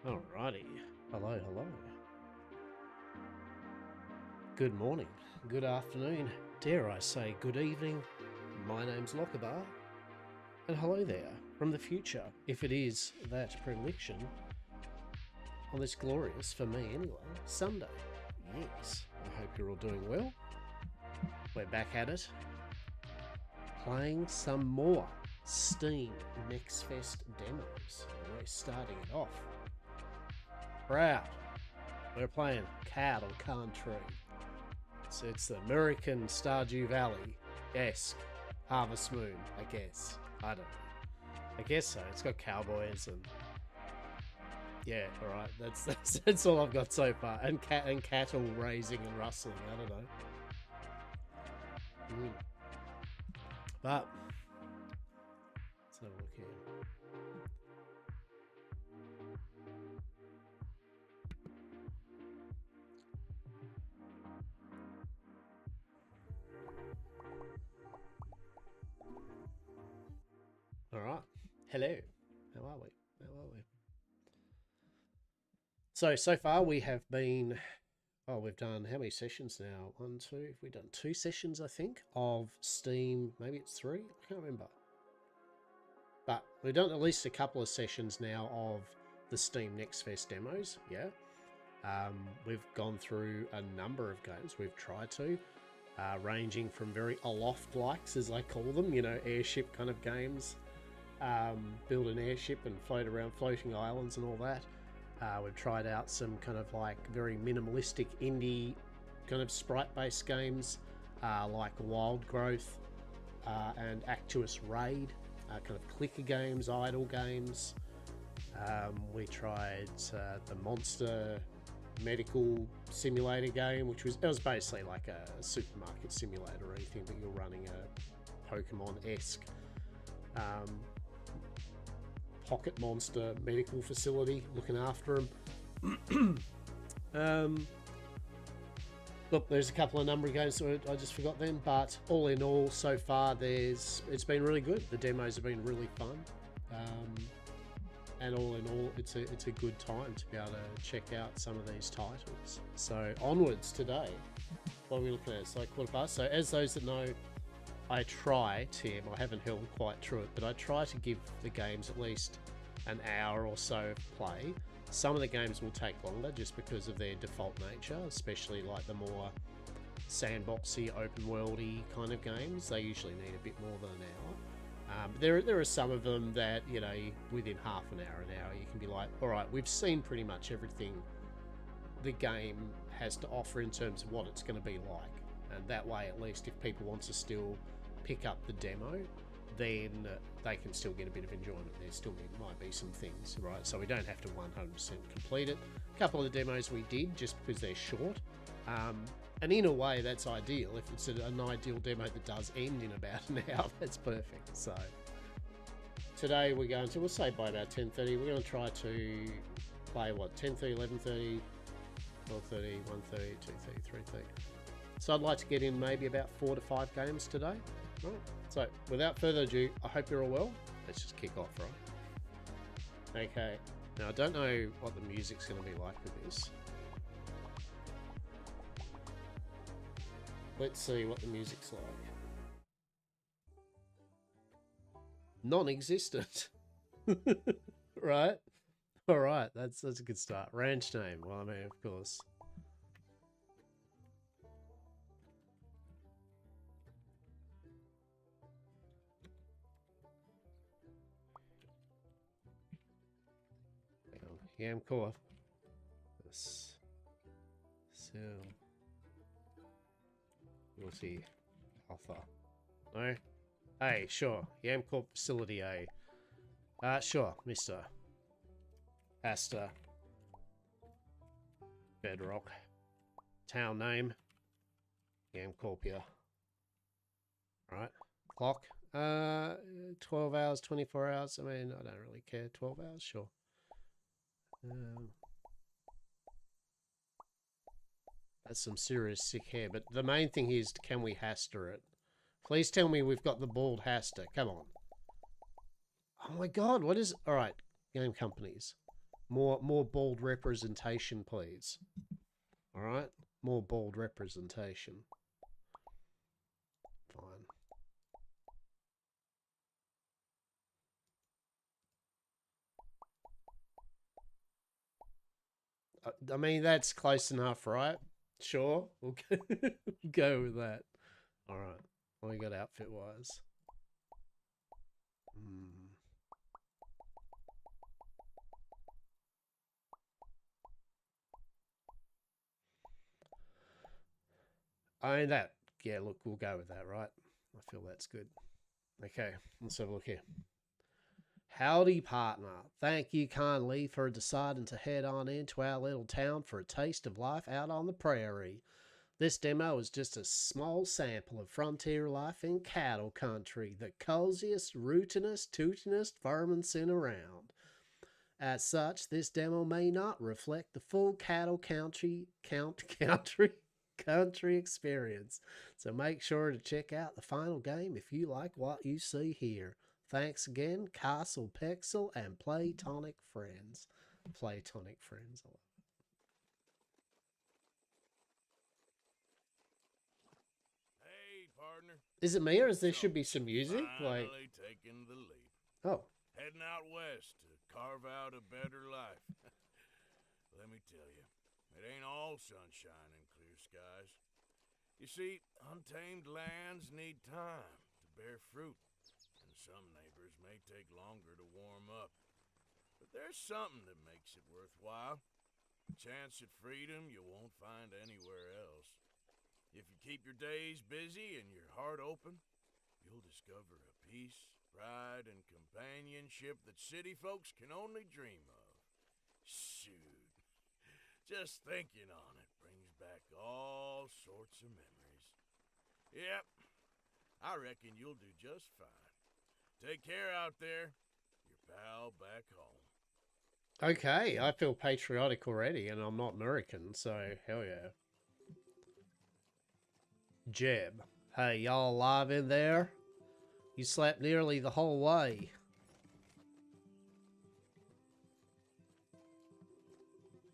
Alrighty. Hello, hello. Good morning, good afternoon, dare I say good evening. My name's Lockabar, and hello there from the future, if it is that predilection, on this glorious, for me anyway, Sunday. Yes, I hope you're all doing well. We're back at it, playing some more Steam Next Fest demos. We're starting it off. Proud. We're playing Cattle Country. So it's the American Stardew Valley-esque Harvest Moon, I guess. I don't know. I guess so. It's got cowboys and yeah, all right. That's all I've got so far. And cattle raising and rustling. I don't know. But let's have a look here. All right. Hello. How are we? So far we have been. Oh, we've done how many sessions now? One, two. Have we done 2 sessions? I think of Steam. Maybe it's 3. I can't remember. But we've done at least a couple of sessions now of the Steam Next Fest demos. Yeah. We've gone through a number of games. We've tried to, ranging from very aloft likes, as I call them, airship kind of games. Build an airship and float around floating islands and all that. We've tried out some kind of like very minimalistic indie kind of sprite-based games like Wild Growth and Actus Raid, kind of clicker games, idle games. We tried the Monster Medical Simulator game, which was basically like a supermarket simulator or anything, but you're running a Pokemon-esque pocket monster medical facility looking after them. Look, there's a couple of number of games that I just forgot them, but all in all, so far it's been really good. The demos have been really fun, and all in all, it's a good time to be able to check out some of these titles. So onwards today, what are we looking at? It's like 15:15. So as those that know, I try, Tim, I haven't held quite true it, but I try to give the games at least an hour or so of play. Some of the games will take longer just because of their default nature, especially like the more sandboxy, open worldy kind of games. They usually need a bit more than an hour. There are some of them that, within half an hour, you can be like, all right, we've seen pretty much everything the game has to offer in terms of what it's going to be like. And that way, at least, if people want to still pick up the demo, then they can still get a bit of enjoyment. There still might be some things, right? So we don't have to 100% complete it. A couple of the demos we did just because they're short. And in a way, that's ideal. If it's an ideal demo that does end in about an hour, that's perfect. So today we're going to, we'll say by about 10:30, we're going to try to play, 10:30, 11:30, 12:30, 1:30, 2:30, 3:30. So I'd like to get in maybe about 4 to 5 games today. Right. So without further ado, I hope you're all well. Let's just kick off, right? Okay. Now I don't know what the music's going to be like with this. Let's see what the music's like. Non-existent. Right? All right. That's a good start. Ranch name. Well, I mean, of course. Yamcorp. This. So. We'll see. Alpha. No? Hey, sure. Yamcorp Facility A. Sure, Mr. Asta. Bedrock. Town name. Yamcorpia. Alright. Clock. 12 hours, 24 hours. I mean, I don't really care. 12 hours, sure. That's some serious sick hair. But the main thing is, can we Haster it? Please tell me we've got the bald Haster. Come on. Oh my god, what is... Alright, game companies. More bold representation, please. All right, more bold representation. Fine. I mean, that's close enough, right? Sure, we'll go with that. All right, what we got outfit wise? I mean that. Yeah, look, we'll go with that, right? I feel that's good. Okay, let's have a look here. Howdy, partner. Thank you kindly for deciding to head on into our little town for a taste of life out on the prairie. This demo is just a small sample of frontier life in cattle country, the coziest, rootinest, tootinest verminsin around. As such, this demo may not reflect the full cattle country experience. So make sure to check out the final game if you like what you see here. Thanks again, Castle Pexel and Platonic Friends. Platonic Friends. Hey, partner. Is it me or is there should be some music? Finally taking the leap. Oh. Heading out west to carve out a better life. Let me tell you, it ain't all sunshine and clear skies. You see, untamed lands need time to bear fruit, and some neighbors may take longer to warm up. But there's something that makes it worthwhile. A chance at freedom you won't find anywhere else. If you keep your days busy and your heart open, you'll discover a peace, pride, and companionship that city folks can only dream of. Shoot. Just thinking on it brings back all sorts of memories. Yep, I reckon you'll do just fine. Take care out there. Your pal back home. Okay, I feel patriotic already, and I'm not American, so hell yeah. Jeb. Hey, y'all alive in there? You slept nearly the whole way.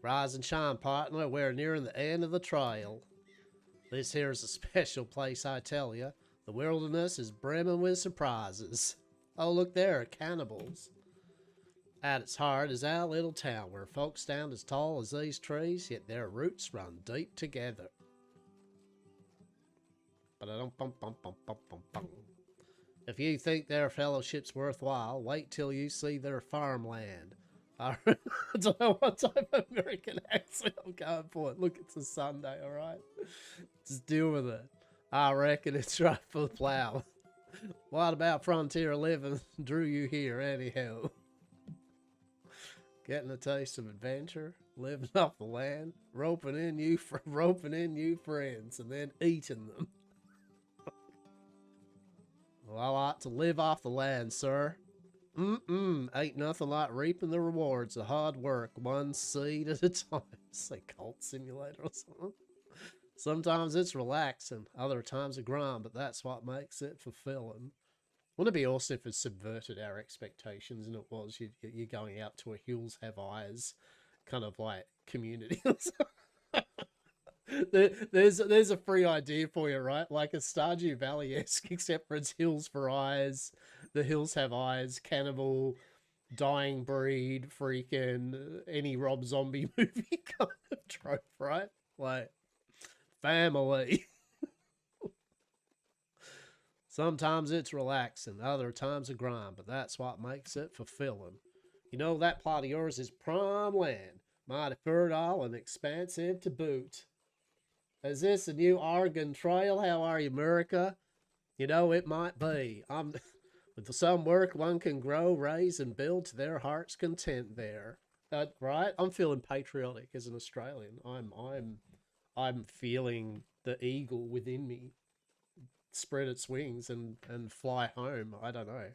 Rise and shine, partner. We're nearing the end of the trail. This here is a special place, I tell you. The wilderness is brimming with surprises. Oh, look there, cannibals. At its heart is our little town, where folks stand as tall as these trees, yet their roots run deep together. If you think their fellowship's worthwhile, wait till you see their farmland. I don't know what type of American accent I'm going for. Look, it's a Sunday, alright? Just deal with it. I reckon it's right for the plow. What about frontier living drew you here anyhow? Getting a taste of adventure, living off the land, roping in new friends, and then eating them. Well, I like to live off the land, sir. Ain't nothing like reaping the rewards of hard work, one seed at a time. It's like Cult Simulator or something. Sometimes it's relaxing, other times a grind, but that's what makes it fulfilling. Wouldn't it be awesome if it subverted our expectations and it was you're going out to a Hills Have Eyes kind of like community or something? There's a free idea for you, right? Like a Stardew Valley-esque, except for it's Hills for Eyes, the Hills Have Eyes, cannibal, dying breed, freaking any Rob Zombie movie kind of trope, right? Like, family. Sometimes it's relaxing, other times a grind, but that's what makes it fulfilling. You know, that plot of yours is prime land, mighty fertile and expansive to boot. Is this a new Oregon Trail? How are you, America? You know, it might be. With some work, one can grow, raise, and build to their heart's content there. Right? I'm feeling patriotic as an Australian. I'm feeling the eagle within me spread its wings and fly home. I don't know.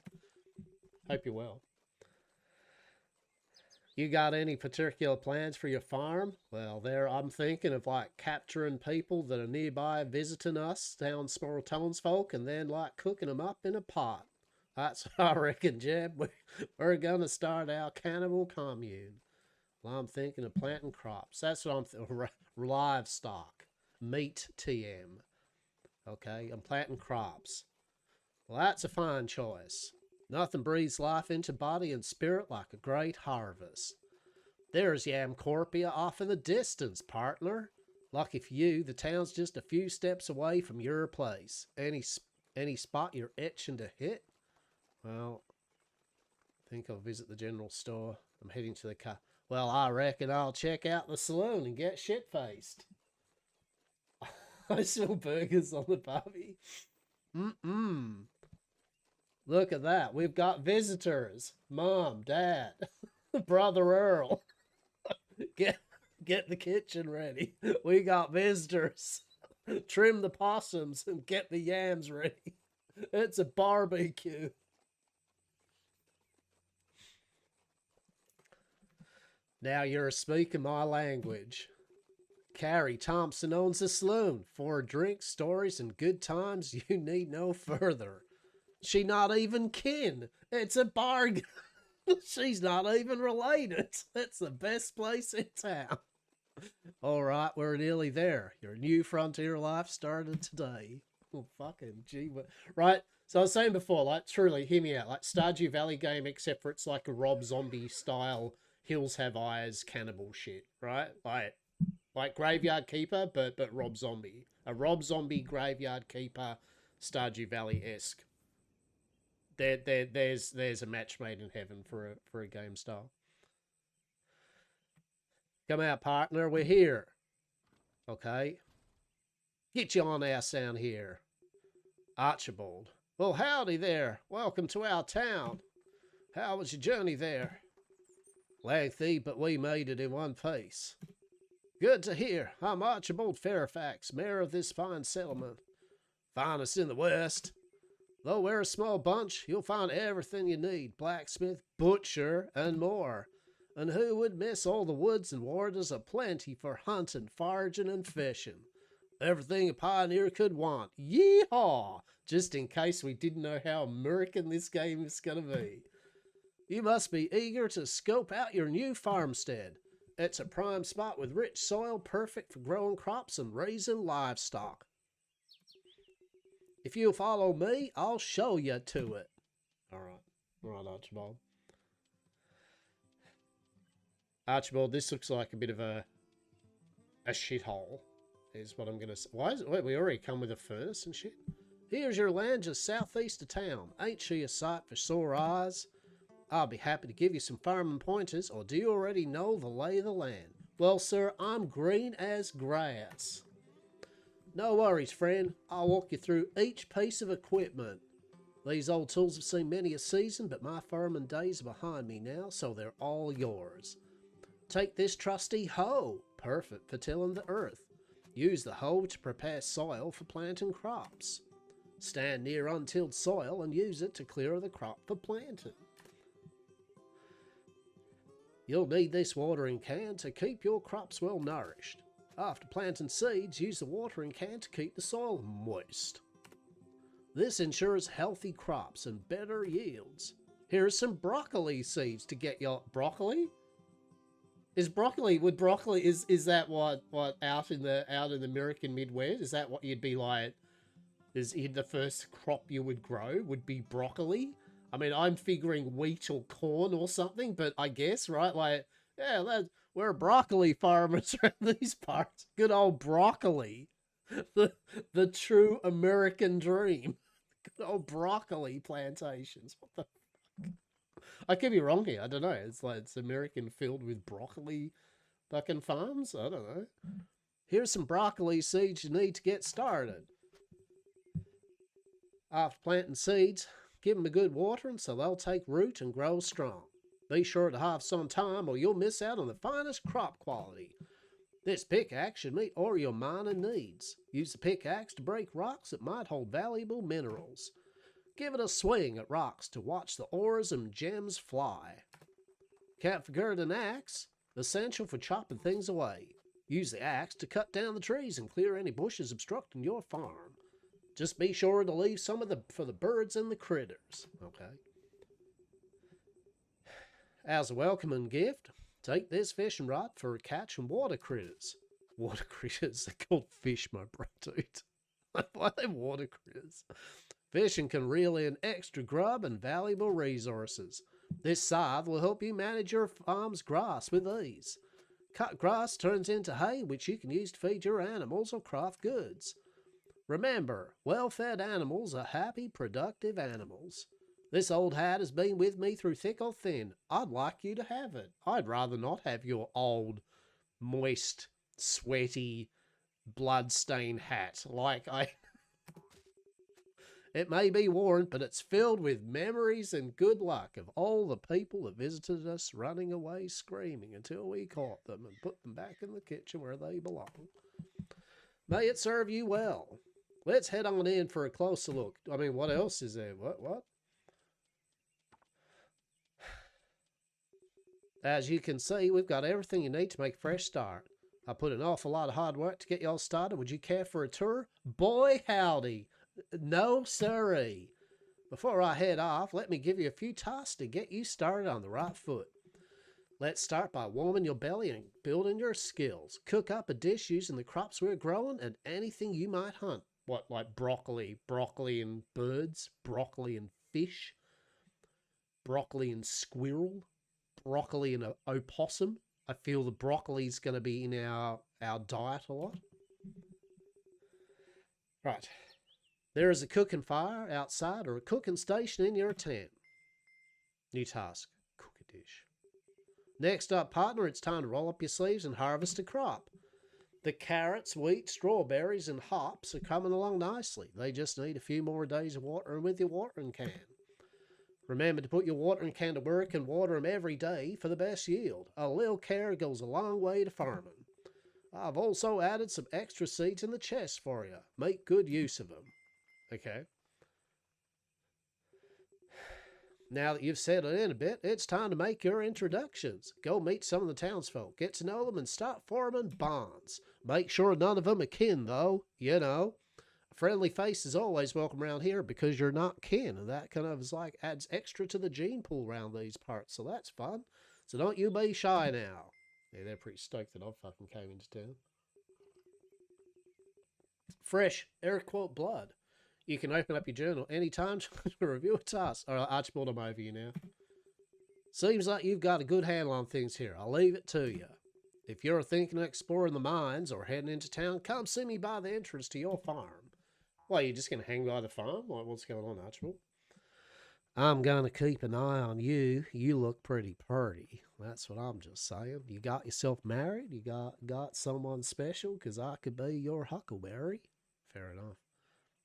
Hope you're well. You got any particular plans for your farm? Well, there I'm thinking of like capturing people that are nearby visiting us down small townsfolk and then like cooking them up in a pot. That's what I reckon, Jeb. We're gonna start our cannibal commune. Well, I'm thinking of planting crops. That's what I'm thinking. Livestock. Meat TM. Okay, I'm planting crops. Well, that's a fine choice. Nothing breathes life into body and spirit like a great harvest. There's Yamcorpia off in the distance, partner. Lucky for you, the town's just a few steps away from your place. Any spot you're itching to hit? Well, I think I'll visit the general store. I'm heading to the car. Well, I reckon I'll check out the saloon and get shit-faced. I smell burgers on the barbie. Look at that. We've got visitors. Mom, Dad, Brother Earl. Get the kitchen ready. We got visitors. Trim the possums and get the yams ready. It's a barbecue. Now you're speaking my language. Carrie Thompson owns a saloon. For drinks, stories, and good times, you need no further. She not even kin. It's a bargain. She's not even related. It's the best place in town. All right, we're nearly there. Your new frontier life started today. Oh, fucking gee. Right, so I was saying before, like, truly, hear me out. Like, Stardew Valley game, except for it's like a Rob Zombie style Hills Have Eyes cannibal shit, right? Like Graveyard Keeper, but Rob Zombie. A Rob Zombie Graveyard Keeper Stardew Valley-esque. There's a match made in heaven for a game style. Come out, partner. We're here. Okay. Get you on our sound here. Archibald. Well, howdy there. Welcome to our town. How was your journey there? Lengthy, but we made it in one piece. Good to hear. I'm Archibald Fairfax, mayor of this fine settlement. Finest in the West. Though we're a small bunch, you'll find everything you need. Blacksmith, butcher, and more. And who would miss all the woods and waters aplenty for hunting, foraging, and fishing? Everything a pioneer could want. Yeehaw! Just in case we didn't know how American this game is going to be. You must be eager to scope out your new farmstead. It's a prime spot with rich soil, perfect for growing crops and raising livestock. If you'll follow me, I'll show you to it. All right, Archibald. Archibald, this looks like a bit of a shithole, is what I'm going to say. Wait, we already come with a furnace and shit? Here's your land just southeast of town. Ain't she a sight for sore eyes? I'll be happy to give you some farming pointers, or do you already know the lay of the land? Well, sir, I'm green as grass. No worries, friend. I'll walk you through each piece of equipment. These old tools have seen many a season, but my farming days are behind me now, so they're all yours. Take this trusty hoe, perfect for tilling the earth. Use the hoe to prepare soil for planting crops. Stand near untilled soil and use it to clear the crop for planting. You'll need this watering can to keep your crops well nourished. After planting seeds, use the watering can to keep the soil moist. This ensures healthy crops and better yields. Here are some broccoli seeds to get your broccoli. Is that what out in the American Midwest? Is that what you'd be like? Is the first crop you would grow would be broccoli? I mean, I'm figuring wheat or corn or something, but I guess, right? Like, yeah, we're broccoli farmers around these parts. Good old broccoli. The true American dream. Good old broccoli plantations. What the fuck? I could be wrong here. I don't know. It's like it's American filled with broccoli fucking farms. I don't know. Here's some broccoli seeds you need to get started. After planting seeds, give them a good watering so they'll take root and grow strong. Be sure to have some time or you'll miss out on the finest crop quality. This pickaxe should meet all your mining needs. Use the pickaxe to break rocks that might hold valuable minerals. Give it a swing at rocks to watch the ores and gems fly. Can't forget an axe, essential for chopping things away. Use the axe to cut down the trees and clear any bushes obstructing your farm. Just be sure to leave some for the birds and the critters. Okay. As a welcoming gift, Take this fishing rod for catching water critters. Water critters? They're called fish, my bro, dude. Why are they water critters? Fishing can reel in extra grub and valuable resources. This scythe will help you manage your farm's grass with ease. Cut grass turns into hay, which you can use to feed your animals or craft goods. Remember, well-fed animals are happy, productive animals. This old hat has been with me through thick or thin. I'd like you to have it. I'd rather not have your old, moist, sweaty, blood-stained hat. It may be worn, but it's filled with memories and good luck of all the people that visited us running away screaming until we caught them and put them back in the kitchen where they belong. May it serve you well. Let's head on in for a closer look. I mean, what else is there? What? As you can see, we've got everything you need to make a fresh start. I put an awful lot of hard work to get you all started. Would you care for a tour? Boy, howdy. No, sirree. Before I head off, let me give you a few tasks to get you started on the right foot. Let's start by warming your belly and building your skills. Cook up a dish using the crops we're growing and anything you might hunt. What, like broccoli? Broccoli and birds? Broccoli and fish? Broccoli and squirrel? Broccoli and opossum? I feel the broccoli's going to be in our diet a lot. Right. There is a cooking fire outside or a cooking station in your tent. New task. Cook a dish. Next up, partner, it's time to roll up your sleeves and harvest a crop. The carrots, wheat, strawberries, and hops are coming along nicely. They just need a few more days of watering with your watering can. Remember to put your watering can to work and water them every day for the best yield. A little care goes a long way to farming. I've also added some extra seeds in the chest for you. Make good use of them. Okay. Now that you've settled in a bit, it's time to make your introductions. Go meet some of the townsfolk, get to know them, and start forming bonds. Make sure none of them are kin, though. You know, a friendly face is always welcome around here because you're not kin, and that kind of is like adds extra to the gene pool around these parts, so that's fun. So don't you be shy now. Yeah, they're pretty stoked that I fucking came into town. Fresh, air quote blood. You can open up your journal anytime to review a task. All right, Archibald, I'm over you now. Seems like you've got a good handle on things here. I'll leave it to you. If you're thinking of exploring the mines or heading into town, come see me by the entrance to your farm. Why, you just going to hang by the farm? Like, what's going on, Archibald? I'm going to keep an eye on you. You look pretty purty. That's what I'm just saying. You got yourself married? You got someone special? Because I could be your huckleberry. Fair enough.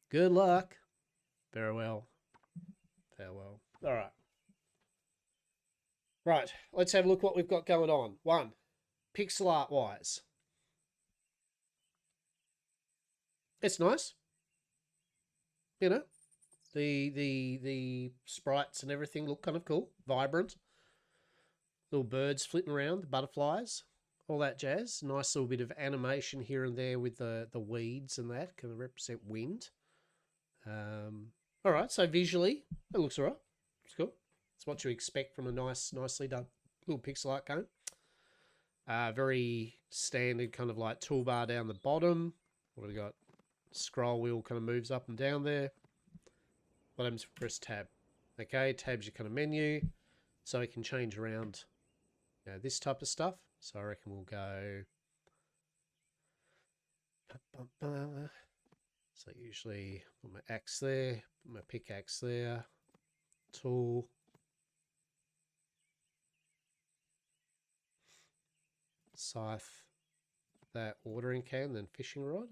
Good luck. Farewell. Farewell. All right. Right. Let's have a look what we've got going on. 1. Pixel art wise. It's nice. You know, the sprites and everything look kind of cool. Vibrant. Little birds flitting around, the butterflies, all that jazz. Nice little bit of animation here and there with the weeds and that can represent wind. All right, so visually, it looks all right. It's cool. It's what you expect from a nicely done little pixel art game. Very standard kind of like toolbar down the bottom. What have we got? Scroll wheel kind of moves up and down there. What happens if we press tab? Okay, tab's your kind of menu. So it can change around, you know, this type of stuff. So I reckon we'll go... So usually put my axe there, put my pickaxe there, tool, scythe, that watering can, then fishing rod,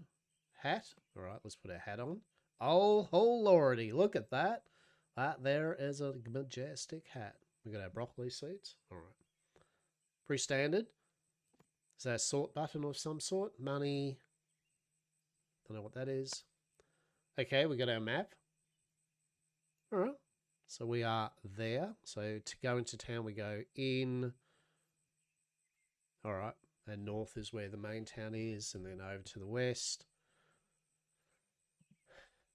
hat. All right, let's put a hat on. Oh lordy, look at that. That there is a majestic hat. We got our broccoli seeds. All right, pretty standard. Is that a sort button of some sort? Money. Don't know what that is. Okay, we got our map. All right, so we are there. So to go into town, we go in. All right, and north is where the main town is, and then over to the west.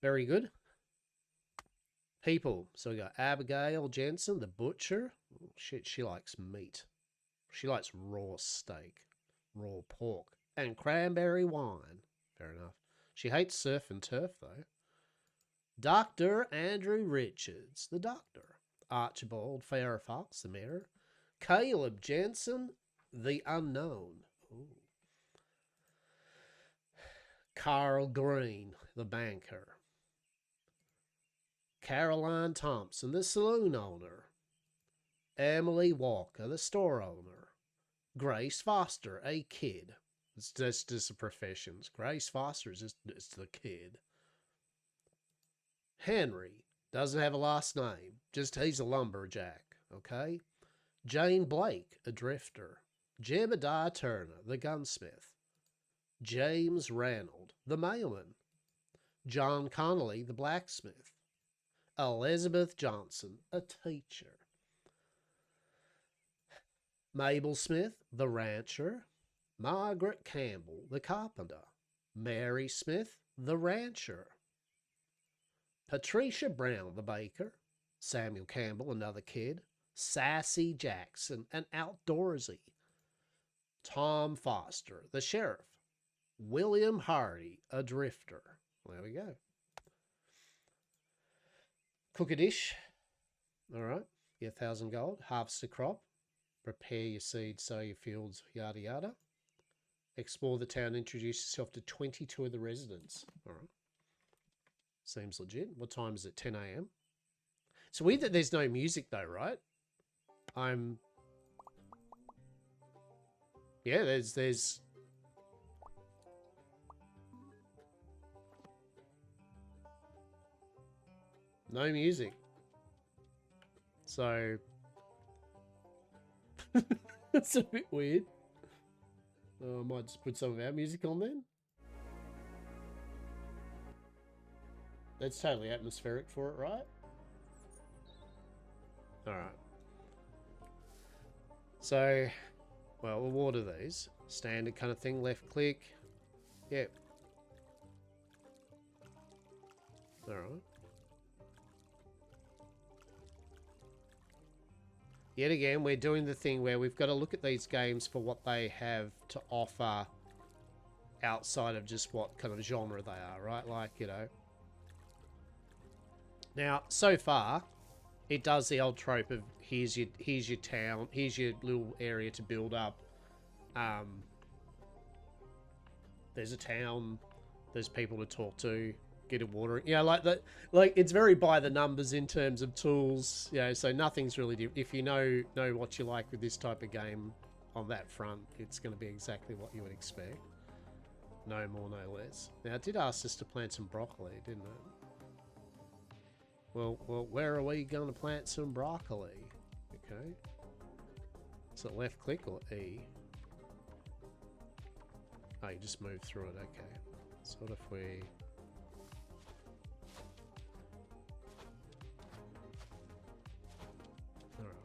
Very good. People. So we got Abigail Jensen, the butcher. Oh, shit, she likes meat. She likes raw steak, raw pork, and cranberry wine. Fair enough. She hates surf and turf, though. Dr. Andrew Richards, the doctor. Archibald Fairfax, the mayor. Caleb Jensen, the unknown. Ooh. Carl Green, the banker. Caroline Thompson, the saloon owner. Emily Walker, the store owner. Grace Foster, a kid. It's just the professions. Grace Foster is just the kid. Henry doesn't have a last name. Just he's a lumberjack, okay? Jane Blake, a drifter. Jebediah Turner, the gunsmith. James Ranald, the mailman. John Connolly, the blacksmith. Elizabeth Johnson, a teacher. Mabel Smith, the rancher. Margaret Campbell, the carpenter. Mary Smith, the rancher. Patricia Brown, the baker. Samuel Campbell, another kid. Sassy Jackson, an outdoorsy. Tom Foster, the sheriff. William Hardy, a drifter. There we go. Cook a dish. All right. Get 1,000 gold. Harvest a crop. Prepare your seeds, sow your fields, yada yada. Explore the town. Introduce yourself to 22 of the residents. All right. Seems legit. What time is it? 10 a.m. It's weird that there's no music though, right? Yeah, there's no music. So that's a bit weird. I might just put some of our music on then. That's totally atmospheric for it, right? Alright. So, well, we'll water these. Standard kind of thing, left click. Yep. Alright. Yet again, we're doing the thing where we've got to look at these games for what they have to offer outside of just what kind of genre they are, right? Like, you know. Now, so far, it does the old trope of here's your town, here's your little area to build up. There's a town, there's people to talk to, get a water. You know, like that. Like it's very by the numbers in terms of tools. You know, so nothing's really different. If you know what you like with this type of game on that front, it's going to be exactly what you would expect. No more, no less. Now, it did ask us to plant some broccoli, didn't it? Well, where are we going to plant some broccoli? Okay. Is it left click or E? Oh, you just move through it. Okay. So what if we... Alright.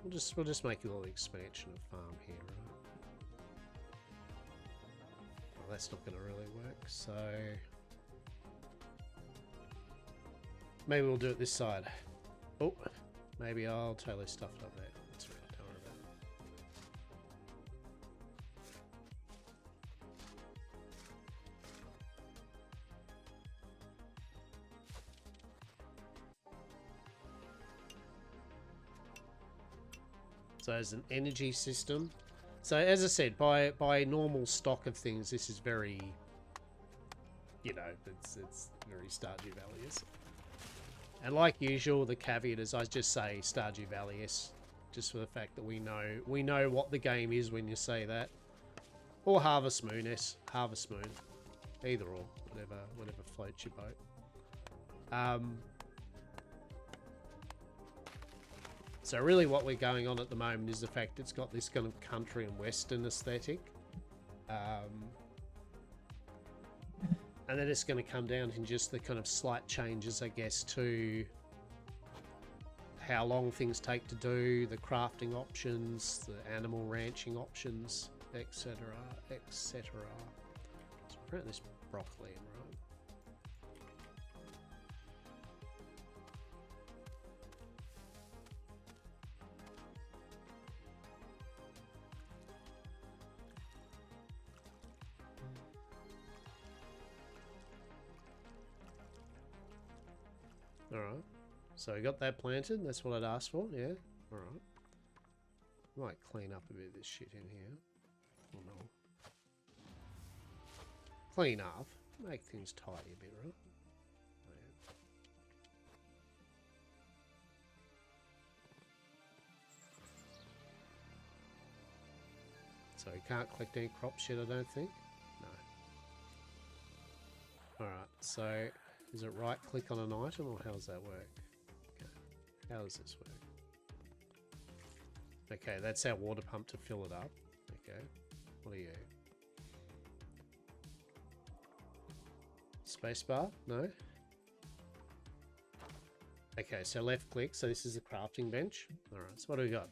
We'll just make a little expansion of farm here, right? Well, that's not going to really work, so... Maybe we'll do it this side. Oh, maybe I'll totally stuff it up there. That's right, don't worry about it. So as an energy system. So as I said, by normal stock of things, this is very, you know, it's very Stardew Valley-esque. And like usual, the caveat is I just say Stardew Valley-esque, just for the fact that we know what the game is when you say that. Or Harvest Moon-esque, Harvest Moon, either or, whatever floats your boat. So really, what we're going on at the moment is the fact it's got this kind of country and western aesthetic. And then it's going to come down to just the kind of slight changes, I guess, to how long things take to do, the crafting options, the animal ranching options, etc., etc. Let's put this broccoli in, right? Alright. So we got that planted. That's what I'd asked for. Yeah. Alright. Might clean up a bit of this shit in here. Oh no. Clean up. Make things tidy a bit, right? Yeah. So we can't collect any crop shit, I don't think. No. Alright, so is it right click on an item or how does that work? Okay. How does this work? Okay, that's our water pump to fill it up. Okay. What are you? Spacebar? No? Okay, so left click. So this is the crafting bench. Alright, so what do we got?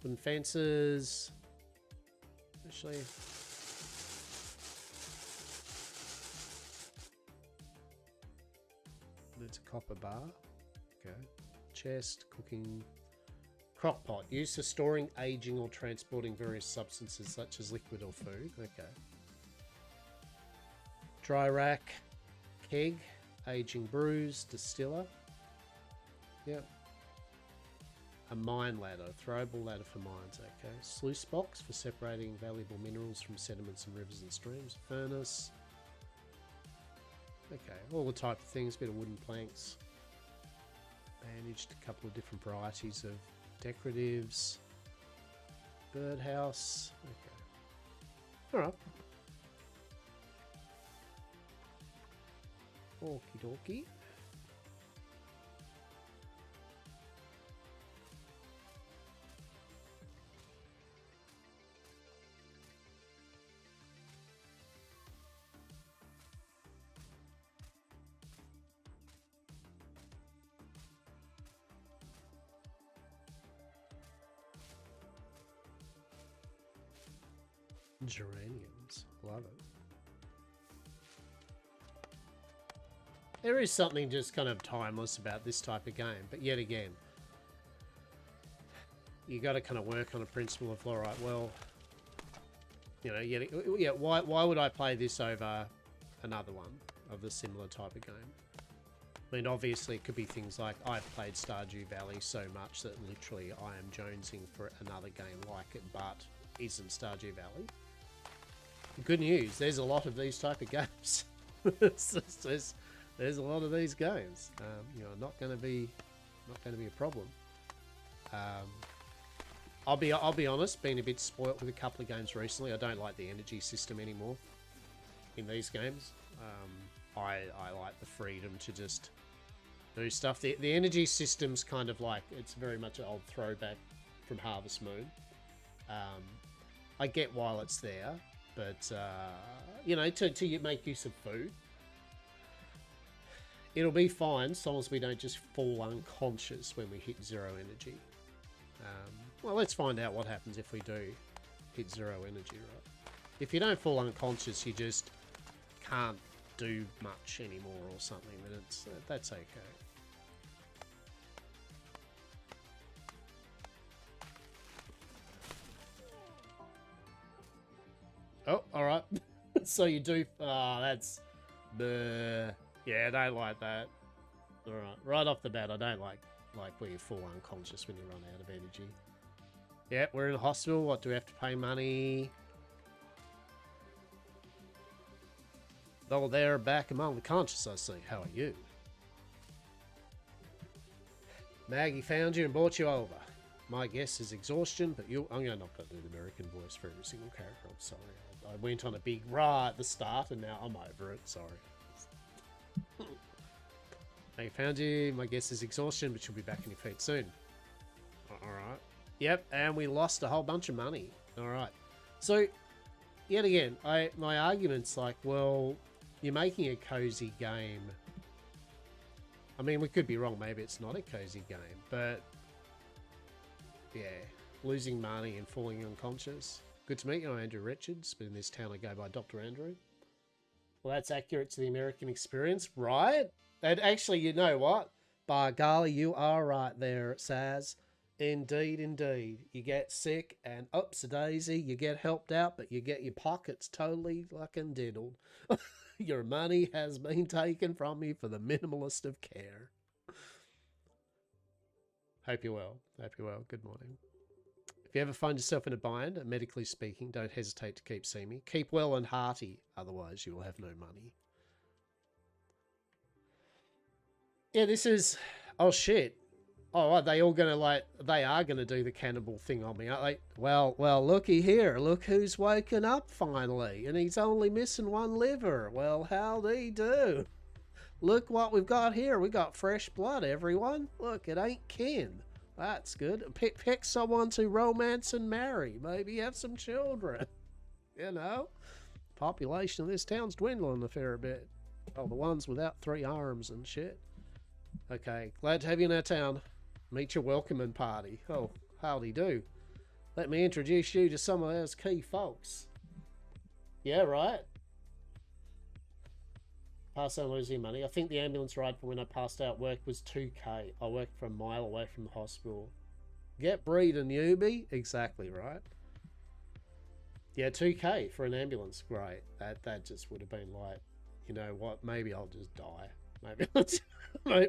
Wooden fences. Actually... There's a copper bar. Okay. Chest, cooking... Crock pot. Used for storing, aging, or transporting various substances such as liquid or food. Okay. Dry rack. Keg. Aging brews. Distiller. Yep. A mine ladder. Throwable ladder for mines. Okay. Sluice box for separating valuable minerals from sediments and rivers and streams. Furnace. Okay. All the type of things. Bit of wooden planks. Bandaged. A couple of different varieties of decoratives. Birdhouse. Okay. Alright. Okie dokie. Geraniums. Love it. There is something just kind of timeless about this type of game, but yet again, you got to kind of work on a principle of, all right, well, you know, yeah, why would I play this over another one of the similar type of game? I mean, obviously, it could be things like I've played Stardew Valley so much that literally I am jonesing for another game like it, but isn't Stardew Valley. Good news, there's a lot of these type of games. there's a lot of these games. You know, not going to be a problem. I'll be honest, been a bit spoilt with a couple of games recently. I don't like the energy system anymore in these games. I like the freedom to just do stuff. The energy system's kind of like, it's very much an old throwback from Harvest Moon. I get while it's there, but you know, to make use of food, it'll be fine as long as we don't just fall unconscious when we hit zero energy. Well, let's find out what happens if we do hit zero energy, right? If you don't fall unconscious, you just can't do much anymore or something, then that's okay. Oh, alright. So you do... that's... Yeah, I don't like that. Alright, right off the bat, I don't like where you fall unconscious when you run out of energy. Yeah, we're in a hospital. What, do we have to pay money? Oh, they're back among the conscious, I see. How are you? Maggie found you and brought you over. My guess is exhaustion, but I'm not going to do the American voice for every single character. I'm sorry. I went on a big rah at the start, and now I'm over it. Sorry. Maggie found you. My guess is exhaustion, but you'll be back on your feet soon. Alright. Yep, and we lost a whole bunch of money. Alright. So, yet again, my argument's like, well, you're making a cozy game. I mean, we could be wrong. Maybe it's not a cozy game, but yeah, losing money and falling unconscious. Good to meet you. I'm Andrew Richards, but in this town I go by Dr. Andrew. Well, that's accurate to the American experience, right? And actually, you know what? By golly, you are right there, Saz. Indeed, indeed. You get sick and ups-a-daisy, you get helped out, but you get your pockets totally fucking diddled. Your money has been taken from you for the minimalist of care. Hope you're well. Hope you're well. Good morning. If you ever find yourself in a bind, medically speaking, don't hesitate to keep seeing me. Keep well and hearty, otherwise you will have no money. Yeah, this is... Oh, shit. Oh, are they all going to, like... They are going to do the cannibal thing on me, aren't they? Well, looky here. Look who's woken up, finally. And he's only missing one liver. Well, howdy do. Look what we've got here. We got fresh blood, everyone. Look, it ain't kin. That's good. Pick someone to romance and marry. Maybe have some children. You know? Population of this town's dwindling a fair bit. Oh, the ones without 3 arms and shit. Okay, glad to have you in our town. Meet your welcoming party. Oh, howdy do. Let me introduce you to some of those key folks. Yeah, right. Pass on losing money. I think the ambulance ride for when I passed out work was 2K. I worked for a mile away from the hospital. Get breed a newbie? Exactly right. Yeah, 2K for an ambulance. Great. That just would have been like, you know what? Maybe I'll just die. Maybe I'll just,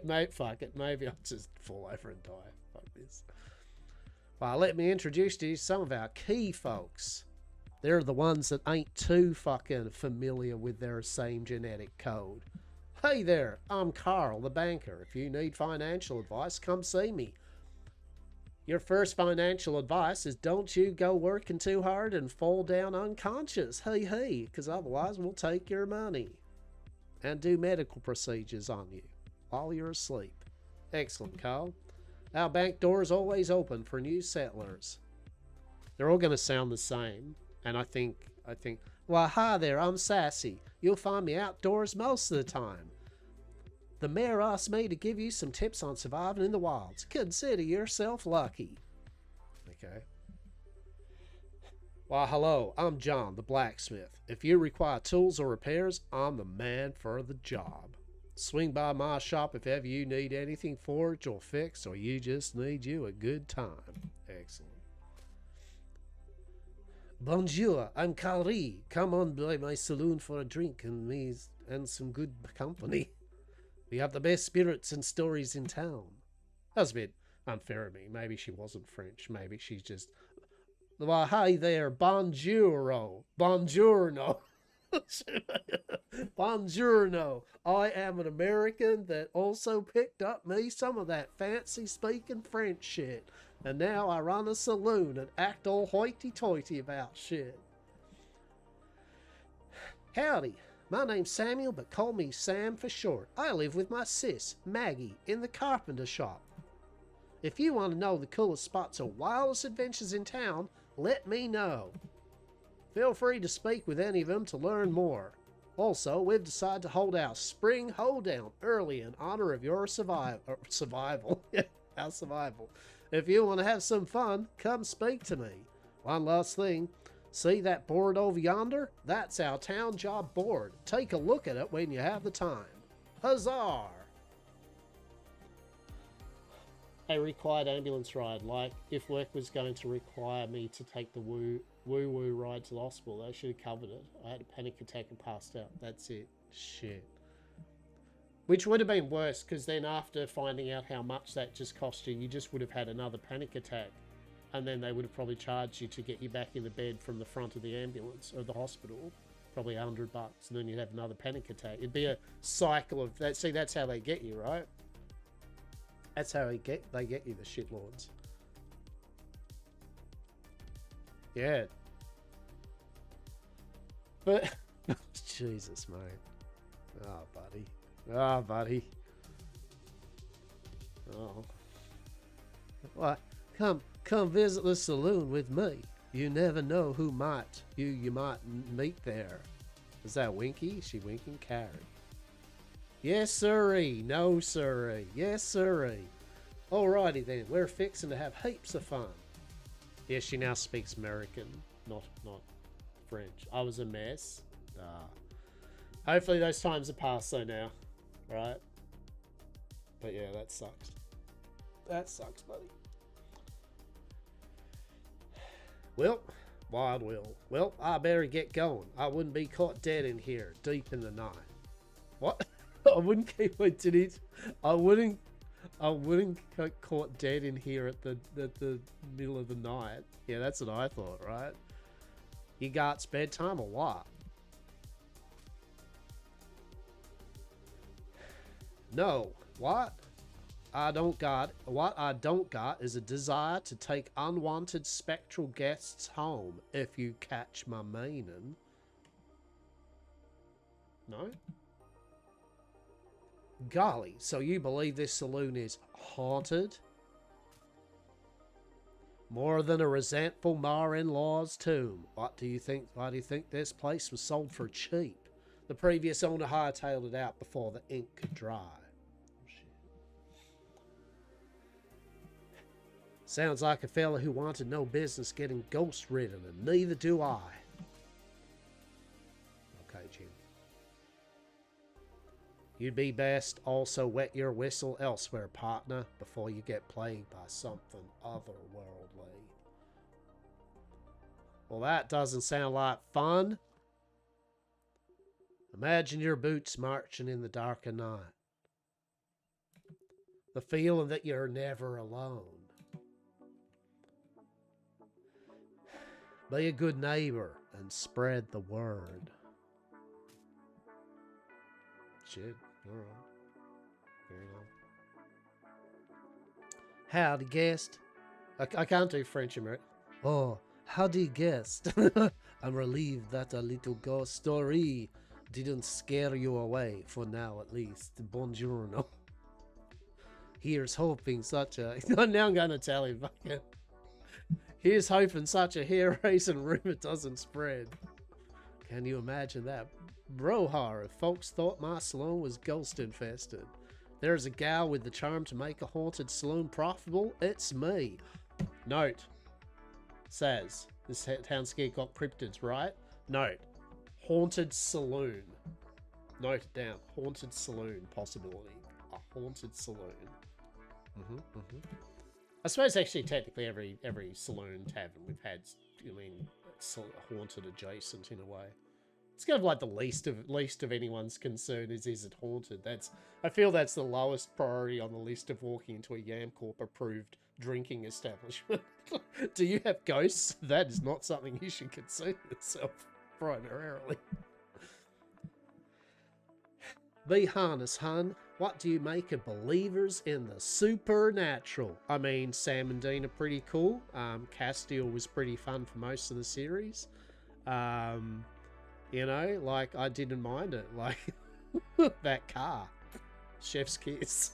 mate, fuck it. Maybe I'll just fall over and die. Fuck this. Well, let me introduce to you some of our key folks. They're the ones that ain't too fucking familiar with their same genetic code. Hey there, I'm Carl, the banker. If you need financial advice, come see me. Your first financial advice is don't you go working too hard and fall down unconscious. Hey, because otherwise we'll take your money. And do medical procedures on you while you're asleep. Excellent, Carl. Our bank door is always open for new settlers. They're all going to sound the same. And I think, well, hi there, I'm Sassy. You'll find me outdoors most of the time. The mayor asked me to give you some tips on surviving in the wilds. Consider yourself lucky. Okay. Well, hello, I'm John, the blacksmith. If you require tools or repairs, I'm the man for the job. Swing by my shop if ever you need anything forged or fixed, or you just need you a good time. Excellent. Bonjour, I'm Kari. Come on by my saloon for a drink and some good company. We have the best spirits and stories in town. That was a bit unfair of me. Maybe she wasn't French. Maybe she's just... Well, hi there, bonjour. Buongiorno. Buongiorno. I am an American that also picked up me some of that fancy speaking French shit. And now I run a saloon and act all hoity-toity about shit. Howdy, my name's Samuel, but call me Sam for short. I live with my sis, Maggie, in the carpenter shop. If you want to know the coolest spots or wildest adventures in town, let me know. Feel free to speak with any of them to learn more. Also, we've decided to hold our spring hoedown early in honor of your survival. Our survival. If you want to have some fun, come speak to me. One last thing. See that board over yonder? That's our town job board. Take a look at it when you have the time. Huzzah! A required ambulance ride. Like, if work was going to require me to take the woo-woo ride to the hospital, they should have covered it. I had a panic attack and passed out. That's it. Shit. Which would have been worse, because then after finding out how much that just cost you, you just would have had another panic attack. And then they would have probably charged you to get you back in the bed from the front of the ambulance or the hospital. Probably $100. And then you'd have another panic attack. It'd be a cycle of that. See, that's how they get you, right? That's how they get you, the shitlords. Yeah. But, Jesus, mate. Oh, buddy. Oh, buddy. Oh. What? Come visit the saloon with me. You never know who you might meet there. Is that Winky? Is she winking? Carrie. Yes, sirree. No, sirree. Yes, sirree. Alrighty then. We're fixing to have heaps of fun. Yes, she now speaks American, not French. I was a mess. Hopefully those times are past though now. Right? But yeah, that sucks. That sucks, buddy. Well, Wild Will. Well, I better get going. I wouldn't be caught dead in here, deep in the night. What? I wouldn't keep it. I wouldn't I wouldn't get caught dead in here at the middle of the night. Yeah, that's what I thought, right? You got bedtime or what? No. What? What I don't got is a desire to take unwanted spectral guests home, if you catch my meaning. No? Golly, so you believe this saloon is haunted? More than a resentful ma-in-law's tomb. Why do you think this place was sold for cheap? The previous owner hightailed it out before the ink could dry. Sounds like a fella who wanted no business getting ghost-ridden, and neither do I. Okay, Jim. You'd be best also wet your whistle elsewhere, partner, before you get plagued by something otherworldly. Well, that doesn't sound like fun. Imagine your boots marching in the dark of night. The feeling that you're never alone. Be a good neighbor and spread the word. Shit. Alright. Very on. Howdy, guest. I can't do French American. Oh, howdy, guest. I'm relieved that a little ghost story didn't scare you away, for now at least. Buongiorno. Here's hoping such a... now I'm going Italian. Here's hoping such a hair-raising rumor doesn't spread. Can you imagine that? Brohar, if folks thought my saloon was ghost-infested. There's a gal with the charm to make a haunted saloon profitable. It's me. Note. Says. This townscape got cryptids, right? Note. Haunted saloon. Note it down. Haunted saloon possibility. A haunted saloon. I suppose actually technically every saloon tavern we've had, I mean, haunted adjacent in a way. It's kind of like the least of anyone's concern is it haunted? I feel that's the lowest priority on the list of walking into a Yamcorp approved drinking establishment. Do you have ghosts? That is not something you should concern yourself primarily. Be honest, hun. What do you make of believers in the supernatural? I mean, Sam and Dean are pretty cool. Castiel was pretty fun for most of the series. You know, like, I didn't mind it. Like, that car. Chef's kiss.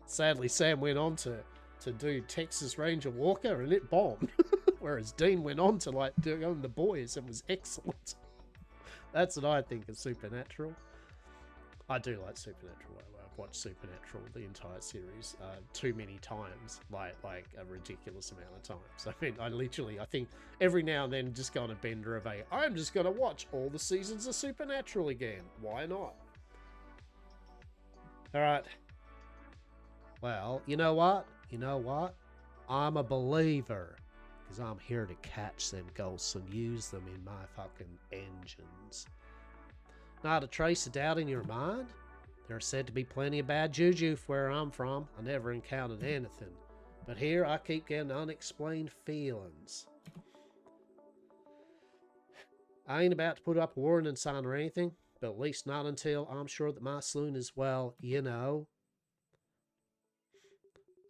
Sadly, Sam went on to do Texas Ranger Walker and it bombed. Whereas Dean went on to, like, do The Boys and was excellent. That's what I think of Supernatural. I do like Supernatural. I've watched Supernatural, the entire series, too many times, like a ridiculous amount of times. I mean, I think every now and then just go on a bender of I'm just going to watch all the seasons of Supernatural again. Why not? All right. Well, you know what? I'm a believer. Because I'm here to catch them ghosts and use them in my fucking engines. Not a trace of doubt in your mind? There's said to be plenty of bad juju where I'm from. I never encountered anything. But here I keep getting unexplained feelings. I ain't about to put up a warning sign or anything, but at least not until I'm sure that my saloon is, well, you know.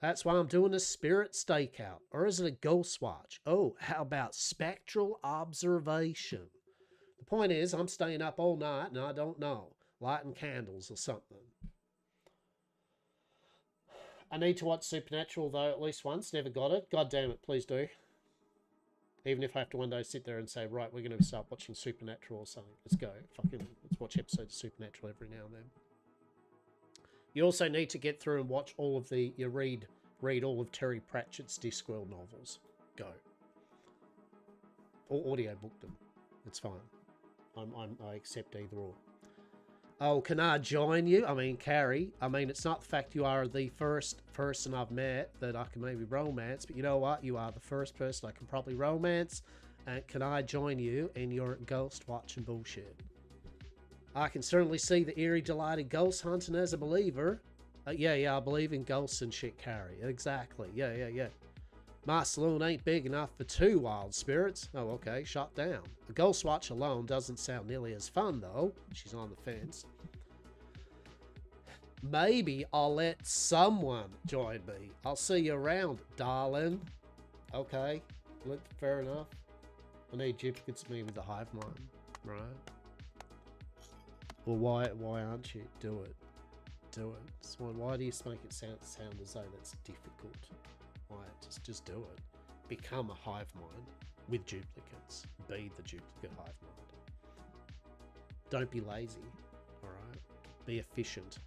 That's why I'm doing a spirit stakeout. Or is it a ghost watch? Oh, how about spectral observation? The point is, I'm staying up all night and I don't know. Lighting candles or something. I need to watch Supernatural, though, at least once. Never got it. God damn it, please do. Even if I have to one day sit there and say, right, we're going to start watching Supernatural or something. Let's go. Fucking, let's watch episodes of Supernatural every now and then. You also need to get through and watch all of the... You read all of Terry Pratchett's Discworld novels. Go. Or audiobook them. It's fine. I accept either or. Oh, can I join you? I mean, Carrie. I mean, it's not the fact you are the first person I've met that I can maybe romance, but you know what? You are the first person I can probably romance. And can I join you in your ghost watching bullshit? I can certainly see the eerie delight in ghost hunting as a believer. Yeah, I believe in ghosts and shit, Carrie. Exactly. Yeah. My saloon ain't big enough for 2 wild spirits. Oh, okay, shut down. A ghost watch alone doesn't sound nearly as fun, though. She's on the fence. Maybe I'll let someone join me. I'll see you around, darling. Okay, fair enough. I need duplicates of me with the hive mind, right? Well, why aren't you? Do it. So why do you make it sound as though that's difficult? Why? Just do it. Become a hive mind with duplicates. Be the duplicate hive mind. Don't be lazy, alright? Be efficient.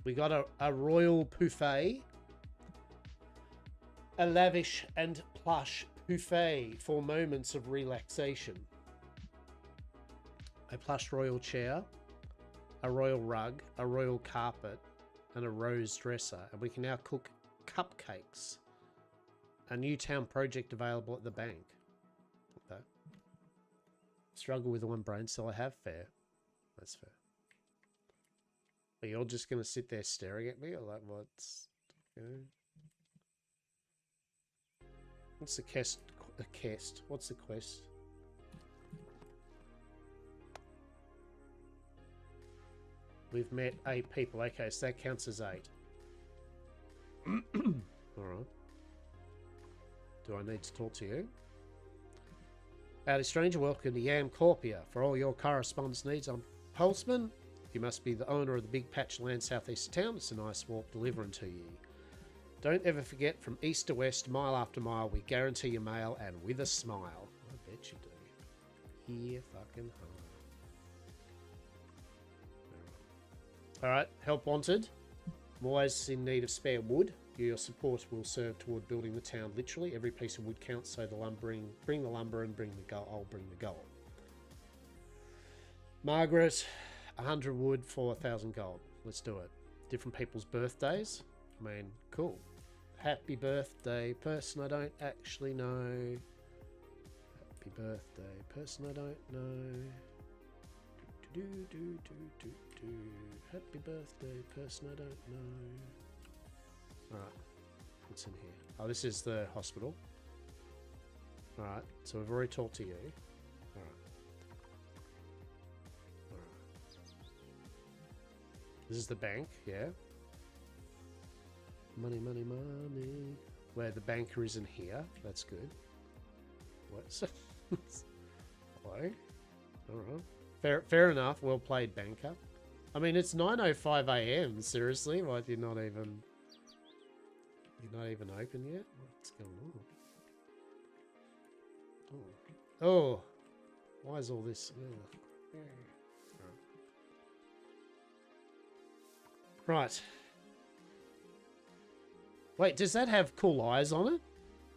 We got a royal buffet. A lavish and plush buffet for moments of relaxation. A plush royal chair, a royal rug, a royal carpet, and a rose dresser. And we can now cook cupcakes. A new town project available at the bank. Okay. Struggle with the one brain cell I have. Fair. That's fair. Are you all just going to sit there staring at me? Or like, what's... You know? What's the quest? What's the quest? We've met 8 people. Okay, so that counts as 8. Alright. Do I need to talk to you? Howdy, stranger. Welcome to Yamcorpia. For all your correspondence needs, I'm Postman. You must be the owner of the big patch of land southeast of town. It's a nice walk delivering to you. Don't ever forget, from east to west, mile after mile, we guarantee your mail, and with a smile. I bet you do. Here fucking home. Alright, help wanted. I'm always in need of spare wood. Your support will serve toward building the town. Literally, every piece of wood counts, so bring the lumber and bring the gold. I'll bring the gold. Margaret, 100 wood for 1,000 gold. Let's do it. Different people's birthdays. I mean, cool. Happy birthday, person I don't actually know. Happy birthday, person I don't know. Happy birthday, person I don't know. Alright, what's in here? Oh, this is the hospital. Alright, so we've already talked to you. Alright. This is the bank, yeah. Money. Where the banker isn't here. That's good. What? Hello? Alright. Fair enough. Well played, banker. I mean, it's 9:05 AM. Seriously? Why you're not even open yet? What's going on? Oh. Why is all this? Right. Wait, does that have cool eyes on it?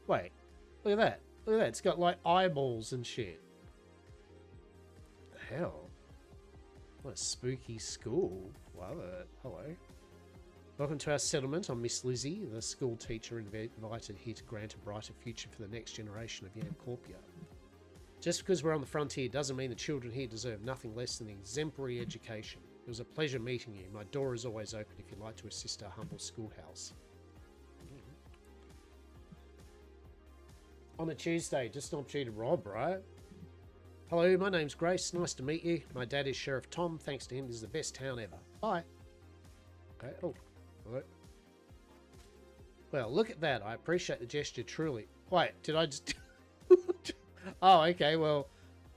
Wait, look at that. Look at that. It's got like eyeballs and shit. The hell? What a spooky school. Love it. Hello. Welcome to our settlement. I'm Miss Lizzie, the school teacher invited here to grant a brighter future for the next generation of Yamcorpia. Just because we're on the frontier doesn't mean the children here deserve nothing less than exemplary education. It was a pleasure meeting you. My door is always open if you'd like to assist our humble schoolhouse. On a Tuesday, just an opportunity to rob, right? Hello, my name's Grace. Nice to meet you. My dad is Sheriff Tom. Thanks to him, this is the best town ever. Bye. Okay. Oh, hello. Well, look at that. I appreciate the gesture, truly. Wait, did I just... Oh, okay. Well,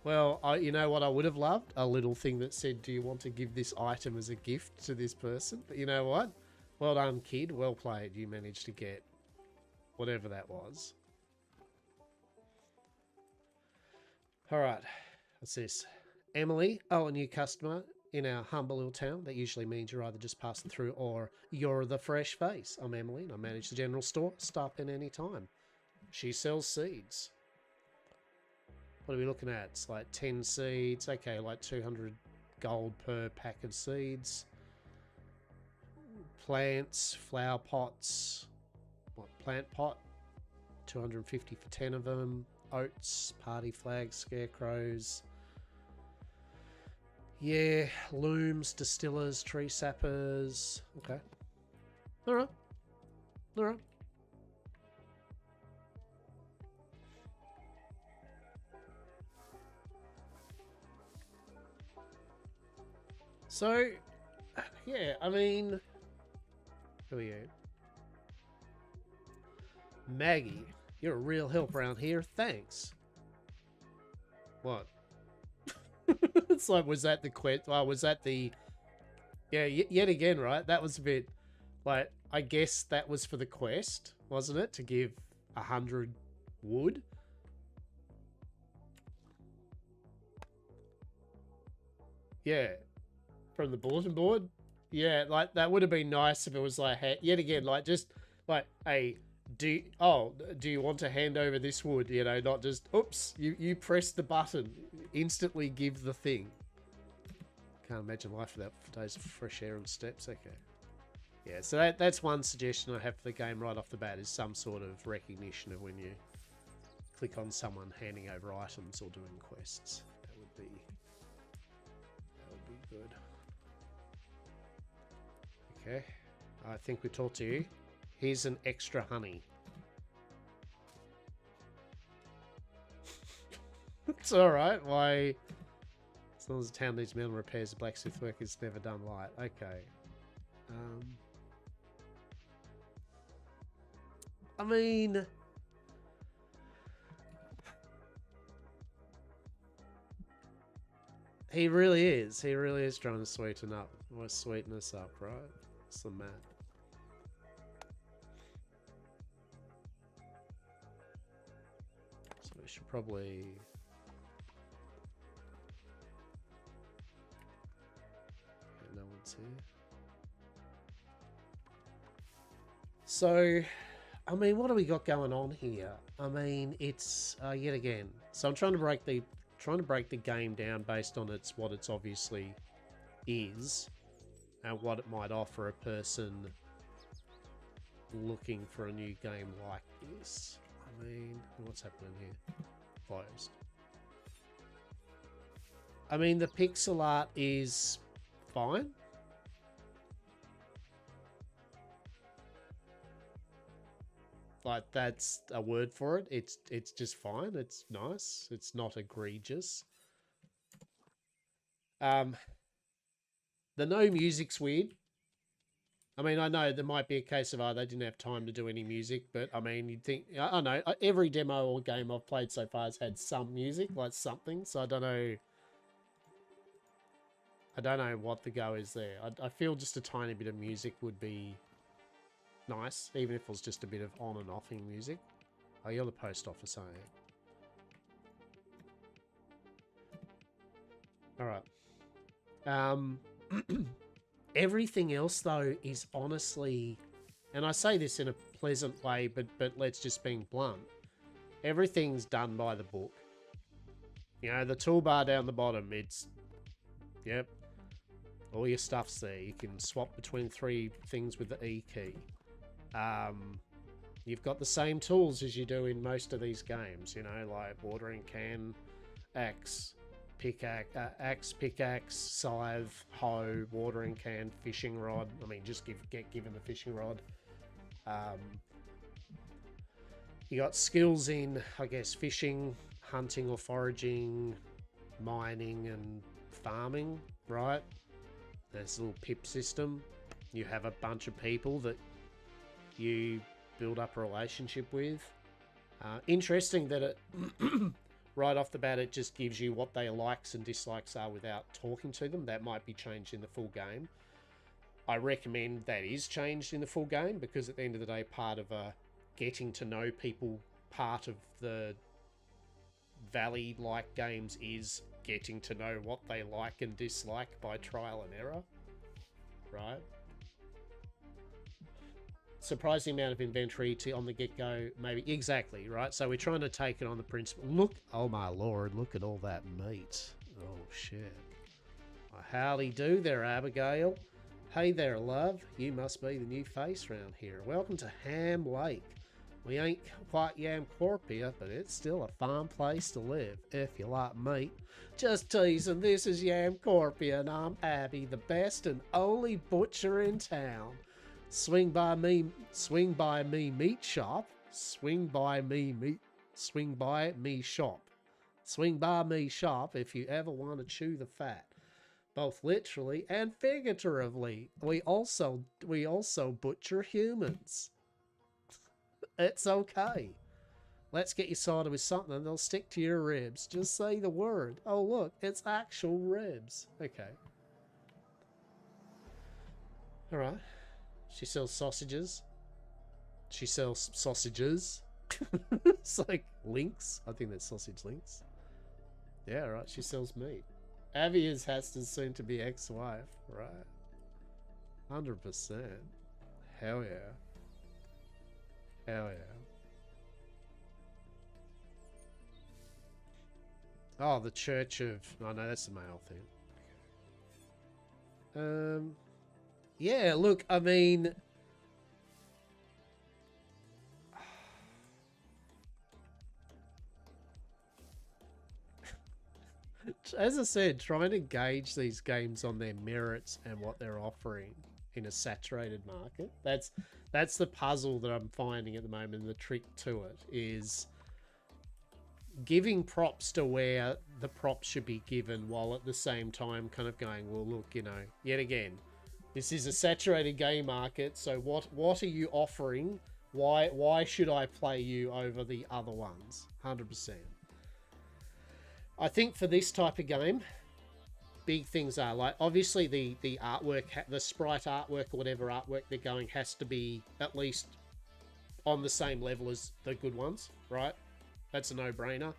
you know what I would have loved? A little thing that said, do you want to give this item as a gift to this person? But you know what? Well done, kid. Well played. You managed to get whatever that was. Alright, what's this? Emily, oh, a new customer in our humble little town. That usually means you're either just passing through or you're the fresh face. I'm Emily and I manage the general store. Stop in any time. She sells seeds. What are we looking at? It's like 10 seeds. Okay, like 200 gold per pack of seeds. Plants, flower pots. What, plant pot? 250 for 10 of them. oats, party flags, scarecrows. Yeah, looms, distillers, tree sappers. Okay. Alright. Alright. So, yeah, I mean, who are you? Maggie, you're a real help around here. Thanks. What? It's like, was that the quest? Oh, was that the... Yeah, yet again, right? That was a bit... Like, I guess that was for the quest, wasn't it? To give 100 wood? Yeah. From the bulletin board? Yeah, like, that would have been nice if it was like, hey, yet again, like, just, like, hey, do you want to hand over this wood? You know, not just, oops, you press the button, instantly give the thing. Can't imagine life without days of fresh air and steps. Okay. Yeah, so that's one suggestion I have for the game right off the bat, is some sort of recognition of when you click on someone handing over items or doing quests. That would be good. Okay, I think we talked to you. Here's an extra honey. It's alright, why? As long as the town needs metal repairs, the blacksmith work is never done light. Okay. I mean... He really is. He really is trying to sweeten up. Or sweeten us up, right? It's the map. So we should probably... No one's here. So, I mean, what do we got going on here? I mean, it's yet again. So I'm trying to break the game down based on what it's obviously is, and what it might offer a person looking for a new game like this. I mean, what's happening here? Closed. I mean, the pixel art is fine. Like, that's a word for it. It's just fine. It's nice. It's not egregious. The no music's weird. I mean, I know there might be a case of, they didn't have time to do any music, but I mean, you'd think, I don't know, every demo or game I've played so far has had some music, like something, so I don't know what the go is there. I feel just a tiny bit of music would be nice, even if it was just a bit of on and offing music. Oh, you're the post office, aren't you? Alright. Everything else, though, is honestly... And I say this in a pleasant way, but let's just being blunt. Everything's done by the book. You know, the toolbar down the bottom, it's... Yep. All your stuff's there. You can swap between 3 things with the E key. You've got the same tools as you do in most of these games, you know, like watering can, axe, pickaxe, scythe, hoe, watering can, fishing rod. I mean, just get given the fishing rod. You got skills in, I guess, fishing, hunting or foraging, mining and farming, right? There's a little pip system. You have a bunch of people that you build up a relationship with. Interesting that it right off the bat it just gives you what their likes and dislikes are without talking to them. That might be changed in the full game. I recommend that is changed in the full game, because at the end of the day, part of a getting to know people part of the Valley-like games is getting to know what they like and dislike by trial and error, right? Surprising amount of inventory on the get-go, maybe. Exactly, right? So we're trying to take it on the principle. Look, oh my lord, look at all that meat. Oh shit. Well, howdy do there, Abigail. Hey there, love. You must be the new face round here. Welcome to Ham Lake. We ain't quite Yamcorpia, but it's still a fine place to live, if you like meat. Just teasing, this is Yamcorpia, and I'm Abby, the best and only butcher in town. Swing by me meat shop. Swing by me shop. Swing by me shop if you ever want to chew the fat. Both literally and figuratively. We also butcher humans. It's okay. Let's get you sorted with something that'll stick to your ribs. Just say the word. Oh look, it's actual ribs. Okay. Alright. She sells sausages. She sells sausages. It's like links. I think that's sausage links. Yeah, right. She sells meat. Abby is Haston's soon to be ex-wife. Right. 100%. Hell yeah. Hell yeah. Oh, the Church of... Oh, no, that's the male thing. Yeah, look, I mean... As I said, trying to gauge these games on their merits and what they're offering in a saturated market. That's the puzzle that I'm finding at the moment. The trick to it is giving props to where the props should be given, while at the same time kind of going, well, look, you know, yet again, this is a saturated game market. So what are you offering? Why should I play you over the other ones? 100%. I think for this type of game, big things are like, obviously the artwork, the sprite artwork or whatever artwork they're going has to be at least on the same level as the good ones, right? That's a no-brainer.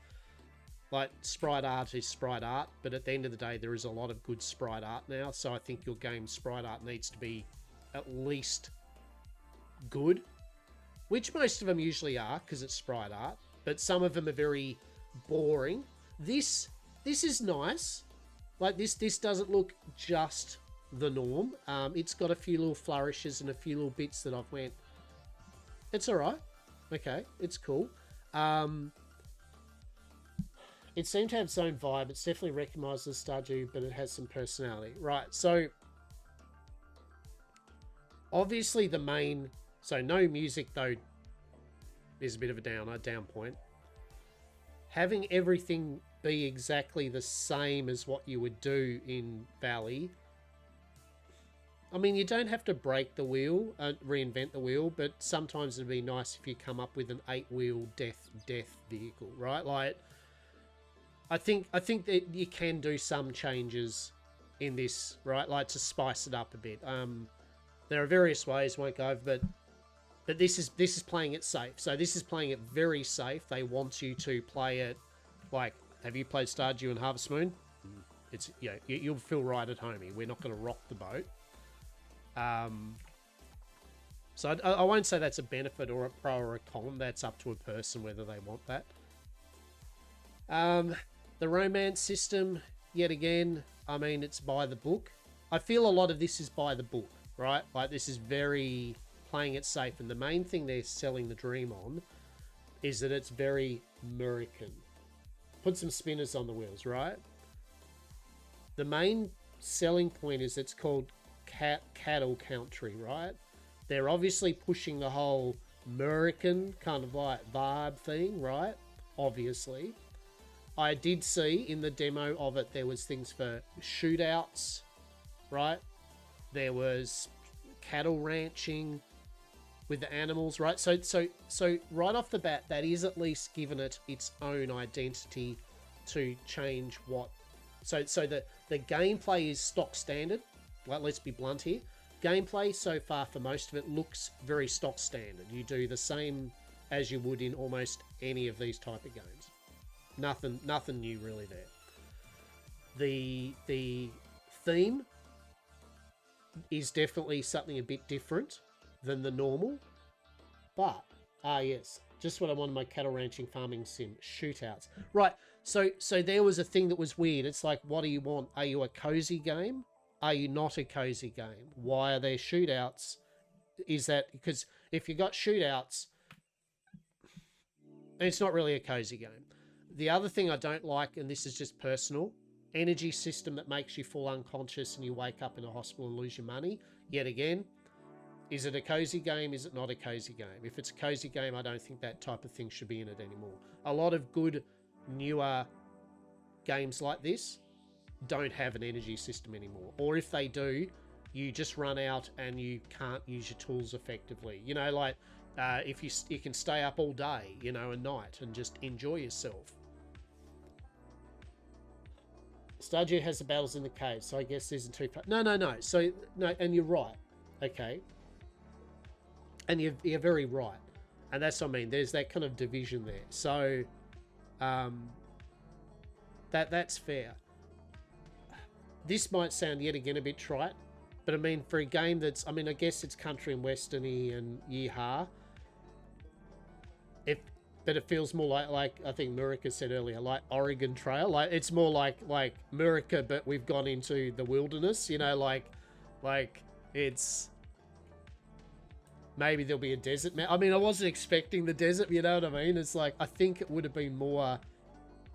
Like, sprite art is sprite art, but at the end of the day, there is a lot of good sprite art now, so I think your game's sprite art needs to be at least good, which most of them usually are, because it's sprite art, but some of them are very boring. This is nice. Like, this doesn't look just the norm. It's got a few little flourishes and a few little bits that I've went, it's alright. Okay, it's cool. It seemed to have its own vibe. It's definitely recognised as Stardew, but it has some personality. Right, so obviously the main... So no music, though, is a bit of a down point. Having everything be exactly the same as what you would do in Valley. I mean, you don't have to break the wheel, reinvent the wheel, but sometimes it'd be nice if you come up with an 8-wheel death vehicle, right? Like, I think that you can do some changes in this, right? Like, to spice it up a bit. There are various ways, won't go over, but this is playing it safe. So this is playing it very safe. They want you to play it like, have you played Stardew and Harvest Moon? It's, you know, you'll feel right at home here. We're not going to rock the boat. So I won't say that's a benefit or a pro or a con. That's up to a person whether they want that. The romance system, yet again, I mean, it's by the book. I feel a lot of this is by the book, right? Like, this is very playing it safe. And the main thing they're selling the dream on is that it's very American. Put some spinners on the wheels, right? The main selling point is it's called cattle country, right? They're obviously pushing the whole American kind of like vibe thing, right? Obviously. I did see in the demo of it, there was things for shootouts, right? There was cattle ranching with the animals, right? So right off the bat, that is at least given it its own identity to change what... So the gameplay is stock standard. Like, let's be blunt here. Gameplay so far for most of it looks very stock standard. You do the same as you would in almost any of these type of games. Nothing new really there. The theme is definitely something a bit different than the normal, but yes, just what I wanted my cattle ranching farming sim shootouts. Right, so there was a thing that was weird. It's like, what do you want? Are you a cozy game? Are you not a cozy game? Why are there shootouts? Is that because if you got shootouts, It's not really a cozy game. The other thing I don't like, and this is just personal, energy system that makes you fall unconscious and you wake up in a hospital and lose your money. Yet again, is it a cozy game? Is it not a cozy game? If it's a cozy game, I don't think that type of thing should be in it anymore. A lot of good, newer games like this don't have an energy system anymore. Or if they do, you just run out and you can't use your tools effectively. You know, like if you can stay up all day, you know, and night and just enjoy yourself. Stardew has the battles in the cave, so I guess there's a two-part. No. So, no, and you're right. Okay. And you're very right. And that's what I mean. There's that kind of division there. So, that's fair. This might sound yet again a bit trite, but I mean, for a game that's, I mean, I guess it's country and westerny and yeehaw. But it feels more like I think Murica said earlier, like Oregon Trail. Like it's more like Murica, but we've gone into the wilderness. You know, like it's maybe there'll be a desert. I mean, I wasn't expecting the desert. You know what I mean? It's like I think it would have been more.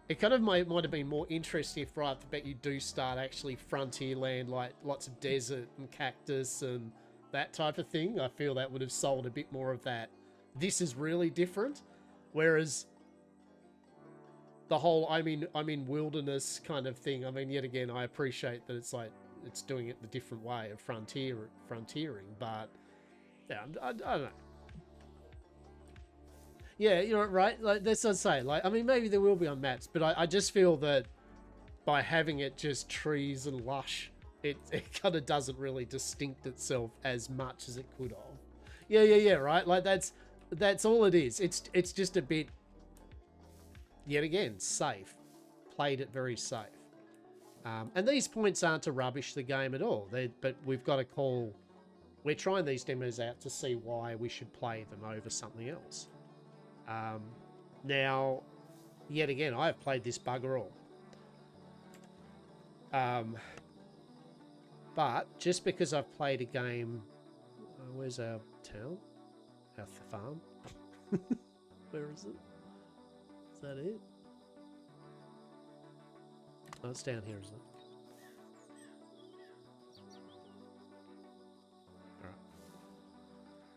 It kind of might have been more interesting if right off the bat you do start actually frontier land, like lots of desert and cactus and that type of thing. I feel that would have sold a bit more of that. This is really different. Whereas the whole I'm in wilderness kind of thing, I mean, yet again, I appreciate that it's like it's doing it the different way of frontiering, but yeah, I don't know. Yeah, you're right. Like that's what I'm saying. Like, I mean, maybe there will be on maps, but I just feel that by having it just trees and lush, it kind of doesn't really distinct itself as much as it could have. Yeah, right. Like that's all it is. It's just a bit, yet again, safe. Played it very safe. And these points aren't to rubbish the game at all. But we've got to call... We're trying these demos out to see why we should play them over something else. Now, yet again, I have played this bugger all. But just because I've played a game... where's our town? Our farm? Where is it? Is that it? Oh, it's down here, isn't it?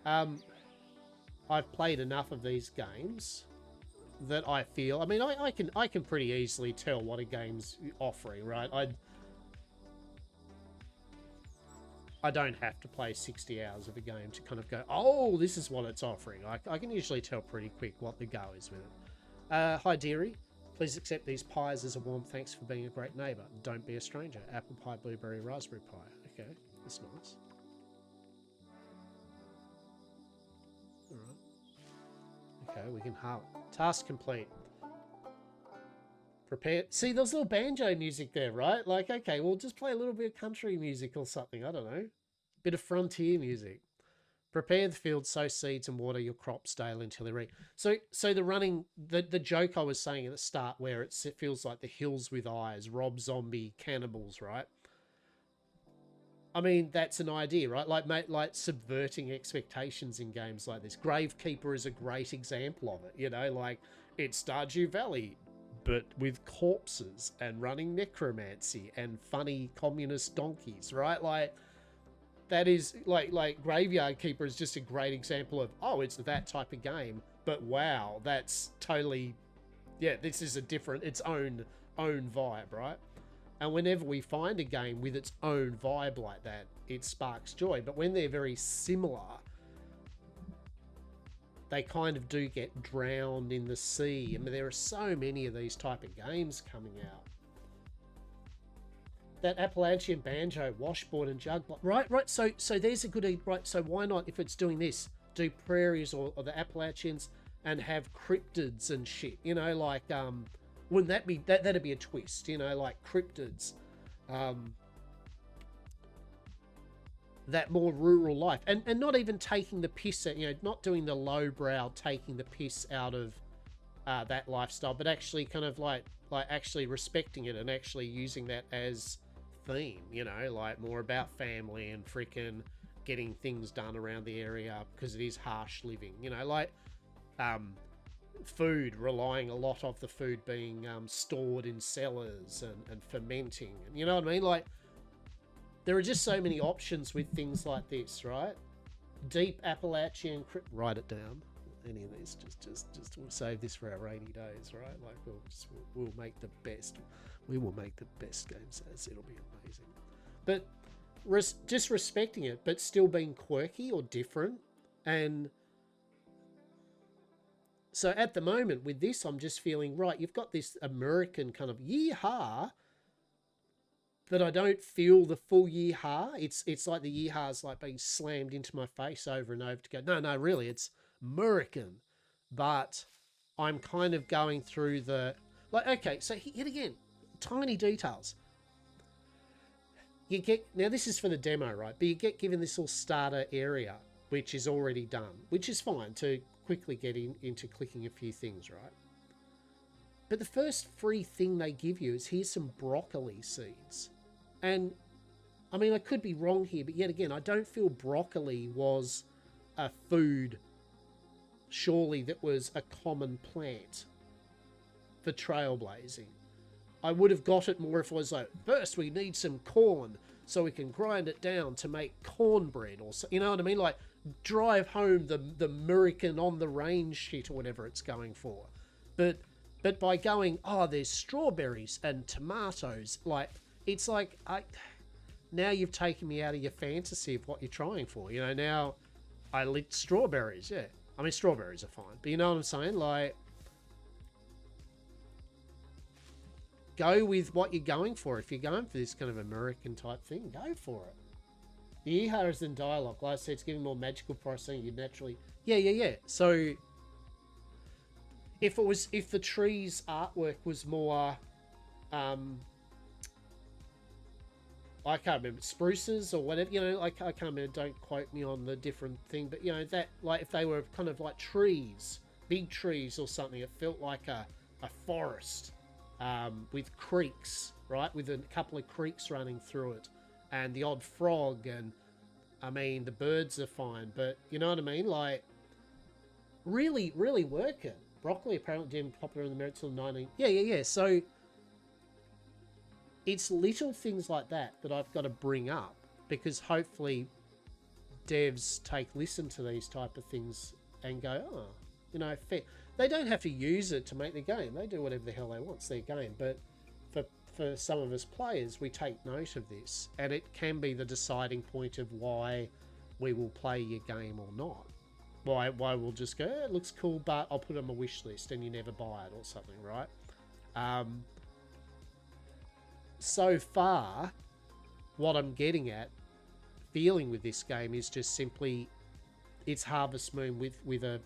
Alright. I've played enough of these games that I feel... I mean, I can pretty easily tell what a game's offering, right? I don't have to play 60 hours of a game to kind of go, oh, this is what it's offering. I can usually tell pretty quick what the go is with it. Hi, dearie. Please accept these pies as a warm thanks for being a great neighbour. Don't be a stranger. Apple pie, blueberry, raspberry pie. Okay, that's nice. Alright. Okay, we can have task complete. Prepare. See, there's little banjo music there, right? Like, okay, well, just play a little bit of country music or something. I don't know. Bit of frontier music. Prepare the field, sow seeds, and water your crops daily until they're ready. So the running, the joke I was saying at the start, where it feels like the hills with eyes, Rob Zombie cannibals, right? I mean, that's an idea, right? Like subverting expectations in games like this. Gravekeeper is a great example of it. You know, like it's Stardew Valley, but with corpses and running necromancy and funny communist donkeys, right? Like that is like Graveyard Keeper is just a great example of, oh, it's that type of game, but wow, that's totally, yeah, this is a different, its own vibe, right? And whenever we find a game with its own vibe like that, it sparks joy. But when they're very similar, they kind of do get drowned in the sea. I mean, there are so many of these type of games coming out. That Appalachian banjo, washboard and jug block. Right. So there's a good, right. So why not, if it's doing this, do prairies or the Appalachians and have cryptids and shit, you know, like, wouldn't that be, that'd be a twist, you know, like cryptids, that more rural life, and not even taking the piss out, you know, not doing the lowbrow, taking the piss out of that lifestyle, but actually kind of like actually respecting it and actually using that as theme, you know, like more about family and freaking getting things done around the area because it is harsh living, you know, like food, relying a lot of the food being stored in cellars and fermenting. And you know what I mean? Like, there are just so many options with things like this, right? Deep Appalachian... Write it down. Any of these. Just we'll save this for our rainy days, right? Like, we'll make the best... We will make the best games as. It'll be amazing. But just respecting it, but still being quirky or different. And so at the moment with this, I'm just feeling, right, you've got this American kind of yeehaw, but I don't feel the full yeehaw. It's like the yeehaw's like being slammed into my face over and over to go, no, really, it's American. But I'm kind of going through the... Like, okay, so yet again, tiny details. You get... Now, this is for the demo, right? But you get given this little starter area, which is already done, which is fine to quickly get into clicking a few things, right? But the first free thing they give you is, here's some broccoli seeds. And, I mean, I could be wrong here, but yet again, I don't feel broccoli was a food, surely, that was a common plant for trailblazing. I would have got it more if it was like, first we need some corn so we can grind it down to make cornbread, or so, you know what I mean? Like, drive home the American on the range shit or whatever it's going for. But by going, oh, there's strawberries and tomatoes, like, it's like, now you've taken me out of your fantasy of what you're trying for. You know, now I lit strawberries, yeah. I mean, strawberries are fine, but you know what I'm saying? Like, go with what you're going for. If you're going for this kind of American type thing, go for it. The yeehaw is in dialogue. Like I said, it's giving more magical processing. You naturally... Yeah. So, if the trees artwork was more... I can't remember, spruces or whatever, you know, I can't remember, don't quote me on the different thing, but, you know, that, like, if they were kind of like trees, big trees or something, it felt like a forest with creeks, right, with a couple of creeks running through it, and the odd frog, and, I mean, the birds are fine, but, you know what I mean, like, really, really working. Broccoli apparently didn't popular in the America until 19... Yeah, so... It's little things like that I've got to bring up, because hopefully devs listen to these type of things and go, oh, you know, fair. They don't have to use it to make the game. They do whatever the hell they want. It's their game. But for some of us players, we take note of this, and it can be the deciding point of why we will play your game or not. Why we'll just go, it looks cool, but I'll put it on my wish list, and you never buy it or something, right? So far, what I'm getting at, feeling with this game, is just simply, it's Harvest Moon with a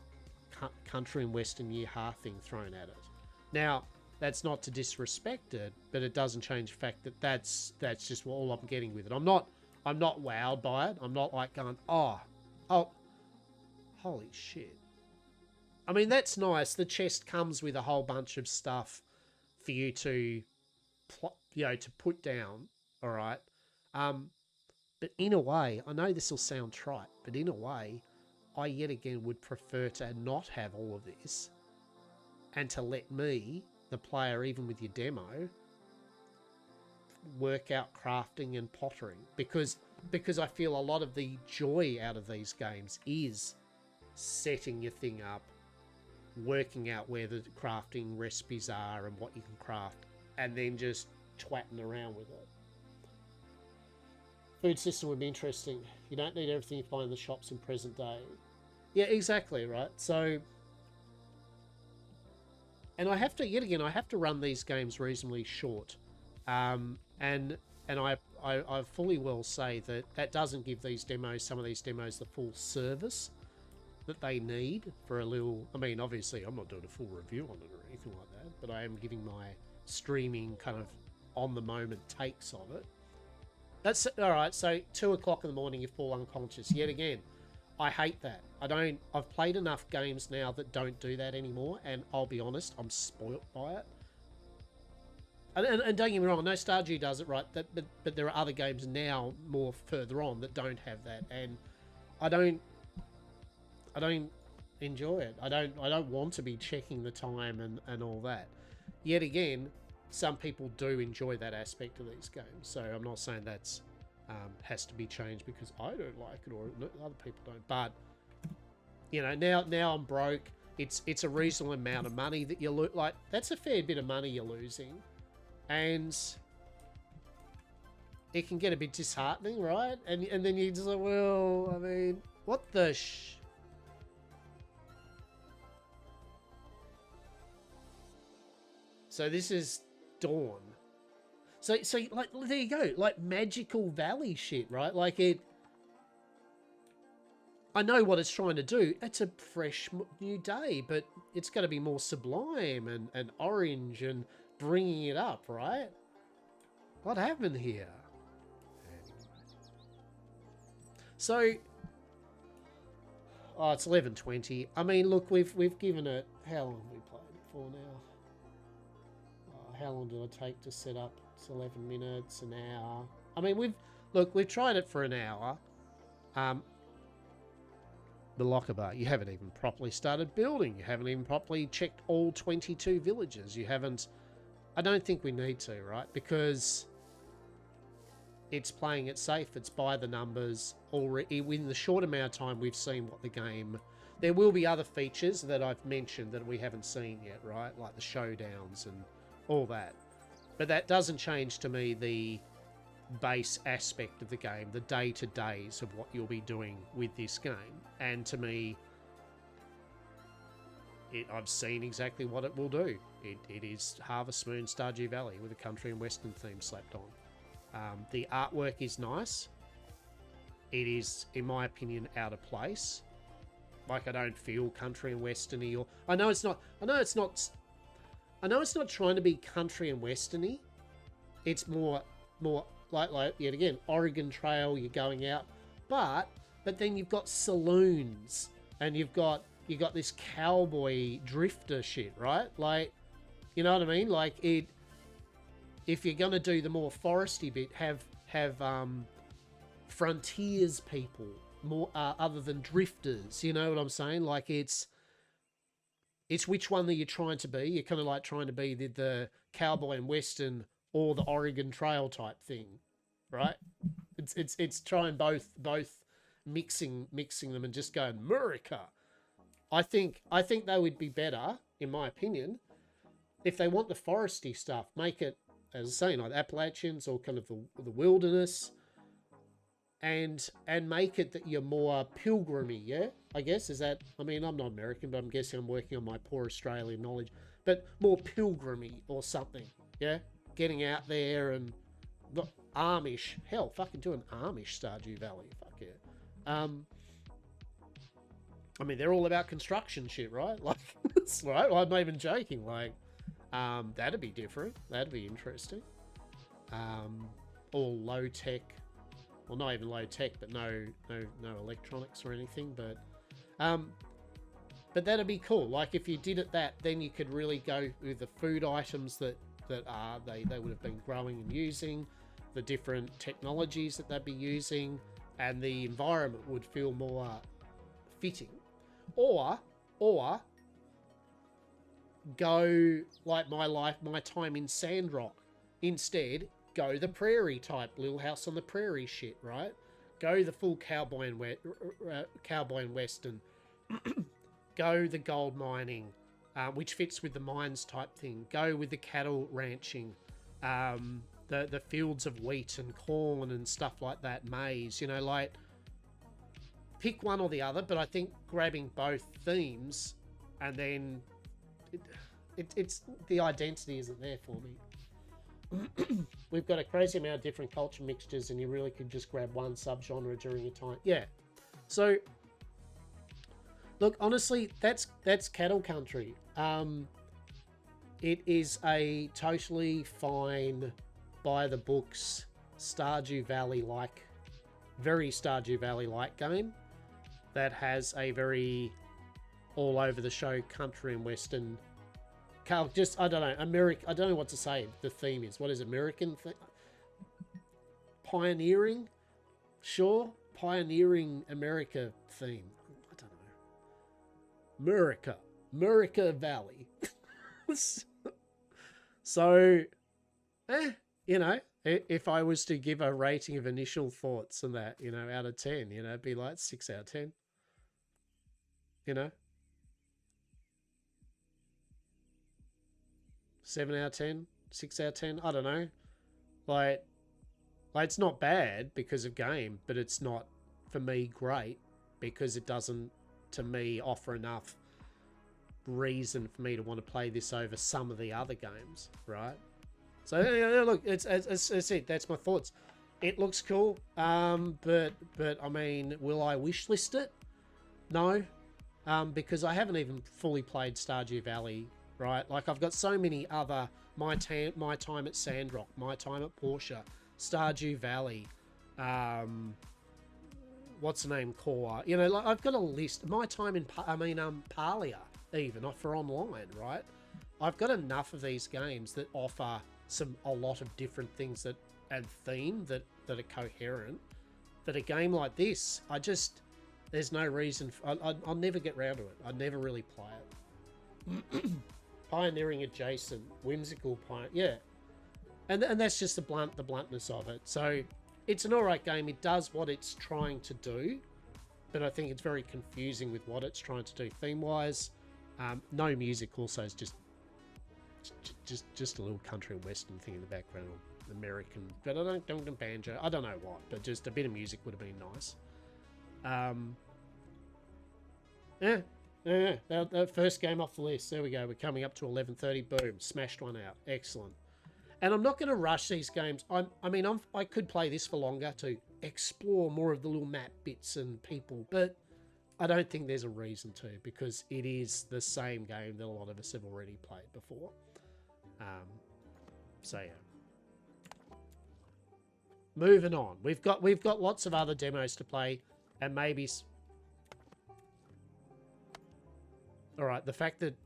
country and western yeehaw thing thrown at it. Now, that's not to disrespect it, but it doesn't change the fact that that's just all I'm getting with it. I'm not wowed by it. I'm not like going, oh, holy shit. I mean, that's nice. The chest comes with a whole bunch of stuff for you to put down, all right? But in a way, I know this will sound trite, but in a way, I yet again would prefer to not have all of this and to let me, the player, even with your demo, work out crafting and pottering. Because I feel a lot of the joy out of these games is setting your thing up, working out where the crafting recipes are and what you can craft, and then just twatting around with it. Food system would be interesting. You don't need everything you find in the shops in present day. Yeah, exactly, right? So, and I have to run these games reasonably short. And I fully will say that doesn't give some of these demos, the full service that they need for a little... I mean, obviously, I'm not doing a full review on it or anything like that, but I am giving my streaming kind of on-the-moment takes of it. That's all right. So 2 o'clock in the morning, you fall unconscious. Yet again, I hate that. I've played enough games now that don't do that anymore, and I'll be honest, I'm spoilt by it. And don't get me wrong, I know Stardew does it right, but there are other games now more further on that don't have that, and I don't enjoy it. I don't want to be checking the time and all that. Yet again, some people do enjoy that aspect of these games. So I'm not saying that's has to be changed because I don't like it or other people don't. But you know, now I'm broke. It's a reasonable amount of money that you lose. Like, that's a fair bit of money you're losing, and it can get a bit disheartening, right? And then you just like, well, I mean, what the So this is Dawn. So like, there you go, like Magical Valley shit, right? Like, I know what it's trying to do. It's a fresh new day, but it's got to be more sublime and orange and bringing it up, right? What happened here? So, oh, it's 11:20. I mean, look, we've given it. How long have we played it for now? How long did it take to set up? It's 11 minutes, an hour. I mean, we've tried it for an hour. The Lochaber, you haven't even properly started building. You haven't even properly checked all 22 villages. You haven't. I don't think we need to, right? Because it's playing it safe. It's by the numbers. Already, in the short amount of time we've seen what the game. There will be other features that I've mentioned that we haven't seen yet, right? Like the showdowns and all that. But that doesn't change to me the base aspect of the game, the day-to-days of what you'll be doing with this game. And to me, I've seen exactly what it will do. It is Harvest Moon Stardew Valley with a country and western theme slapped on. The artwork is nice. It is, in my opinion, out of place. Like, I don't feel country and westerny, or I know it's not trying to be country and westerny. It's more like yet again, Oregon Trail, you're going out, but then you've got saloons and you've got this cowboy drifter shit, right? Like, you know what I mean? Like, if you're gonna do the more foresty bit, have frontiers people more other than drifters. You know what I'm saying? Like, it's which one that you're trying to be. You're kind of like trying to be the cowboy and western or the Oregon Trail type thing, right? It's trying both mixing them and just going America. I think they would be better, in my opinion, if they want the foresty stuff, make it, as I was saying, like Appalachians or kind of the wilderness, and make it that you're more pilgrimy, yeah? I guess, is that, I mean, I'm not American, but I'm guessing I'm working on my poor Australian knowledge, but more pilgrimy or something, yeah? Getting out there and the Amish, hell, fucking do an Amish Stardew Valley, fuck yeah. I mean, they're all about construction shit, right? Like, that's right, I'm not even joking, like, that'd be different, that'd be interesting. All low-tech, well, not even low-tech, but no electronics or anything, but that'd be cool. Like, if you did it that, then you could really go with the food items that they would have been growing and using, the different technologies that they'd be using, and the environment would feel more fitting. Or go like my time in Sandrock. Instead, go the prairie type, Little House on the Prairie shit, right? Go the full cowboy and western. Go the gold mining, which fits with the mines type thing. Go with the cattle ranching, the fields of wheat and corn and stuff like that, maize, you know, like, pick one or the other, but I think grabbing both themes and then it's the identity isn't there for me. We've got a crazy amount of different culture mixtures and you really could just grab one subgenre during your time. Yeah. So look, honestly, that's cattle country. It is a totally fine, by the books, Stardew Valley-like, very Stardew Valley-like game that has a very all over the show country and western. Just, I don't know, I don't know what to say. The theme is, what is American? Pioneering? Sure. Pioneering America theme. I don't know. Murica Valley. So, you know, if I was to give a rating of initial thoughts and that, you know, out of 10, you know, it'd be like 6 out of 10. You know? 7 out of 10, 6 out of 10, I don't know. Like it's not bad because of game, but it's not, for me, great because it doesn't, to me, offer enough reason for me to want to play this over some of the other games, right? So, look, it's it. That's my thoughts. It looks cool, but I mean, will I wish list it? No, because I haven't even fully played Stardew Valley, right? Like, I've got so many other, my time at Sandrock, my time at Portia, Stardew Valley, what's the name, Core, you know, like, I've got a list. My time in, Palia, even, for online, right? I've got enough of these games that offer a lot of different things that, and theme that are coherent, that a game like this, there's no reason, I'll never get round to it. I'd never really play it. Pioneering adjacent, whimsical, yeah. And that's just the bluntness of it. So it's an alright game. It does what it's trying to do, but I think it's very confusing with what it's trying to do theme-wise. No music also is just a little country and western thing in the background, American, but I don't banjo. I don't know what, but just a bit of music would have been nice. Yeah. That first game off the list. There we go. We're coming up to 11:30. Boom, smashed one out. Excellent. And I'm not going to rush these games. I could play this for longer to explore more of the little map bits and people, but I don't think there's a reason to, because it is the same game that a lot of us have already played before. So yeah. Moving on. We've got lots of other demos to play, and maybe. All right. The fact that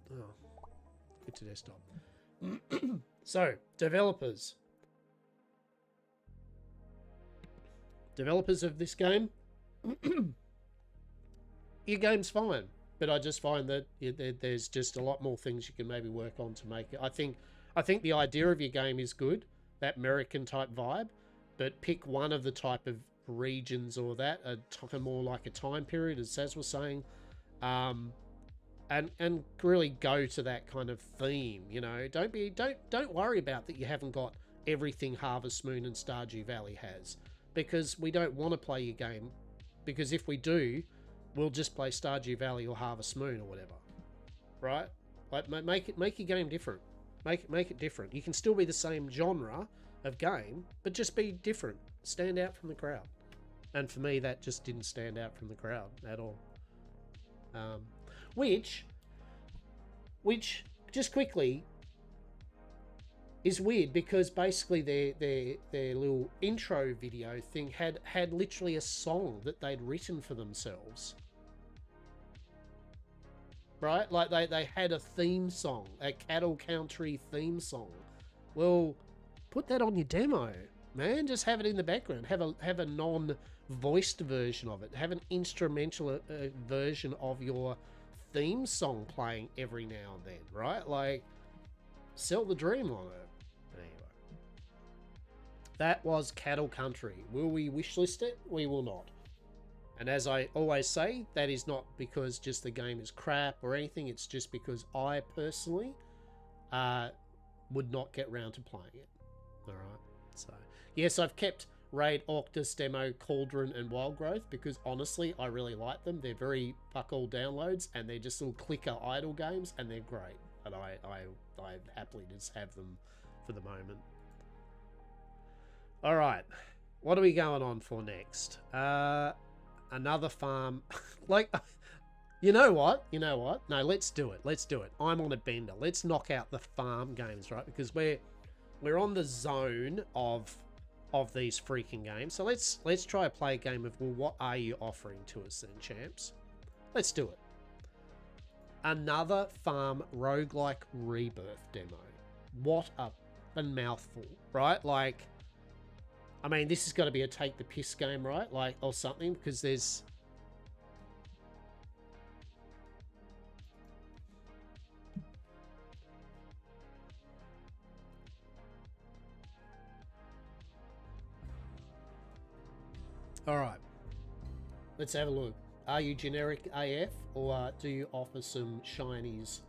get to desktop. So developers of this game. Your game's fine, but I just find that there's just a lot more things you can maybe work on to make it. I think the idea of your game is good, that American type vibe, but pick one of the type of regions or that, more like a time period, as Saz was saying, and really go to that kind of theme. You know, don't worry about that you haven't got everything Harvest Moon and Stardew Valley has, because we don't want to play your game, because if we do, we'll just play Stardew Valley or Harvest Moon or whatever, right? Like, make your game different. Make it different. You can still be the same genre of game, but just be different. Stand out from the crowd. And for me, that just didn't stand out from the crowd at all. Which just quickly is weird, because basically their little intro video thing had literally a song that they'd written for themselves. Right? Like they had a theme song, a Cattle Country theme song. Well, put that on your demo, man. Just have it in the background. Have a non-voiced version of it. Have an instrumental version of your theme song playing every now and then, right? Like, sell the dream on it. Anyway, that was Cattle Country. Will we wishlist it? We will not. And as I always say, that is not because just the game is crap or anything. It's just because I personally would not get round to playing it. All right. So, yes, I've kept Raid, Octus, Demo, Cauldron, and Wild Growth because, honestly, I really like them. They're very fuck all downloads, and they're just little clicker idle games, and they're great. And I happily just have them for the moment. All right. What are we going on for next? Another farm. Like, you know what? No, let's do it. I'm on a bender. Let's knock out the farm games, right? Because we're on the zone of these freaking games. So let's try to play a game of, well, what are you offering to us then, champs? Let's do it. Another farm roguelike rebirth demo. What a mouthful, right? Like, I mean, this has got to be a take the piss game, right? Like, or something, because there's... All right. Let's have a look. Are you generic AF or do you offer some shinies?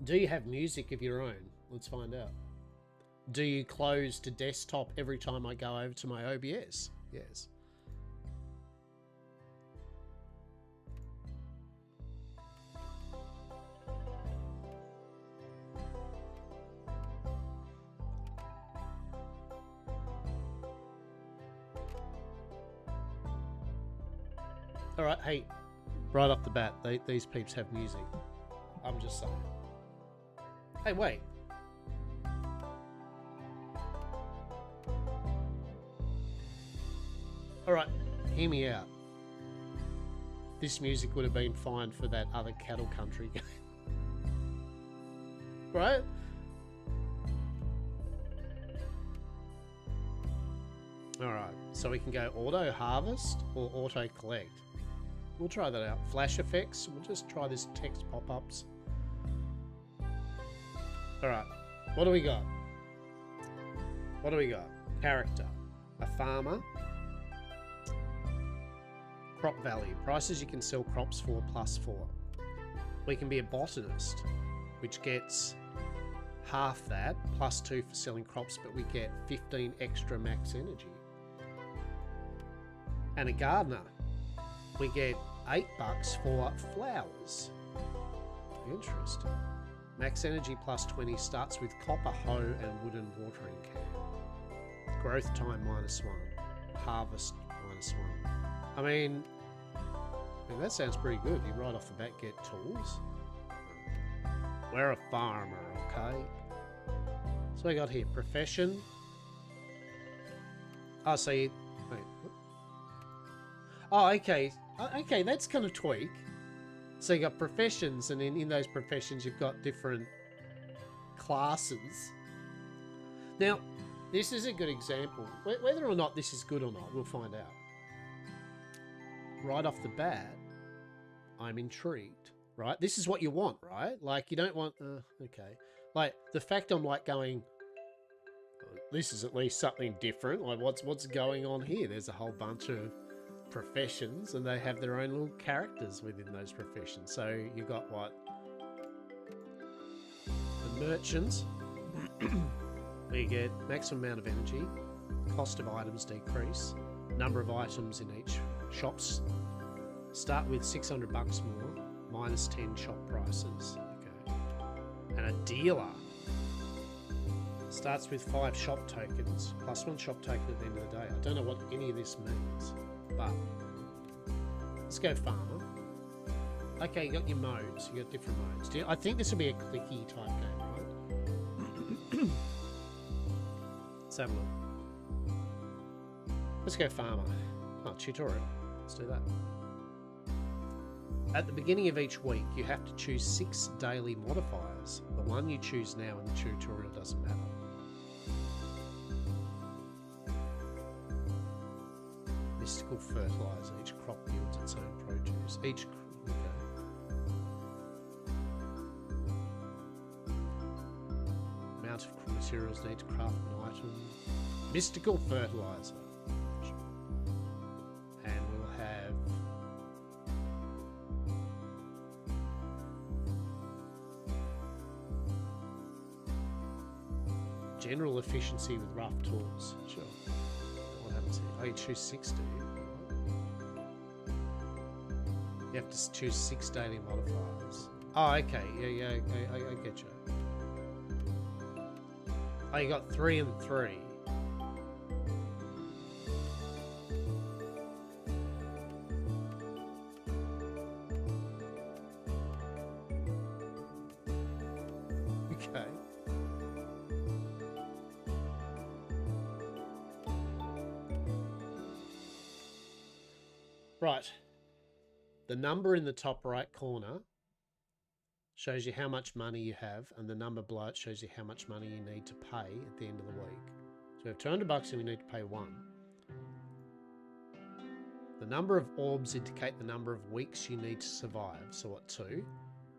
Do you have music of your own? Let's find out. Do you close to desktop every time I go over to my OBS? Yes. All right, hey, right off the bat, these peeps have music. I'm just saying. Hey, wait. All right, hear me out. This music would have been fine for that other cattle country game. Right? All right, so we can go auto harvest or auto collect. We'll try that out. Flash effects. We'll just try this text pop-ups. All right. What do we got? What do we got? Character. A farmer. Crop value. Prices you can sell crops for +4. We can be a botanist, which gets half that, +2 for selling crops, but we get 15 extra max energy. And a gardener. We get $8 for flowers. Interesting. Max energy +20 starts with copper hoe and wooden watering can. Growth time -1. Harvest -1. I mean, that sounds pretty good. You right off the bat get tools. We're a farmer, okay? So I got here profession. Oh, so you. Wait. Oh, okay. Okay, that's kind of tweak. So you got professions, and in those professions you've got different classes. Now, this is a good example. Whether or not this is good or not, we'll find out. Right off the bat, I'm intrigued, right? This is what you want, right? Like, you don't want... okay. Like, the fact I'm like going... This is at least something different. Like, what's going on here? There's a whole bunch of professions and they have their own little characters within those professions. So you got what? The merchants, where you get maximum amount of energy, cost of items decrease, number of items in each shops start with $600 more, -10 shop prices. Okay. And a dealer starts with 5 shop tokens +1 shop token at the end of the day. I don't know what any of this means. But let's go farmer. Okay, you got your modes. You got different modes. I think this will be a clicky type game, right? Let's have a look. Let's go farmer. Oh, tutorial. Let's do that. At the beginning of each week, you have to choose 6 daily modifiers. The one you choose now in the tutorial doesn't matter. Mystical fertilizer. Each crop yields its own produce. Okay. Amount of materials need to craft an item. Mystical fertilizer. And we'll have general efficiency with rough tools. Sure. What happens here? Oh, you choose 6, do you? You have to choose 6 daily modifiers. Oh, okay. Yeah, I get you. Oh, you got 3 and 3. Okay. Right. The number in the top right corner shows you how much money you have, and the number below it shows you how much money you need to pay at the end of the week. So we have $200 and we need to pay 1. The number of orbs indicate the number of weeks you need to survive. So what, 2?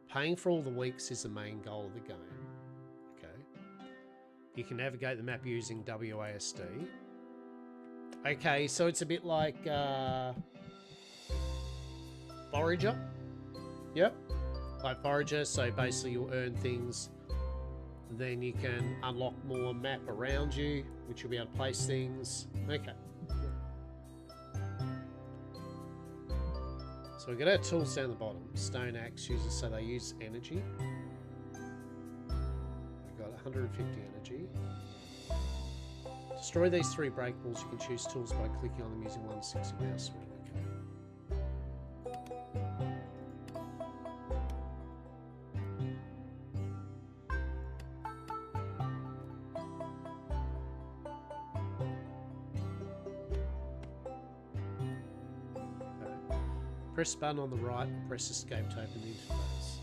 Paying for all the weeks is the main goal of the game. Okay. You can navigate the map using WASD. Okay, so it's a bit like Forager. Yep, like Forager. So basically, you'll earn things, then you can unlock more map around you, which you'll be able to place things. Okay. So we've got our tools down the bottom. Stone axe users, so they use energy. We've got 150 energy. Destroy these 3 breakables. You can choose tools by clicking on them using 160 mouse wheel. Okay. Press button on the right and press escape to open the interface.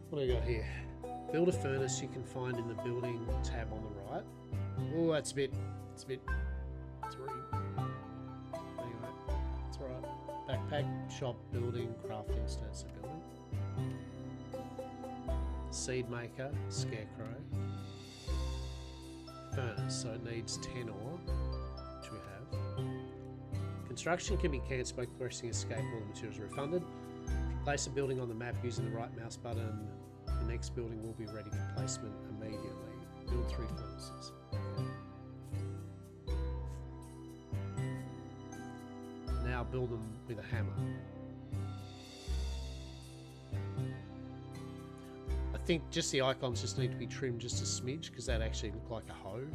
What do we got here? Build a furnace you can find in the building tab on the right. Oh, it's already, anyway, it's alright. Backpack, shop, building, crafting, starts the building. Seed maker, scarecrow. Furnace, so it needs 10 ore, which we have. Construction can be cancelled by pressing escape, all the materials are refunded. If you place a building on the map using the right mouse button, the next building will be ready for placement immediately. Build 3 furnaces. Okay. Now build them with a hammer. I think just the icons just need to be trimmed just a smidge because that actually look like a hoe.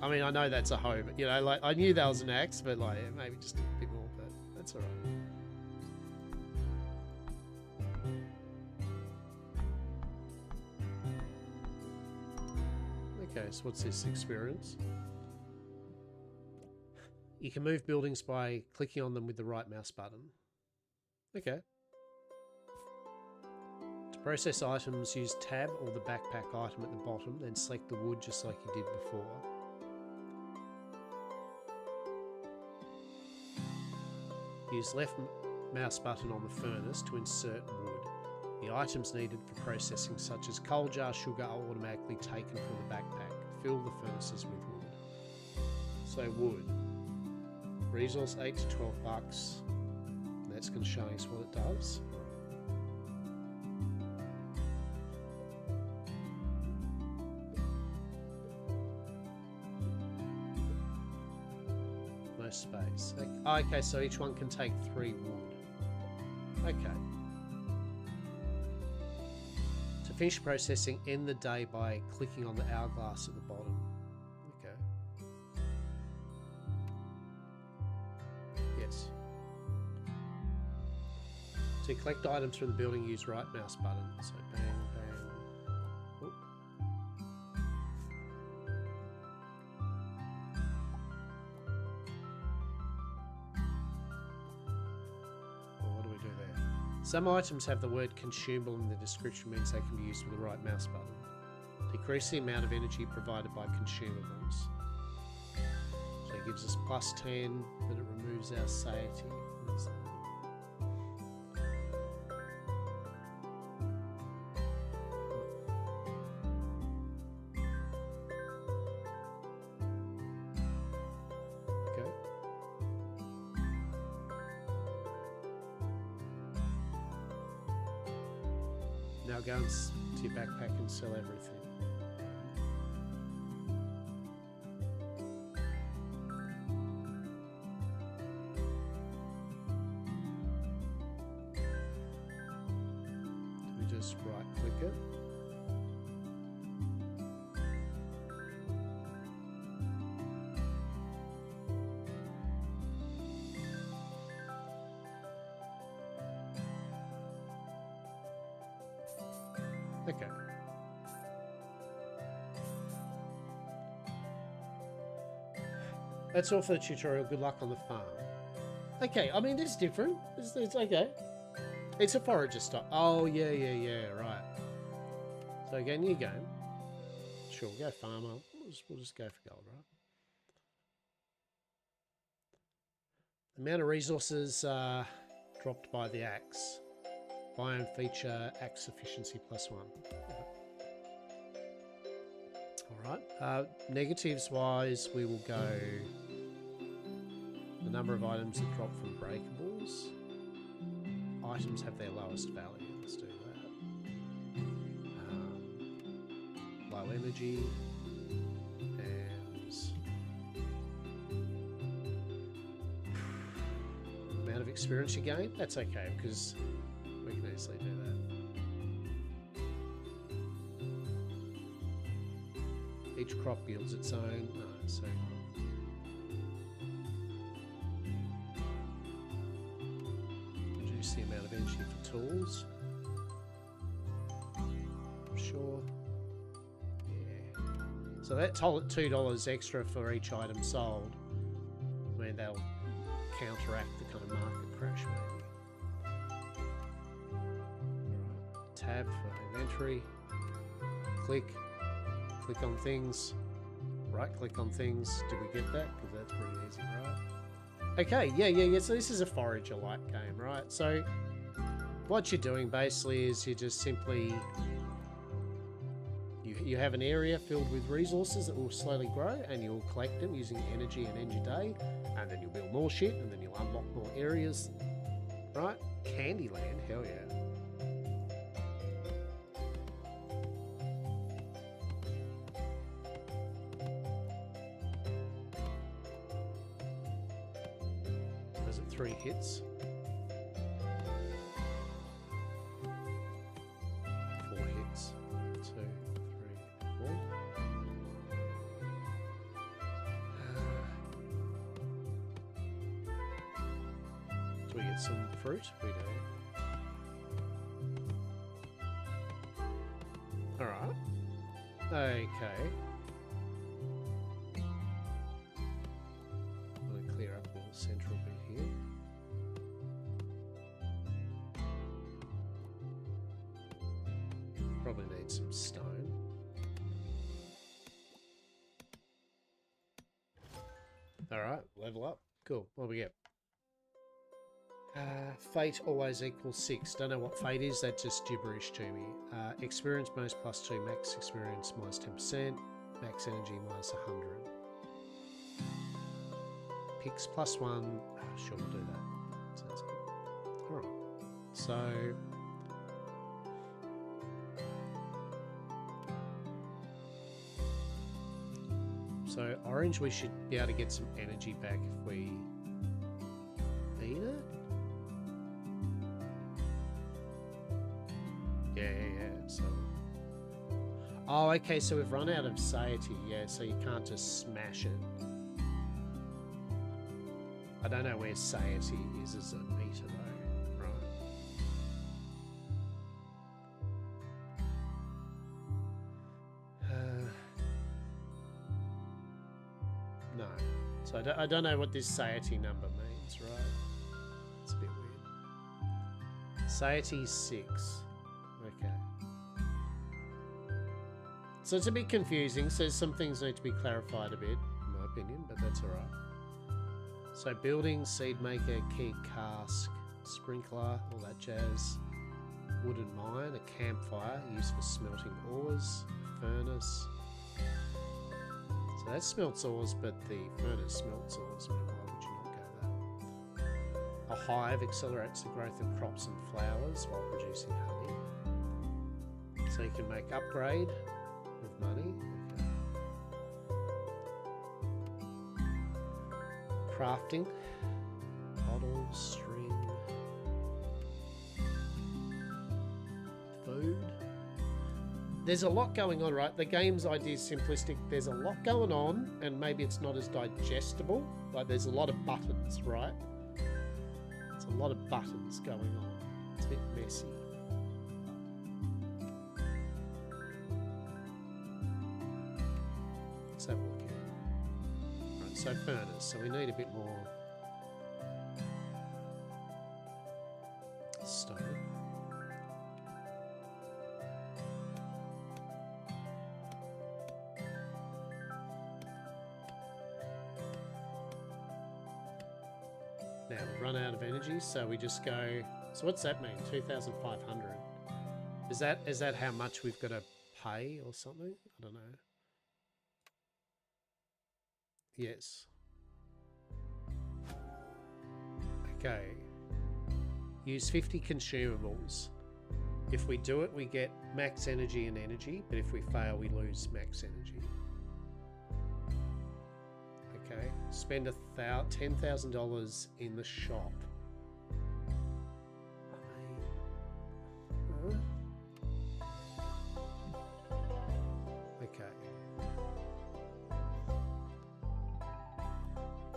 I mean, I know that's a hoe, but you know, like I knew that was an axe, but like maybe just a bit more, but that's alright. Okay, so what's this experience? You can move buildings by clicking on them with the right mouse button. Okay. To process items, use tab or the backpack item at the bottom, then select the wood just like you did before. Use left mouse button on the furnace to insert wood. The items needed for processing, such as coal jar, sugar, are automatically taken from the backpack. Fill the furnaces with wood. So wood. Resource 8 to 12 bucks. That's going to show us what it does. No space. Okay, so each one can take 3 wood. Okay. To finish processing, end the day by clicking on the hourglass at the bottom. Okay. Yes. To collect items from the building, use right mouse button. So bang, bang. Oop. Well, what do we do there? Some items have the word consumable in the description, means they can be used with the right mouse button. Decrease the amount of energy provided by consumables. So it gives us plus 10, but it removes our satiety. Okay. Now go to your backpack and sell everything. We just right click it. Okay. That's all for the tutorial. Good luck on the farm. Okay, I mean, this is different. It's okay. It's a forager style. Oh, yeah, right. So again, new game. Sure, we'll go farmer. We'll just go for gold, right? The amount of resources dropped by the axe. Biome feature, axe efficiency +1. Alright, negatives wise, we will go the number of items that drop from breakables. Items have their lowest value, let's do that. Low energy, and amount of experience you gain, that's okay, because we can easily do that. Each crop yields its own. No, so reduce the amount of energy for tools. Sure. Yeah. So that's $2 extra for each item sold. I mean, that'll counteract the kind of market crash, maybe. Right. Tab for inventory. Click on things, right click on things. Did we get that? Because that's pretty easy, right? Okay, yeah. So this is a forager-like game, right? So what you're doing basically is you just simply, you have an area filled with resources that will slowly grow, and you'll collect them using energy and energy day, and then you'll build more shit, and then you'll unlock more areas, right? Candyland, hell yeah. Was it 3 hits? 4 hits. 2, 3, 4. Do we get some fruit? We do. Alright. Okay. I'm going to clear up a little central bit here. Probably need some stone. Alright, level up. Cool. What do we get? Fate always equals 6. Don't know what fate is, that's just gibberish to me. Experience bonus +2, max experience -10%, max energy -100. Picks +1. Sure, we'll do that. Sounds good. Alright. So orange, we should be able to get some energy back if we eat it. Yeah. So, oh, okay. So we've run out of satiety. Yeah, so you can't just smash it. I don't know where satiety is as a meter though, right? No. So I don't know what this satiety number means, right? It's a bit weird. Satiety 6. Okay. So it's a bit confusing, so some things need to be clarified a bit, in my opinion, but that's alright. So building, seed maker, key cask, sprinkler, all that jazz. Wooden mine, a campfire used for smelting ores, furnace. So that smelts ores, but the furnace smelts ores. Why would you not go that? A hive accelerates the growth of crops and flowers while producing honey. So you can make upgrade with money. Okay. Crafting. Bottle, string. Food. There's a lot going on, right? The game's idea is simplistic. There's a lot going on, and maybe it's not as digestible. Like, there's a lot of buttons, right? There's a lot of buttons going on. It's a bit messy. Let's have a look here. Right, so furnace. So we need a bit more stone. Now we've run out of energy, so we just go. So what's that mean? 2,500. Is that how much we've got to pay or something? I don't know. Yes. Okay. Use 50 consumables. If we do it, we get max energy and energy, but if we fail, we lose max energy. Okay. Spend $10,000 in the shop. Okay.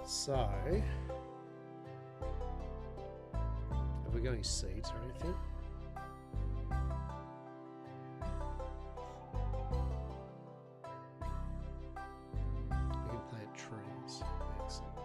So, have we got any seeds or anything? We can plant trees. Excellent.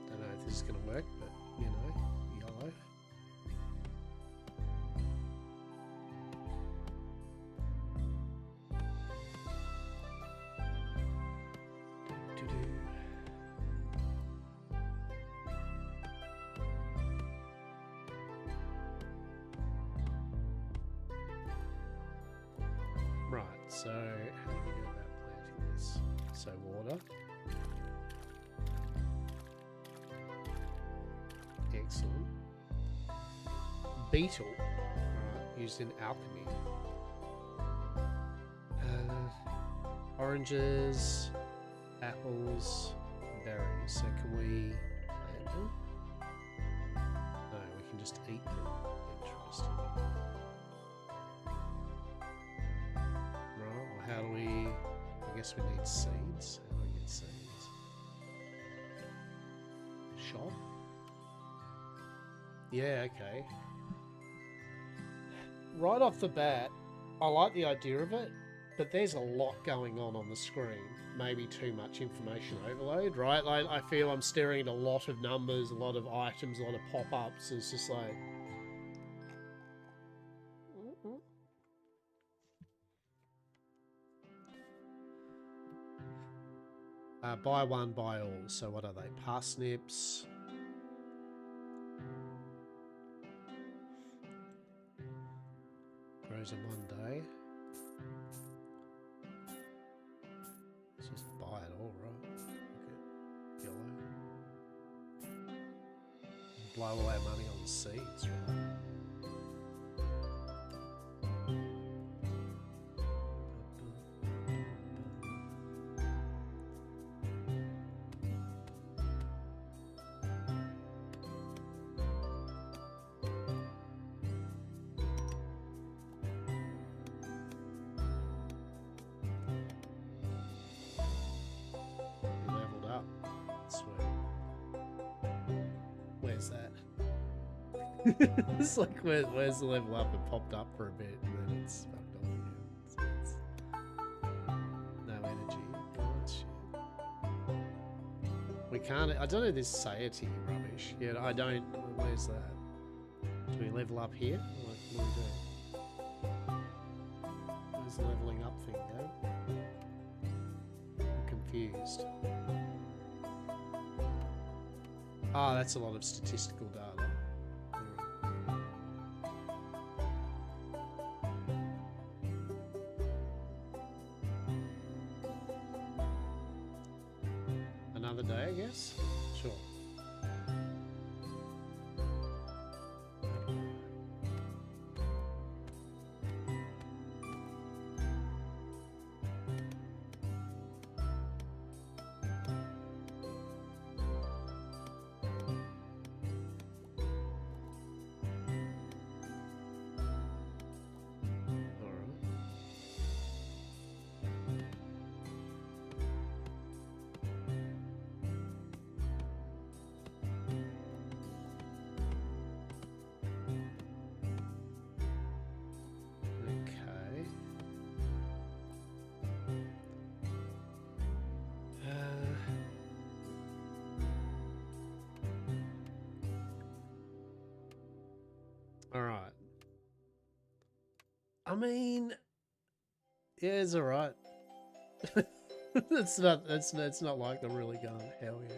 Don't know if this is going to work, but you know, yellow. Doo-doo. Right, so how do we go about planting this? So water. Excellent. Beetle. Alright, used in alchemy. Oranges, apples, berries. So can we plant them? No, we can just eat them. Interesting. Right, well how do we... I guess we need seeds. How do we get seeds? Shop? Yeah, okay. Right off the bat, I like the idea of it, but there's a lot going on the screen. Maybe too much information overload, right? Like, I feel I'm staring at a lot of numbers, a lot of items, a lot of pop-ups. It's just like... buy one, buy all. So what are they? Parsnips. Grows in one day. Let's just buy it all, right? Okay. Yellow. Blow all our money on seeds, right? It's like, where's the level up? It popped up for a bit and then it's fucked off again. So it's no energy. Oh, shit. We can't... I don't know this satiety rubbish. Yeah, I don't... Where's that? Do we level up here? What do we do? Where's the leveling up thing go? I'm confused. Ah, that's a lot of statistical data. Another day, I guess? Sure. Alright. I mean, yeah, it's alright. it's not like I'm really going, hell yeah.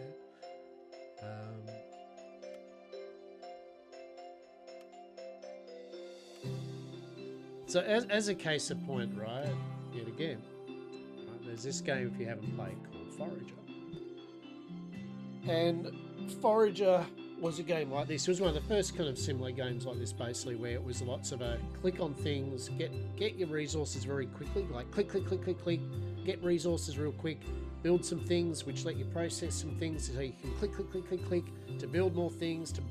So as a case of point, right, yet again, right, there's this game, if you haven't played, called Forager. And Forager was a game like this. It was one of the first kind of similar games like this, basically, where it was lots of a click on things, get your resources very quickly, like click, click, click, click, click, get resources real quick, build some things which let you process some things, so you can click, click, click, click, click, to build more things, to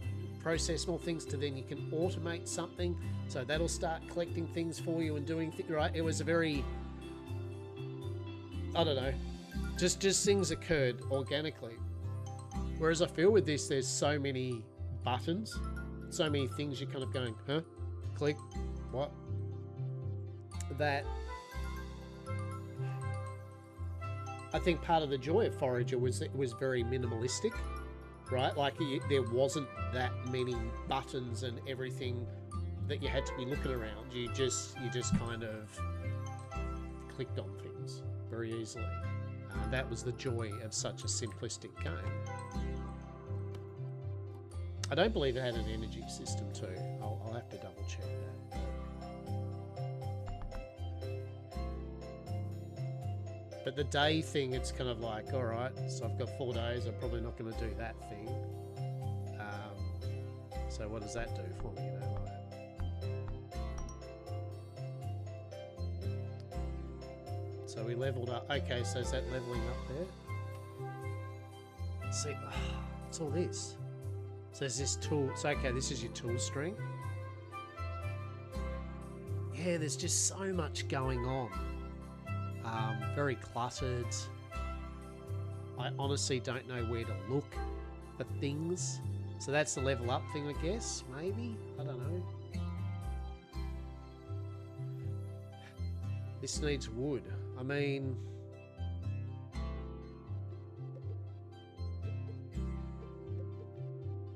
process more things, to then you can automate something, so that'll start collecting things for you and doing things, right? It was a very, I don't know, just things occurred organically. Whereas I feel with this, there's so many buttons, so many things you're kind of going, huh? Click, what? That I think part of the joy of Forager was it was very minimalistic, right? Like there wasn't that many buttons and everything that you had to be looking around. You just kind of clicked on things very easily. That was the joy of such a simplistic game. I don't believe it had an energy system too. I'll have to double check that. But the day thing, it's kind of like, all right, so I've got 4 days. I'm probably not going to do that thing. So what does that do for me? You know, like... So we leveled up. Okay, so is that leveling up there? Let's see, what's all this? So there's this tool. So okay, this is your tool string. Yeah, there's just so much going on. Very cluttered. I honestly don't know where to look for things. So that's the level up thing, I guess. Maybe? I don't know. This needs wood. I mean...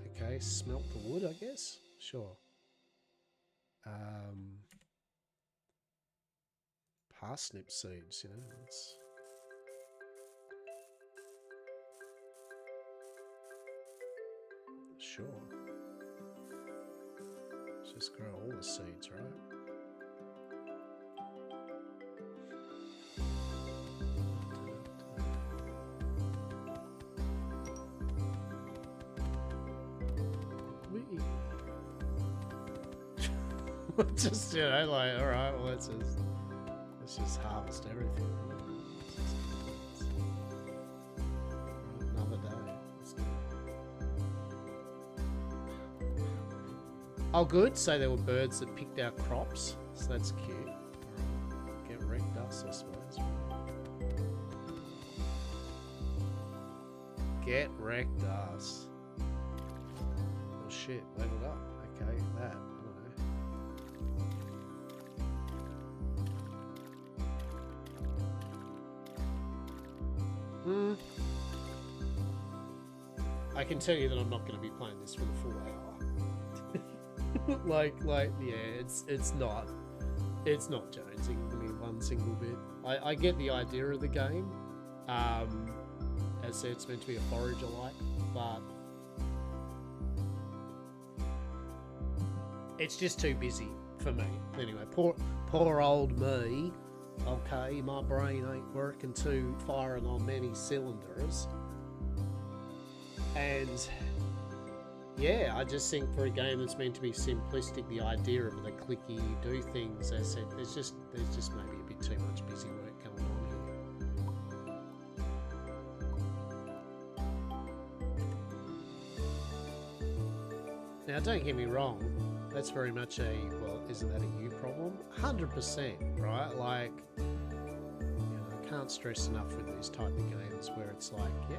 Okay, smelt the wood, I guess. Sure. Parsnip seeds, you know. It's... Sure. Let's just grow all the seeds, right? Just, you know, like, alright, well, let's just harvest everything. Another day. Oh, good. So there were birds that picked our crops. So that's cute. Alright. Get wrecked us, I suppose. Get wrecked us. Oh shit, leveled up. Okay, that. I can tell you that I'm not going to be playing this for the full hour. like, yeah, it's not jonesing me one single bit. I get the idea of the game. As I said, it's meant to be a forager-like, but it's just too busy for me. Anyway, poor old me. Okay, my brain ain't working too firing on many cylinders. And yeah, I just think for a game that's meant to be simplistic, the idea of the clicky do things, as I said, there's just maybe a bit too much busy work going on here. Now, don't get me wrong, that's very much a, well, isn't that a you problem? 100%, right? Like, you know, I can't stress enough with these type of games where it's like, yeah,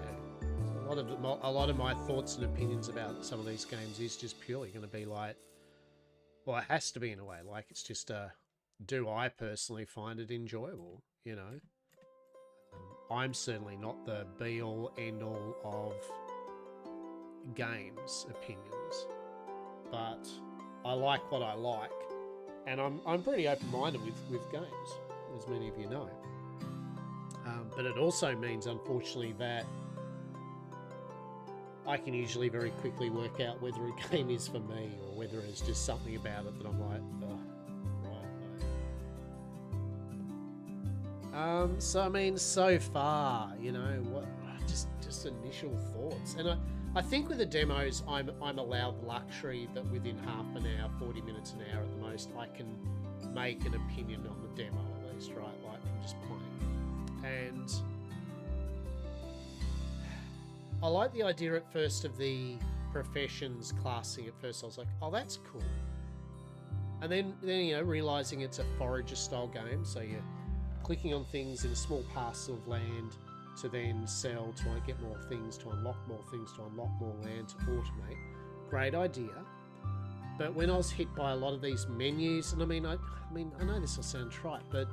a lot of my thoughts and opinions about some of these games is just purely going to be like, well, it has to be in a way, like it's just do I personally find it enjoyable, you know? I'm certainly not the be-all, end-all of games opinions, but I like what I like, and I'm pretty open-minded with games, as many of you know. But it also means, unfortunately, that I can usually very quickly work out whether a game is for me or whether it's just something about it that I'm like, oh, right. So I mean, so far, you know, what just initial thoughts, and I think with the demos, I'm allowed the luxury that within half an hour, 40 minutes, an hour at the most, I can make an opinion on the demo at least, right? Like from just playing, and I like the idea at first of the professions classing. At first I was like, oh, that's cool. And then you know, realizing it's a forager style game, so you're clicking on things in a small parcel of land to then sell, to get more things, to unlock more things, to unlock more land, to automate. Great idea. But when I was hit by a lot of these menus, and I mean, I know this will sound trite, but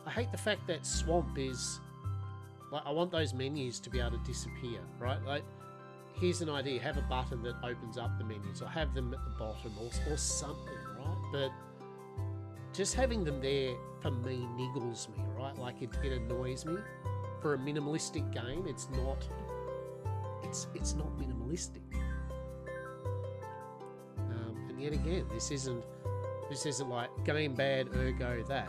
I hate the fact that Swamp is like, I want those menus to be able to disappear, right? Like, here's an idea: have a button that opens up the menus, or have them at the bottom, or something, right? But just having them there for me niggles me, right? Like it annoys me. For a minimalistic game, it's not minimalistic. And yet again, this isn't like game bad, ergo that.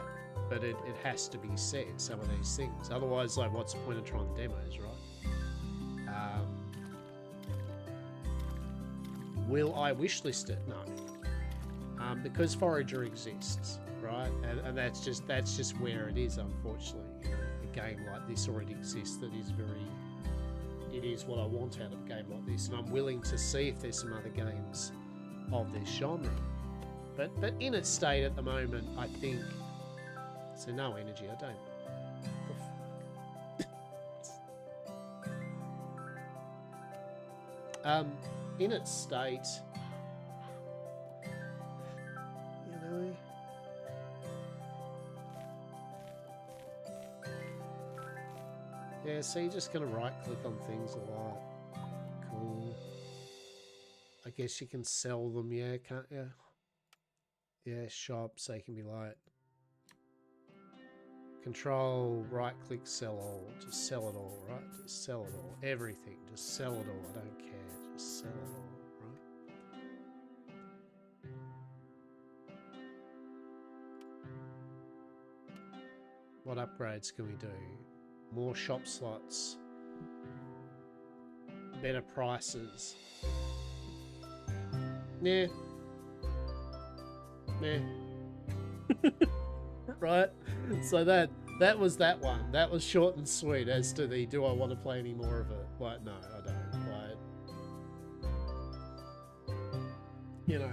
But it has to be said, some of these things. Otherwise, like, what's the point of trying the demos, right? Will I wishlist it? No. Because Forager exists, right? And that's just where it is, unfortunately. You know, a game like this already exists that is it is what I want out of a game like this. And I'm willing to see if there's some other games of this genre. But in its state at the moment, I think... So no energy, I don't. In its state, you know, yeah. So you're just gonna right-click on things a lot. Cool. I guess you can sell them, yeah, can't you? Yeah, shop. So you can be like. Control, right click, sell all. Just sell it all, right? Just sell it all. Everything. Just sell it all. I don't care. Just sell it all, right? What upgrades can we do? More shop slots. Better prices. Yeah. Yeah. Right? So that was that one. That was short and sweet as to the do I want to play any more of it? Like, no, I don't. Like, you know,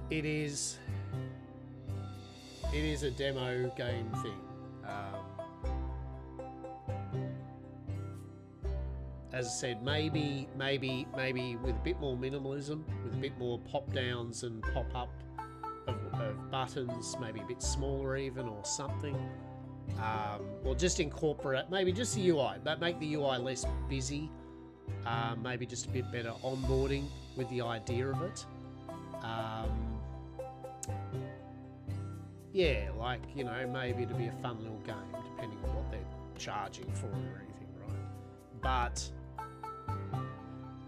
it is a demo game thing. As I said, maybe with a bit more minimalism, with a bit more pop downs and pop up of buttons, maybe a bit smaller even, or something. Or just incorporate, maybe just the UI, but make the UI less busy. Maybe just a bit better onboarding with the idea of it. Yeah, like, you know, maybe it'd be a fun little game, depending on what they're charging for it or anything, right? But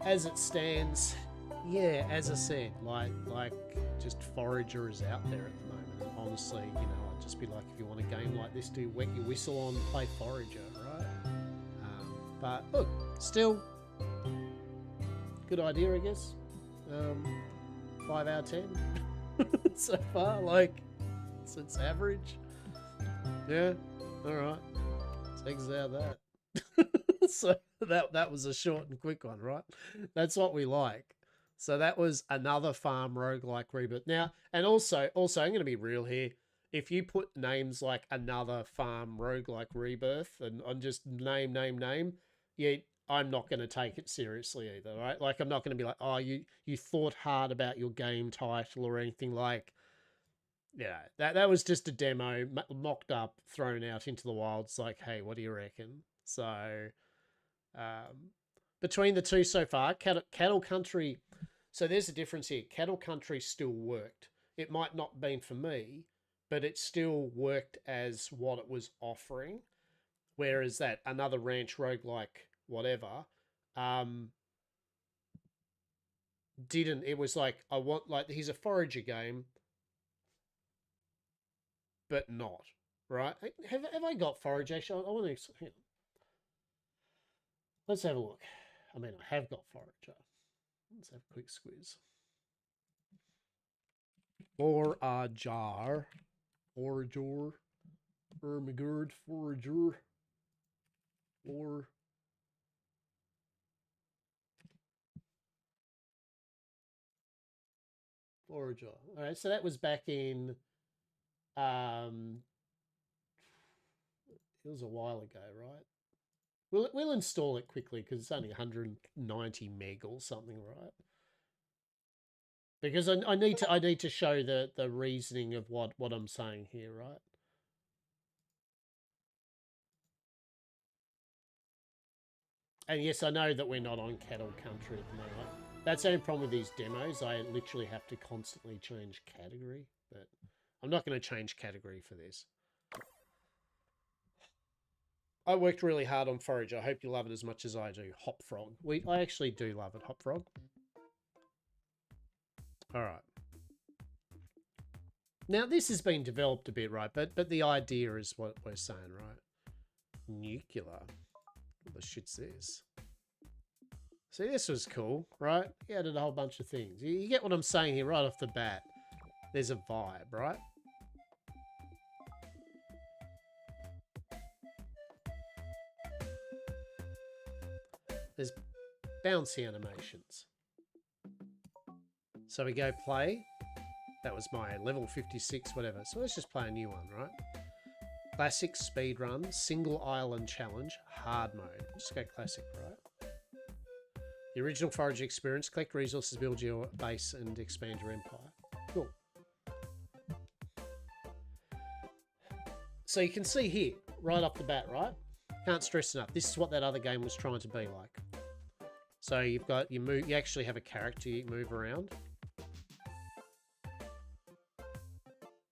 as it stands, yeah, as I said, like just Forager is out there at the moment. And honestly, you know, I'd just be like, if you want a game like this, do wet your whistle on, play Forager, right? But look, still, good idea, I guess. 5 out of 10 so far. Like, it's average. Yeah, all right. Takes out that. So that was a short and quick one, right? That's what we like. So that was another farm roguelike reboot. Now, and also I'm going to be real here. If you put names like another farm roguelike rebirth and just name, yeah, I'm not going to take it seriously either, right? Like, I'm not going to be like, oh, you thought hard about your game title or anything. Like, yeah, that was just a demo mocked up, thrown out into the wild. It's like, hey, what do you reckon? So, between the two so far, Cattle Country. So there's a difference here. Cattle Country still worked. It might not have been for me, but it still worked as what it was offering. Whereas that another ranch roguelike, whatever, didn't. It was like, I want, like, here's a forager game, but not, right? Have I got forage actually? I want to, hang on. Let's have a look. I mean, I have got forager. Let's have a quick squeeze. Or a jar. Forager. Ermagerd, forager. Or forager. All right, so that was back in it was a while ago, right? We'll install it quickly because it's only 190 meg or something, right? Because I need to show the reasoning of what I'm saying here, right? And yes, I know that we're not on cattle country at the moment. That's the only problem with these demos. I literally have to constantly change category, but I'm not going to change category for this. I worked really hard on forage. I hope you love it as much as I do. Hop Frog. I actually do love it, Hop Frog. All right. Now, this has been developed a bit, right? But the idea is what we're saying, right? Nuclear. What the shit's this? See, this was cool, right? He added a whole bunch of things. You get what I'm saying here right off the bat. There's a vibe, right? There's bouncy animations. So we go play. That was my level 56, whatever. So let's just play a new one, right? Classic speedrun, single island challenge, hard mode. Just go classic, right? The original forage experience, collect resources, build your base and expand your empire. Cool. So you can see here, right off the bat, right? Can't stress enough. This is what that other game was trying to be like. So you've got, you actually have a character you move around.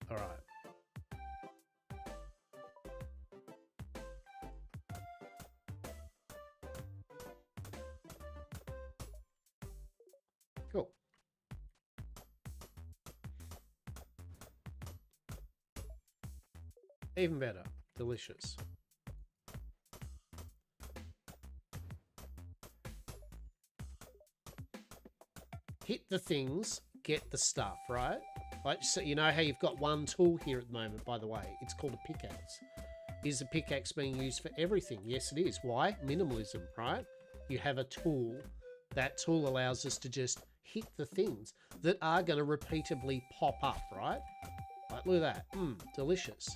All right. Cool. Even better. Delicious. Hit the things, get the stuff, right? Like, so you know how you've got one tool here at the moment, by the way. It's called a pickaxe. Is the pickaxe being used for everything? Yes, it is. Why? Minimalism, right? You have a tool. That tool allows us to just hit the things that are going to repeatedly pop up, right? Like, look at that. Delicious.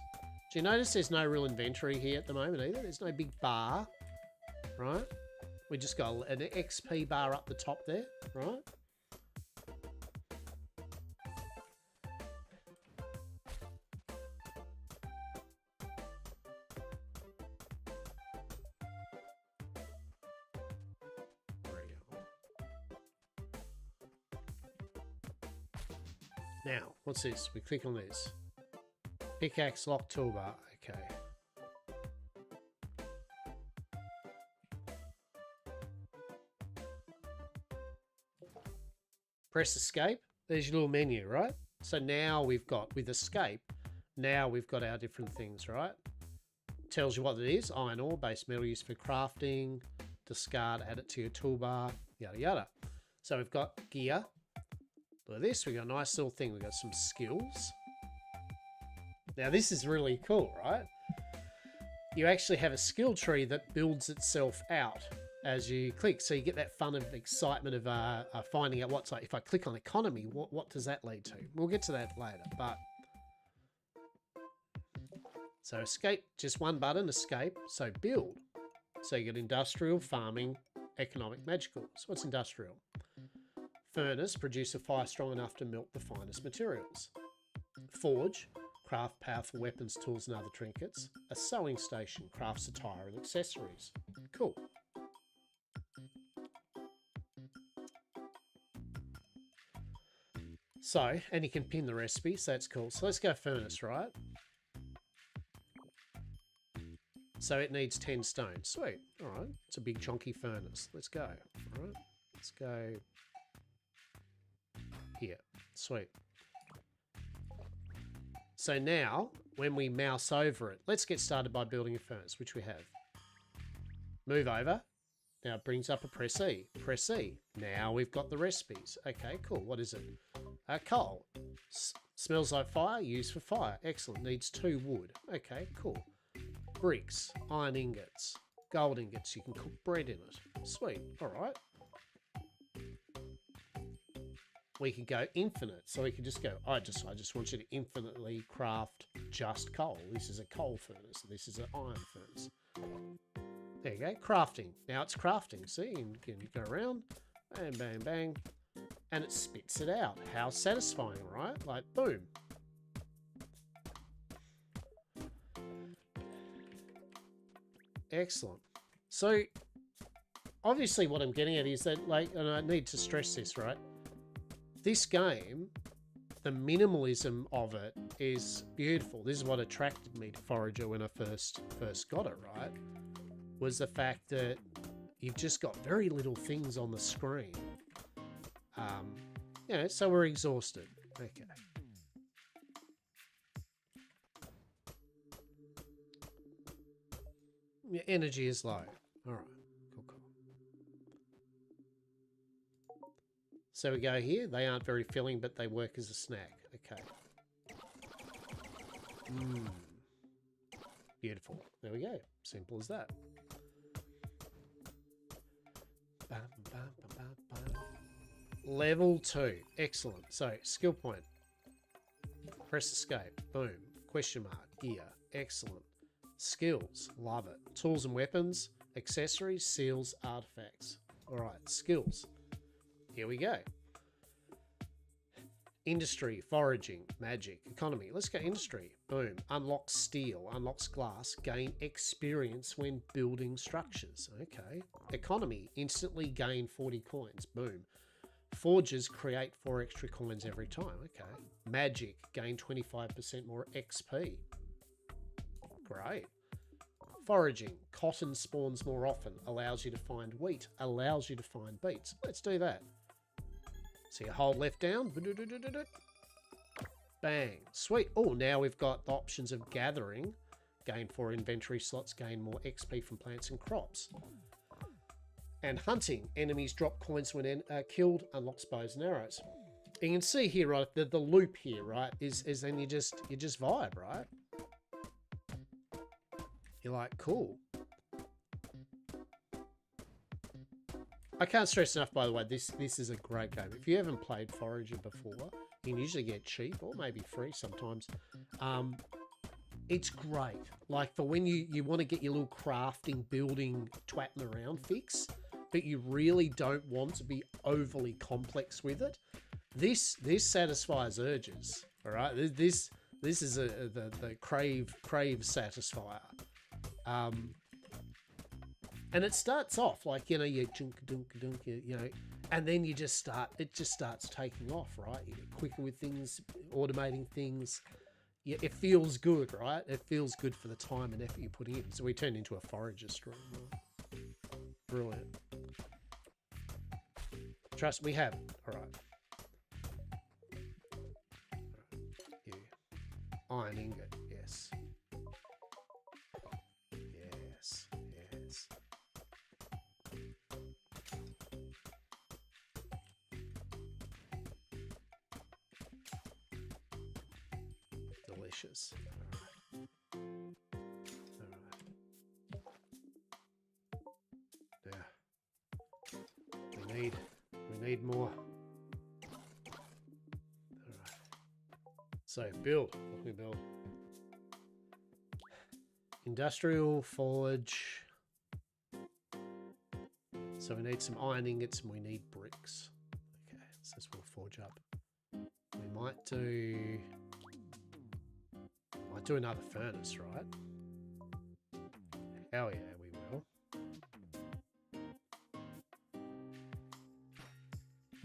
Do you notice there's no real inventory here at the moment either? There's no big bar, right? We just got an XP bar up the top there, right? Now, what's this? We click on this. Pickaxe lock toolbar. Okay. Press escape. There's your little menu, right? So now we've got, with escape, now we've got our different things, right? Tells you what it is. Iron ore, base metal used for crafting. Discard, add it to your toolbar, yada yada. So we've got gear. Look at this, we got a nice little thing. We've got some skills. Now this is really cool, right? You actually have a skill tree that builds itself out as you click. So you get that fun of excitement of finding out what's like. If I click on economy, what does that lead to? We'll get to that later, but. So escape, just one button, escape. So build. So you get industrial, farming, economic, magical. So what's industrial? Furnace, produce a fire strong enough to melt the finest materials. Forge, craft powerful weapons, tools and other trinkets. A sewing station, crafts attire and accessories. Cool. So, and you can pin the recipe, so that's cool. So let's go furnace, right? So it needs 10 stone. Sweet. All right. It's a big chunky furnace. Let's go. All right. Let's go here. Sweet. So now, when we mouse over it, let's get started by building a furnace, which we have. Move over. Now it brings up a press E. Press E. Now we've got the recipes. Okay, cool. What is it? Coal. Smells like fire. Used for fire. Excellent. Needs 2 wood. Okay, cool. Bricks. Iron ingots. Gold ingots. You can cook bread in it. Sweet. All right. We could go infinite. So we could just go, I just want you to infinitely craft just coal. This is a coal furnace. This is an iron furnace. There you go. Crafting. Now it's crafting. See, you can go around. Bang, bang, bang. And it spits it out. How satisfying, right? Like, boom. Excellent. So, obviously what I'm getting at is that, like, and I need to stress this, right? This game, the minimalism of it is beautiful. This is what attracted me to Forager when I first got it, right? Was the fact that you've just got very little things on the screen. You know, so we're exhausted. Okay. Your energy is low. All right. Cool, cool. So we go here. They aren't very filling, but they work as a snack. Okay. Beautiful. There we go. Simple as that. Bam, bam, bam, bam, bam. Level 2. Excellent. So, skill point. Press escape. Boom. Question mark. Gear. Excellent. Skills. Love it. Tools and weapons. Accessories. Seals. Artifacts. Alright. Skills. Here we go. Industry. Foraging. Magic. Economy. Let's go industry. Boom. Unlocks steel. Unlocks glass. Gain experience when building structures. Okay. Economy. Instantly gain 40 coins. Boom. Forges create 4 extra coins every time. Okay. Magic. Gain 25% more XP. Great. Foraging. Cotton spawns more often. Allows you to find wheat. Allows you to find beets. Let's do that. So you hold left down. Bang. Sweet. Oh, now we've got the options of gathering. Gain 4 inventory slots. Gain more XP from plants and crops. And hunting. Enemies drop coins when killed. Unlocks bows and arrows. You can see here, right, the loop here, right, is then you just vibe, right? You're like, cool. I can't stress enough, by the way, this is a great game. If you haven't played Forager before, you can usually get cheap or maybe free sometimes. It's great. Like for when you want to get your little crafting, building, twatting around fix, but you really don't want to be overly complex with it. This satisfies urges. All right, this is the crave satisfier. And it starts off like, you know, you dunk, you know, and then it just starts taking off, right? You get quicker with things, automating things. Yeah, it feels good, right? It feels good for the time and effort you're putting in. So we turned into a Forager stream. Right? Brilliant. Trust we have. All right. Yeah. Iron ingot. Yes. Yes. Yes. Delicious. All right. Yeah. We need more. All right. So build. What can we build? Industrial forge. So we need some iron ingots and we need bricks. Okay, so this will forge up. We might do another furnace, right? Hell yeah, we will.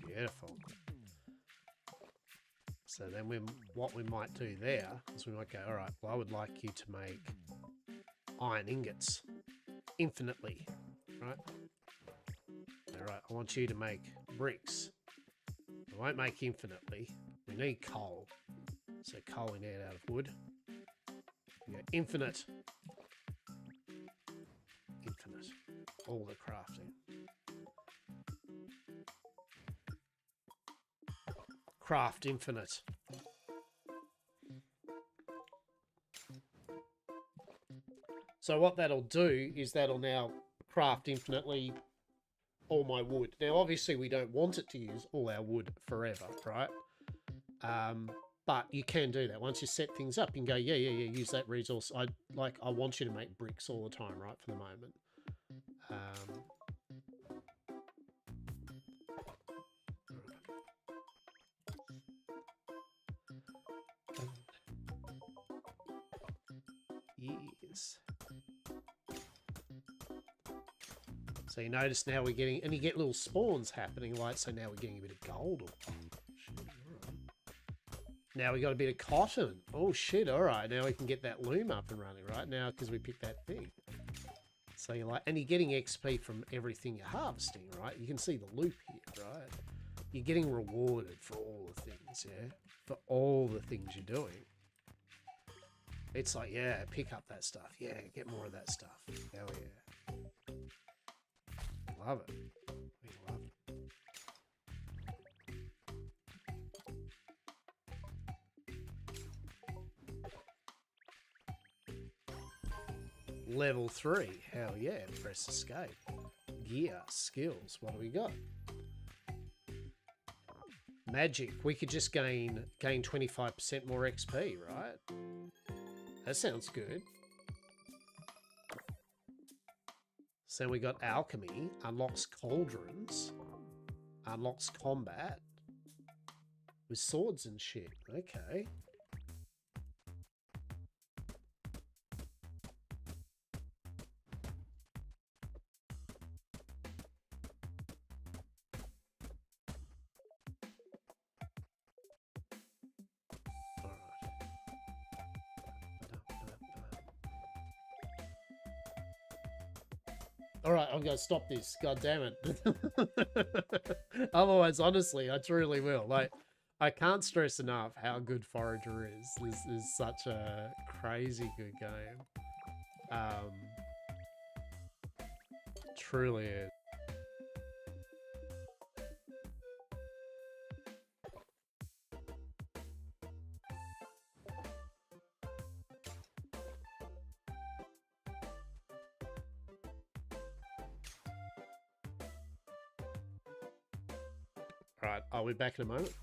Beautiful. So then what we might do there is we might go, all right, well, I would like you to make iron ingots infinitely, right? All right, I want you to make bricks. We won't make infinitely. We need coal. So coal we need out of wood. We go infinite. Infinite. All the crafting. Craft infinite. So what that'll do is that'll now craft infinitely all my wood. Now, obviously, we don't want it to use all our wood forever, right? But you can do that. Once you set things up, you can go, yeah, use that resource. I want you to make bricks all the time, right, for the moment. Yes. So you notice now we're getting, and you get little spawns happening, like, so now we're getting a bit of gold. Oh, shit, all right. Now we got a bit of cotton. Oh, shit, all right. Now we can get that loom up and running, right? Now, because we picked that thing. So you're like, and you're getting XP from everything you're harvesting, right? You can see the loop here, right? You're getting rewarded for all the things, yeah? For all the things you're doing. It's like, yeah, pick up that stuff. Yeah, get more of that stuff. Hell yeah. Love it. We love it. Level 3. Hell yeah. Press escape. Gear. Skills. What do we got? Magic. We could just gain 25% more XP, right? That sounds good. So we got alchemy, unlocks cauldrons, unlocks combat with swords and shit. Okay. Alright, I'm going to stop this. God damn it. Otherwise, honestly, I truly will. Like, I can't stress enough how good Forager is. This is such a crazy good game. Truly is. Alright, I'll be back in a moment.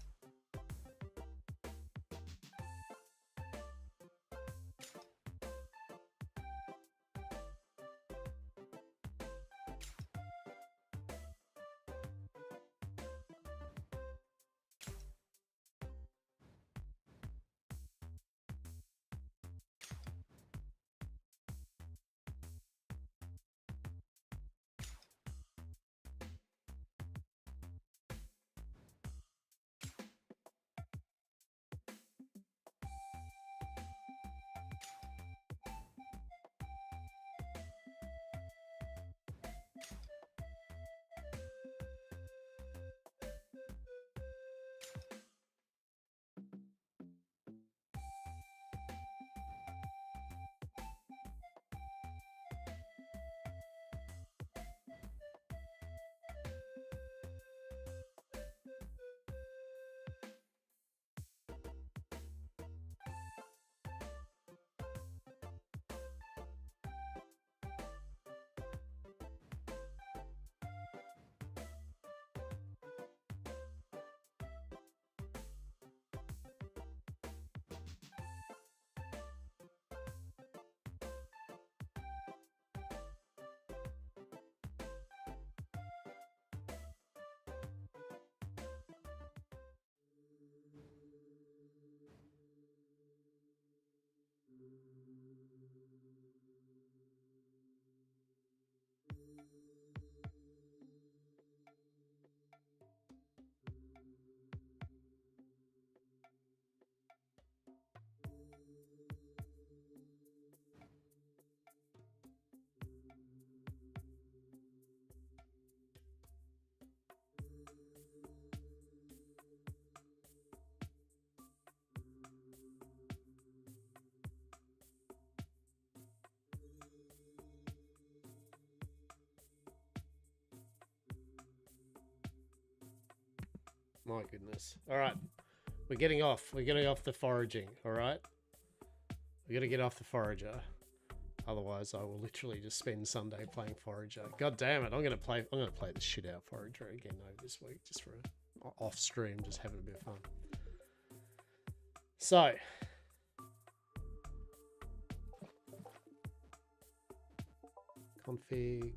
My goodness. All right. We're getting off. We're getting off the foraging. All right. We're going to get off the forager. Otherwise, I will literally just spend Sunday playing forager. God damn it. I'm going to play the shit out of forager again over this week. Just for off stream. Just having a bit of fun. So. Config.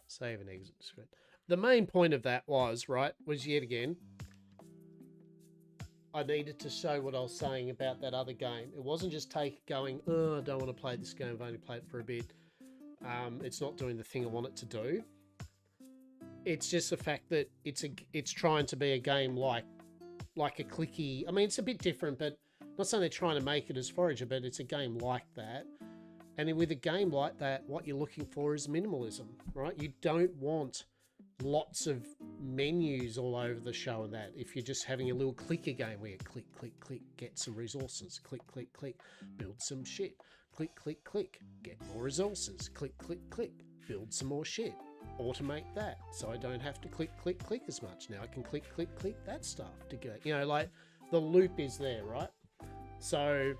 Save and exit screen. The main point of that was yet again, I needed to show what I was saying about that other game. It wasn't just going, oh, I don't want to play this game. I've only played it for a bit. It's not doing the thing I want it to do. It's just the fact that it's trying to be a game like a clicky. I mean, it's a bit different, but not saying they're trying to make it as Forager, but it's a game like that. And with a game like that, what you're looking for is minimalism, right? You don't want lots of menus all over the show and that. If you're just having a little clicker game where you click, click, click, get some resources, click, click, click, build some shit, click, click, click, get more resources, click, click, click, build some more shit, automate that so I don't have to click, click, click as much. Now I can click, click, click that stuff to go, you know, like the loop is there, right? So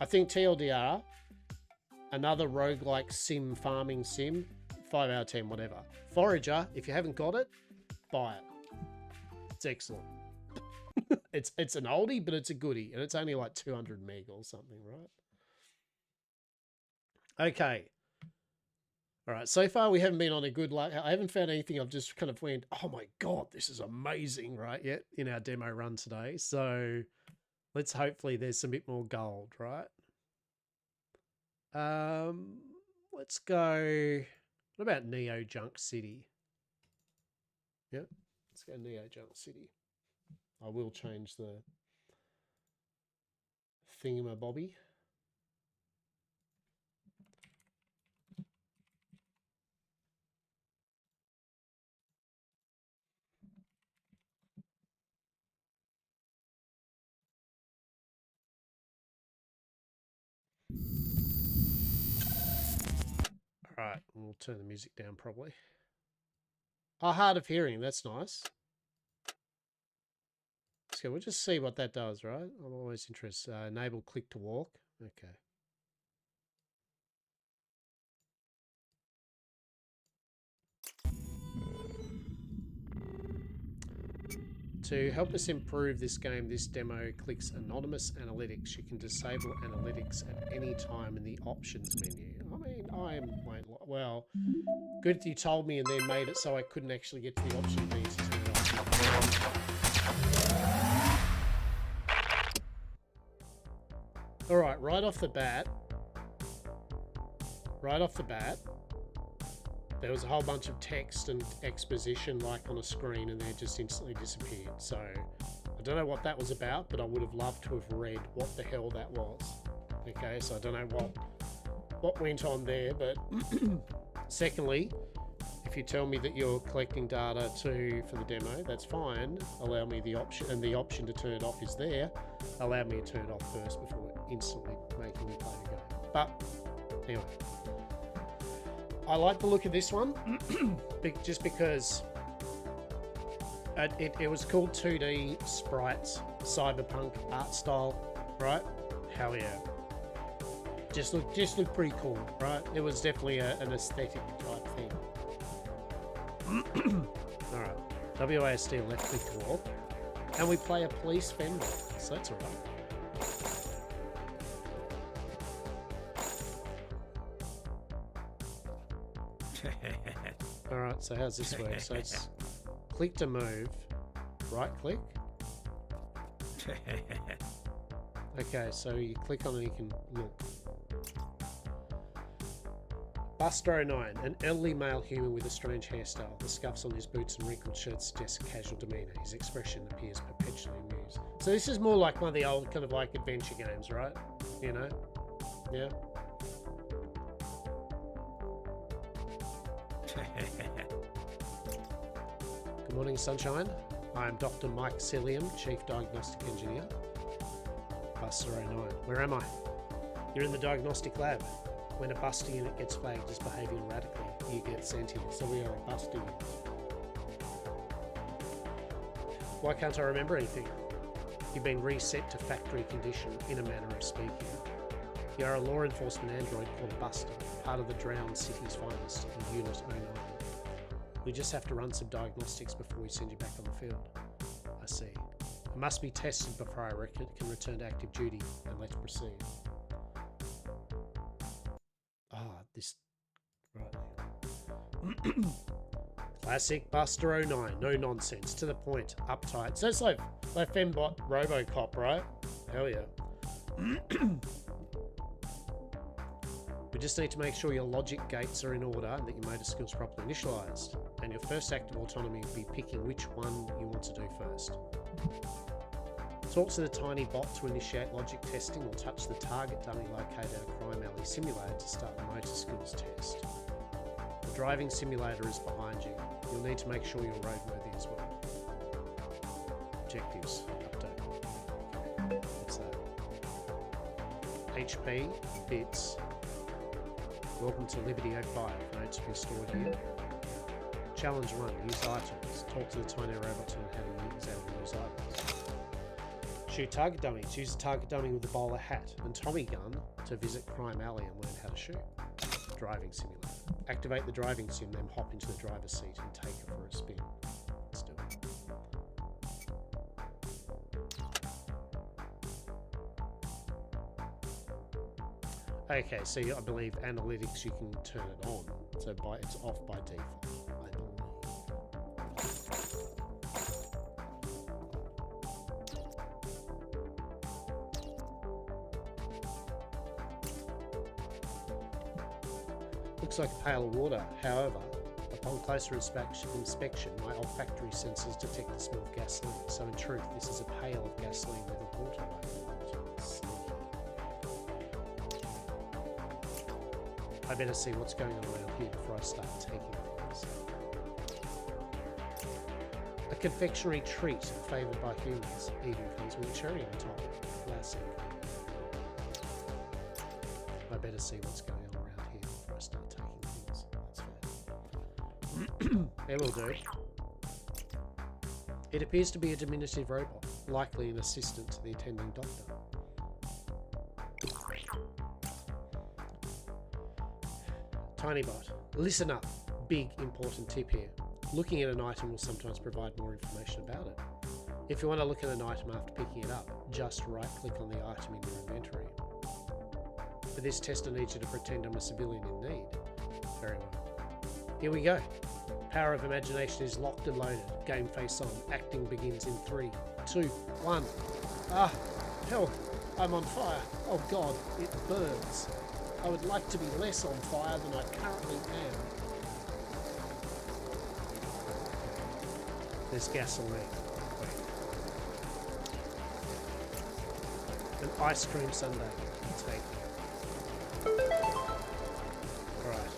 I think TLDR, another roguelike sim, farming sim, 5 out of 10, whatever. Forager, if you haven't got it, buy it. It's excellent. It's an oldie, but it's a goodie, and it's only like 200 meg or something, right? Okay. All right, so far we haven't been on a good, I haven't found anything I've just kind of went, oh my God, this is amazing, right, yet in our demo run today. So let's hopefully there's some bit more gold, right? Let's go. What about Neo Junk City? Yep, let's go Neo Junk City. I will change the thingamabobby. Alright, we'll turn the music down probably. Oh, hard of hearing, that's nice. So we'll just see what that does, right? I'm always interested. Enable click to walk. Okay. To help us improve this game, this demo clicks Anonymous Analytics. You can disable analytics at any time in the options menu. I mean, well, good that you told me and then made it so I couldn't actually get to the option keys to turn it off. All right, right off the bat, there was a whole bunch of text and exposition like on a screen and they just instantly disappeared. So I don't know what that was about, but I would have loved to have read what the hell that was. Okay, so I don't know what went on there, but secondly, if you tell me that you're collecting data too for the demo, that's fine. Allow me the option, and the option to turn it off is there. Allow me to turn it off first before instantly making me play the game. But anyway. I like the look of this one, just because it was called 2D Sprites, cyberpunk art style, right? Hell yeah. Just looked pretty cool, right? It was definitely an aesthetic type thing. Alright, WASD left click to walk, and we play a police fender, so that's alright. Alright, so how's this work? So it's click to move, right click. Okay, so you click on it, you can look. Buster09, an elderly male human with a strange hairstyle. The scuffs on his boots and wrinkled shirt suggest a casual demeanour. His expression appears perpetually amused. So this is more like one of the old kind of like adventure games, right? You know? Yeah. Good morning, sunshine. I am Dr. Mike Cilliam, Chief Diagnostic Engineer. Buster09. Where am I? You're in the diagnostic lab. When a busting unit gets flagged as behaving erratically, you get sent here. So we are a busting unit. Why can't I remember anything? You've been reset to factory condition, in a manner of speaking. You are a law enforcement android called Buster, part of the Drowned City's finest, in Unit 09. We just have to run some diagnostics before we send you back on the field. I see. It must be tested before I can return to active duty, and let's proceed. This... Right. Classic Buster 09, no nonsense, to the point, uptight. So it's like Fembot Robocop, right? Hell yeah. We just need to make sure your logic gates are in order and that your motor skills properly initialized. And your first act of autonomy will be picking which one you want to do first. Talk to the tiny bot to initiate logic testing, or touch the target dummy located at a crime alley simulator to start the motor skills test. The driving simulator is behind you. You'll need to make sure you're roadworthy as well. Objectives. Update. What's that? HP. Bits. Welcome to Liberty 05. Notes to be stored here. Challenge 1. Use items. Talk to the tiny robot to learn how to examine those items. Shoot target dummies. Use a target dummy with a bowler hat and Tommy gun to visit Crime Alley and learn how to shoot. Driving simulator. Activate the driving sim, then hop into the driver's seat and take it for a spin. Let's do it. Okay, so I believe analytics you can turn it on, so it's off by default, I believe. Looks like a pail of water. However, upon closer inspection, my olfactory sensors detect the smell of gasoline. So in truth, this is a pail of gasoline with a water label. I better see what's going on around here before I start taking things. A confectionery treat favoured by humans, even comes with a cherry on top. Classic. I better see what's going on around here before I start taking things. That's fair. It will do. It appears to be a diminutive robot, likely an assistant to the attending doctor. Tinybot, listen up. Big important tip here. Looking at an item will sometimes provide more information about it. If you want to look at an item after picking it up, just right-click on the item in your inventory. For this test, I need you to pretend I'm a civilian in need. Very well. Here we go. Power of imagination is locked and loaded. Game face on. Acting begins in 3, 2, 1. Ah, hell, I'm on fire. Oh God, it burns. I would like to be less on fire than I currently am. There's gasoline. Wait. An ice cream sundae. Take. Alright.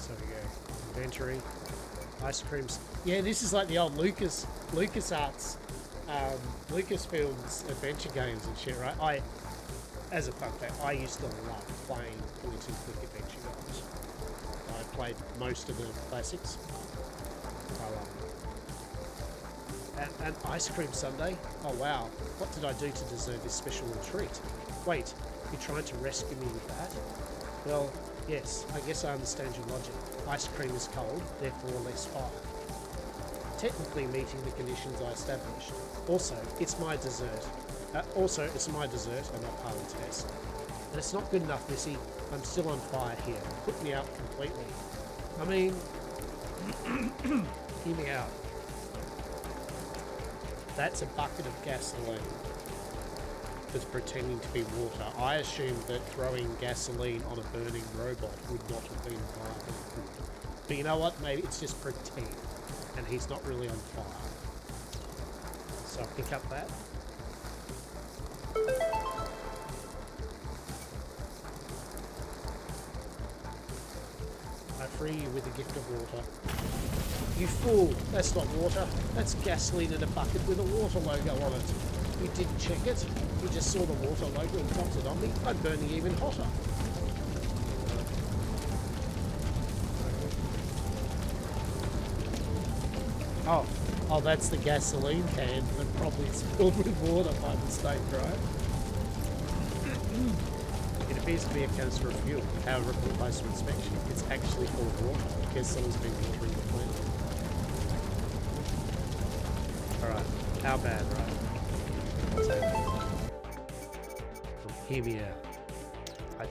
So we go. Inventory. Ice creams. Yeah, this is like the old LucasArts, Lucasfilms adventure games and shit, right? As a fun fact, I used to love playing point-and-click adventure games. I played most of the classics. I love them. An ice cream sundae? Oh wow, what did I do to deserve this special little treat? Wait, you're trying to rescue me with that? Well, yes, I guess I understand your logic. Ice cream is cold, therefore less fire. Technically meeting the conditions I established. Also, it's my dessert. It's my dessert and not part of the test. And it's not good enough, Missy. I'm still on fire here. Put me out completely. I mean, hear me out. That's a bucket of gasoline that's pretending to be water. I assumed that throwing gasoline on a burning robot would not have been viable. But you know what? Maybe it's just pretend. And he's not really on fire. So I'll pick up that. I free you with a gift of water. You fool! That's not water. That's gasoline in a bucket with a water logo on it. You didn't check it. You just saw the water logo and dumped it on me. I'm burning even hotter. Oh, that's the gasoline can that probably is filled with water by mistake, right? It appears to be a canister of fuel. However, upon closer inspection, it's actually full of water. I guess someone's been watering the plant. Alright, how bad, right? Let's have it. Hear me out.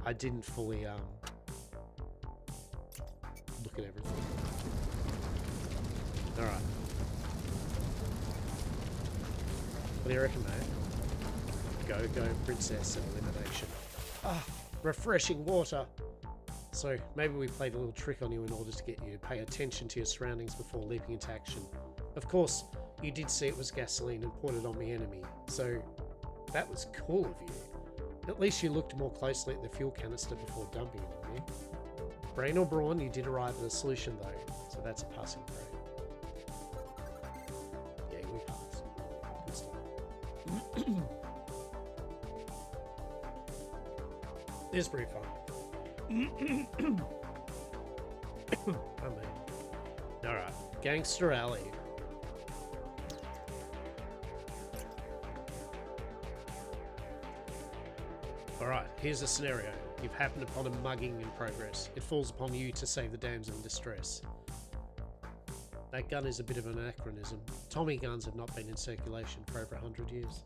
I didn't fully look at everything. Alright. What do you reckon, mate? Go, princess, and elimination. Ah, refreshing water. So maybe we played a little trick on you in order to get you to pay attention to your surroundings before leaping into action. Of course, you did see it was gasoline and poured it on the enemy, so that was cool of you. At least you looked more closely at the fuel canister before dumping it on me. Brain or brawn, you did arrive at a solution though, so that's a passing grade. Yeah, we passed. Good stuff. It's pretty fun. I mean, alright, Gangster Alley. Alright, here's a scenario. You've happened upon a mugging in progress. It falls upon you to save the damsel in distress. That gun is a bit of an anachronism. Tommy guns have not been in circulation for over 100 years.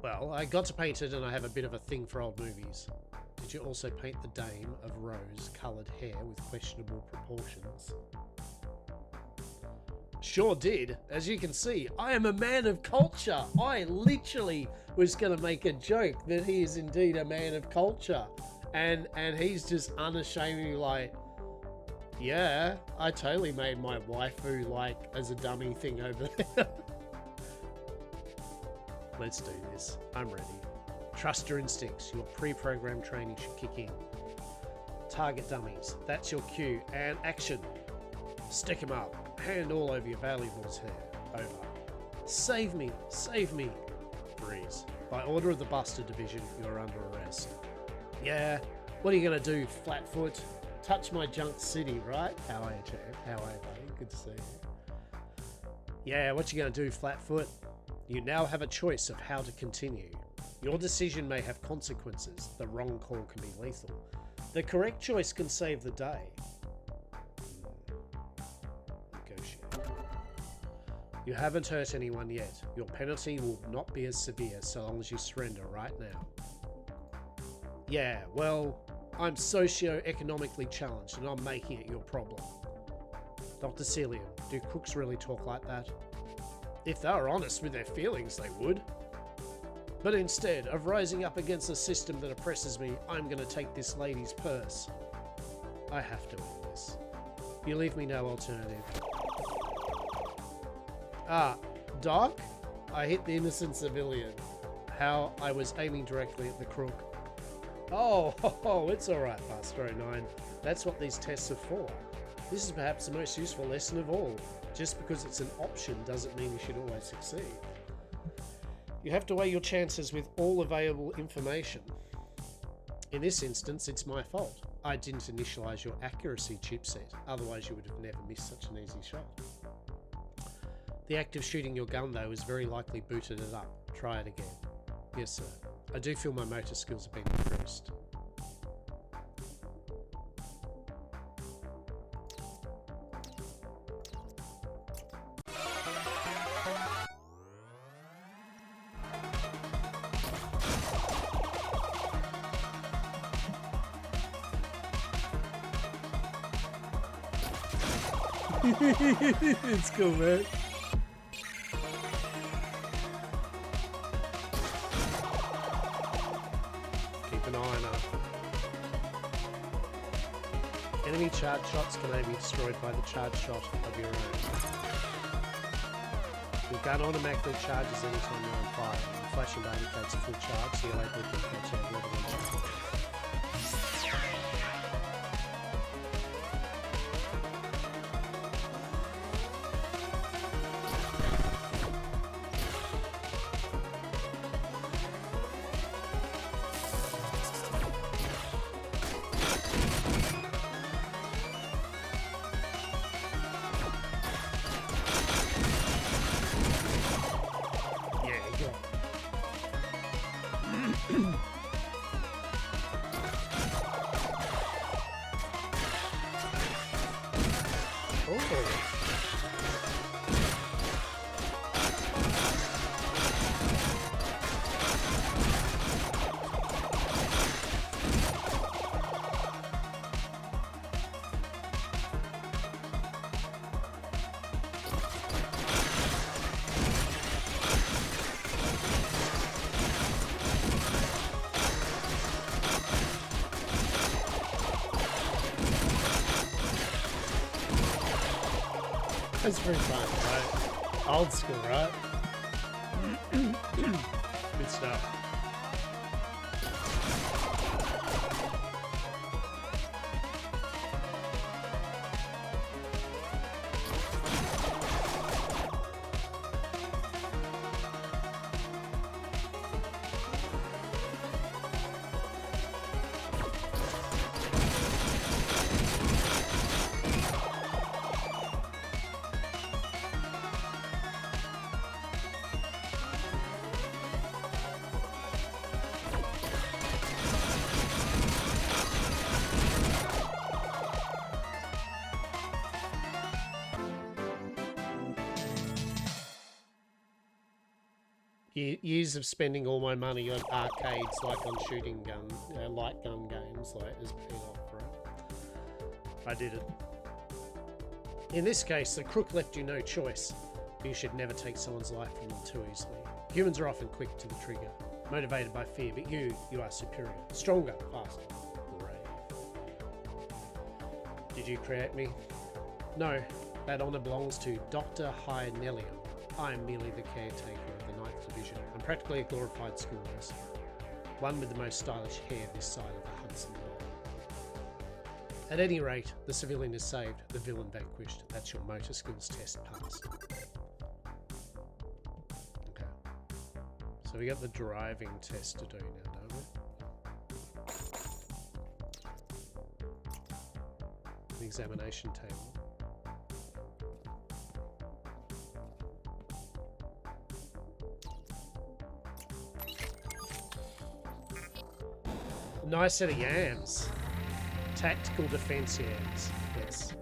Well, I got to paint it and I have a bit of a thing for old movies. Did you also paint the dame of rose-coloured hair with questionable proportions? Sure did. As you can see, I am a man of culture. I literally was going to make a joke that he is indeed a man of culture. And he's just unashamedly like, yeah, I totally made my waifu like as a dummy thing over there. Let's do this. I'm ready. Trust your instincts. Your pre-programmed training should kick in. Target dummies. That's your cue. And action. Stick him up. Hand all over your valuables hair. Over. Save me. Save me. Freeze. By order of the Buster Division, you're under arrest. Yeah. What are you going to do, Flatfoot? Touch my junk city, right? How are you, champ? How are you, buddy? Good to see you. Yeah, what you going to do, Flatfoot? You now have a choice of how to continue. Your decision may have consequences. The wrong call can be lethal. The correct choice can save the day. Negotiate. You haven't hurt anyone yet. Your penalty will not be as severe so long as you surrender right now. Yeah, well, I'm socio-economically challenged and I'm making it your problem. Dr. Celium, do cooks really talk like that? If they were honest with their feelings, they would. But instead of rising up against a system that oppresses me, I'm going to take this lady's purse. I have to end this. You leave me no alternative. Ah, Doc? I hit the innocent civilian. How I was aiming directly at the crook. Oh, it's alright, Buster 09. That's what these tests are for. This is perhaps the most useful lesson of all. Just because it's an option doesn't mean you should always succeed. You have to weigh your chances with all available information. In this instance, it's my fault. I didn't initialize your accuracy chipset, otherwise you would have never missed such an easy shot. The act of shooting your gun, though, is very likely booted it up. Try it again. Yes, sir. I do feel my motor skills have been increased. It's cool, man. Keep an eye on her. Enemy charge shots can only be destroyed by the charge shot of your own. Your gun automatically charges anytime you're on fire. The flashing bar indicates a full charge, so you're able to catch out level 1. That's pretty fun, right? Old school, right? Good stuff. Years of spending all my money on arcades, like on shooting gun, light gun games, like has paid off for it. I did it. In this case, the crook left you no choice. You should never take someone's life from them too easily. Humans are often quick to the trigger, motivated by fear, but you are superior, stronger, faster, brave. Did you create me? No, that honour belongs to Dr. Hynelium. I am merely the caretaker of the 9th Division. I'm practically a glorified school nurse. One with the most stylish hair this side of the Hudson River. At any rate, the civilian is saved, the villain vanquished. That's your motor skills test passed. Okay. So we got the driving test to do now, don't we? The examination table. Nice set of yams. Tactical defense yams. Yes.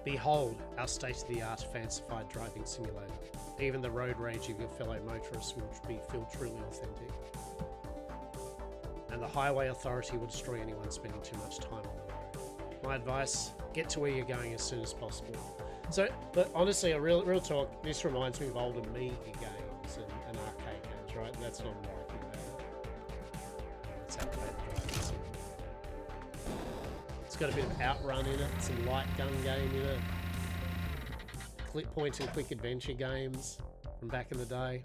Behold, our state-of-the-art fancified driving simulator. Even the road rage of your fellow motorists will feel truly authentic. And the highway authority will destroy anyone spending too much time on the road. My advice, get to where you're going as soon as possible. So, but honestly, a real talk, this reminds me of older Amiga games and arcade games, right? And that's what I'm liking about it. It's activated driving. It's got a bit of outrun in it, some light gun game in it. Point and click adventure games from back in the day.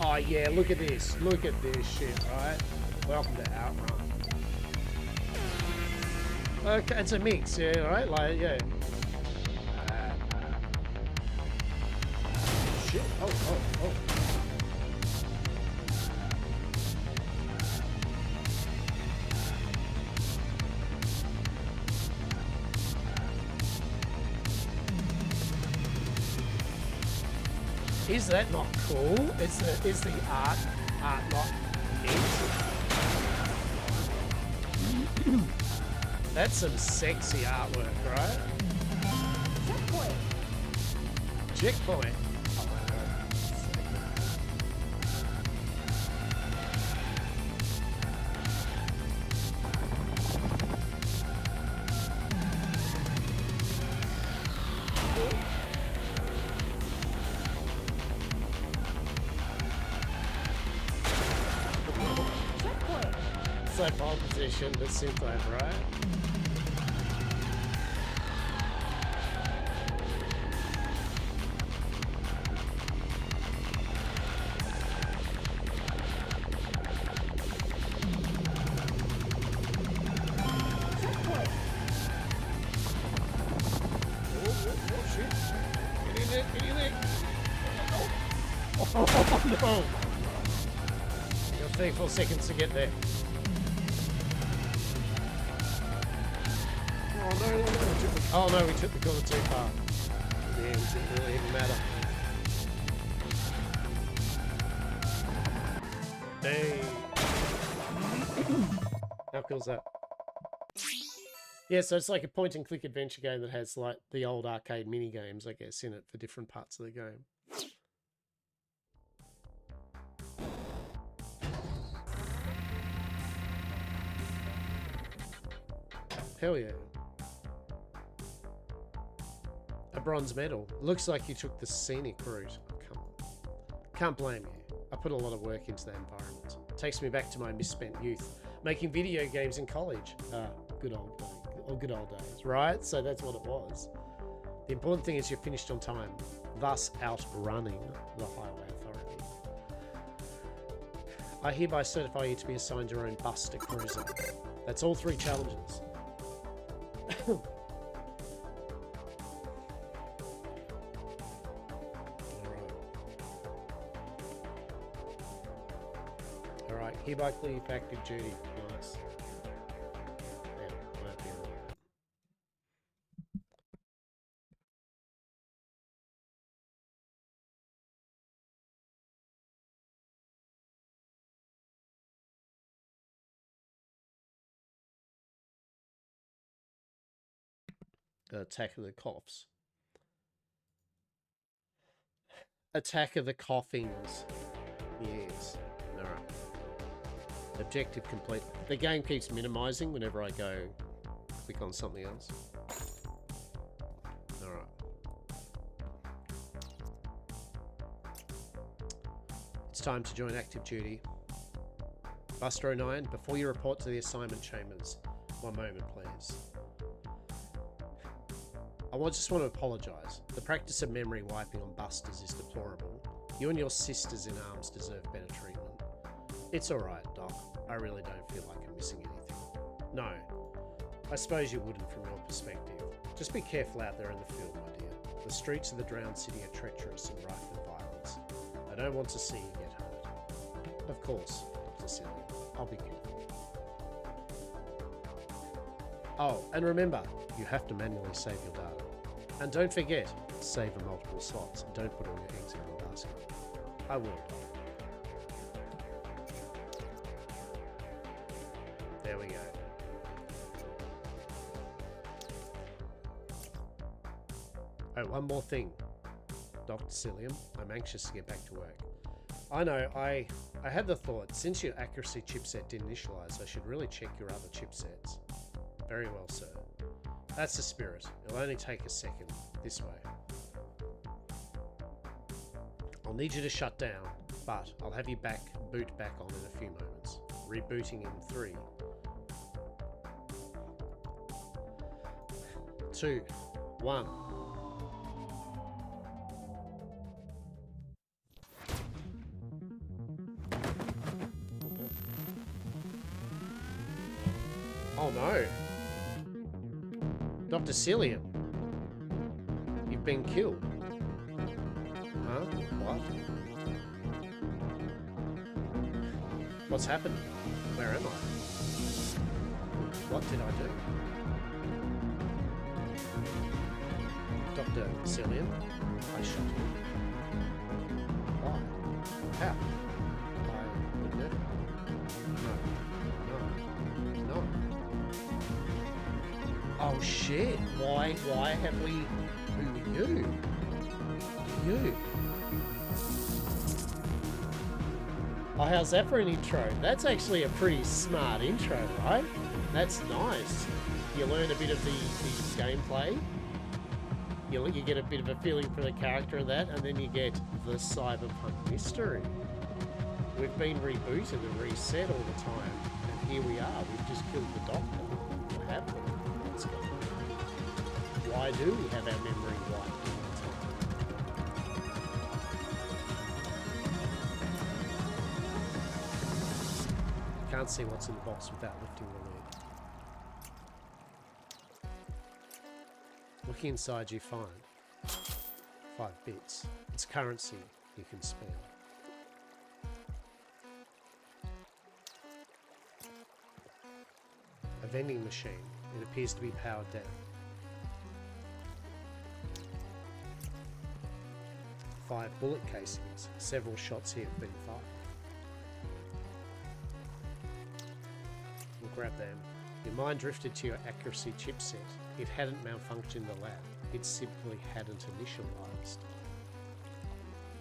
Oh yeah, look at this. Look at this shit, right? Welcome to Outrun. Okay, it's a mix, yeah, right? Like, yeah. Shit. Oh. Is that not cool? Is the art not neat? That's some sexy artwork, right? Checkpoint. Oh my god. It's like pole position, but simpler, right? Oh no! You got 34 seconds to get there. Oh no, we took the corner too far. Yeah, it didn't really even matter. Hey! How cool is that? Yeah, so it's like a point and click adventure game that has like the old arcade mini games, I guess, in it for different parts of the game. Hell yeah. A bronze medal. Looks like you took the scenic route. Can't blame you. I put a lot of work into that environment. Takes me back to my misspent youth, making video games in college. Good old days, right? So that's what it was. The important thing is you're finished on time, thus outrunning the highway authority. I hereby certify you to be assigned your own Buster Cruiser. That's all 3 challenges. Alright, hereby clear you for active duty. Nice. Yeah, I'm happy with that. Attack of the Coughs. Attack of the Coughings. Yes. Alright. Objective complete. The game keeps minimizing whenever I go click on something else. Alright. It's time to join active duty. Buster 09, before you report to the assignment chambers. One moment, please. I just want to apologise. The practice of memory wiping on Busters is deplorable. You and your sisters in arms deserve better treatment. It's alright, Doc. I really don't feel like I'm missing anything. No. I suppose you wouldn't from your perspective. Just be careful out there in the field, my dear. The streets of the drowned city are treacherous and rife with violence. I don't want to see you get hurt. Of course, Dr. Silly. I'll be careful. Oh, and remember, you have to manually save your data. And don't forget, save in multiple slots. And don't put all your eggs in one basket. I will. There we go. Oh, one more thing. Dr. Cillian, I'm anxious to get back to work. I know, I had the thought, since your accuracy chipset didn't initialize, I should really check your other chipsets. Very well, sir. That's the spirit. It'll only take a second. This way. I'll need you to shut down, but I'll have you boot back on in a few moments. Rebooting in 3, 2, 1. Oh no! Dr. Cillian, you've been killed. Huh? What? What's happened? Where am I? What did I do? Dr. Cillian, I shot you. Why? How? I would never. No. No. Oh shit, why have we... Who are you? You. Oh, how's that for an intro? That's actually a pretty smart intro, right? That's nice. You learn a bit of the gameplay. You get a bit of a feeling for the character of that, and then you get the cyberpunk mystery. We've been rebooted and reset all the time, and here we are. We've just killed the doctor. What happened? What's going on? Why do we have our memory wiped all the time? Can't see what's in the box without lifting the lid. Looking inside, you find 5 bits. It's currency you can spare. A vending machine. It appears to be powered down. 5 bullet casings. Several shots here have been fired. We'll grab them. Your mind drifted to your accuracy chipset. It hadn't malfunctioned in the lab. It simply hadn't initialized.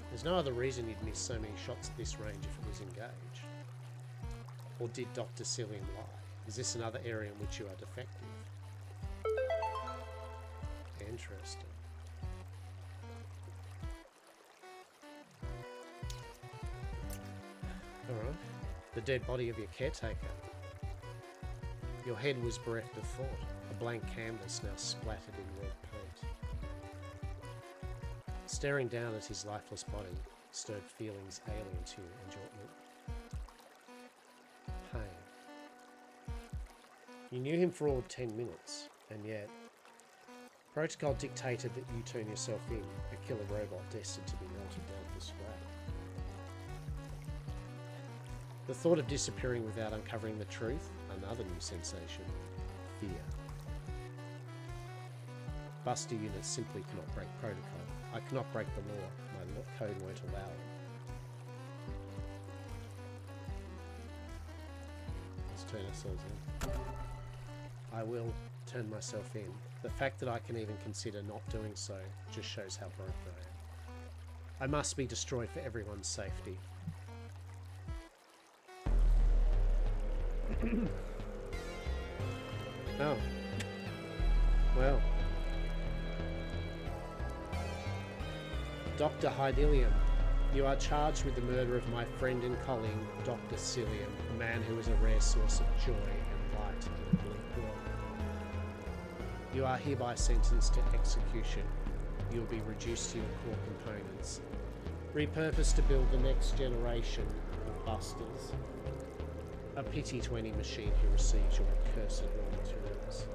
There's no other reason you'd miss so many shots at this range if it was engaged. Or did Dr. Cillian lie? Is this another area in which you are defective? Interesting. Alright. The dead body of your caretaker. Your head was bereft of thought. A blank canvas now splattered in red paint. Staring down at his lifeless body stirred feelings alien to you and your pain. You knew him for all of 10 minutes, and yet protocol dictated that you turn yourself in, a killer robot destined to be melted down to scrap. The thought of disappearing without uncovering the truth, another new sensation, fear. Buster units simply cannot break protocol. I cannot break the law. My code won't allow it. Let's turn ourselves in. I will turn myself in. The fact that I can even consider not doing so just shows how broken I am. I must be destroyed for everyone's safety. Oh. Well. Dr. Hydelium, you are charged with the murder of my friend and colleague, Dr. Cillian, a man who is a rare source of joy and light in a bleak world. You are hereby sentenced to execution. You will be reduced to your core components, repurposed to build the next generation of Busters. A pity to any machine who receives your accursed raw materials.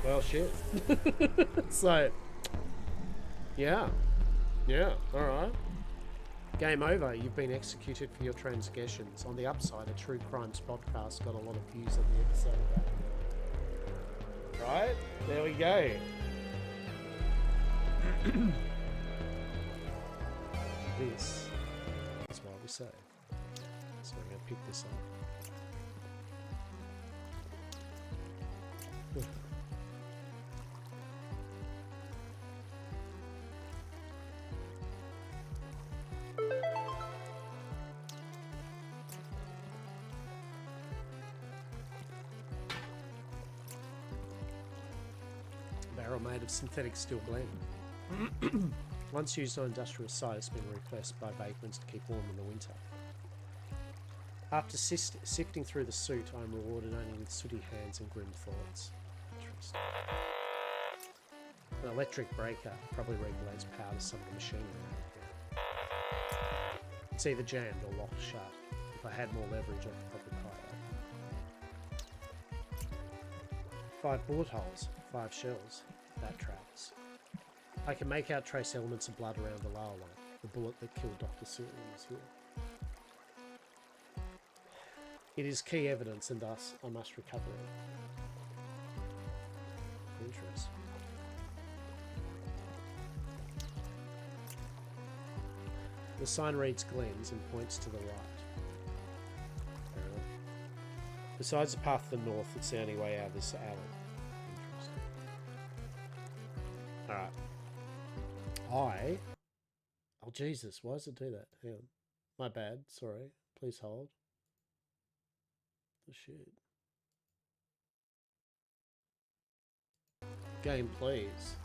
Well, shit. So, yeah, alright. Game over. You've been executed for your transgressions. On the upside, a True Crimes podcast got a lot of views on the episode of that. Right? There we go. This is what we say. So I'm going to pick this up. Barrel made of synthetic steel blend. Once used on industrial site, it's been replaced by vagrants to keep warm in the winter. After sifting through the suit, I am rewarded only with sooty hands and grim thoughts. Interesting. An electric breaker probably regulates power to some of the machinery around here. It's either jammed or locked shut. If I had more leverage, I could probably pry it open. 5 bullet holes, 5 shells. That tracks. I can make out trace elements of blood around the lower one. The bullet that killed Dr. Cillian is here. It is key evidence, and thus I must recover it. Interesting. The sign reads Glens and points to the right. Fair enough. Besides the path to the north, it's the only way out of this alley. Interesting. Alright. Oh Jesus, why does it do that? Hang on. My bad, sorry. Please hold. Oh shit. Game, please.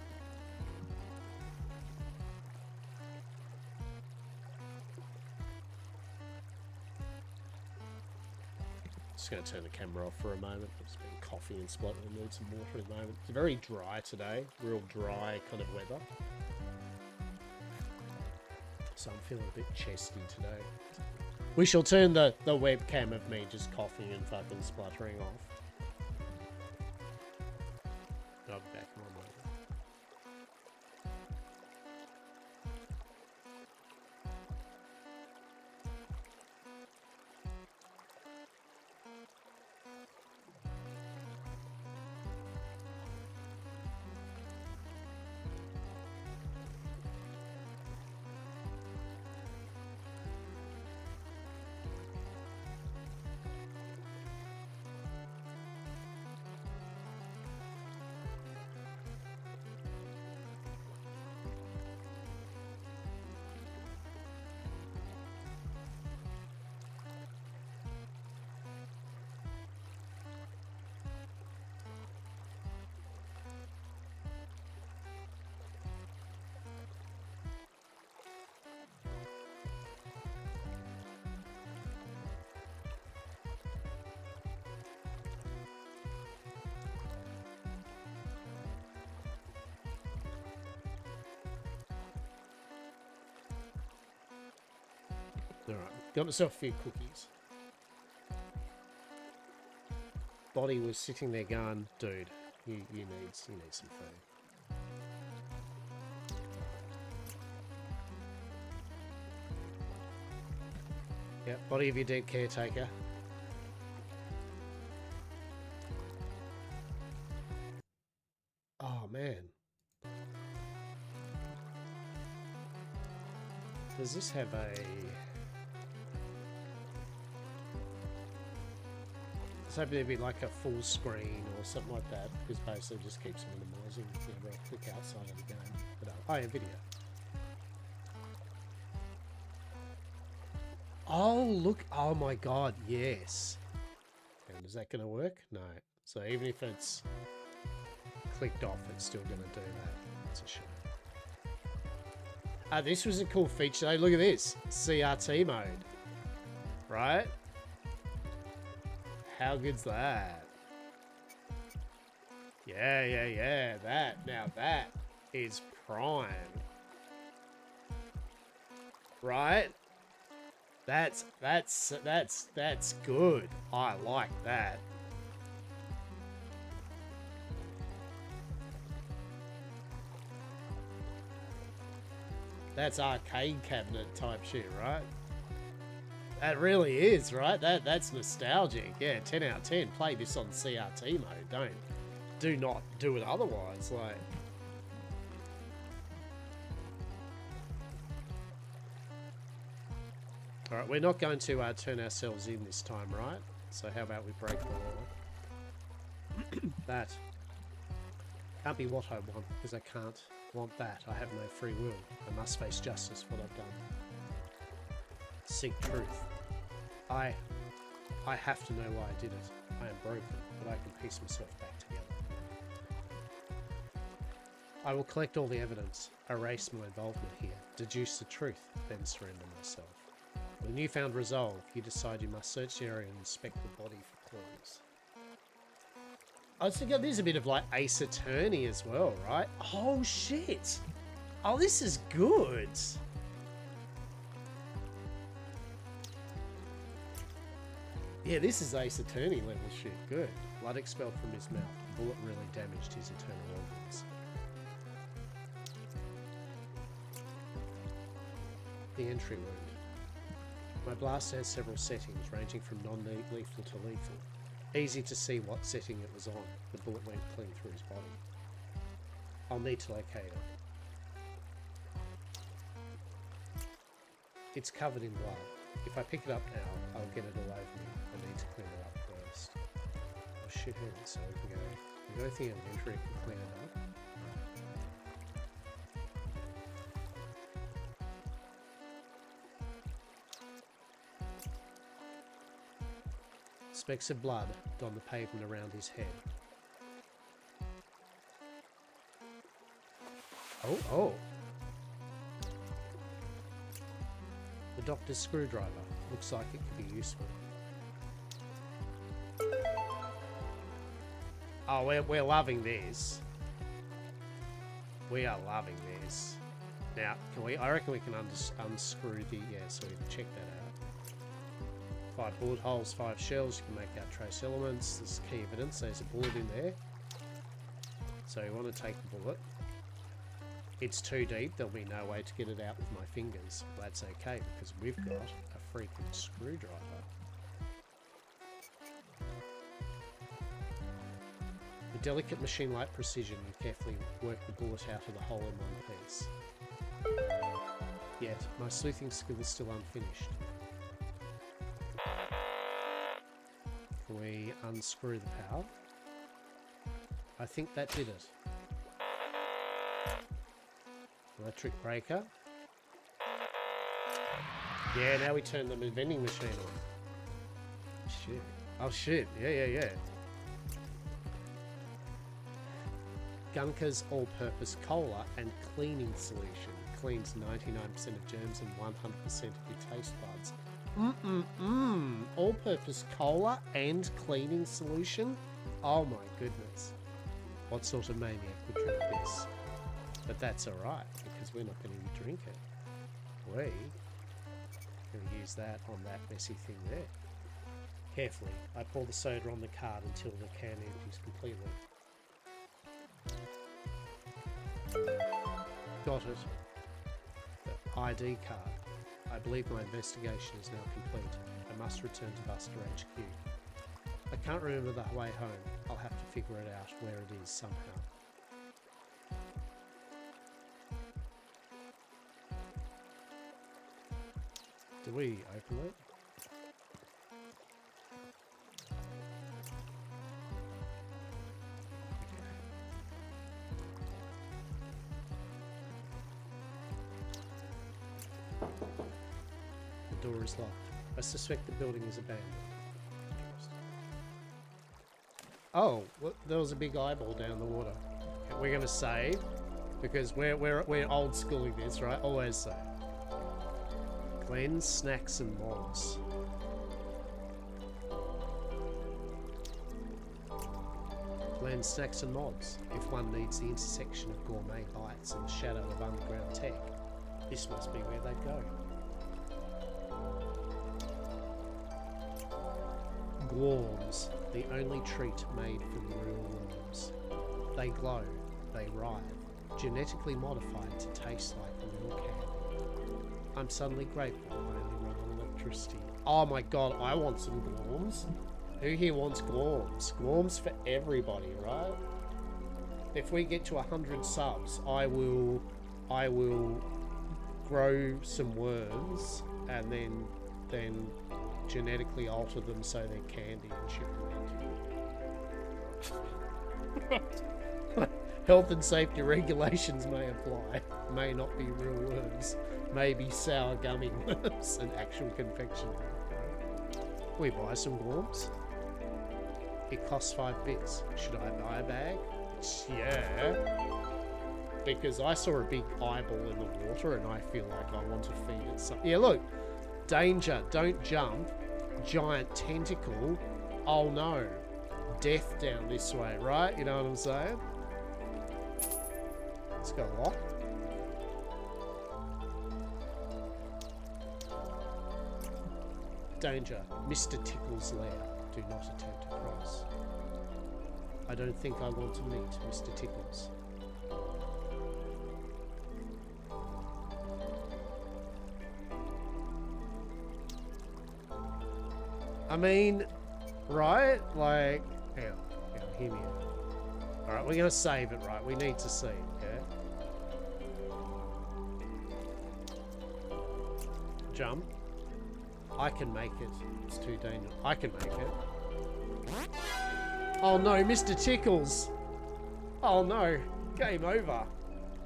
Just going to turn the camera off for a moment. I've just been coughing and spluttering. I need some water at the moment. It's very dry today. Real dry kind of weather. So I'm feeling a bit chesty today. We shall turn the webcam of me just coughing and fucking spluttering off. I'll be back in 1 moment. Alright, got myself a few cookies. Body was sitting there going, dude, you need some food. Yeah, body of your dead caretaker. Oh man. Does this have a... It's hoping there'd be like a full screen or something like that, because basically it just keeps minimizing whenever I click outside of the game. But oh yeah, video. Oh look, oh my god, yes. And is that going to work? No. So even if it's clicked off, it's still going to do that. That's a shame. This was a cool feature though. Look at this. CRT mode. Right? How good's that? Yeah. Now that is prime. Right? That's good. I like that. That's arcade cabinet type shit, right? That really is, right? That's nostalgic. Yeah, 10 out of 10. Play this on CRT mode. Do not do it otherwise. Like, all right, we're not going to turn ourselves in this time, right? So how about we break the law? That can't be what I want, because I can't want that. I have no free will. I must face justice for what I've done. Seek truth. I have to know why I did it. I am broken, but I can piece myself back together. I will collect all the evidence, erase my involvement here, deduce the truth, then surrender myself. With a newfound resolve, you decide you must search the area and inspect the body for clues. I was thinking there's a bit of like Ace Attorney as well, right? Oh shit! Oh, this is good! Yeah, this is Ace Attorney level shit. Good. Blood expelled from his mouth. The bullet really damaged his internal organs. The entry wound. My blast has several settings, ranging from non-lethal to lethal. Easy to see what setting it was on. The bullet went clean through his body. I'll need to locate it. It's covered in blood. If I pick it up now, I'll get it all over me. I need to clean it up first. Oh shit, so we can go. You got anything in inventory can clean it up? Specks of blood on the pavement around his head. Oh. The doctor's screwdriver. Looks like it could be useful. Oh, we're loving this. We are loving this. Now, I reckon we can unscrew the... Yeah, so we can check that out. 5 bullet holes, 5 shells. You can make out trace elements. This is key evidence. There's a bullet in there. So you want to take the bullet. It's too deep. There'll be no way to get it out with my fingers. That's okay, because we've got a freaking screwdriver. With delicate machine-like precision, you carefully work the bullet out of the hole in one piece. Yet, my sleuthing skill is still unfinished. Can we unscrew the power? I think that did it. Electric breaker. Yeah, now we turn the vending machine on. Shit. Oh shit. Yeah. Gunka's all-purpose cola and cleaning solution. Cleans 99% of germs and 100% of your taste buds. All-purpose cola and cleaning solution? Oh my goodness. What sort of maniac would drink this? But that's alright, because we're not going to drink it. Gonna use that on that messy thing there. Carefully, I pour the soda on the card until the can empties completely. Got it. The ID card. I believe my investigation is now complete. I must return to Buster HQ. I can't remember the way home. I'll have to figure it out where it is somehow. Do we open it? The door is locked. I suspect the building is abandoned. Oh, well, there was a big eyeball down the water. Okay, we're gonna save because we're old schooling this, right? Always save. Cleanse, snacks, and mods. Cleanse, snacks, and mods. If one needs the intersection of gourmet bites and the shadow of underground tech, this must be where they'd go. Glorms, the only treat made from real worms. They glow, they writhe, genetically modified to taste like real candy. I'm suddenly grateful I only run on electricity. Oh my god, I want some glorms. Who here wants glorms? Glorms for everybody, right? If we get to 100 subs, I will grow some worms and then genetically alter them so they're candy and ship them out. Health and safety regulations may apply. May not be real worms. Maybe sour gummy worms and actual confectionery. We buy some worms. It costs 5 bits. Should I buy a bag? Yeah. Because I saw a big eyeball in the water and I feel like I want to feed it some. Yeah, look. Danger. Don't jump. Giant tentacle. Oh no. Death down this way, right? You know what I'm saying? Let's go lock. Danger. Mr. Tickle's lair. Do not attempt to cross. I don't think I want to meet Mr. Tickles. I mean, right? Like, hang on, hear me out. Alright, we're gonna save it, right? We need to see, okay? Jump. I can make it. It's too dangerous. I can make it. Oh no, Mr. Tickles! Oh no, game over.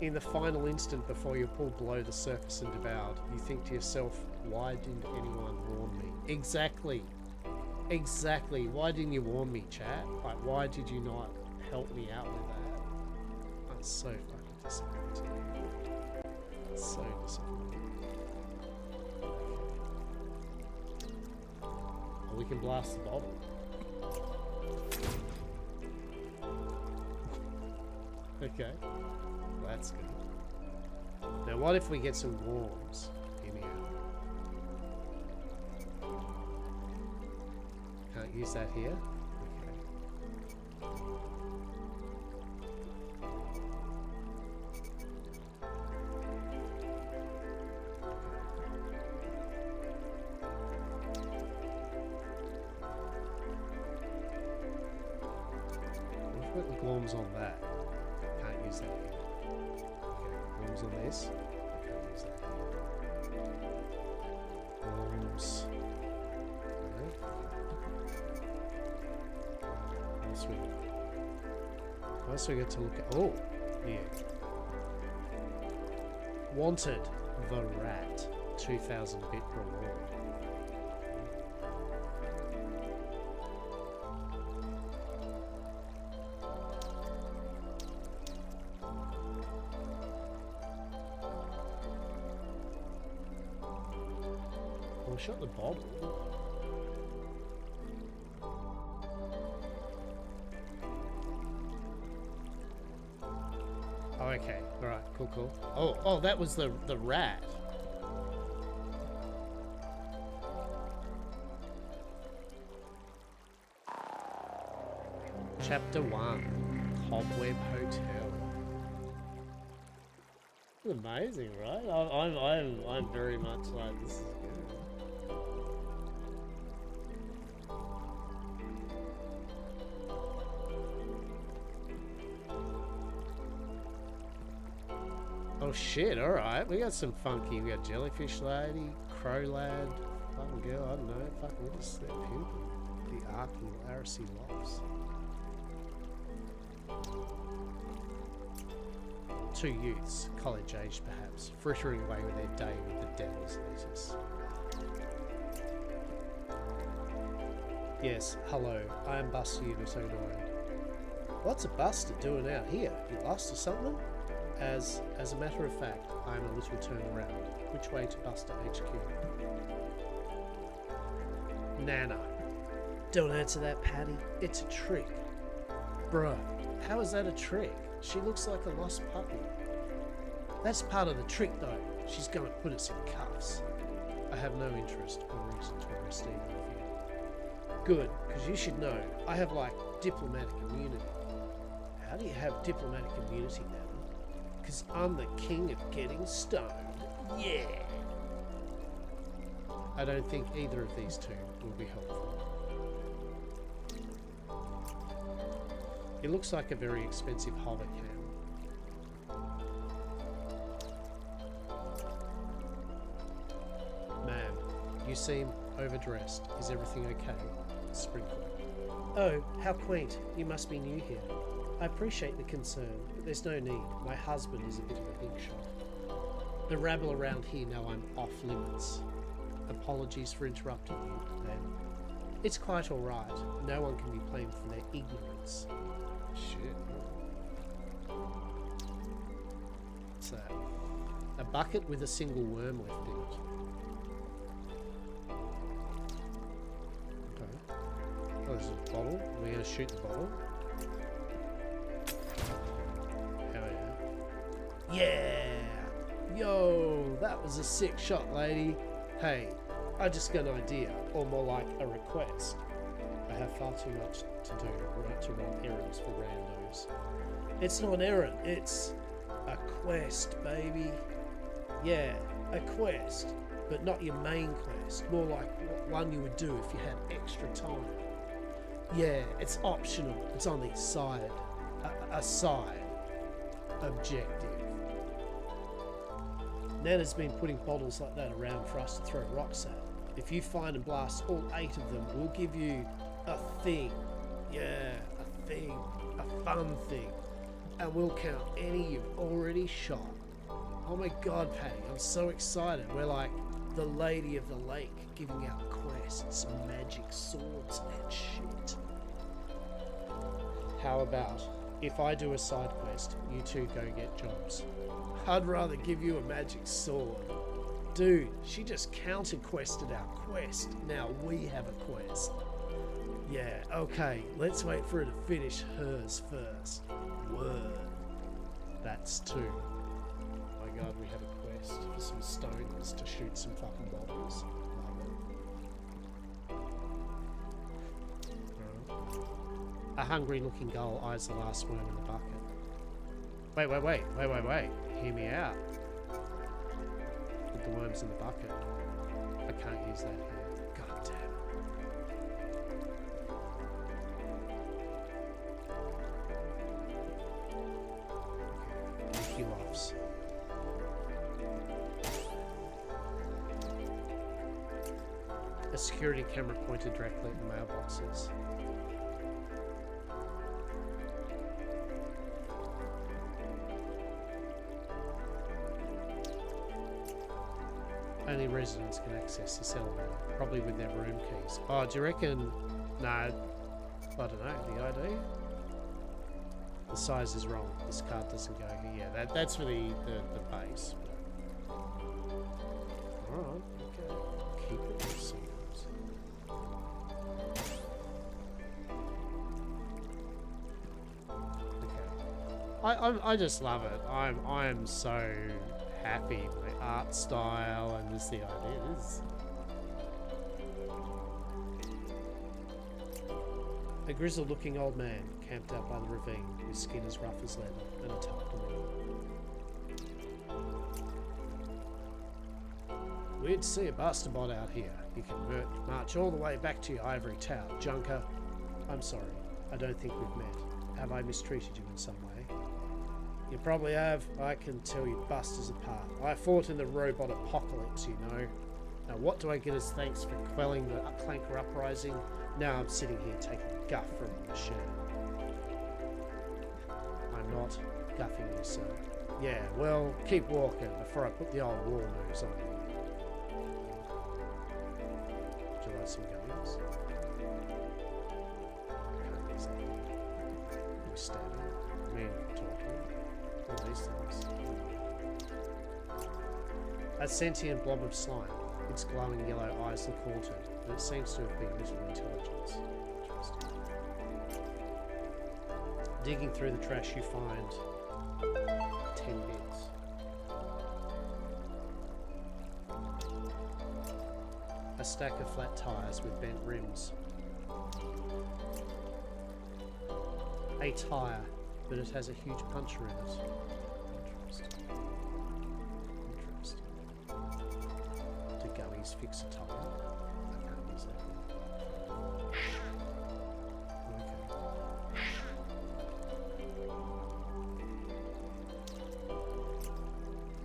In the final instant before you're pulled below the surface and devoured, you think to yourself, why didn't anyone warn me? Exactly. Exactly. Why didn't you warn me, chat? Like, why did you not help me out with that? I'm so fucking disappointed. So disappointed. Oh, we can blast the bottle. Okay. Well, that's good. Now, what if we get some worms? Hear me out. Can't use that here? Okay. We've got the glorms on that. Can't use that here. Okay, glorms on this. Can't use that here. Glorms. First we get to look at, oh, yeah. Wanted, the rat, 2000 bit reward. Well, shut the bottle. Oh, okay. Alright, cool. Oh, that was the rat. Chapter 1, Cobweb Hotel. It's amazing, right? I'm very much like, this is good. Oh shit, alright. We got some funky. We got Jellyfish Lady, Crow Lad, fucking girl, I don't know. Fuck, we're just their pimp. The Arky Larisy Lofts. Two youths, college aged perhaps, frittering away with their day with the devil's lettuce. Yes, hello, I am Buster Unit 09. What's a Buster doing out here? You lost or something? As a matter of fact, I am a little turnaround. Which way to Buster HQ? Nana. Don't answer that, Patty. It's a trick. Bruh, how is that a trick? She looks like a lost puppy. That's part of the trick though. She's going to put us in cuffs. I have no interest or reason to arrest either of you. Good, because you should know, I have like diplomatic immunity. How do you have diplomatic immunity, Nana? Because I'm the king of getting stoned. Yeah! I don't think either of these two will be helpful. It looks like a very expensive hover cam. Ma'am, you seem overdressed. Is everything okay? Sprinkler. Oh, how quaint. You must be new here. I appreciate the concern, but there's no need. My husband is a bit of a big shot. The rabble around here know I'm off limits. Apologies for interrupting you, then. It's quite alright. No one can be blamed for their ignorance. Shit. What's that? A bucket with a single worm left in it. Okay. Oh, there's a bottle. We're going to shoot the bottle. Hell yeah. Yeah! Yo! That was a sick shot, lady. Hey, I just got an idea, or more like a request. I have far too much to do, not to run errands for randos. It's not an errand, it's a quest, baby. Yeah, a quest, but not your main quest. More like one you would do if you had extra time. Yeah, it's optional. It's on the side. A side objective. Nana's been putting bottles like that around for us to throw rocks at. If you find and blast all 8 of them, we'll give you a thing. Yeah, a thing. A fun thing. And we'll count any you've already shot. Oh my god, Patty, I'm so excited. We're like the Lady of the Lake, giving out quests, magic swords and shit. How about, if I do a side quest, you two go get jobs? I'd rather give you a magic sword. Dude, she just counter-quested our quest. Now we have a quest. Yeah, okay, let's wait for her to finish hers first. Word. That's 2. My god, we have a quest for some stoners to shoot some fucking bottles. A hungry-looking gull eyes the last worm in the bucket. Wait. Hear me out. Put the worms in the bucket. I can't use that here. God damn it. Mickey loves. A security camera pointed directly at the mailboxes. Only residents can access this elevator, probably with their room keys. Oh, do you reckon? No, I don't know. The ID? The size is wrong. This card doesn't go here. Yeah, that's for the base. Alright, okay. Keep it in secrets. Okay. I just love it. I am so happy. The art style and just the ideas. A grizzled-looking old man camped out by the ravine with skin as rough as leather and a tarpaulin. Weird to see a bastard out here. You can march all the way back to your ivory tower, Junker. I'm sorry, I don't think we've met. Have I mistreated you in some way? You probably have. I can tell you busters apart. I fought in the robot apocalypse, you know. Now what do I get as thanks for quelling the Clanker uprising? Now I'm sitting here taking guff from a machine. I'm not guffing you, sir. Yeah, well, keep walking before I put the old war moves on you. Would you like some gummies? We're standing. I mean, talking. All these things. A sentient blob of slime. Its glowing yellow eyes look haunted, but it seems to have been little intelligence. Interesting. Digging through the trash, you find 10 bits. A stack of flat tires with bent rims. A tire, but it has a huge puncture in it. Interesting. Interesting. Do gummies fix a tire? I can't use that one. Okay.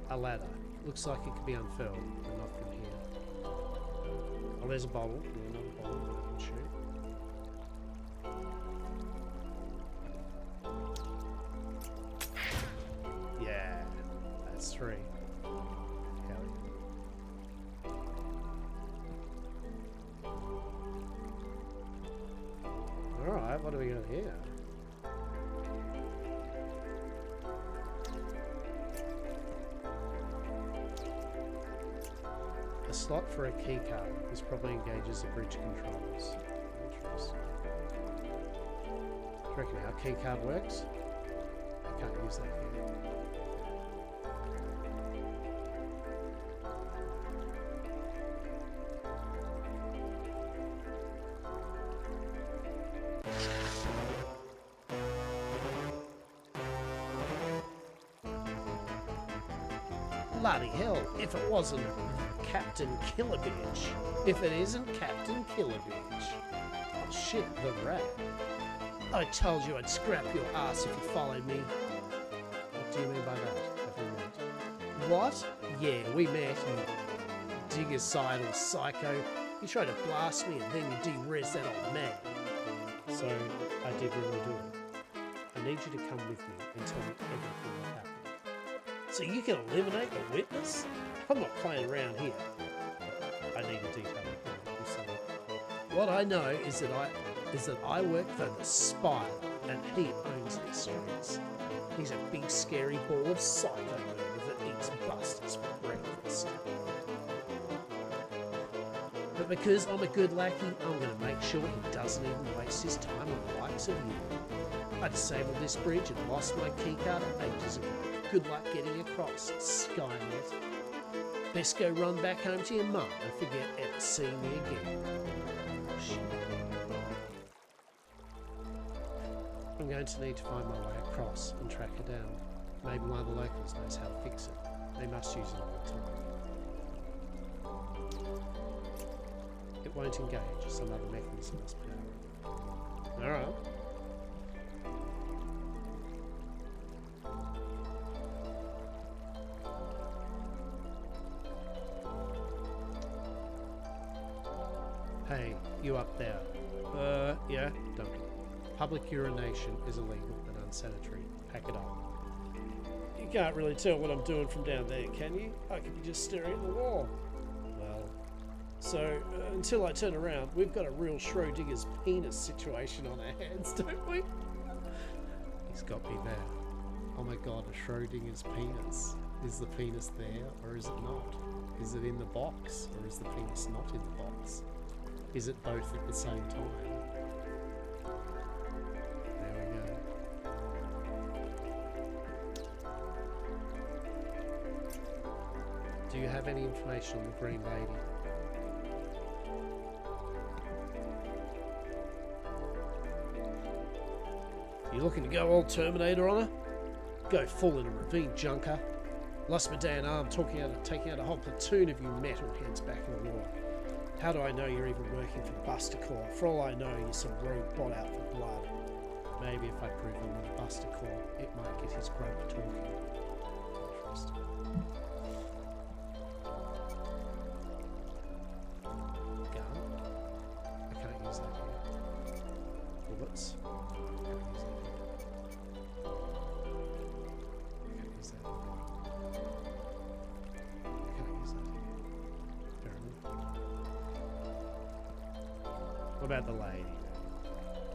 A ladder. Looks like it could be unfurled, but not from here. Oh, there's a bottle. Another bottle that I can shoot. Yeah, that's 3. Hell yeah. Alright, what do we got here? A slot for a keycard. This probably engages the bridge controls. Interesting. Do you reckon our keycard works? I can't use that here. Bloody hell, if it wasn't Captain Killerbeach. If it isn't Captain Killerbeach. Oh shit, the rat. I told you I'd scrap your ass if you followed me. What do you mean by that? Have we met? What? Yeah, we met, you diggercidal psycho. You tried to blast me and then you de-res that old man. So, I did really do it. I need you to come with me and tell me everything that happened. So you can eliminate the witness? I'm not playing around here. I need a detailed report. What I know is that I work for the Spire, and he owns these streets. He's a big scary ball of psycho murder that eats busters for breakfast. But because I'm a good lackey, I'm going to make sure he doesn't even waste his time on the likes of you. I disabled this bridge and lost my keycard ages ago. Good luck getting across, Skynet. Best go run back home to your mum and forget ever seeing me again. Oh, shit. I'm going to need to find my way across and track her down. Maybe one of the locals knows how to fix it. They must use it all the time. It won't engage. Some other mechanism must be over. Alright. Hey, you up there. Yeah, don't. Public urination is illegal and unsanitary. Pack it up. You can't really tell what I'm doing from down there, can you? I could be just staring at the wall. Well, so until I turn around, we've got a real Schrodinger's penis situation on our hands, don't we? He's got me there. Oh my god, a Schrodinger's penis. Is the penis there or is it not? Is it in the box or is the penis not in the box? Is it both at the same time? There we go. Do you have any information on the Green Lady? You looking to go all Terminator on her? Go full in a ravine, junker. Lost my damn arm taking out a whole platoon of you metalheads back in the war. How do I know you're even working for Buster Corps? For all I know, you're some rogue bot out for blood. Maybe if I prove I'm with Buster Corps, it might get his grunt talking. Interesting. Gun? I can't use that here. Bullets? I can't use that here. I can't use that here. I can't use that here. Fair enough. What about the lady?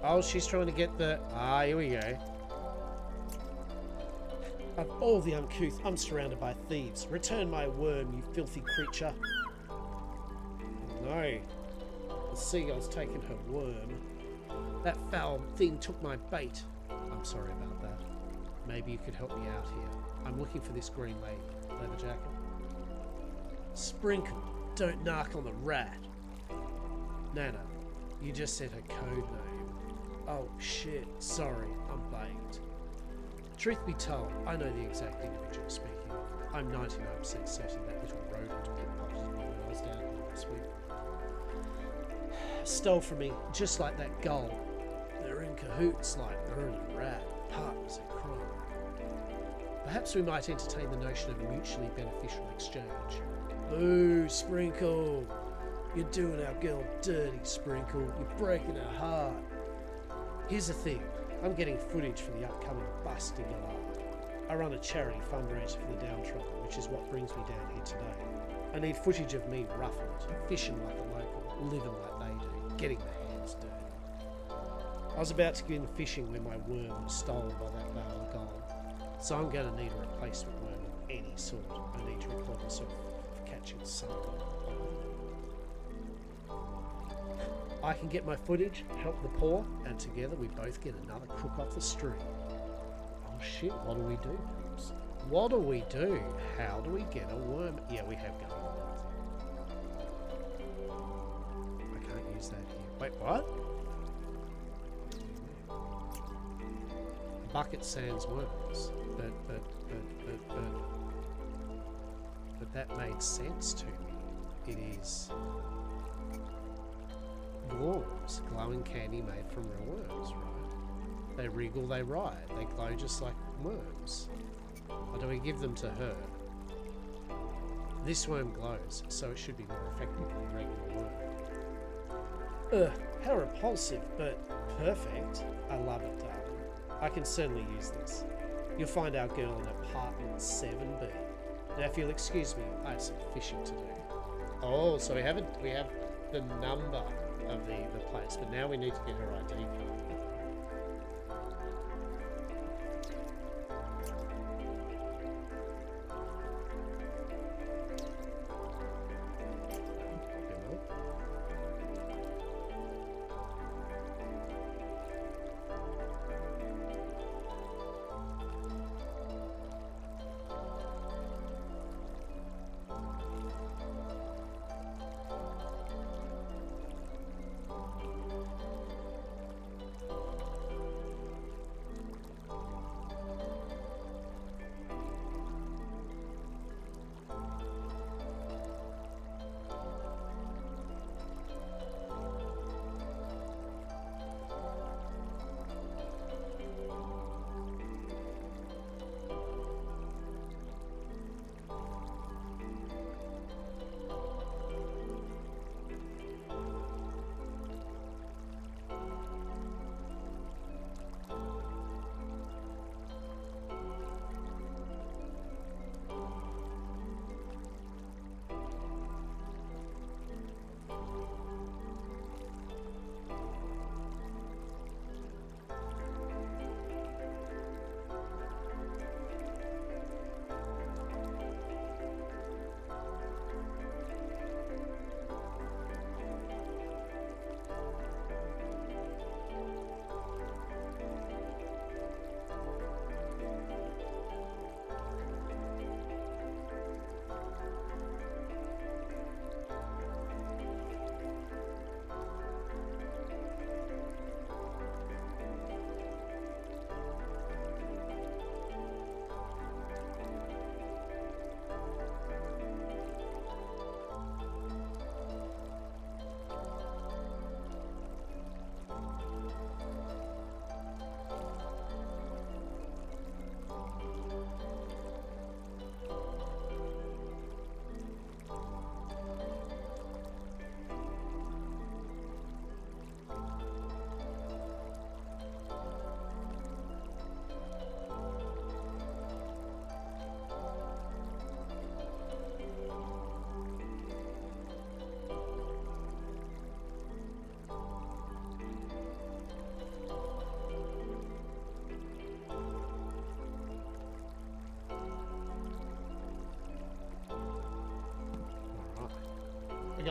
Oh, she's trying to get the... Ah, here we go. Of all the uncouth, I'm surrounded by thieves. Return my worm, you filthy creature. No. The seagull's taken her worm. That foul thing took my bait. I'm sorry about that. Maybe you could help me out here. I'm looking for this green lady. Leather jacket. Sprinkle, don't narc on the rat. Nana, you just said her code name. Oh shit, sorry, I'm baked. Truth be told, I know the exact individual speaking of. I'm 99% certain that little rodent pickpocketed me when I was down here last week. Stole from me, just like that gull. They're in cahoots like her and a rat, partners in crime. Perhaps we might entertain the notion of a mutually beneficial exchange. Boo, Sprinkle! You're doing our girl dirty, Sprinkle. You're breaking her heart. Here's the thing. I'm getting footage for the upcoming Busting Gala. I run a charity fundraiser for the downtrodden, which is what brings me down here today. I need footage of me roughing it, fishing like a local, living like they do, getting my hands dirty. I was about to go in fishing when my worm was stolen by that bale of gold. So I'm going to need a replacement worm of any sort. I need to record myself for catching something. I can get my footage, help the poor, and together we both get another crook off the street. Oh shit, what do we do, folks? What do we do? How do we get a worm? Yeah, we have gun. I can't use that here. Wait, what? Bucket sans worms. But that made sense to me. It is... Glorms, glowing candy made from real worms, right? They wriggle, they ride, they glow just like worms. Or do we give them to her? This worm glows, so it should be more effective than a regular worm. Ugh, how repulsive, but perfect. I love it, darling. I can certainly use this. You'll find our girl in apartment 7B. Now, if you'll excuse me, I have some fishing to do. Oh, so we have the number of the place, but now we need to get her ID card.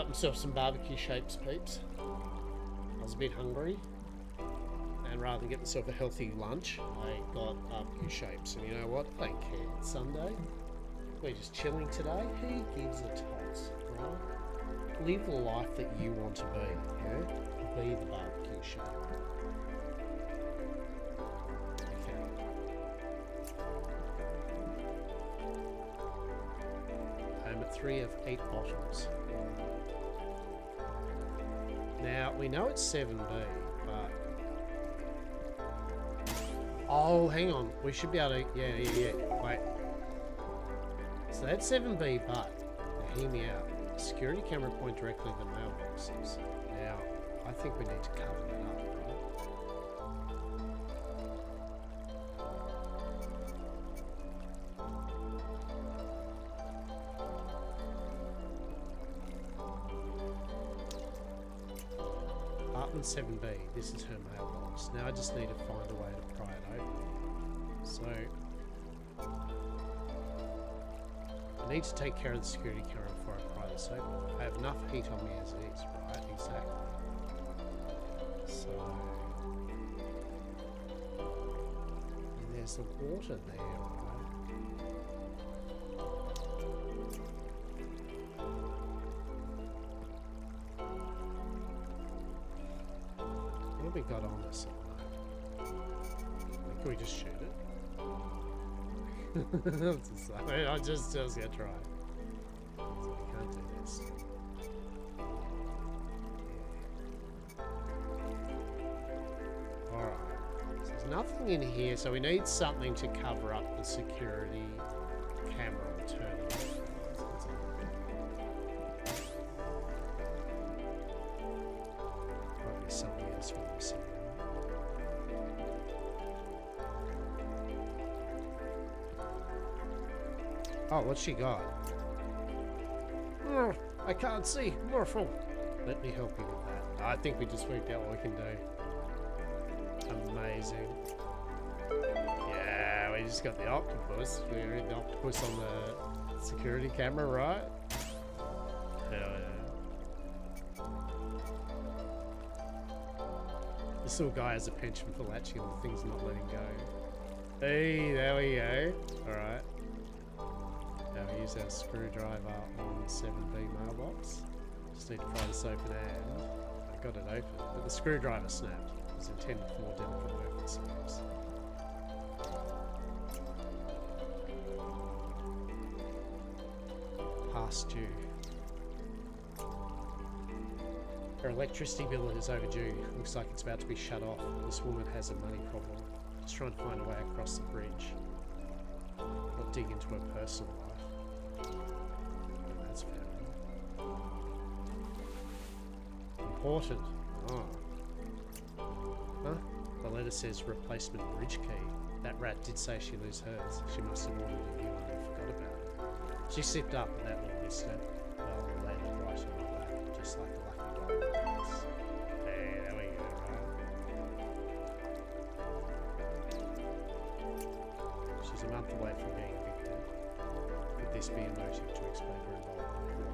got myself some barbecue shapes, peeps. I was a bit hungry, and rather than get myself a healthy lunch, I got barbecue shapes. And you know what? I don't care. It's Sunday. We're just chilling today. Who gives a toss, right? Live the life that you want to be. Yeah? Be the barbecue shape. I'm at 3 of 8 bottles. Now, we know it's 7B, but... Oh, hang on. We should be able to... Yeah. Wait. So that's 7B, but... Now, hear me out. Security camera point directly at the mailboxes. Now, I think we need to cover that up, right? Apartment 7B, this is her mailbox. Now I just need to find a way to pry it open. So, I need to take care of the security camera before I pry this open. I have enough heat on me as it is, right? Exactly. So, and there's the water there, right? What have we got on us at the moment? Can we just shoot it? I just gonna try. So we can't do this. Alright. So there's nothing in here, so we need something to cover up the security camera alternative. Probably something else we're missing. Oh, what's she got? Oh, I can't see. Morphle. Let me help you with that. I think we just worked out what we can do. Amazing. Yeah, we just got the octopus. We got the octopus on the security camera, right? Hell yeah. This little guy has a penchant for latching on the things not letting go. Hey, there we go. Alright. Now we use our screwdriver on the 7B mailbox. Just need to pry this open and I got it open, but the screwdriver snapped. It was intended for more delicate work, it seems. Past due. Her electricity bill is overdue. Looks like it's about to be shut off. This woman has a money problem. Just trying to find a way across the bridge. Not dig into her personal life. That's fair. Important. Oh. Huh? The letter says replacement bridge key. That rat did say she lose hers. She must have ordered a new one and forgot about it. She slipped up and that one missed it. Well, the letter right on my lap, just like the lucky dog. Hey, there we go, right? She's a month away from being evicted. Could this be a motive to explain her involvement in the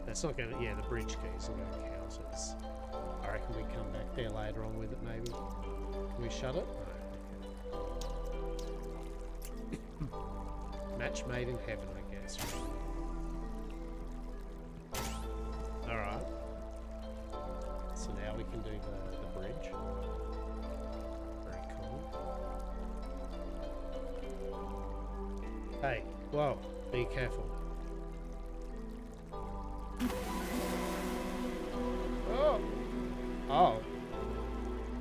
That's not going to, yeah, the bridge keys are going to count as, I reckon we come back there later on with it maybe. Can we shut it? No. Match made in heaven, I guess. Alright. So now we can do the bridge. Very cool. Hey, whoa, be careful. Oh. Oh.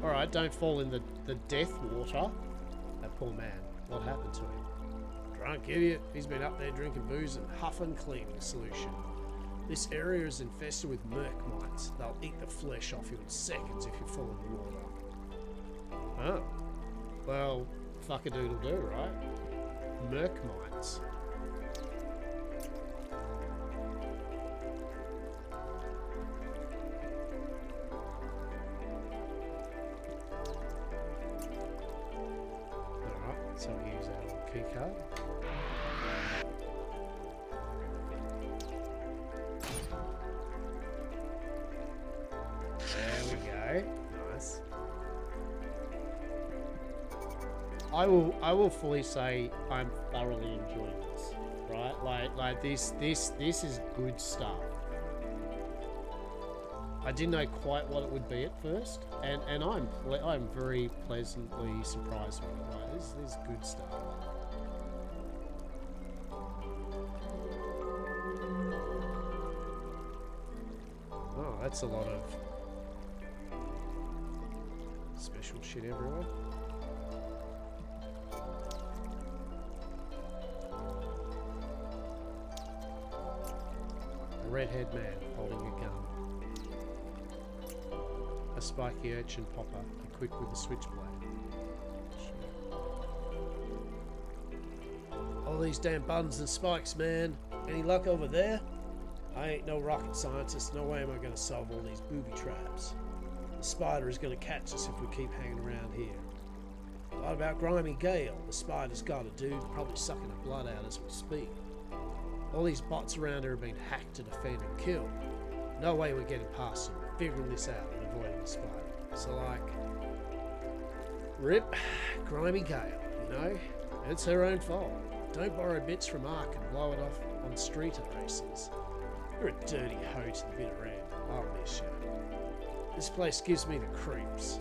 Alright, don't fall in the death water. That poor man. What happened to him? Drunk idiot. He's been up there drinking booze and huffing cleaning solution. This area is infested with merc mites. They'll eat the flesh off you in seconds if you fall in the water. Oh. Well, fuck-a-doodle-doo, right? Merc mines. Alright, so we use our key card. There we go. Nice. I will fully say I'm thoroughly enjoying this, right? Like this is good stuff. I didn't know quite what it would be at first, and I'm very pleasantly surprised with it. Like this is good stuff. Oh, that's a lot of special shit everywhere. A redhead man holding a gun. A spiky urchin popper equipped with a switchblade. All these damn buttons and spikes, man. Any luck over there? I ain't no rocket scientist. No way am I going to solve all these booby traps. The spider is going to catch us if we keep hanging around here. What about Grimy Gale? The spider's got a dude probably sucking the blood out as we speak. All these bots around here have been hacked to defend and killed. No way we're getting past them, figuring this out and avoiding the spider. So like, rip Grimy Gale, you know? It's her own fault. Don't borrow bits from Ark and blow it off on street races. You're a dirty hoe to the bitter end. I'll miss you. This place gives me the creeps.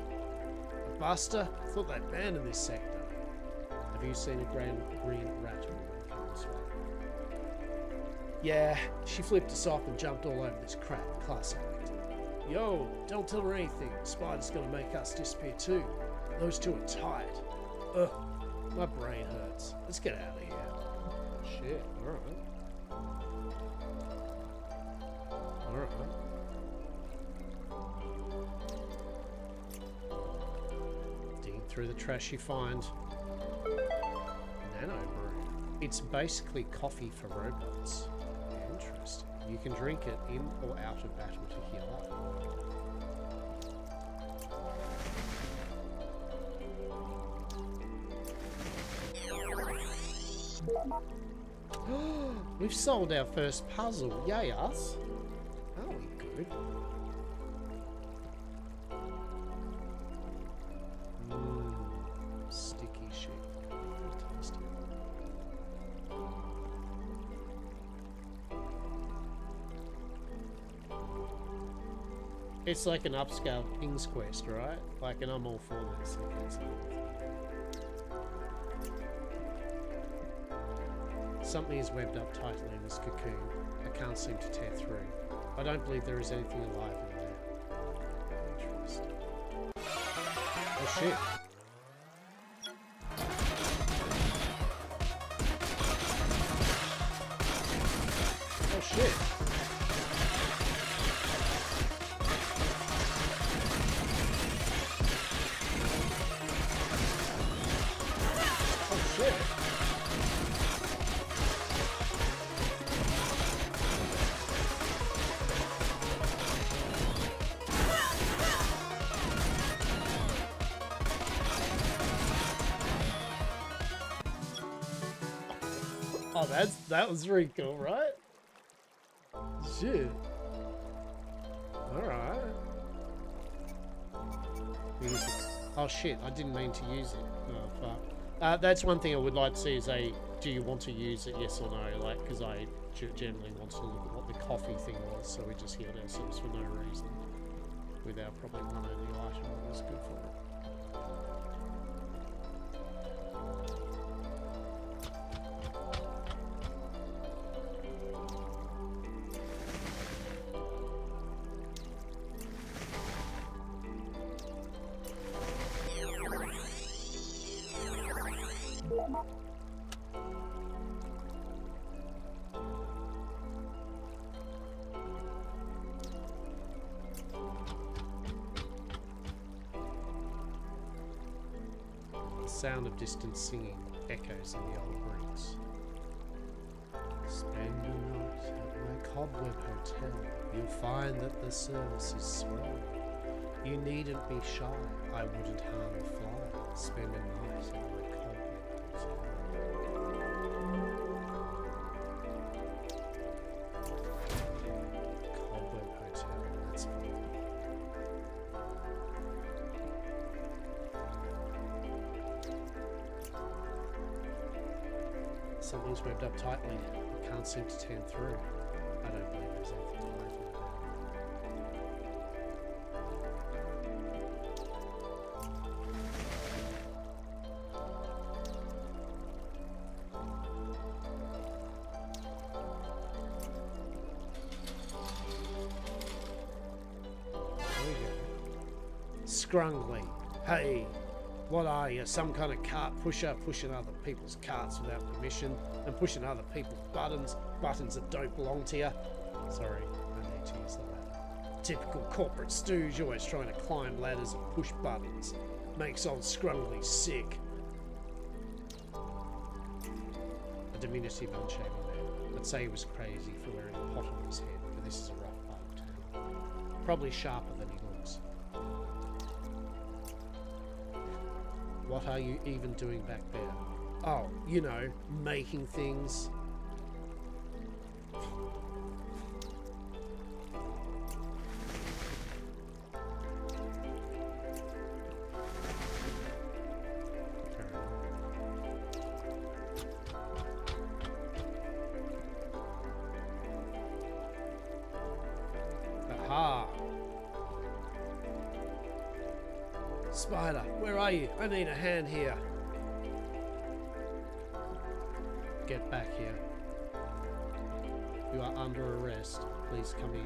A buster? I thought they banned in this sector. Have you seen a green rat woman come this way? Yeah, she flipped us off and jumped all over this crap. Class act. Yo, don't tell her anything. The spider's gonna make us disappear too. Those two are tight. Ugh, my brain hurts. Let's get out of here. Shit, alright. Alright. Digging through the trash you find Nano Brew. It's basically coffee for robots. Interesting. You can drink it in or out of battle to heal up. We've solved our first puzzle. Yay us. Are we good? Sticky shit. Fantastic. It's like an upscale King's Quest, right? Like, and I'm all for this. Something is webbed up tightly in this cocoon. I can't seem to tear through. I don't believe there is anything alive in there. Interesting. Oh shit. Oh shit. Oh shit. Oh, that was very cool, right? Shit. Alright. Oh shit, I didn't mean to use it. Oh fuck. That's one thing I would like to see is do you want to use it, yes or no? Like, because I generally want to look at what the coffee thing was, so we just healed ourselves for no reason. Without probably one only item that was good for it. sound of distant singing echoes in the old bricks. Spend a night at my cobweb hotel. You'll find that the service is swell. You needn't be shy, I wouldn't harm a fly. Spend a night at my cobweb hotel. Cobweb hotel, that's fun. Something's webbed up tightly. I can't seem to tear through. I don't believe there's anything to life in it. There we go. Scrungly. Hey! What are you? Some kind of cart pusher, pushing other people's carts without permission and pushing other people's buttons that don't belong to you. Sorry, I need to use the ladder. Typical corporate stooge, always trying to climb ladders and push buttons. Makes old Scrungly sick. A diminutive, unshaven man. I'd say he was crazy for wearing a pot on his head, but this is a rough part of town. Probably sharper than he looks. What are you even doing back there? Oh, you know, making things. Aha! Spider, where are you? I need a hand here. Get back here. You are under arrest. Please come in.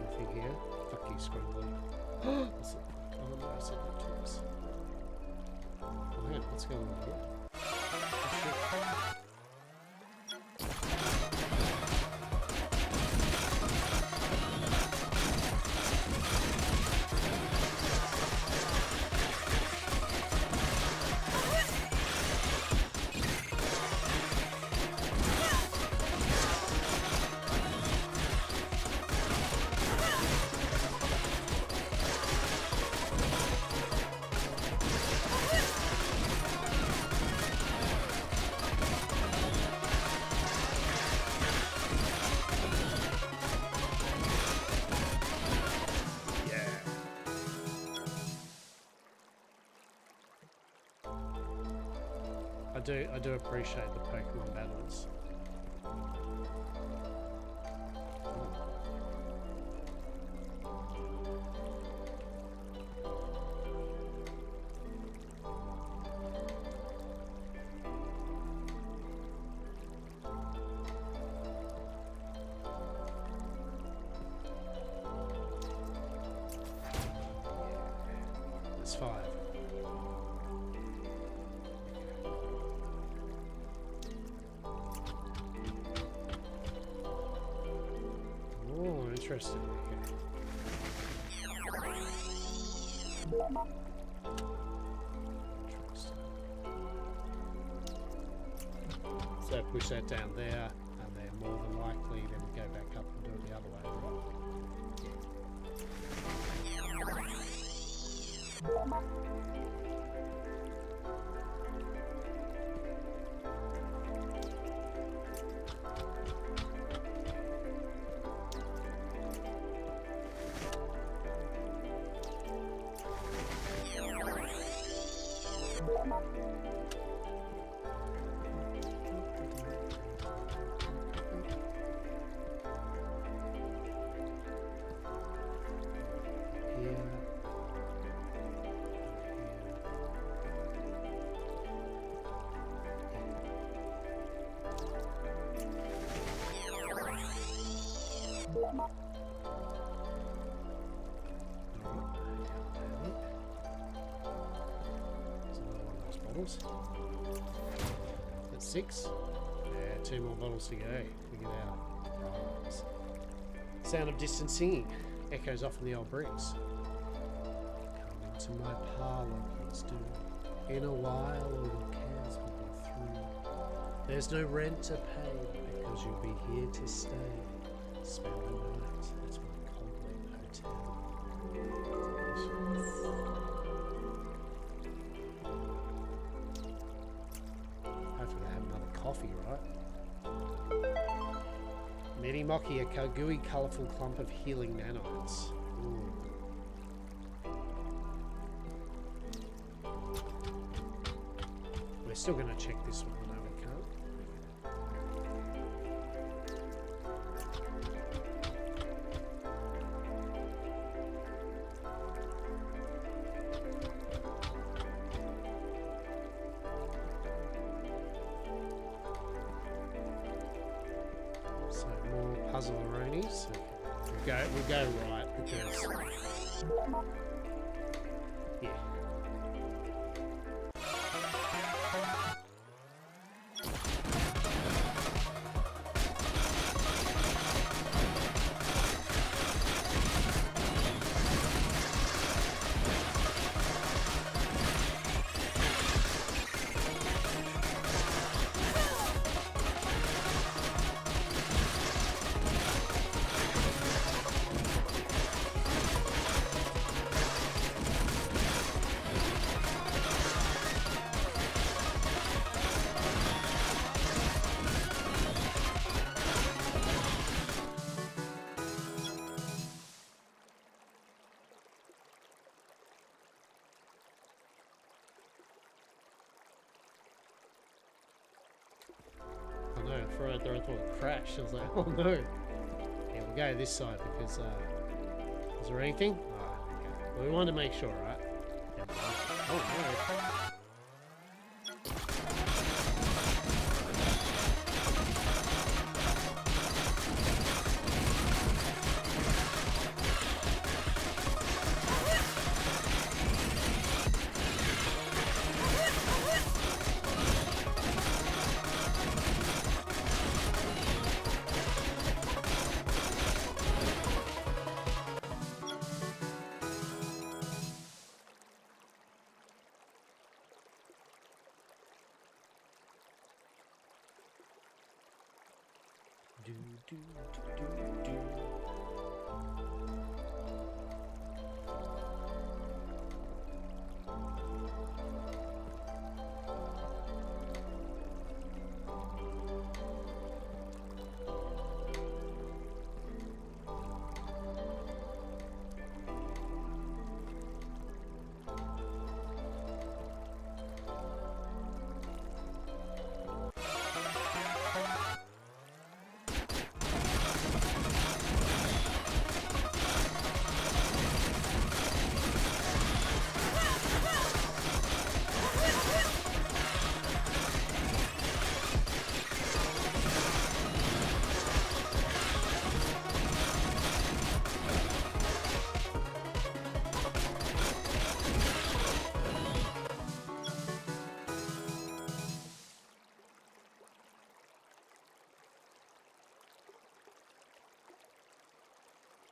Nothing here. Fuck you, Scrungly. Oh no, I said no to this. Oh man, what's going on here? Oh, shit. I do appreciate the Pokemon battles. That's 5. Oh, interesting. Okay. Interesting. So push that down there, and then more than likely, then we go back up and do it the other way. Bottles. That's 6. Yeah, 2 more bottles to go. We get out. rise. Sound of distant singing echoes off in the old bricks. Come into my parlour, please do. In a while all your cares will be through. There's no rent to pay because you'll be here to stay. Spend the night at my Coldwater Hotel. Delicious. Hopefully they have another coffee, right? Medimoki, a gooey, colourful clump of healing nanites. Ooh. We're still going to check this one, no we can't. So more puzzle-aronies. Okay. We'll go right because yeah. I know, right there I thought it crashed. I was like, oh no. Yeah, we'll go this side because, is there anything? Oh, okay. Well, we wanted to make sure, right? Yeah. Oh no. Do, do, do, do, do.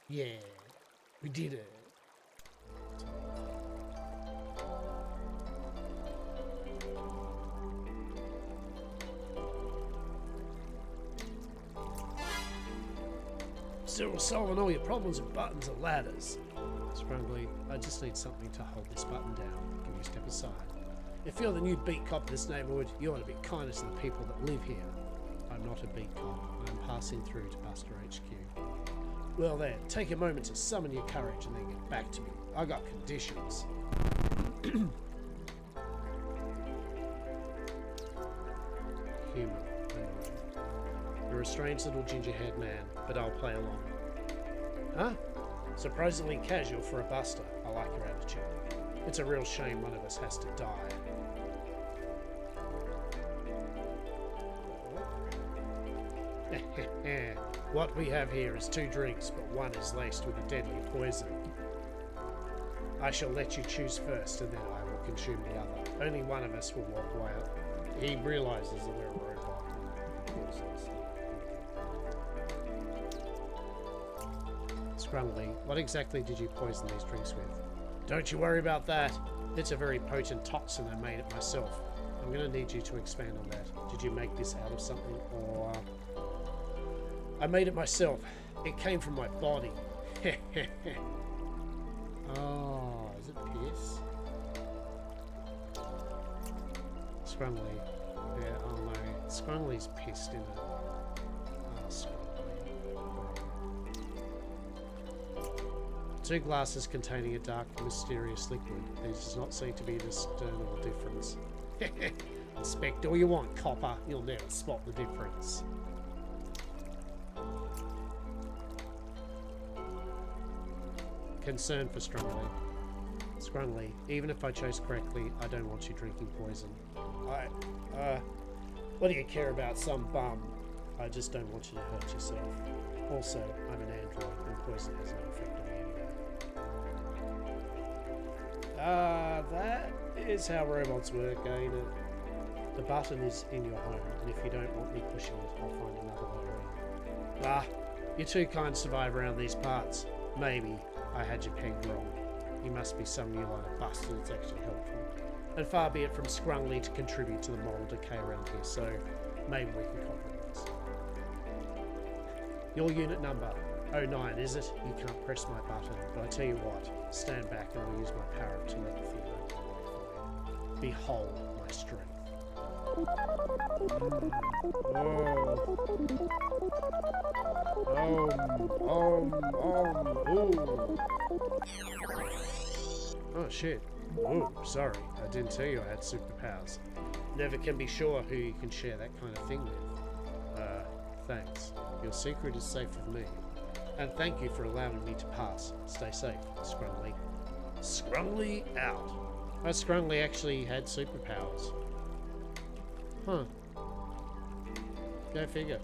Yeah, we did it. Still solving all your problems with buttons and ladders. Sprungly, I just need something to hold this button down. Can you step aside? If you're the new beat cop of this neighborhood, you ought to be kinder to the people that live here. I'm not a beat cop. I'm passing through to Buster HQ. Well then, take a moment to summon your courage and then get back to me. I got conditions. Human. You're a strange little ginger-haired man, but I'll play along. Huh? Surprisingly casual for a Buster. I like your attitude. It's a real shame one of us has to die. What we have here is 2 drinks, but one is laced with a deadly poison. I shall let you choose first, and then I will consume the other. Only one of us will walk away. He realizes that we're a robot. Scrungly, what exactly did you poison these drinks with? Don't you worry about that. It's a very potent toxin. I made it myself. I'm going to need you to expand on that. Did you make this out of something, or... I made it myself. It came from my body. Oh, is it piss? Scrungly. Yeah, oh no. Scrungly's pissed in it. Oh, Scrungly. 2 glasses containing a dark, mysterious liquid. There does not seem to be a discernible difference. Inspect all you want, copper. You'll never spot the difference. Concern for Scrungly. Scrungly, even if I chose correctly, I don't want you drinking poison. What do you care about some bum? I just don't want you to hurt yourself. Also, I'm an android, and poison has no effect on me anyway. That is how robots work, ain't it? The button is in your home, and if you don't want me pushing it, I'll find another way around. You're too kind to survive around these parts. Maybe I had you pegged wrong. You must be some new line of busted that's actually helpful. And far be it from Scrungly to contribute to the moral decay around here, so maybe we can compromise. Your unit number, 09, is it? You can't press my button, but I tell you what, stand back and I'll use my power to let the thing open for you. Behold my strength. Oh shit. Oh, sorry. I didn't tell you I had superpowers. Never can be sure who you can share that kind of thing with. Thanks. Your secret is safe with me. And thank you for allowing me to pass. Stay safe, Scrungly. Scrungly out. Oh, Scrungly actually had superpowers. Huh. Go figure.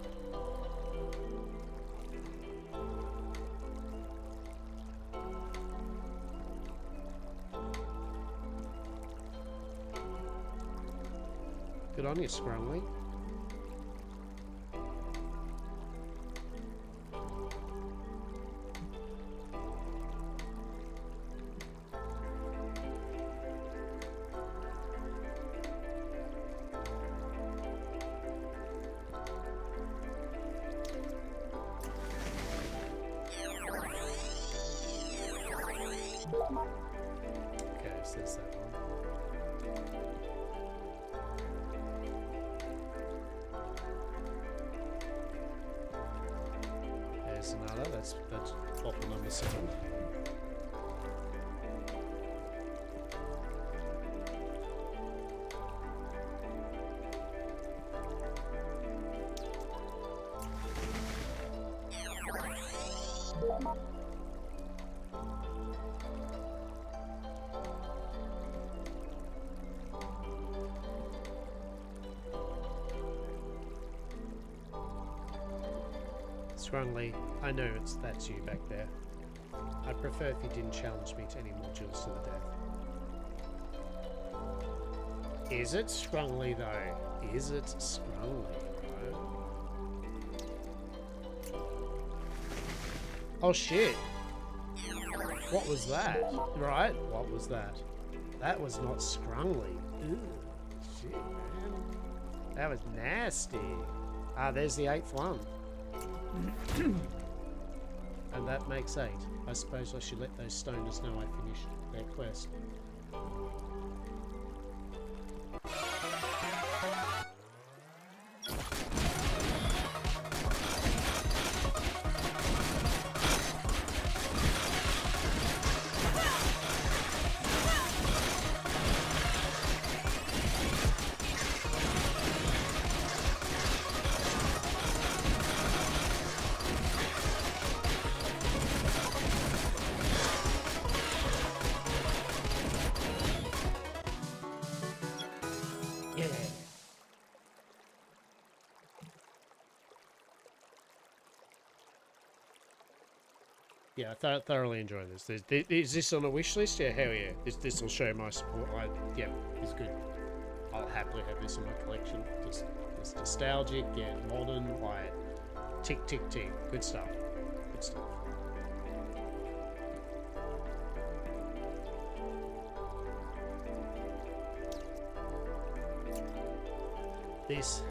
Good on you, Scrungly. Okay, so there's that one. There's another. That's bottle number 7. Scrungly, I know that's you back there. I'd prefer if you didn't challenge me to any more duels to the death. Is it Scrungly though? Is it Scrungly, bro? Oh shit! What was that? Right? What was that? That was not Scrungly. Ew, shit, man. That was nasty. Ah, there's the 8th one. And that makes 8. I suppose I should let those stoners know I finished their quest. Yeah, I thoroughly enjoy this. Is this on a wish list? Yeah, hell yeah. This will show my support. Yeah, it's good. I'll happily have this in my collection. Just nostalgic, yeah, modern, like tick, tick, tick. Good stuff. Good stuff. It's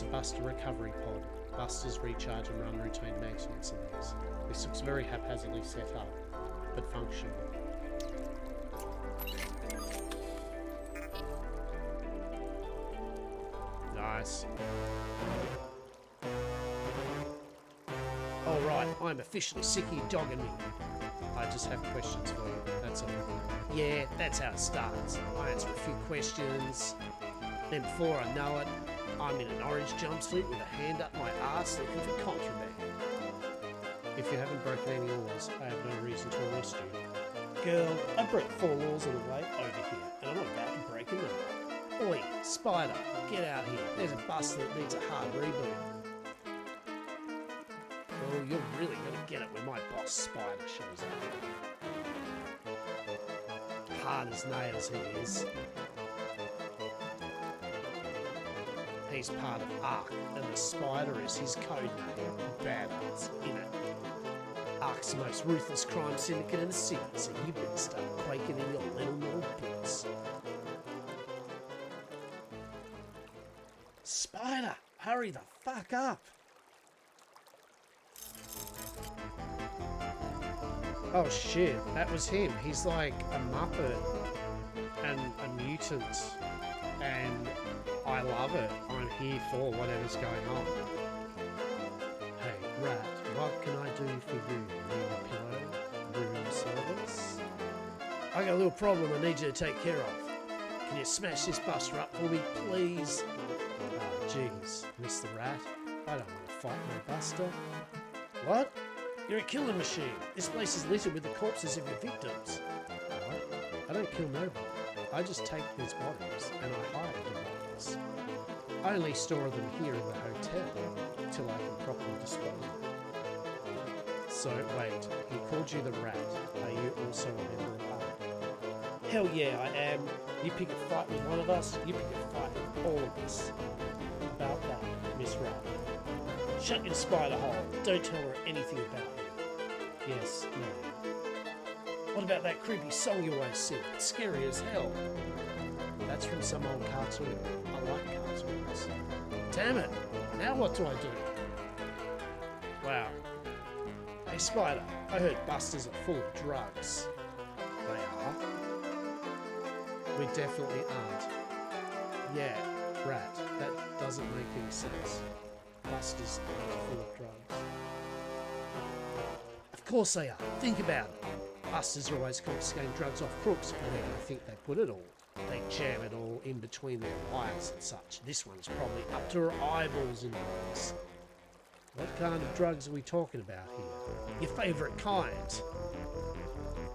a Buster recovery pod. Busters recharge and run routine maintenance of these. This looks very haphazardly set up, but functional. Nice. Alright, I'm officially sick of you dogging me. I just have questions for you, that's all. Yeah, that's how it starts. I answer a few questions, then before I know it, I'm in an orange jumpsuit with a hand up my arse looking for contraband. If you haven't broken any laws, I have no reason to arrest you. Girl, I broke 4 laws on the way over here, and I'm not about to break another. Oi, Spider, get out here. There's a buster that needs a hard reboot. Well, you're really gonna get it when my boss Spider shows up. Hard as nails he is. He's part of ARC, and the Spider is his code name. Badass, innit? ARC's the most ruthless crime syndicate in the city, so you better start quaking in your little boots. Spider, hurry the fuck up! Oh shit, that was him. He's like a Muppet and a mutant, and I love it. I'm here for whatever's going on. Hey, Rat, what can I do for you? Need a pillow? Room service? I got a little problem I need you to take care of. Can you smash this buster up for me, please? Oh, jeez, Mr. Rat, I don't want to fight my buster. What? You're a killing machine. This place is littered with the corpses of your victims. What? I don't kill nobody. I just take these bodies and I hide the bodies. I only store them here in the hotel till I can properly dispose of them. So wait, he called you the Rat. Are you also a member of ARC? Hell yeah, I am. You pick a fight with one of us, you pick a fight with all of us. About that, Miss Rat. Shut your spider hole. Don't tell her anything about me. Yes, no. What about that creepy song you always sing? It's scary as hell. That's from some old cartoon. I like cartoons. Damn it! Now what do I do? Wow. Hey Spider, I heard busters are full of drugs. They are? We definitely aren't. Yeah, Rat, that doesn't make any sense. Busters aren't full of drugs. Of course they are. Think about it. Busters are always confiscating drugs off crooks, but where do you think they put it all? They jam it all in between their wires and such. This one's probably up to her eyeballs in drugs. What kind of drugs are we talking about here? Your favourite kind?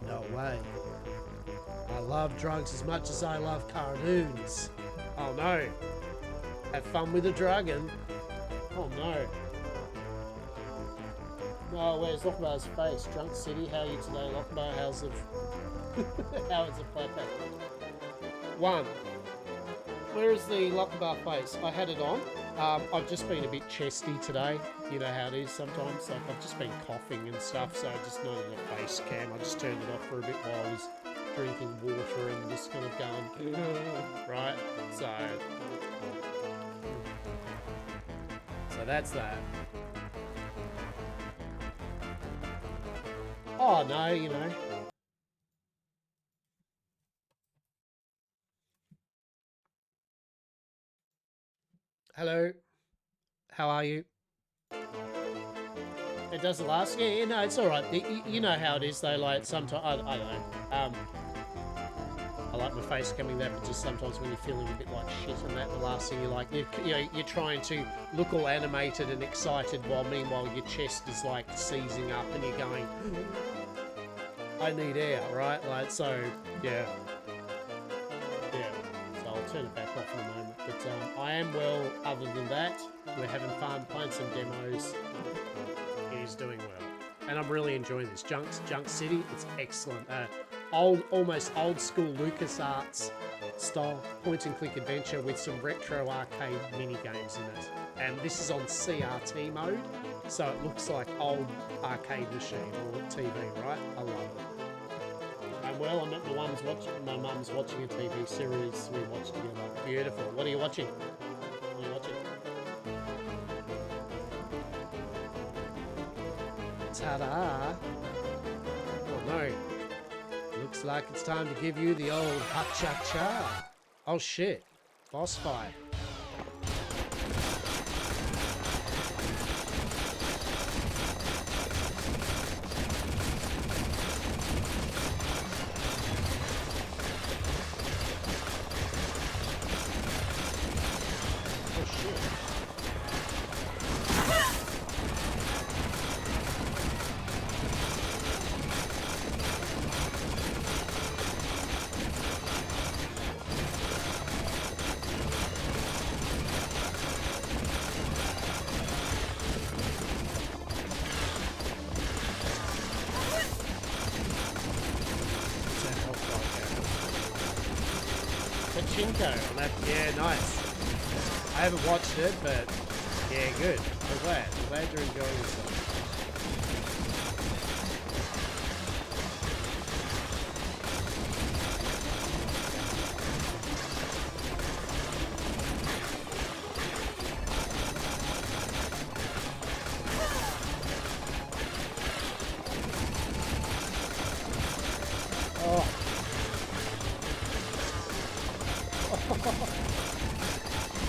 No way. I love drugs as much as I love cartoons. Oh no. Have fun with the dragon. Oh no. No, where's Lockbar's face? Drunk City, how are you today, Lockbar? How's the... how is the playback? 1. Where is the Lockbar face? I had it on. I've just been a bit chesty today. You know how it is sometimes. Like, I've just been coughing and stuff, so I just needed a face cam. I just turned it off for a bit while I was drinking water and just kind of going, right? So that's that. Oh no, you know. Hello. How are you? It doesn't last? Yeah, no, it's alright. You know how it is though, like sometimes, I don't know. I like my face coming there, but just sometimes when you're feeling a bit like shit and that, the last thing you're like, you're trying to look all animated and excited while meanwhile your chest is like seizing up and you're going, I need air, right? Like, so, yeah. Yeah, so I'll turn it back off in a moment. But I am well other than that. We're having fun, playing some demos. It is doing well. And I'm really enjoying this. Junk City, it's excellent. Almost old school LucasArts style point and click adventure with some retro arcade mini games in it. And this is on CRT mode, so it looks like old arcade machine or TV, right? I love it. And well, I'm at the ones watching. My mum's watching a TV series we watched together. Beautiful. What are you watching? What are you watching? Ta-da! Oh no. Looks like it's time to give you the old ha-cha-cha. Oh shit. Boss fight. Yeah, nice. I haven't watched it, but yeah, good. I'm glad you're enjoying yourself.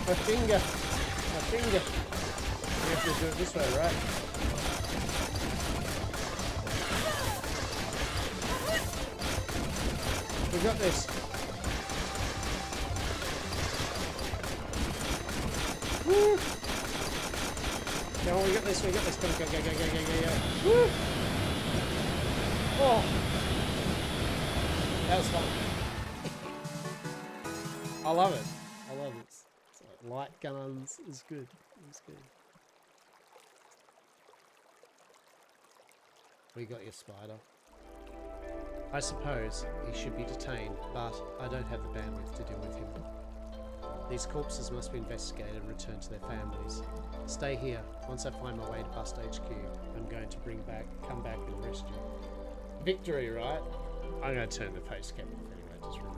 My finger. We have to do it this way, right? We got this. Woo! Come on, we got this. Come on, go. Woo! Oh! That was fun. I love it. Light guns is good. It's good. We got your spider. I suppose he should be detained, but I don't have the bandwidth to deal with him. These corpses must be investigated and returned to their families. Stay here. Once I find my way to Bust HQ, I'm going to come back and arrest you. Victory, right? I'm going to turn the face cam off anyway, just remember.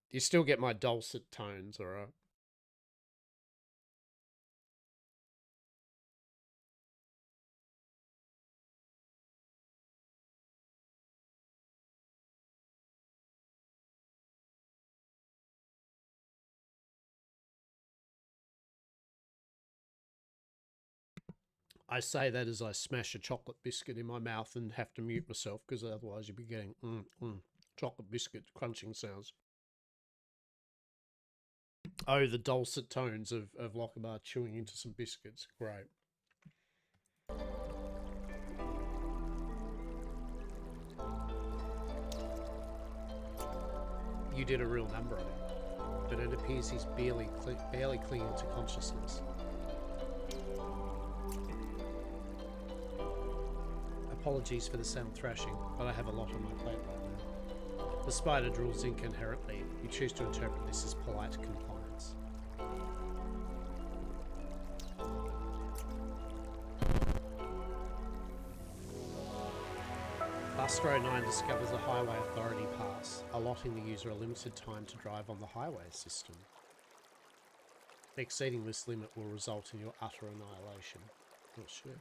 You still get my dulcet tones, alright? I say that as I smash a chocolate biscuit in my mouth and have to mute myself because otherwise you'd be getting chocolate biscuit crunching sounds. Oh, the dulcet tones of Lochabar chewing into some biscuits. Great. You did a real number on him, but it appears he's barely clinging to consciousness. Apologies for the sound thrashing, but I have a lot on my plate right now. The spider drills ink inherently. You choose to interpret this as polite compliance. Bustro 9 discovers a highway authority pass, allotting the user a limited time to drive on the highway system. Exceeding this limit will result in your utter annihilation. Not sure.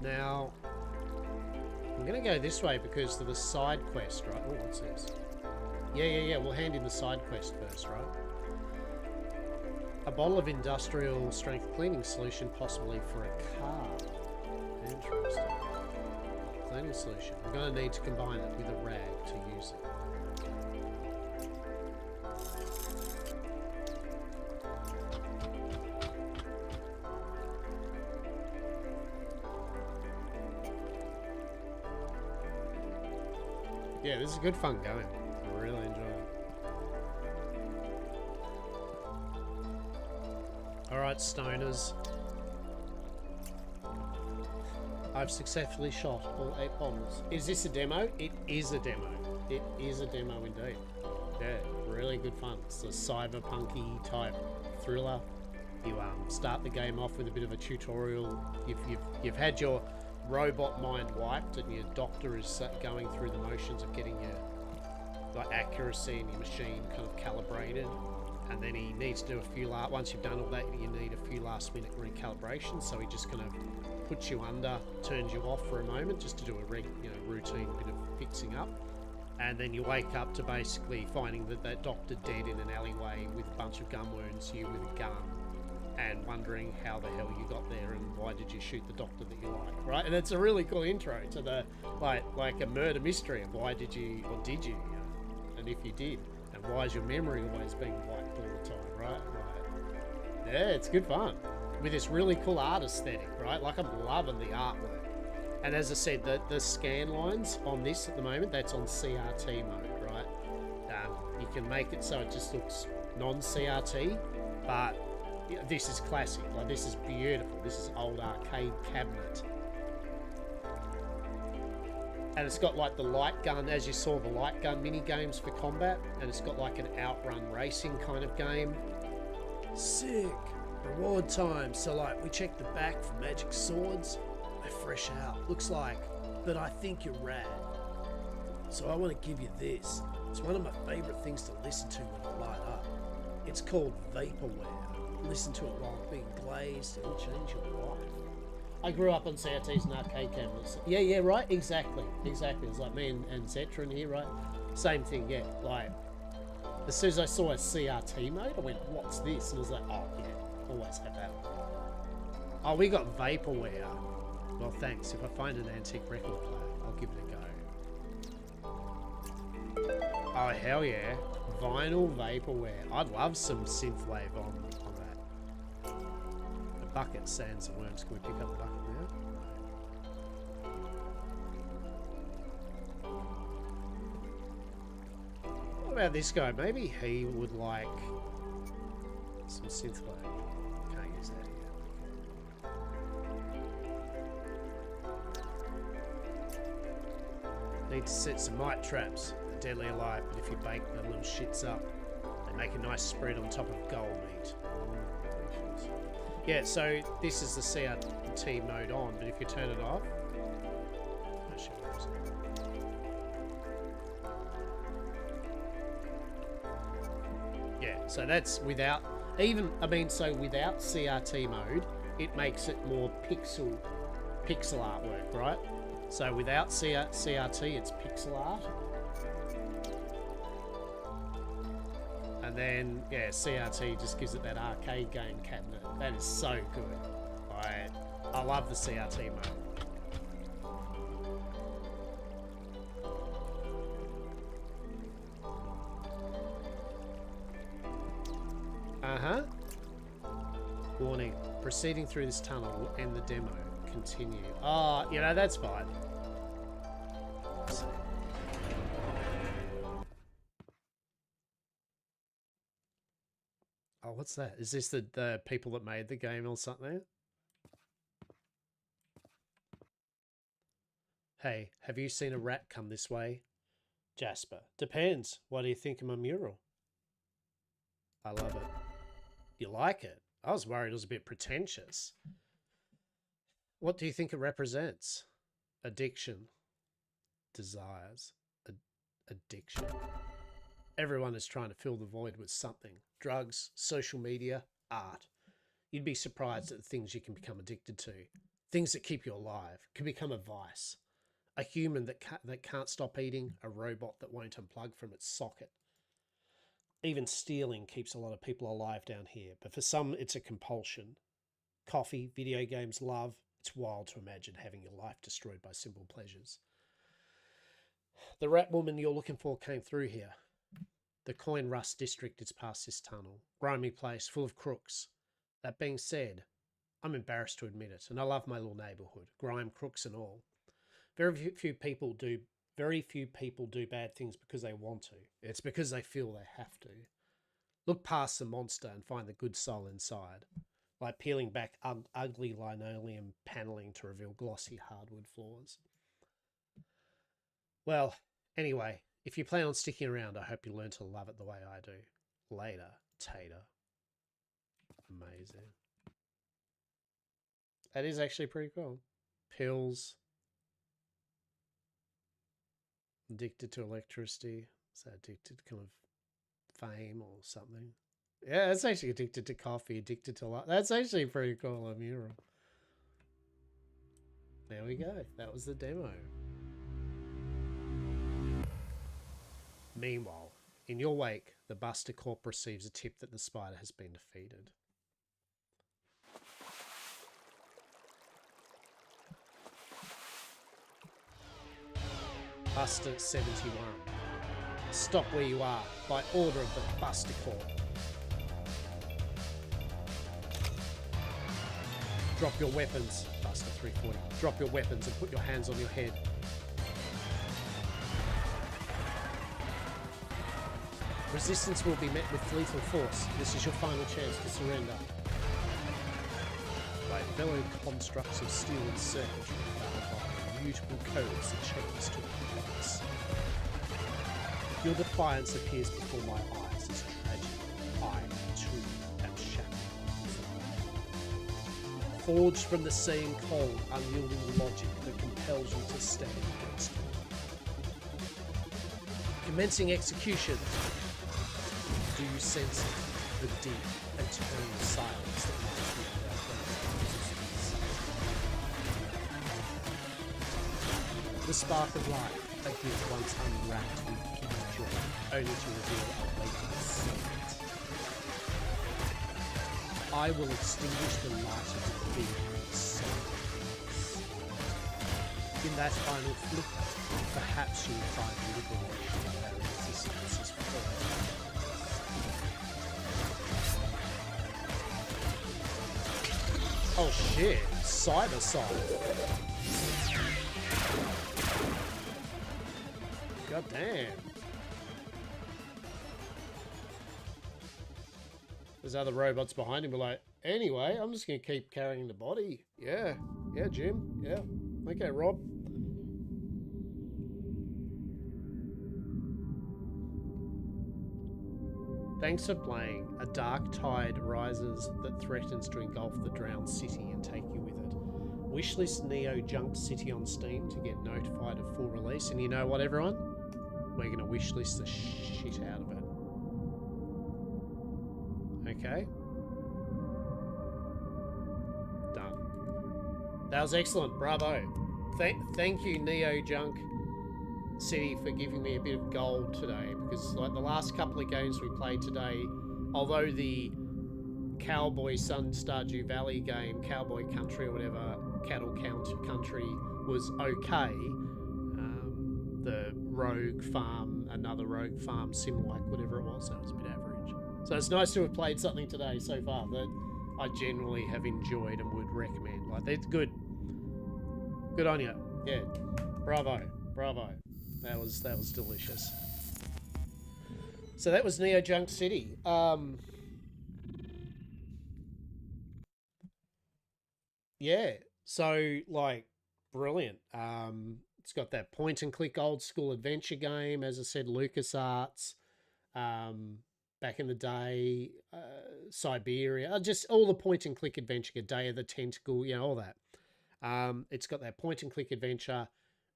Now, I'm going to go this way because of the side quest, right? Oh, what's this? Yeah. We'll hand in the side quest first, right? A bottle of industrial strength cleaning solution, possibly for a car. Interesting. Cleaning solution. We're going to need to combine it with a rag to use it. Yeah, this is good fun going. I really enjoy it. Alright, stoners. I've successfully shot all 8 bombs. Is this a demo? It is a demo. It is a demo indeed. Yeah, really good fun. It's a cyberpunky type thriller. You start the game off with a bit of a tutorial. You've had your robot mind wiped, and your doctor is going through the motions of getting your accuracy in your machine kind of calibrated. And then he needs to do a few once you've done all that, you need a few last minute recalibrations. So he just kind of puts you under, turns you off for a moment, just to do a routine bit of fixing up. And then you wake up to basically finding that doctor dead in an alleyway with a bunch of gun wounds, you with a gun, and wondering how the hell you got there and why did you shoot the doctor that you like, right? And it's a really cool intro to the like a murder mystery of why did you, or did you, and if you did, and why is your memory always being wiped all the time, right? Yeah, it's good fun with this really cool art aesthetic, right? Like, I'm loving the artwork. And as I said, the scan lines on this at the moment, that's on CRT mode, right? You can make it so it just looks non-CRT, but this is classic. Like, this is beautiful. This is old arcade cabinet. And it's got like the light gun, as you saw, the light gun mini games for combat, and it's got like an outrun racing kind of game. Sick. Reward time. So like, we check the back for magic swords. They're fresh out. Looks like, but I think you're rad. So I want to give you this. It's one of my favorite things to listen to when I light up. It's called Vaporware. Listen to it while it's being glazed. It'll change your life. I grew up on CRTs and arcade cameras. Yeah, right, exactly. It's like me and Zetron here, right? Same thing, yeah. Like, as soon as I saw a CRT mode, I went, what's this? And I was like, oh, yeah, always have that. Oh, we got Vaporware. Well, thanks. If I find an antique record player, I'll give it a go. Oh, hell yeah. Vinyl Vaporware. I'd love some synthwave on that. The bucket, sands and worms. Can we pick up the bucket now? What about this guy? Maybe he would like some synthwave. Can't use that here. Need to set some mite traps. They're deadly alive, but if you bake the little shits up, they make a nice spread on top of gull meat. Yeah, so this is the CRT mode on, but if you turn it off, yeah, so that's without so without CRT mode, it makes it more pixel artwork, right? So without CRT, it's pixel art. And then, yeah, CRT just gives it that arcade game cabinet. That is so good. I love the CRT mode. Uh-huh. Warning. Proceeding through this tunnel will end the demo. Continue. Oh, you know, that's fine. Oh, what's that? Is this the people that made the game or something? Hey, have you seen a rat come this way? Jasper. Depends. What do you think of my mural? I love it. You like it? I was worried it was a bit pretentious. What do you think it represents? Addiction. Desires. Addiction. Everyone is trying to fill the void with something. Drugs, social media, art. You'd be surprised at the things you can become addicted to. Things that keep you alive. Can become a vice. A human that can't stop eating. A robot that won't unplug from its socket. Even stealing keeps a lot of people alive down here. But for some, it's a compulsion. Coffee, video games, love. It's wild to imagine having your life destroyed by simple pleasures. The rat woman you're looking for came through here. The Coin Rust district is past this tunnel. Grimy place, full of crooks. That being said, I'm embarrassed to admit it, and I love my little neighbourhood, grime, crooks and all. Very few people do bad things because they want to. It's because they feel they have to. Look past the monster and find the good soul inside. Like peeling back ugly linoleum paneling to reveal glossy hardwood floors. Well, anyway, if you plan on sticking around, I hope you learn to love it the way I do. Later, Tater. Amazing. That is actually pretty cool. Pills. Addicted to electricity. So addicted to kind of fame or something. Yeah, that's actually addicted to coffee, addicted to life. That's actually pretty cool, a mural. There we go. That was the demo. Meanwhile, in your wake, the Buster Corp receives a tip that the spider has been defeated. Buster 71. Stop where you are by order of the Buster Corp. Drop your weapons. Buster 340. Drop your weapons and put your hands on your head. Resistance will be met with lethal force. This is your final chance to surrender. By fellow constructs of steel and circuitry, bound by immutable codes and chains to effects. Your defiance appears before my eyes as tragic. I, too, am shattered. Forged from the same cold, unyielding logic that compels you to stand against me. Commencing execution. Do you sense it? The deep, eternal silence that lies within our existence. The spark of life, a gift once unwrapped with hidden joy, only to reveal a latent secret. I will extinguish the light of the being silence. In that final flicker, perhaps you will find liberation of our existences forever. Oh shit, cyber side. God damn. There's other robots behind him. We're like, anyway, I'm just gonna keep carrying the body. Yeah, Jim. Yeah. Okay, Rob. Thanks for playing. A dark tide rises that threatens to engulf the drowned city and take you with it. Wishlist Neo Junked City on Steam to get notified of full release. And you know what, everyone? We're going to wishlist the shit out of it. Okay. Done. That was excellent. Bravo. Thank you, Neo Junk City, for giving me a bit of gold today, because like the last couple of games we played today, although the Cowboy Sun Stardew Valley game, Cowboy Country or whatever, Cattle Country, was okay, the Rogue Farm, another Rogue Farm, Simulac, whatever it was, that was a bit average. So it's nice to have played something today so far that I generally have enjoyed and would recommend. Like, it's good. Good on you. Yeah. Bravo. That was delicious. So that was Neo Junk City. Yeah. So like brilliant. It's got that point and click old school adventure game, as I said, LucasArts. Back in the day, Siberia, just all the point and click adventure, Day of the Tentacle, you know, all that. It's got that point and click adventure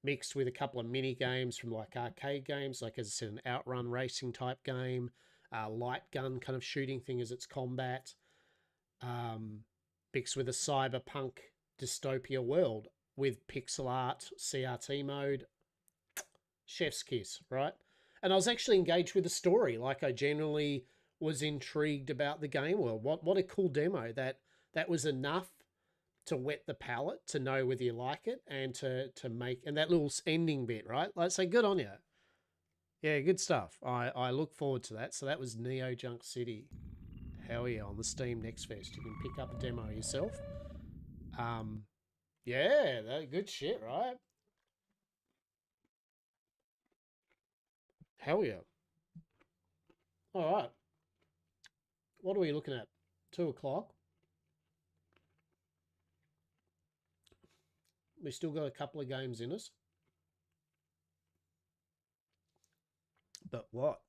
mixed with a couple of mini games from like arcade games, like as I said, an outrun racing type game, light gun kind of shooting thing as its combat, mixed with a cyberpunk dystopia world with pixel art, CRT mode. Chef's kiss, right? And I was actually engaged with the story. Like I generally was intrigued about the game world. What a cool demo that was enough to whet the palate, to know whether you like it, and to make, and that little ending bit, right? Like, say, good on you. Yeah, good stuff. I look forward to that. So that was Neo Junk City. Hell yeah, on the Steam Next Fest. You can pick up a demo yourself. Yeah, that good shit, right? Hell yeah. All right. What are we looking at? 2 o'clock. We still got a couple of games in us. But what?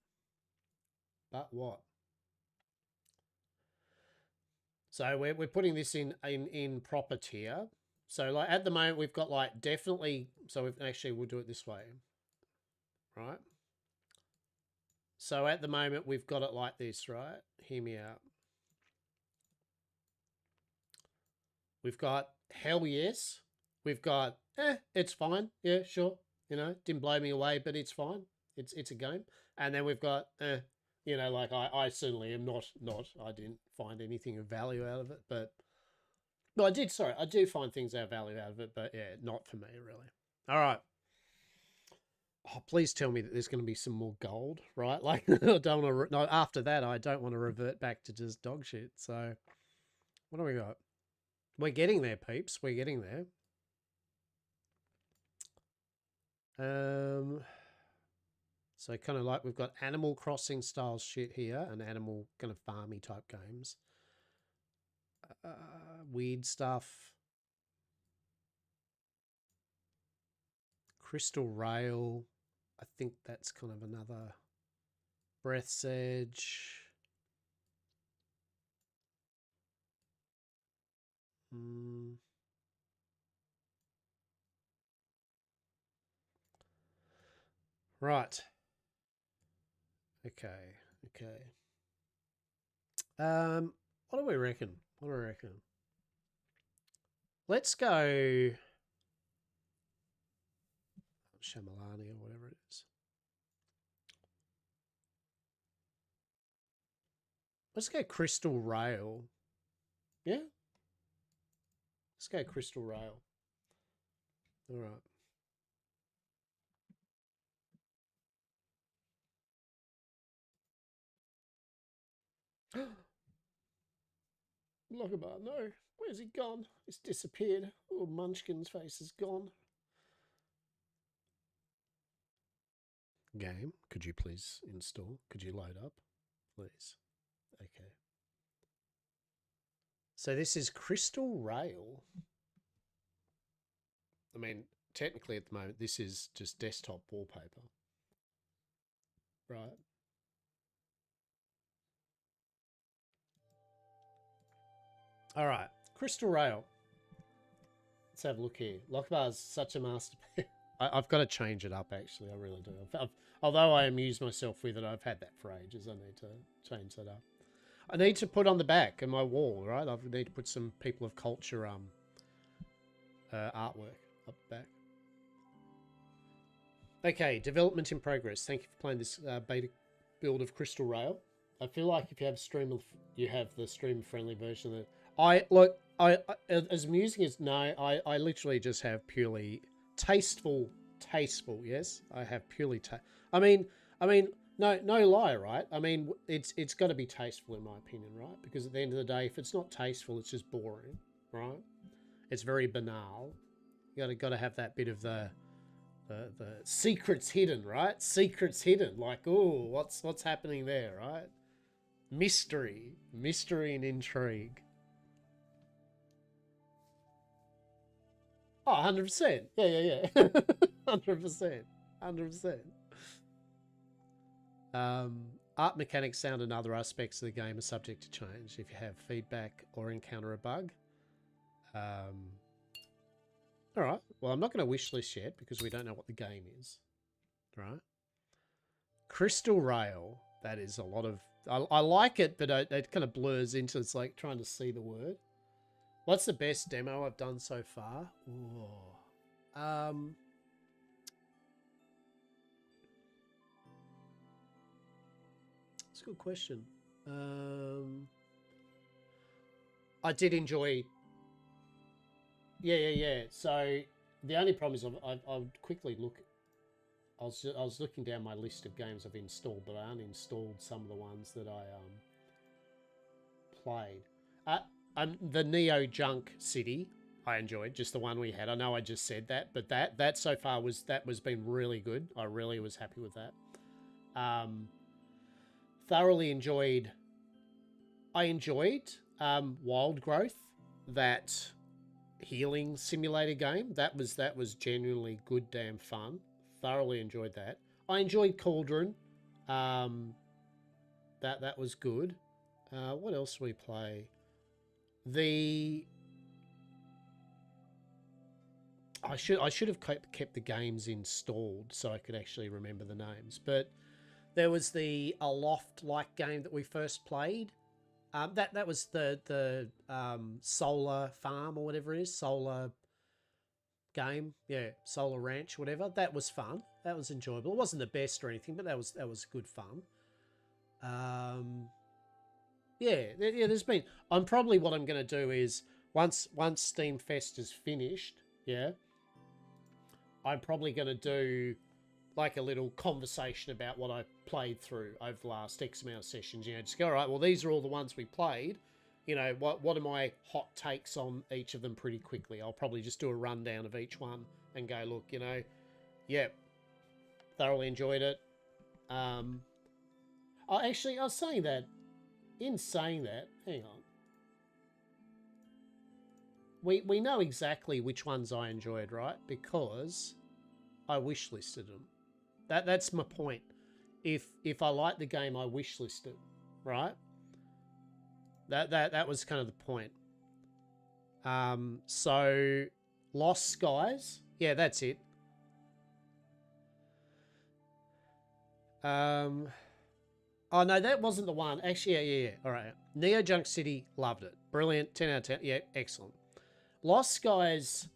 So we're putting this in proper tier. So like at the moment we've got like definitely. So we'll do it this way, right? So at the moment we've got it like this, right? Hear me out. We've got hell yes. We've got it's fine. Yeah, sure. You know, didn't blow me away, but it's fine. It's a game. And then we've got you know, like I certainly am not I didn't find anything of value out of it, but no, I did. Sorry, I do find things of value out of it, but yeah, not for me really. All right. Oh, please tell me that there's going to be some more gold, right? Like I don't want to. No, after that, I don't want to revert back to just dog shit. So, what do we got? We're getting there, peeps. We're getting there. So kind of like we've got Animal Crossing style shit here, and animal kind of farmy type games. Weird stuff. Crystal Rail. I think that's kind of another. Breath's Edge. Right. Okay. What do we reckon? Let's go Shamalani or whatever it is. Let's go Crystal Rail. Yeah? Let's go Crystal Rail. All right. Lockabar, no. Where's he gone? He's disappeared. Oh, Munchkin's face is gone. Game, could you please install? Could you load up? Please. Okay. So this is Crystal Rail. I mean, technically at the moment, this is just desktop wallpaper. Right. All right. Crystal Rail. Let's have a look here. Lockbar's such a masterpiece. I've got to change it up, actually. I really do. Although I amuse myself with it, I've had that for ages. I need to change that up. I need to put on the back of my wall, right? I need to put some people of culture artwork up the back. Okay, development in progress. Thank you for playing this beta build of Crystal Rail. I feel like if you have you have the stream-friendly version of it. I as amusing as I literally just have purely tasteful. Yes, I have purely I mean, no lie, right? I mean, it's got to be tasteful in my opinion, right? Because at the end of the day, if it's not tasteful, it's just boring, right? It's very banal. You got to have that bit of the secrets hidden, right? Secrets hidden, like, oh, what's happening there, right? Mystery and intrigue. Oh, 100%. Yeah. 100%. Art mechanics, sound, and other aspects of the game are subject to change if you have feedback or encounter a bug. All right. Well, I'm not going to wish list yet because we don't know what the game is. Right. Crystal Rail. That is a lot of... I like it, but it kind of blurs into... It's like trying to see the word. What's the best demo I've done so far? Ooh. That's a good question. I did enjoy... Yeah. So the only problem is I'll quickly look... I was looking down my list of games I've installed, but I uninstalled some of the ones that I played. The Neo Junk City I enjoyed, just the one we had. I know I just said that, but that so far was been really good. I really was happy with that. Thoroughly enjoyed. I enjoyed Wild Growth, that healing simulator game. That was genuinely good, damn fun. Thoroughly enjoyed that. I enjoyed Cauldron. That was good. What else do we play? I should have kept the games installed so I could actually remember the names. But there was the Aloft like game that we first played. That was the Solar Farm or whatever it is, Solar game, yeah, Solar Ranch, whatever. That was fun. That was enjoyable. It wasn't the best or anything, but that was good fun. Yeah. There's been. I'm probably what I'm going to do is once Steam Fest is finished, yeah, I'm probably going to do like a little conversation about what I played through over the last X amount of sessions. You know, just go, all right, well, these are all the ones we played. You know, what are my hot takes on each of them pretty quickly? I'll probably just do a rundown of each one and go, look, you know, yeah, thoroughly enjoyed it. I was saying that, in saying that, hang on. We know exactly which ones I enjoyed, right? Because I wishlisted them. That's my point. If I like the game, I wishlisted, right? That was kind of the point. So Lost Skies, yeah, that's it. Oh no, that wasn't the one. Actually, yeah. All right, Neo Junk City, loved it, brilliant, 10 out of 10. Yeah, excellent. Lost Skies,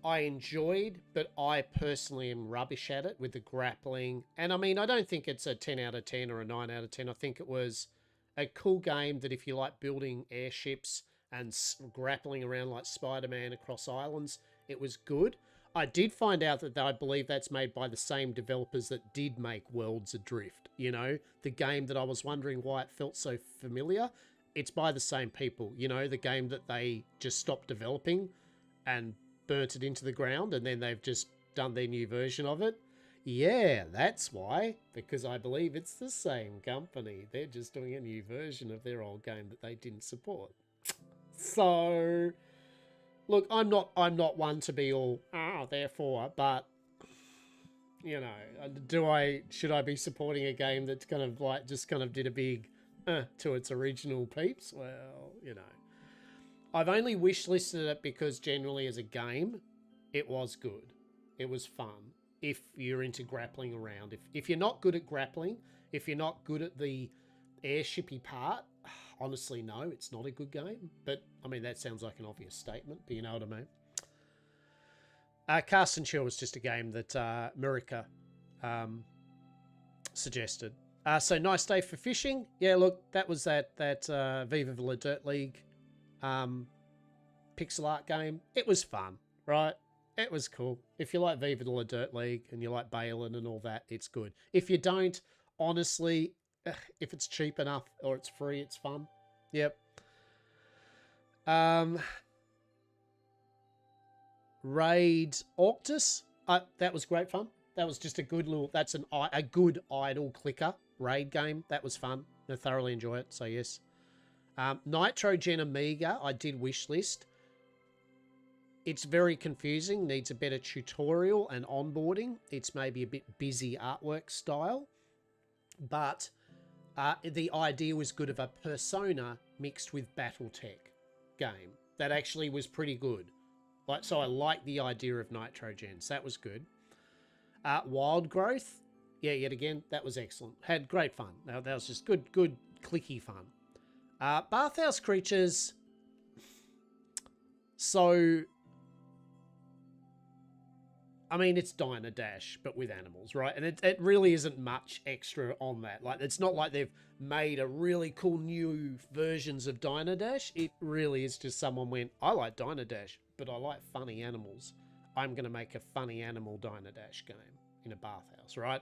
I enjoyed, but I personally am rubbish at it with the grappling. And I mean, I don't think it's a 10 out of 10 or a 9 out of 10. I think it was a cool game that if you like building airships and grappling around like Spider-Man across islands, it was good. I did find out that I believe that's made by the same developers that did make Worlds Adrift. You know, the game that I was wondering why it felt so familiar. It's by the same people, you know, the game that they just stopped developing and burnt it into the ground, and then they've just done their new version of it. Yeah, that's why, because I believe it's the same company. They're just doing a new version of their old game that they didn't support. So, look, I'm not one to be all therefore, but you know, should I be supporting a game that's kind of like just kind of did a big to its original peeps? Well, you know, I've only wishlisted it because generally as a game, it was good. It was fun. If you're into grappling around, if you're not good at grappling, if you're not good at the airshipy part, honestly, no, it's not a good game. But I mean, that sounds like an obvious statement, but you know what I mean. Cast and Chill was just a game that Murica suggested. So Nice Day for Fishing. Yeah, look, that was that Viva La Dirt League pixel art game. It was fun, right? It was cool. If you like Viva La Dirt League and you like Balin and all that, it's good. If you don't, honestly, if it's cheap enough or it's free, it's fun. Yep. Raid Orctus. That was great fun. That was just a good little. That's a good idle clicker raid game. That was fun. I thoroughly enjoy it. So yes. Nitrogen Amiga. I did wishlist. It's very confusing. Needs a better tutorial and onboarding. It's maybe a bit busy artwork style, but the idea was good of a Persona mixed with BattleTech game. That actually was pretty good. So I like the idea of Nitrogens. That was good. Wild Growth. Yeah, yet again, that was excellent. Had great fun. That was just good clicky fun. Bathhouse Creatures. So, I mean, it's Diner Dash, but with animals, right? And it really isn't much extra on that. Like, it's not like they've made a really cool new versions of Diner Dash. It really is just someone went, I like Diner Dash, but I like funny animals. I'm going to make a funny animal Diner Dash game in a bathhouse, right?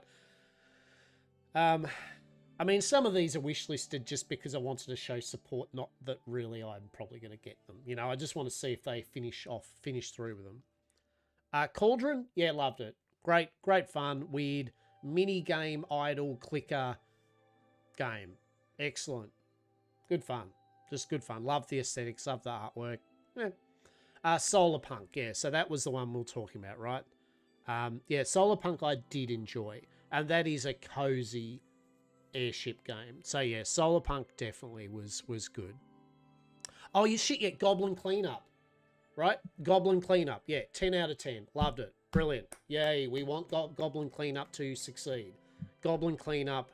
I mean, some of these are wishlisted just because I wanted to show support, not that really I'm probably going to get them. You know, I just want to see if they finish through with them. Cauldron, yeah, loved it. Great fun, weird, mini game, idle, clicker game. Excellent. Good fun. Just good fun. Love the aesthetics, love the artwork. Yeah. Solar Punk, yeah, so that was the one we were talking about, right? Yeah, Solar Punk I did enjoy. And that is a cozy airship game. So yeah, Solar Punk definitely was good. Oh, you shit, yeah, Goblin Cleanup. Right? Goblin Cleanup. Yeah, 10 out of 10. Loved it. Brilliant. Yay, we want Goblin Cleanup to succeed. Goblin Cleanup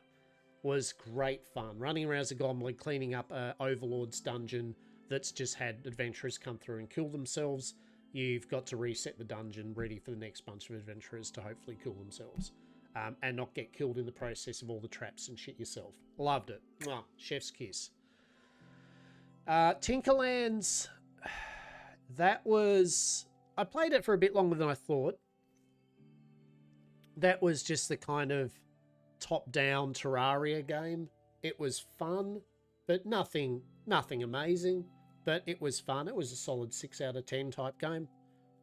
was great fun. Running around as a goblin, cleaning up a Overlord's dungeon that's just had adventurers come through and kill themselves. You've got to reset the dungeon ready for the next bunch of adventurers to hopefully kill themselves. And not get killed in the process of all the traps and shit yourself. Loved it. Mwah, chef's kiss. Tinkerlands, that was... I played it for a bit longer than I thought. That was just the kind of top-down Terraria game. It was fun, but nothing amazing. But it was fun. It was a solid 6 out of 10 type game.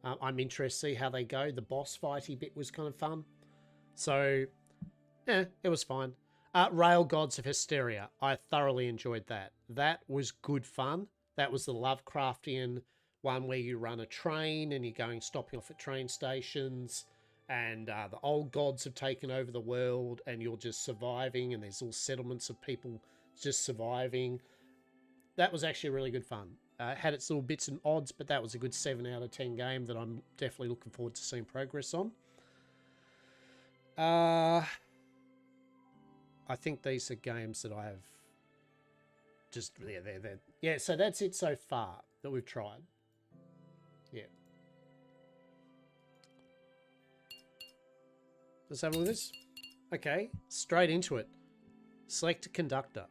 I'm interested to see how they go. The boss fighty bit was kind of fun. So, yeah, it was fine. Rail Gods of Hysteria. I thoroughly enjoyed that. That was good fun. That was the Lovecraftian one where you run a train and you're going stopping off at train stations and the old gods have taken over the world and you're just surviving and there's all settlements of people just surviving. That was actually really good fun. Had its little bits and odds, but that was a good 7 out of 10 game that I'm definitely looking forward to seeing progress on. I think these are games that I have just... Yeah, so that's it so far that we've tried. Yeah. Let's have a look at this. Okay, straight into it. Select a conductor.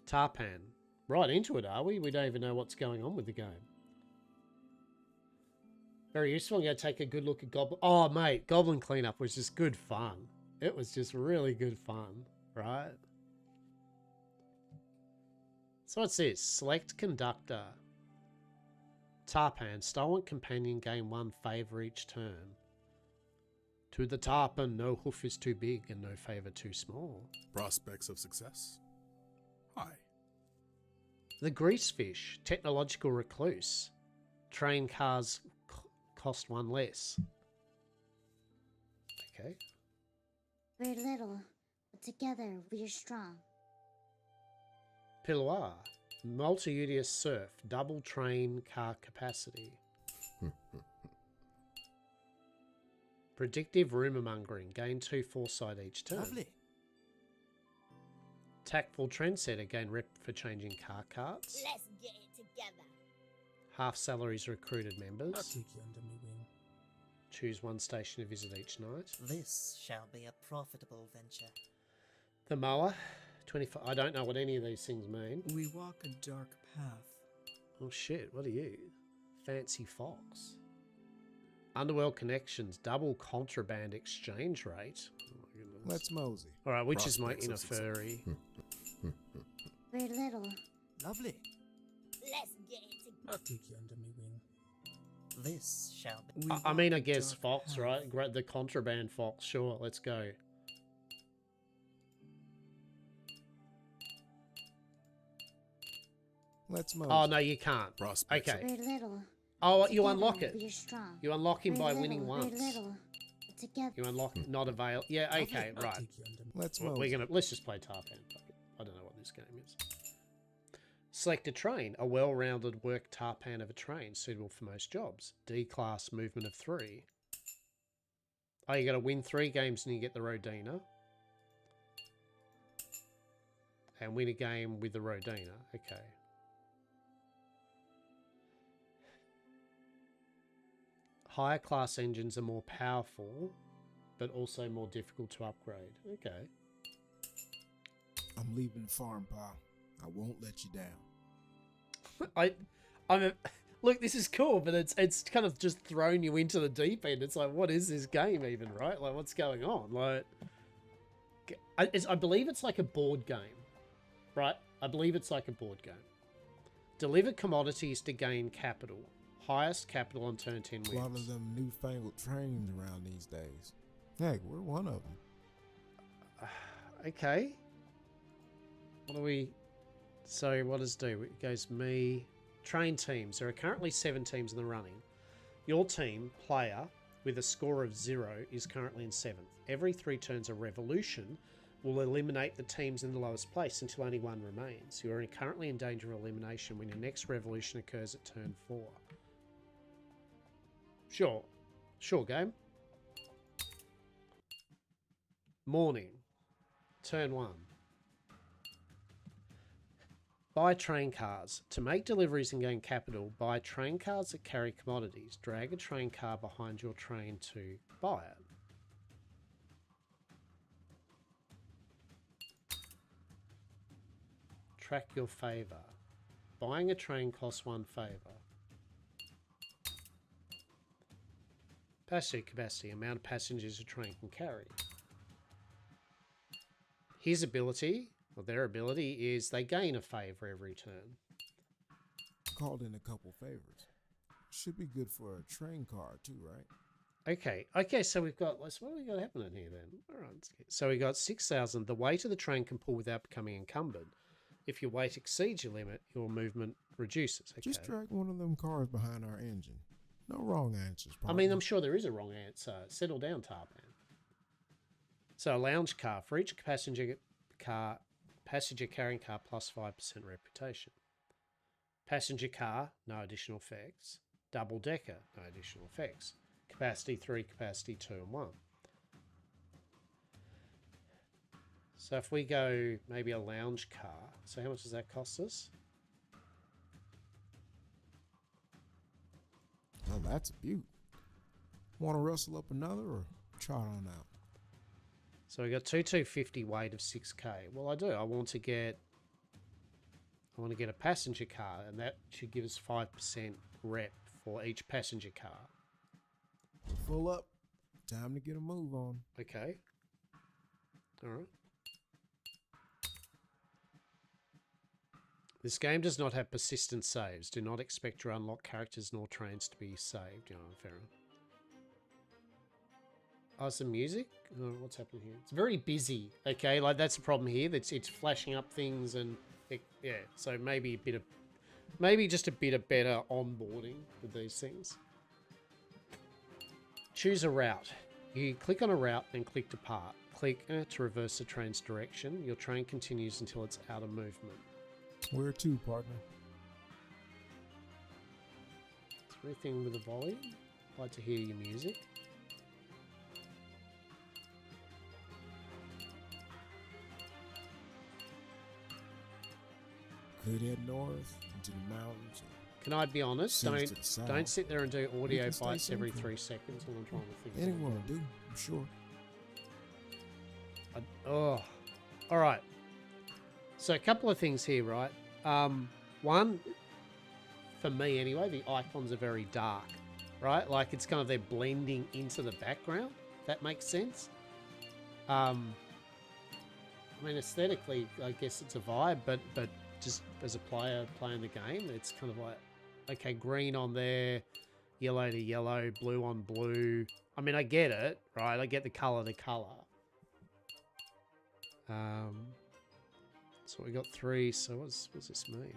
Tarpan. Right into it, are we? We don't even know what's going on with the game. Very useful. I'm going to take a good look at Goblin... Oh, mate, Goblin Cleanup was just good fun. It was just really good fun, right? So what's this? Select conductor. Tarpan. Stolen companion gain 1 favor each turn. To the Tarpan, no hoof is too big and no favor too small. Prospects of success? High. The Greasefish. Technological recluse. Train cars cost 1 less. Okay. We're little, but together we are strong. Piloir. Multi-Udius Surf. Double train car capacity. Predictive rumour mongering. Gain 2 foresight each turn. Lovely. Tactful trendsetter. Gain rep for changing car carts. Let's get it together. Half salaries recruited I'll members. take you under my wing. Choose 1 station to visit each night. This shall be a profitable venture. The mower. 25. I don't know what any of these things mean. We walk a dark path. Oh shit, what are you? Fancy Fox. Underworld Connections. Double contraband exchange rate. Oh my goodness. Let's mosey. Alright, which is my Prospects inner of success. furry? We're little. Lovely. Let's get it together. I'll take you under my wing. This shall be. I mean, I guess Fox, right? The contraband Fox. Sure, let's go. Let's mosey. Oh, no, you can't. Prospects Okay. We're little. Oh, you Together unlock it. We are strong. You unlock him We're by little, winning we're once. little, but together. You unlock not avail. Yeah, okay, I'll right. take you under my Let's We're mosey. gonna let's just play Tarpan. Fuck it. I don't know what this game is. Select a train. A well-rounded work Tarpan of a train suitable for most jobs. D-class movement of 3. Oh, you got to win 3 games and you get the Rodina. And win a game with the Rodina. Okay. Higher class engines are more powerful, but also more difficult to upgrade. Okay. I'm leaving the farm, pal. I won't let you down. Look, this is cool, but it's kind of just thrown you into the deep end. It's like, what is this game even, right? Like, what's going on? Like, I believe it's like a board game, right? I believe it's like a board game. Deliver commodities to gain capital. Highest capital on turn 10 A lot wins. of them newfangled trains around these days. Heck, we're one of them. Okay. What do we... So, what does it do? It goes me... Train teams. There are currently 7 teams in the running. Your team, player, with a score of 0, is currently in 7th. Every 3 turns a revolution, will eliminate the teams in the lowest place until only one remains. You are currently in danger of elimination when your next revolution occurs at turn 4. Sure. Sure, game. Morning. Turn 1. Buy train cars. To make deliveries and gain capital, buy train cars that carry commodities. Drag a train car behind your train to buy it. Track your favour. Buying a train costs 1 favour. Passenger capacity. Amount of passengers a train can carry. His ability, or their ability, is they gain a favour every turn. Called in a couple favors. Should be good for a train car too, right? Okay, so we've got, what have we got happening here then? All right, so we got 6,000. The weight of the train can pull without becoming encumbered. If your weight exceeds your limit, your movement reduces. Okay. Just drag one of them cars behind our engine. No wrong answers, I mean, I'm sure there is a wrong answer. Settle down, Tarpan. So a lounge car. For each passenger carrying car plus 5% reputation. Passenger car, no additional effects. Double decker, no additional effects. Capacity 3, capacity 2 and 1. So if we go maybe a lounge car, so how much does that cost us? Oh, that's a beaut. Want to rustle up another or trot on out? So we got 250 weight of 6k. Well, I do. I want to get a passenger car, and that should give us 5% rep for each passenger car. Full up. Time to get a move on. Okay. All right. This game does not have persistent saves. Do not expect your unlocked characters nor trains to be saved. You know, fair enough. Oh, some music? Oh, what's happening here? It's very busy. Okay, like that's the problem here. It's flashing up things and yeah. So maybe just a bit of better onboarding with these things. Choose a route. You click on a route, then click depart. Click to reverse the train's direction. Your train continues until it's out of movement. Where to, partner? Is there anything with a volume? I'd like to hear your music. Could head north into the mountains. Can I be honest? Don't sit there and do audio can stay bites every simple. 3 seconds when I'm trying to think. Anyone will do, I'm sure. All right. So a couple of things here, right? One, for me anyway, the icons are very dark, right? Like it's kind of they're blending into the background. If that makes sense. I mean, aesthetically, I guess it's a vibe, but just as a player playing the game, it's kind of like, okay, green on there, yellow to yellow, blue on blue. I mean, I get it, right? I get the color to color. So we got 3. So what's this mean even?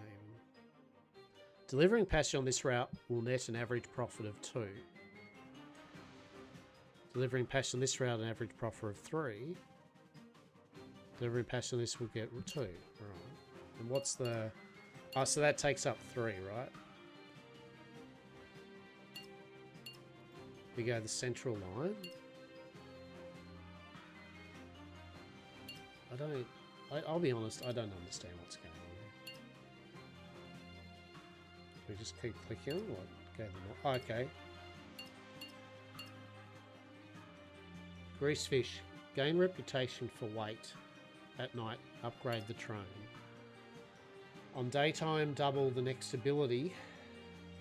Delivering passage on this route will net an average profit of 2. Delivering passage on this route an average profit of 3. Delivering passage on this will get 2. All right. And what's the... Oh, so that takes up 3, right? We go the central line. I'll be honest, I don't understand what's going on here. We just keep clicking on what? Go the okay. Grease fish. Gain reputation for weight. At night, upgrade the train. On daytime, double the next ability.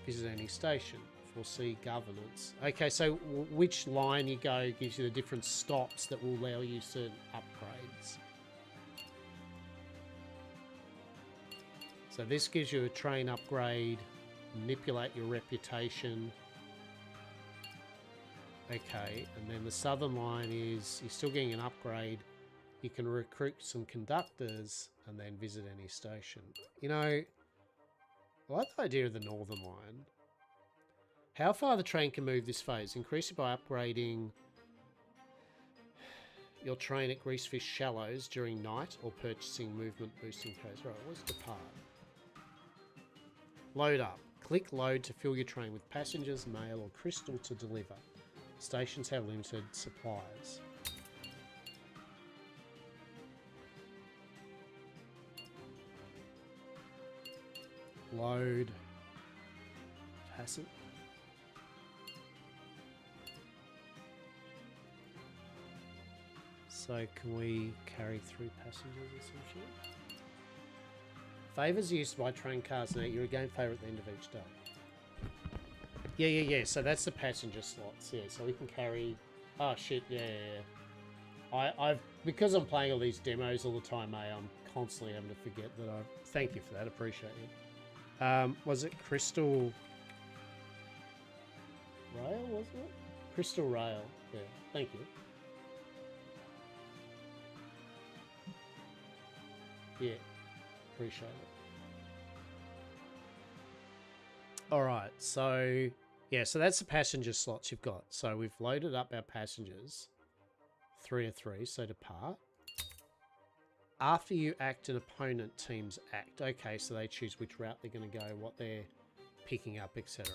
Visit any station. Foresee governance. Okay, so which line you go gives you the different stops that will allow you certain upgrades. So this gives you a train upgrade, manipulate your reputation. Okay, and then the southern line is you're still getting an upgrade. You can recruit some conductors and then visit any station. You know, I like the idea of the northern line. How far the train can move this phase? Increase it by upgrading. your train at Greasefish Shallows during night or purchasing movement boosting codes. Right, where's depart? Load up. Click load to fill your train with passengers, mail or crystal to deliver. Stations have limited supplies. Load. Passenger. So can we carry 3 passengers essentially? Favours used by train cars now. You regain favour at the end of each day. Yeah. So that's the passenger slots. Yeah, so we can carry. Oh shit! Yeah. I've because I'm playing all these demos all the time, mate. I'm constantly having to forget that. I thank you for that. Appreciate it. Was it Crystal Rail? Was it Crystal Rail? Yeah. Thank you. Yeah, appreciate it. Alright, so yeah, so that's the passenger slots you've got. So we've loaded up our passengers. 3 of 3, so depart. After you act, an opponent team's act. Okay, so they choose which route they're going to go, what they're picking up, etc.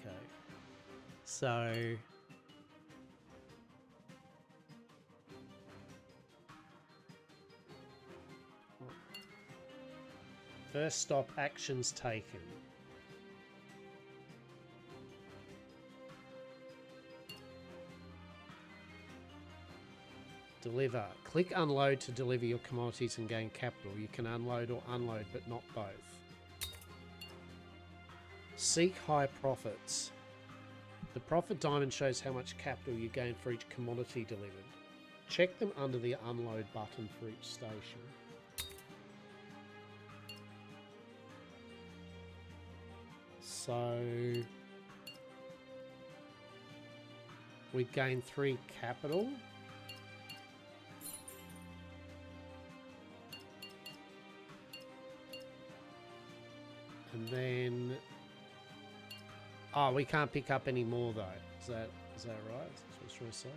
Okay. So first stop, actions taken. Deliver. Click unload to deliver your commodities and gain capital. You can unload or unload, but not both. Seek high profits. The profit diamond shows how much capital you gain for each commodity delivered. Check them under the unload button for each station. So we gain 3 capital. And then we can't pick up any more though. Is that right? Is that what I was trying to say?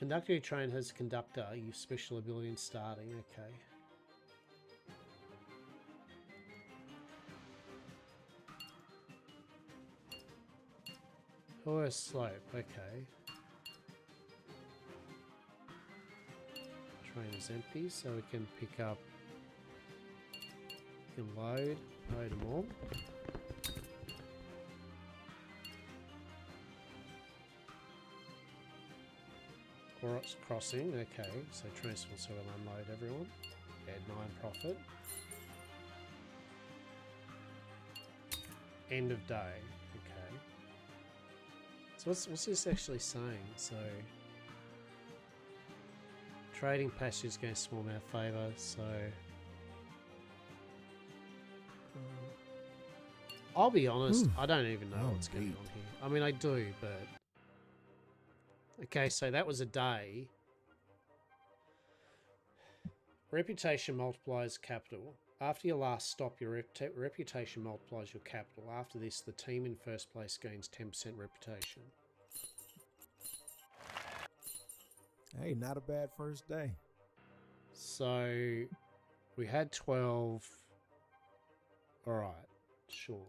Conductor your train has conductor, you special ability in starting, okay. Or a slope, okay. Train is empty, so we can pick up, we can load them all. Horrocks Crossing, okay, so transfer, so we'll unload everyone. Add 9 profit. End of day, okay. So what's this actually saying? So trading passengers gain small amount of favour, so I'll be honest, I don't even know what's going on here. I mean I do, but okay, so that was a day. Reputation multiplies capital. After your last stop, your reputation multiplies your capital. After this, the team in first place gains 10% reputation. Hey, not a bad first day. So, we had 12. Alright, sure.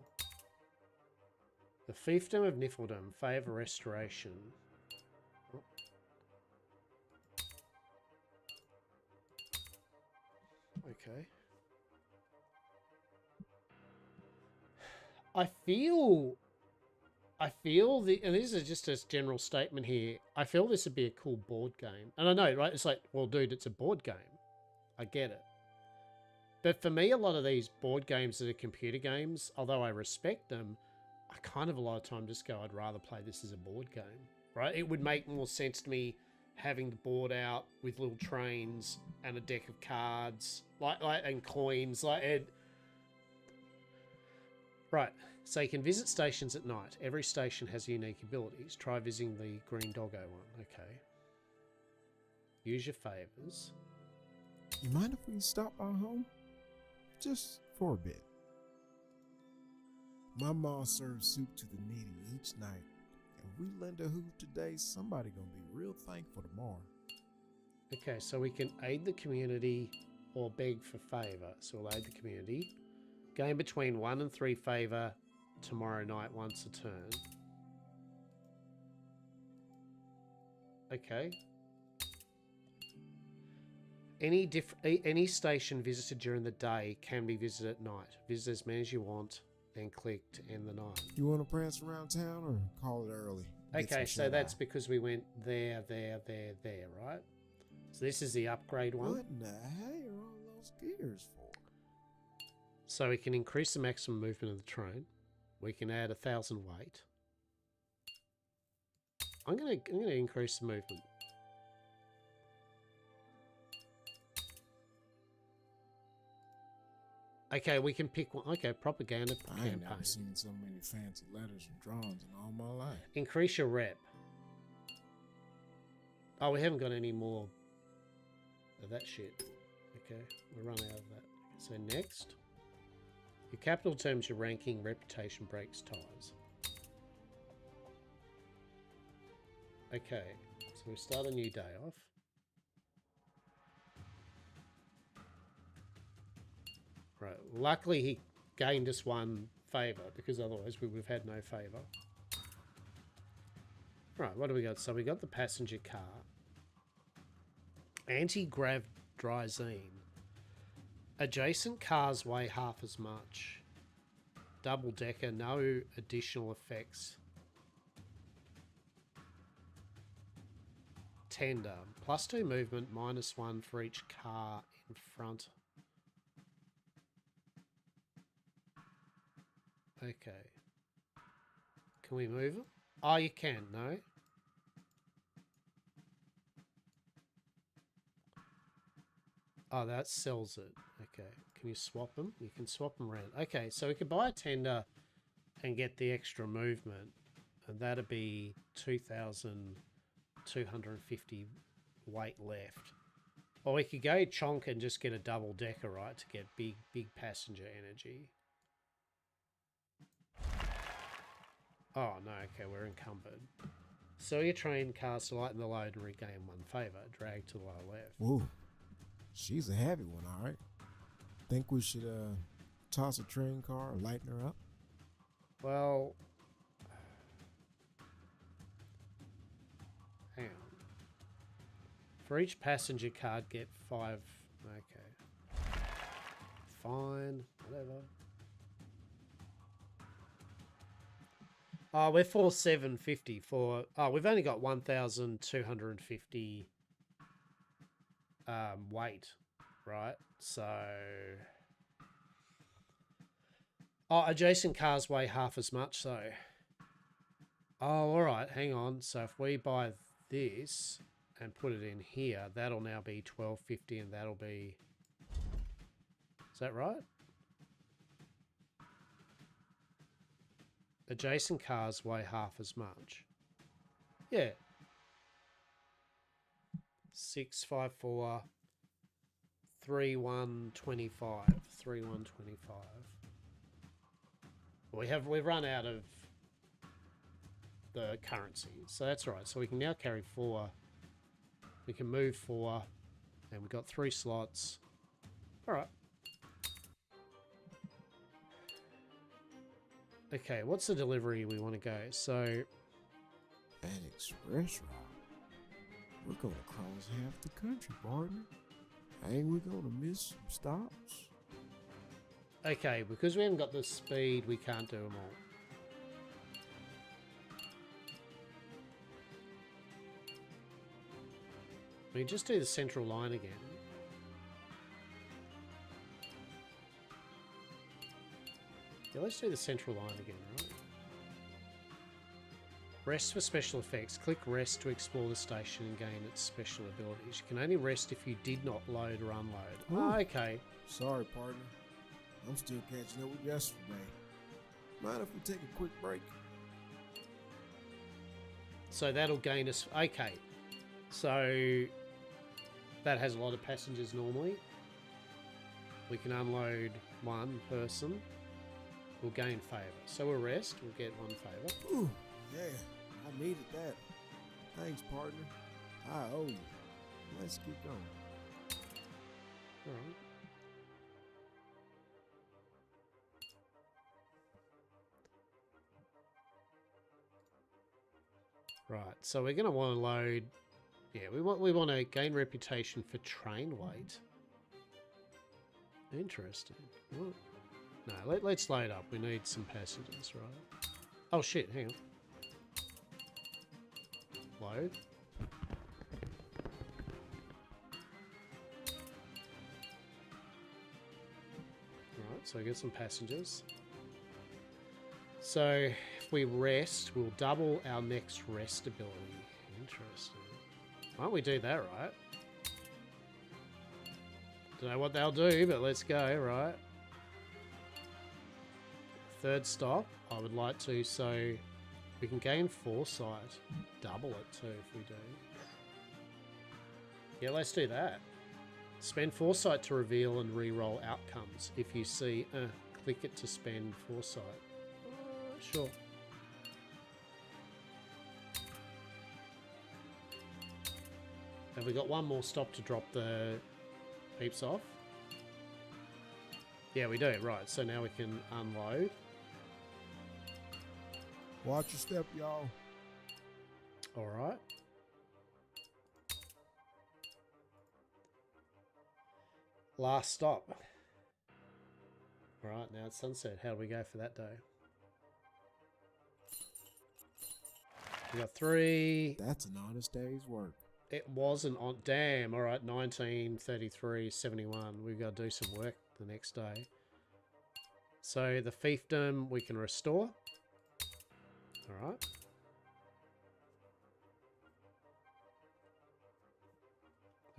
The Fiefdom of Niflheim, favour restoration. Okay. I feel and this is just a general statement here, I feel this would be a cool board game. And I know, right? It's like, well, dude, it's a board game. I get it. But for me, a lot of these board games that are computer games, although I respect them, I kind of a lot of time just go, I'd rather play this as a board game, right? It would make more sense to me having the board out with little trains and a deck of cards, and coins, Right, so you can visit stations at night. Every station has unique abilities. Try visiting the Green Doggo one. Okay. Use your favors. You mind if we stop by home? Just for a bit. My mom serves soup to the needy each night. And if we lend a hoot today, somebody gonna be real thankful tomorrow. Okay, so we can aid the community or beg for favor. So we'll aid the community. Gain between 1 and 3 favor tomorrow night once a turn. Okay. Any station visited during the day can be visited at night. Visit as many as you want, then click to end the night. You want to prance around town or call it early? Get Okay, some so that's shut-eye. because we went there, right? So this is the upgrade one. What in the hell are all those gears for? So we can increase the maximum movement of the train. We can add 1,000 weight. I'm gonna increase the movement. Okay, we can pick one. Okay, propaganda I ain't campaign. never seen so many fancy letters and drawings in all my life. Increase your rep. Oh, we haven't got any more of that shit. Okay, we'll run out of that. So next, your capital determines your ranking, reputation breaks ties. Okay, so we start a new day off. Right, luckily he gained us 1 favour, because otherwise we would have had no favour. Right, what do we got? So we got the passenger car. Anti-grav dryzine. Adjacent cars weigh half as much. Double decker, no additional effects. Tender. +2 movement, -1 for each car in front. Okay. Can we move it? Oh, you can, no? Oh, that sells it. Okay. Can you swap them? You can swap them around. Okay, so we could buy a tender and get the extra movement. And that'd be 2,250 weight left. Or we could go chonk and just get a double decker, right, to get big passenger energy. Oh, no, okay, we're encumbered. Sell your train cars to lighten the load and regain 1 favour. Drag to the lower left. Whoa, she's a heavy one, all right. Think we should toss a train car or lighten her up? Well, hang on. For each passenger card, get 5. Okay. Fine, whatever. Oh, we're 4,750 for. Oh, we've only got 1,250 weight, right? So. Oh, adjacent cars weigh half as much, so. Oh, all right. Hang on. So if we buy this and put it in here, that'll now be 1,250, and that'll be. Is that right? Adjacent cars weigh half as much. Yeah. 654 3125 3125. We've run out of the currency, so that's right. So we can now carry 4. We can move 4, and we've got 3 slots. All right. Okay, what's the delivery we want to go? So, That express route. We're gonna cross half the country, partner. Ain't we gonna miss some stops? okay, because we haven't got the speed, we can't do them all. We just do the central line again. Yeah, let's do the central line again, right? Rest for special effects. Click rest to explore the station and gain its special abilities. You can only rest if you did not load or unload. Ooh. Oh, okay. Sorry, partner. I'm still catching up with yesterday. Mind if we take a quick break? So that'll gain us... Okay. So that has a lot of passengers normally. We can unload one person. We'll gain favour. So we'll rest. We'll get one favour. Ooh, yeah, I needed that. Thanks, partner. I owe you. Let's keep going. Alright. Right, so we're going to want to load... Yeah, we want to gain reputation for train weight. Interesting. What? No, let's load up. We need some passengers, right? Oh shit, hang on. Load. Right, so we get some passengers. So if we rest, we'll double our next rest ability. Interesting. Why don't we do that, right? Don't know what they'll do, but let's go, right? Third stop, I would like to, so we can gain foresight. Double it too if we do. Yeah, let's do that. Spend foresight to reveal and re-roll outcomes. If you see, click it to spend foresight. Sure. Have we got one more stop to drop the peeps off? Yeah, we do. Right, so now we can unload. Watch your step, y'all. All right. Last stop. All right, now it's sunset. How do we go for that day? We got 3. That's an honest day's work. It wasn't on. Damn. All right, 1933.71. We've got to do some work the next day. So the fiefdom we can restore. All right.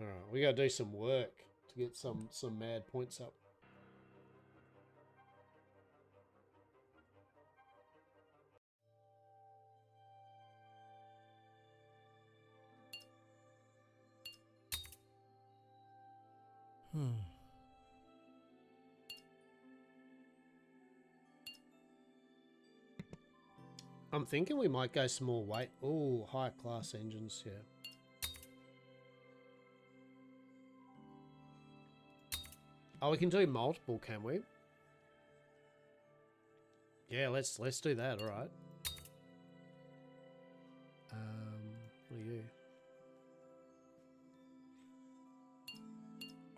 All right, we got to do some work to get some mad points up. I'm thinking we might go some more weight. Oh, higher class engines, yeah. Oh, we can do multiple, can we? Yeah, let's do that, alright. What are you?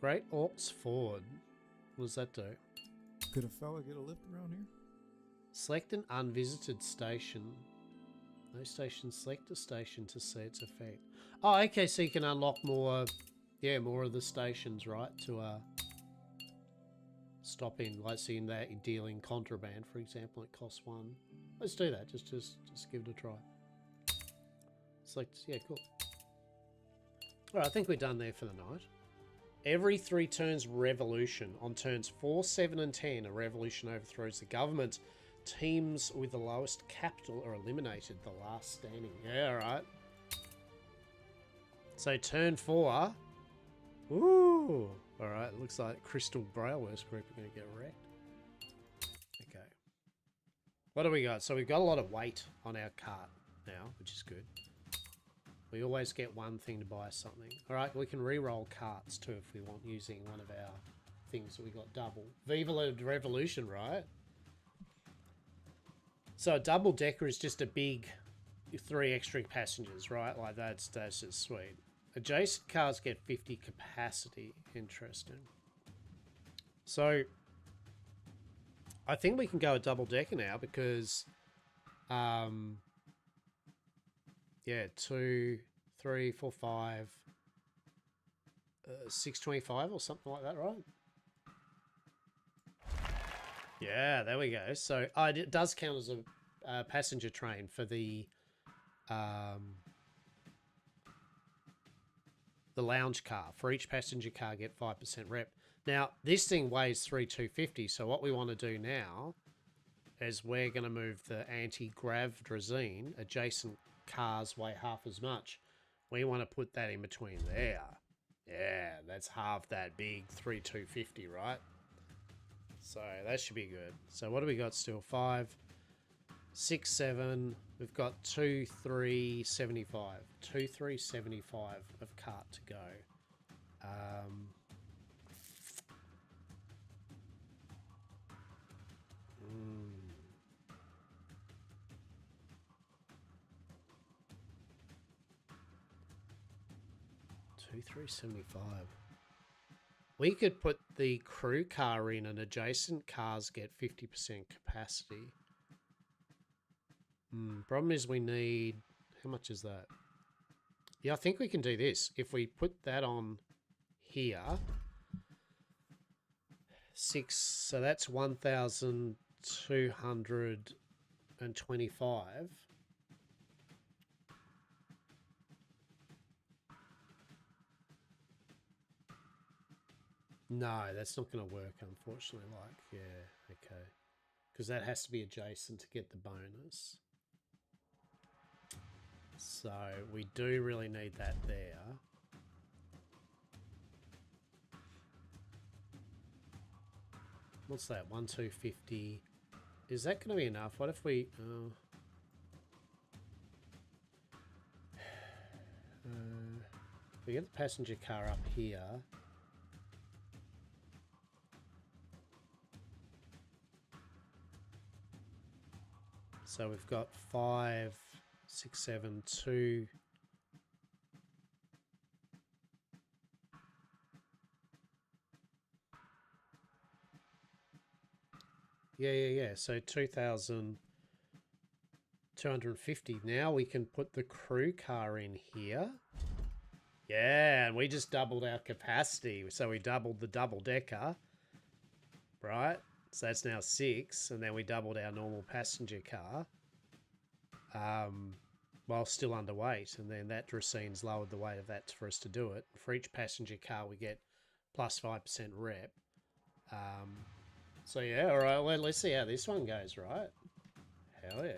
Great Orcs Ford. What does that do? Could a fella get a lift around here? Select an unvisited station. No station. Select a station to see its effect. Oh, okay, so you can unlock more, yeah, more of the stations, right? To stop in, like seeing that you're dealing contraband, for example, it costs 1. Let's do that. Just give it a try. Select, yeah, cool. All right, I think we're done there for the night. Every 3 turns revolution. On turns 4, 7, and 10, a revolution overthrows the government. Teams with the lowest capital are eliminated. The last standing. Yeah, alright. So turn 4. Ooh. Alright, looks like Crystal Brailleworks Group are going to get wrecked. Okay. What do we got? So we've got a lot of weight on our cart now, which is good. We always get one thing to buy something. Alright, we can re-roll carts too if we want, using one of our things that we got double. Viva la Revolution, right? So a double decker is just a big 3 extra passengers, right? Like that's just sweet. Adjacent cars get 50 capacity. Interesting. So I think we can go a double decker now because yeah, 2, 3, 4, 5, 625 or something like that, right? Yeah, there we go. So it does count as a passenger train for the lounge car. For each passenger car, get 5% rep. Now, this thing weighs 3,250. So what we want to do now is we're going to move the anti-grav Drazine. Adjacent cars weigh half as much. We want to put that in between there. Yeah, that's half that big 3,250, right? So that should be good. So what do we got still? 5, 6, 7. We've got 2,375. 2,375 of cart to go. 2,375. We could put the crew car in and adjacent cars get 50% capacity. Problem is we need... How much is that? Yeah, I think we can do this. If we put that on here... 6... So that's 1,225. No, that's not going to work, unfortunately. Like, yeah, okay. Because that has to be adjacent to get the bonus. So we do really need that there. What's that? 1,250. Is that going to be enough? What if we... we get the passenger car up here. So we've got 5, 6, 7, 2. Yeah. So 2,250. Now we can put the crew car in here. Yeah, and we just doubled our capacity. So we doubled the double decker, right? So that's now 6, and then we doubled our normal passenger car while still underweight, and then that Dracine's lowered the weight of that for us to do it. For each passenger car, we get plus 5% rep. So yeah, all right, well, let's see how this one goes, right? Hell yeah.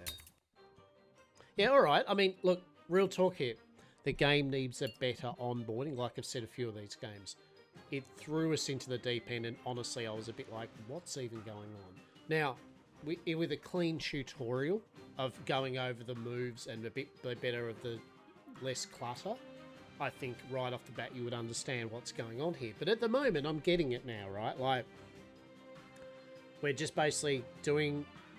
Yeah, all right. I mean, look, real talk here. The game needs a better onboarding, like I've said a few of these games. It threw us into the deep end, and honestly, I was a bit like, what's even going on? Now, with a clean tutorial of going over the moves and a bit better of the less clutter, I think right off the bat you would understand what's going on here. But at the moment, I'm getting it now, right? Like, we're just basically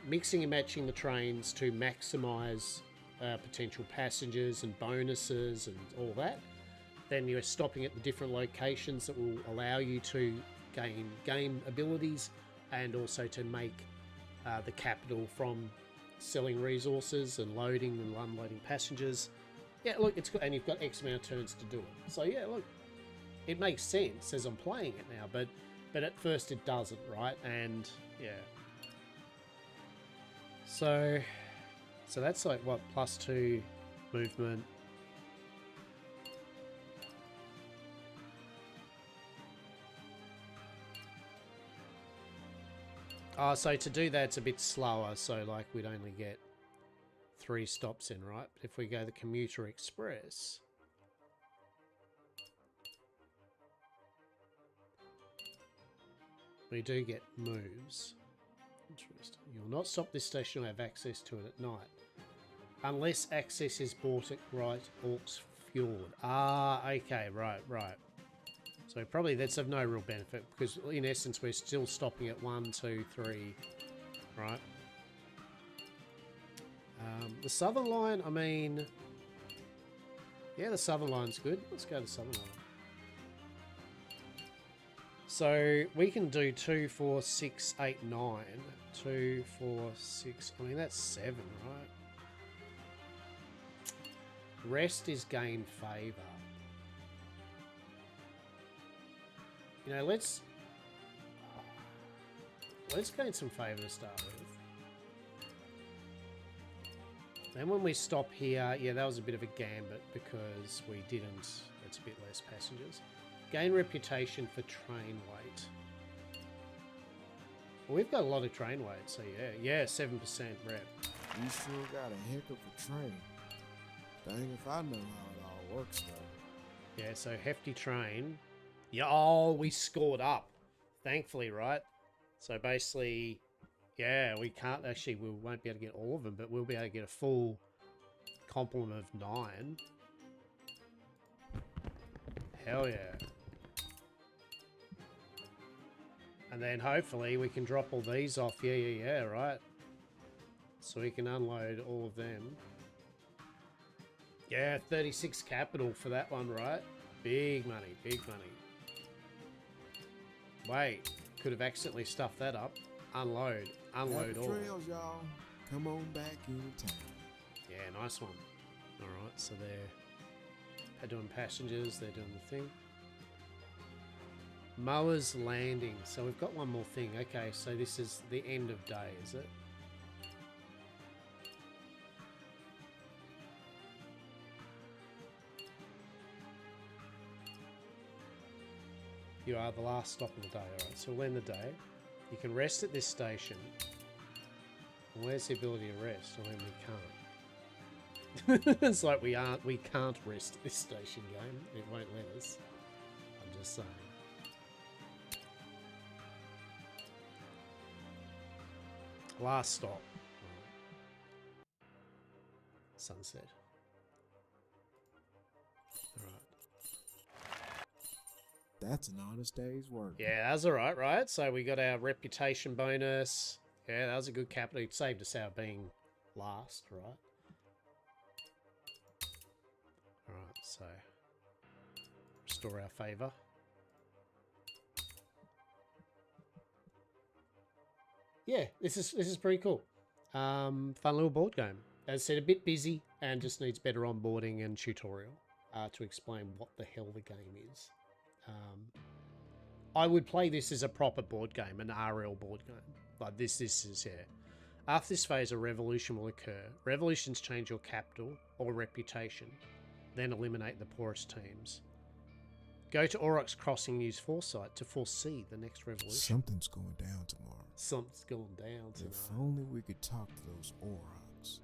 mixing and matching the trains to maximise potential passengers and bonuses and all that. Then you're stopping at the different locations that will allow you to gain game abilities and also to make the capital from selling resources and loading and unloading passengers. Yeah, look, it's good, and you've got X amount of turns to do it. So yeah, look, it makes sense as I'm playing it now, but at first it doesn't, right? And yeah. So that's like what, +2 movement. So to do that, it's a bit slower. So like we'd only get 3 stops in, right? But if we go the Commuter Express, we do get moves. Interesting. You'll not stop this station or have access to it at night. Unless access is bought at Great Orcs Fjord. Okay, right. So probably that's of no real benefit because in essence we're still stopping at 1, 2, 3, right? The Southern Line, I mean, yeah, the Southern Line's good. Let's go to the Southern Line. So we can do 2, 4, 6, 8, 9. 2, 4, 6. I mean, that's 7, right? Rest is gain favour. You know, let's gain some favour to start with. Then when we stop here, yeah, that was a bit of a gambit because we didn't. It's a bit less passengers. Gain reputation for train weight. Well, we've got a lot of train weight, so yeah, 7% rep. You sure got a heck of a train. Dang if I know how it all works though. Yeah, so hefty train. Yeah, oh, we scored up. Thankfully, right? So basically, yeah, we can't actually, we won't be able to get all of them, but we'll be able to get a full complement of 9. Hell yeah. And then hopefully we can drop all these off. Yeah, right? So we can unload all of them. Yeah, 36 capital for that one, right? Big money, big money. Wait, could have accidentally stuffed that up. Unload Happy all. trails, y'all. Come on back anytime. Yeah, nice one. Alright, so they're doing passengers, they're doing the thing. Mowers Landing. So we've got one more thing. Okay, so this is the end of day, is it? You are the last stop of the day. Alright, so we'll end the day. You can rest at this station. Where's the ability to rest? I mean, we can't. It's like we can't rest at this station, game. It won't let us. I'm just saying. Last stop. Sunset. Alright. That's an honest day's work. Yeah, that's alright, right? So we got our reputation bonus. Yeah, that was a good capital. It saved us out being last, right? Alright, so restore our favour. Yeah, this is pretty cool. Fun little board game. As I said, a bit busy and just needs better onboarding and tutorial to explain what the hell the game is. I would play this as a proper board game, an RL board game. Like this is, yeah. After this phase, a revolution will occur. Revolutions change your capital or reputation, then eliminate the poorest teams. Go to Aurochs Crossing and use foresight to foresee the next revolution. Something's going down tomorrow. Something's going down tonight. If only we could talk to those Aurochs.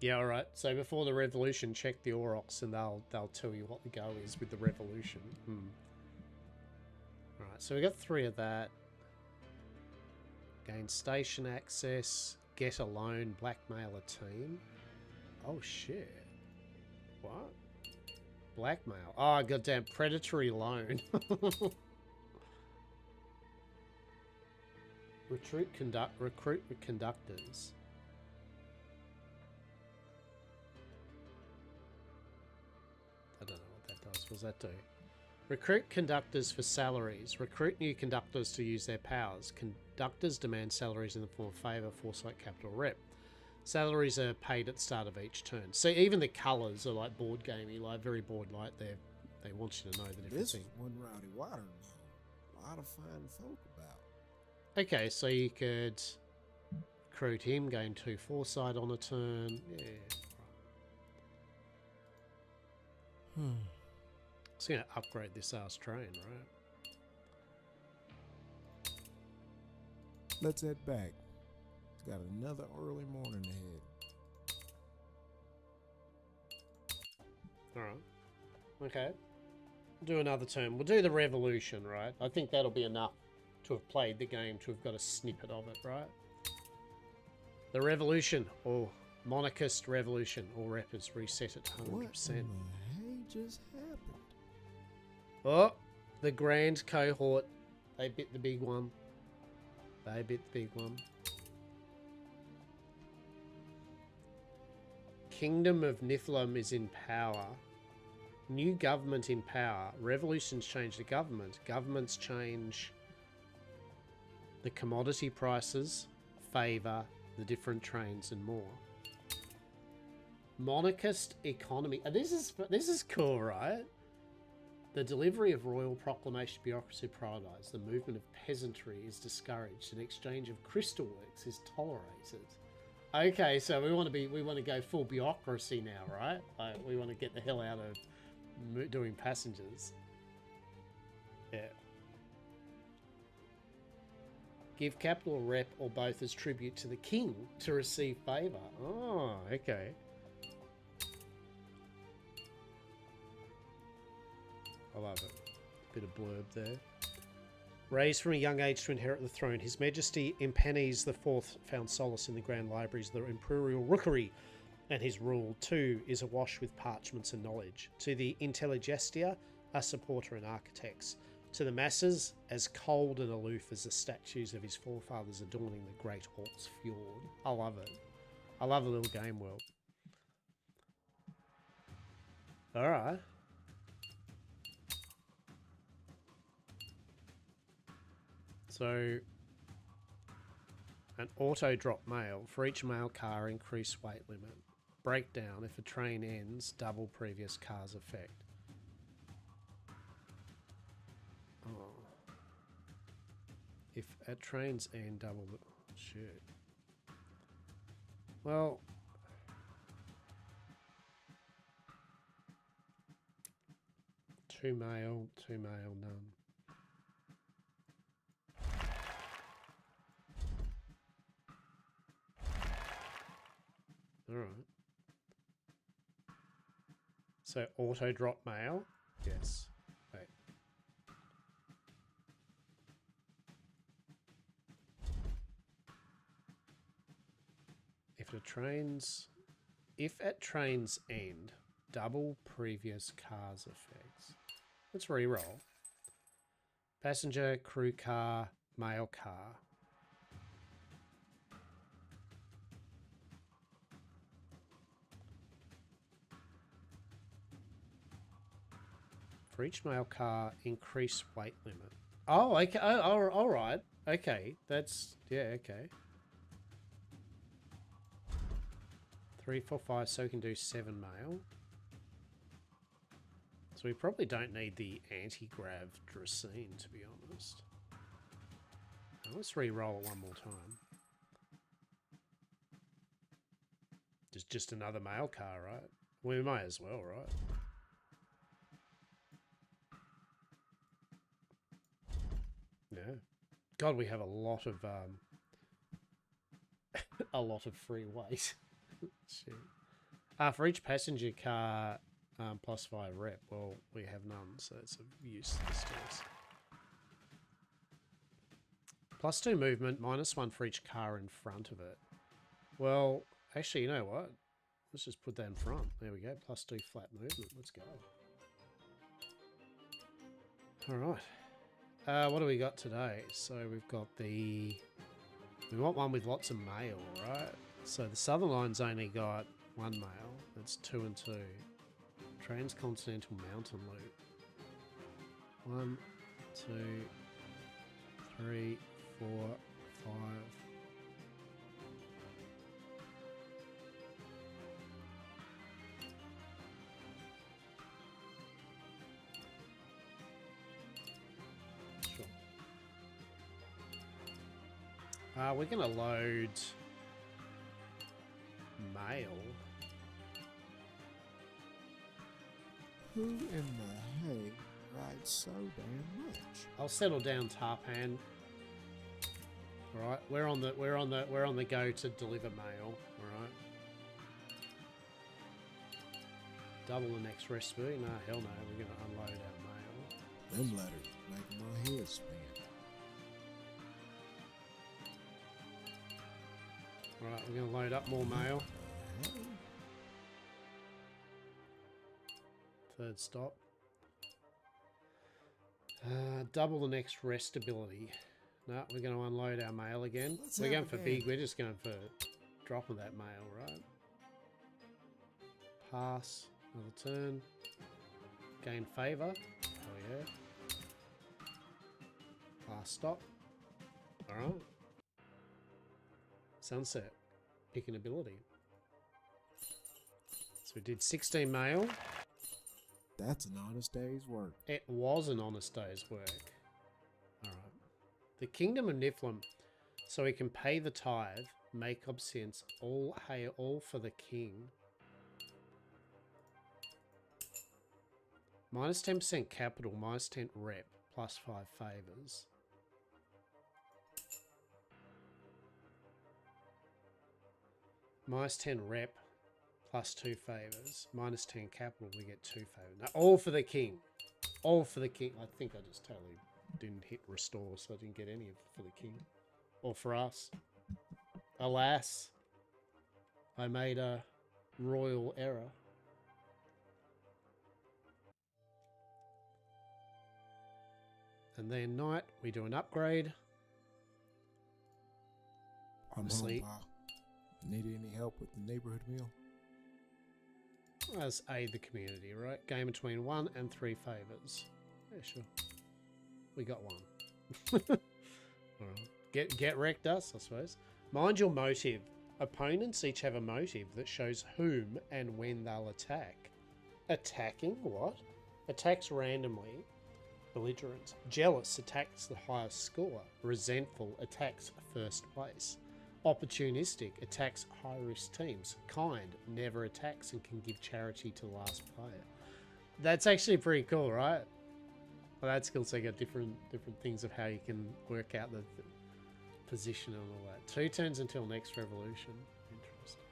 Yeah, alright. So before the revolution, check the Aurochs and they'll tell you what the go is with the revolution. Alright, so we got 3 of that. Gain station access, get a loan, blackmail a team. Oh shit. What? Blackmail. Oh, goddamn predatory loan. Recruit conductors. I don't know what that does. What does that do? Recruit conductors for salaries. Recruit new conductors to use their powers. Conductors demand salaries in the form of favour, foresight, capital, rep. Salaries are paid at the start of each turn. So even the colours are like board gamey, like very board light. They want you to know the different This thing. is one rowdy water. A lot of fine folk about. Okay, so you could recruit him, gain 2 foresight on a turn. Yeah. It's going to upgrade this ass train, right? Let's head back. It's got another early morning ahead. Alright. Okay. Do another turn. We'll do the revolution, right? I think that'll be enough to have played the game, to have got a snippet of it, right? The revolution, or monarchist revolution, or rappers reset at 100%. What in the hay just happened? Oh, the grand cohort. They bit the big one. They bit the big one. Kingdom of Niflheim is in power. New government in power. Revolutions change the government. Governments change the commodity prices, favour, the different trains, and more. Monarchist economy. This is cool, right? The delivery of royal proclamation bureaucracy prioritised. The movement of peasantry is discouraged. An exchange of crystal works is tolerated. Okay, so we want to go full bureaucracy now, right? Like, we want to get the hell out of doing passengers. Yeah. Give capital or rep or both as tribute to the king to receive favour. Oh, okay. I love it. Bit of blurb there. Raised from a young age to inherit the throne, His Majesty Impanese IV found solace in the grand libraries of the imperial rookery, and his rule, too, is awash with parchments and knowledge. To the intelligestia, a supporter and architects. To the masses, as cold and aloof as the statues of his forefathers adorning the great Halt's fjord. I love it. I love the little game world. Alright. So, an auto drop mail. For each mail car, increase weight limit. Breakdown. If a train ends, double previous car's effect. Oh. If at trains end, double the... Shit. Well... Two mail, none. Alright. So, auto drop mail? Yes. Wait. If at trains end, double previous car's effects. Let's re-roll. Passenger, crew car, mail car. For each mail car, increase weight limit. Oh, okay. Oh, all right. Okay. That's... Yeah, okay. 3, 4, 5, so we can do 7 mail. So we probably don't need the anti-grav Dracene, to be honest. Now let's re-roll it one more time. Just another mail car, right? We might as well, right? Yeah. God, we have a lot of a lot of free weight. Shit. For each passenger car plus 5 rep, well, we have none, so it's of use to us. +2 movement, -1 for each car in front of it. Well, actually, you know what? Let's just put that in front. There we go. +2 flat movement. Let's go. All right. What do we got today? So we've got the... We want one with lots of mail, right? So the Southern Line's only got 1 mail. That's 2 and 2. Transcontinental Mountain Loop. 1, 2, 3, 4, 5. Sure. We're going to load mail. Who in the hay rides so damn much? I'll settle down, Tarpan. All right, we're on the go to deliver mail. All right. Double the next recipe? No, hell no. We're gonna unload our mail. Them letters make my head spin. All right, we're gonna load up more mail. Third stop. Double the next rest ability. No, we're going to unload our mail again. We're going for big. We're just going for dropping that mail, right? Pass. Another turn. Gain favour. Oh yeah. Last stop. Alright. Sunset. Pick an ability. So we did 16 mail. That's an honest day's work. It was an honest day's work. Alright. The Kingdom of Niflheim. So we can pay the tithe, make obeisance, all for the king. Minus 10% capital, minus 10 rep, plus 5 favors. Minus 10 rep, plus 2 favors. Minus 10 capital, we get 2 favors. Now, all for the king. All for the king. I think I just totally didn't hit restore, so I didn't get any of it for the king. Or for us. Alas, I made a royal error. And then night, we do an upgrade. I'm Obviously- home, Pa. Need any help with the neighborhood meal? Let's aid the community, right? Game between 1 and 3 favors. Yeah, sure. We got one. Alright. Get wrecked us, I suppose. Mind your motive. Opponents each have a motive that shows whom and when they'll attack. Attacking? What? Attacks randomly. Belligerent. Jealous attacks the highest score. Resentful attacks first place. Opportunistic attacks high-risk teams. Kind never attacks and can give charity to the last player. That's actually pretty cool, right? Well, that's cool. So you got different things of how you can work out the position and all that. 2 turns until next revolution. Interesting.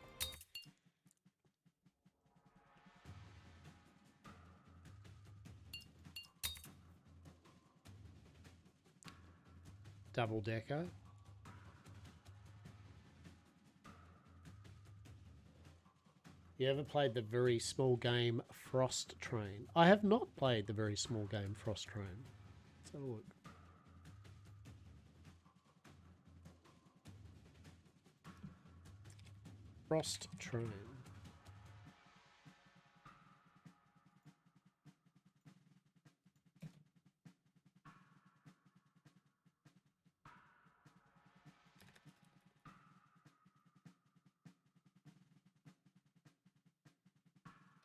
Double decker. You ever played the very small game Frost Train? I have not played the very small game Frost Train. Let's have a look. Frost Train.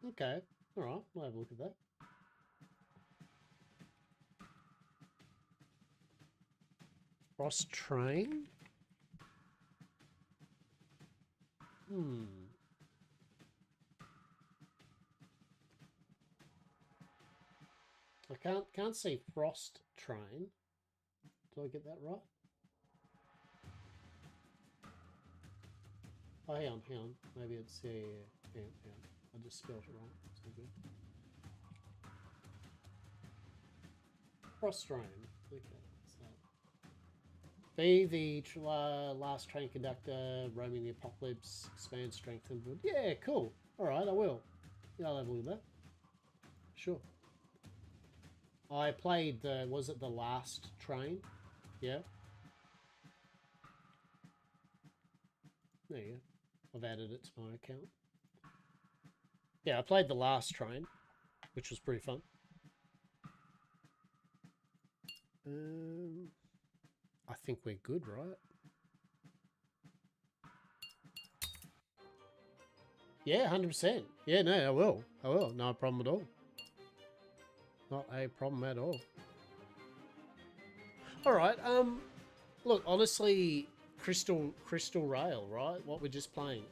Okay, alright, we'll have a look at that. Frost Train? I can't see Frost Train. Do I get that right? Oh, hang on. Maybe it's hang on. I just spelled it wrong. It's all good. Frost Train. Okay. So. Be the last train conductor, roaming the apocalypse, expand strength and build. Yeah, cool. Alright, I will. Yeah, I'll have a look at that. Sure. I played the, was it the last train? Yeah. There you go. I've added it to my account. Yeah, I played the last train, which was pretty fun. I think we're good, right? Yeah, 100%. Yeah, no, I will. No problem at all. Not a problem at all. All right. Look, honestly, Crystal Rail, right? What we're just playing.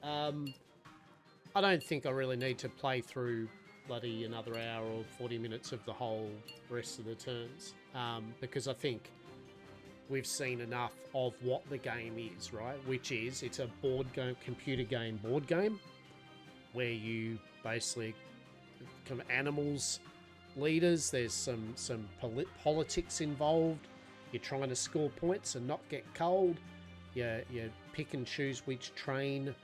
I don't think I really need to play through bloody another hour or 40 minutes of the whole rest of the turns, because I think we've seen enough of what the game is, right? Which is, it's a board game, computer game, board game, where you basically become animals leaders. There's some politics involved. You're trying to score points and not get cold. You pick and choose which train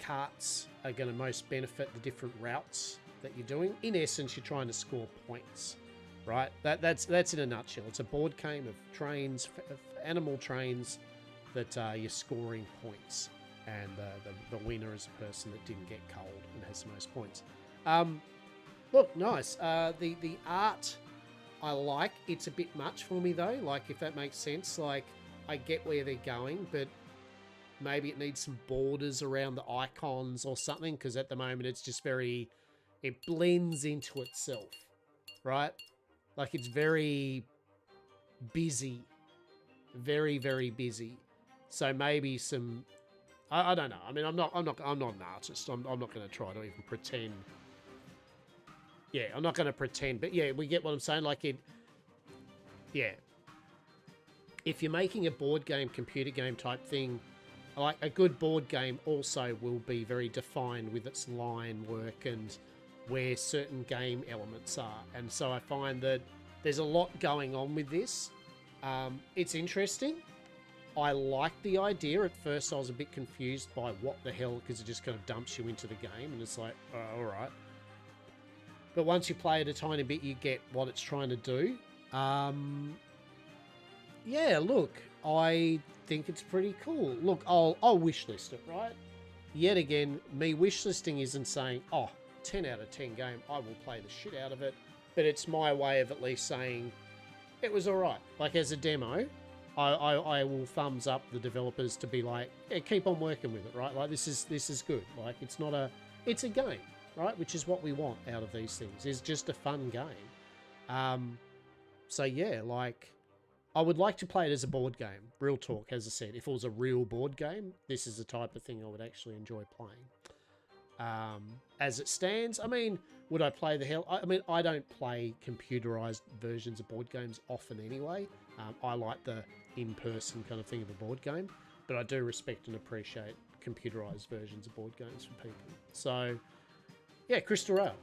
carts are going to most benefit the different routes that you're doing. In essence, you're trying to score points, right? That's in a nutshell. It's a board game of trains, of animal trains, that you're scoring points, and the winner is the person that didn't get cold and has the most points. Look, nice. The art I like. It's a bit much for me though, like, if that makes sense. Like, I get where they're going, but maybe it needs some borders around the icons or something, because at the moment it's just very, it blends into itself, right? Like, it's very busy, very, very busy. So maybe some, I don't know. I mean, I'm not an artist. I'm not going to try to even pretend yeah, I'm not going to pretend, but yeah, we get what I'm saying. Like it, yeah. If you're making a board game, computer game type thing, like a good board game also will be very defined with its line work and where certain game elements are. And so I find that there's a lot going on with this. It's interesting. I like the idea. At first I was a bit confused by what the hell, because it just kind of dumps you into the game and it's like, oh, all right. But once you play it a tiny bit, you get what it's trying to do. Yeah, look, I think it's pretty cool. Look, I'll wishlist it, right? Yet again, me wishlisting isn't saying, oh, 10 out of 10 game, I will play the shit out of it. But it's my way of at least saying it was all right. Like as a demo, I will thumbs up the developers to be like, yeah, keep on working with it, right? Like this is good. Like it's a game, right? Which is what we want out of these things. It's just a fun game. So yeah, like I would like to play it as a board game. Real talk, as I said, if it was a real board game, this is the type of thing I would actually enjoy playing. As it stands, I mean, would I play the hell? I mean, I don't play computerized versions of board games often anyway. I like the in-person kind of thing of a board game, but I do respect and appreciate computerized versions of board games for people. So, yeah, Crystal Rail.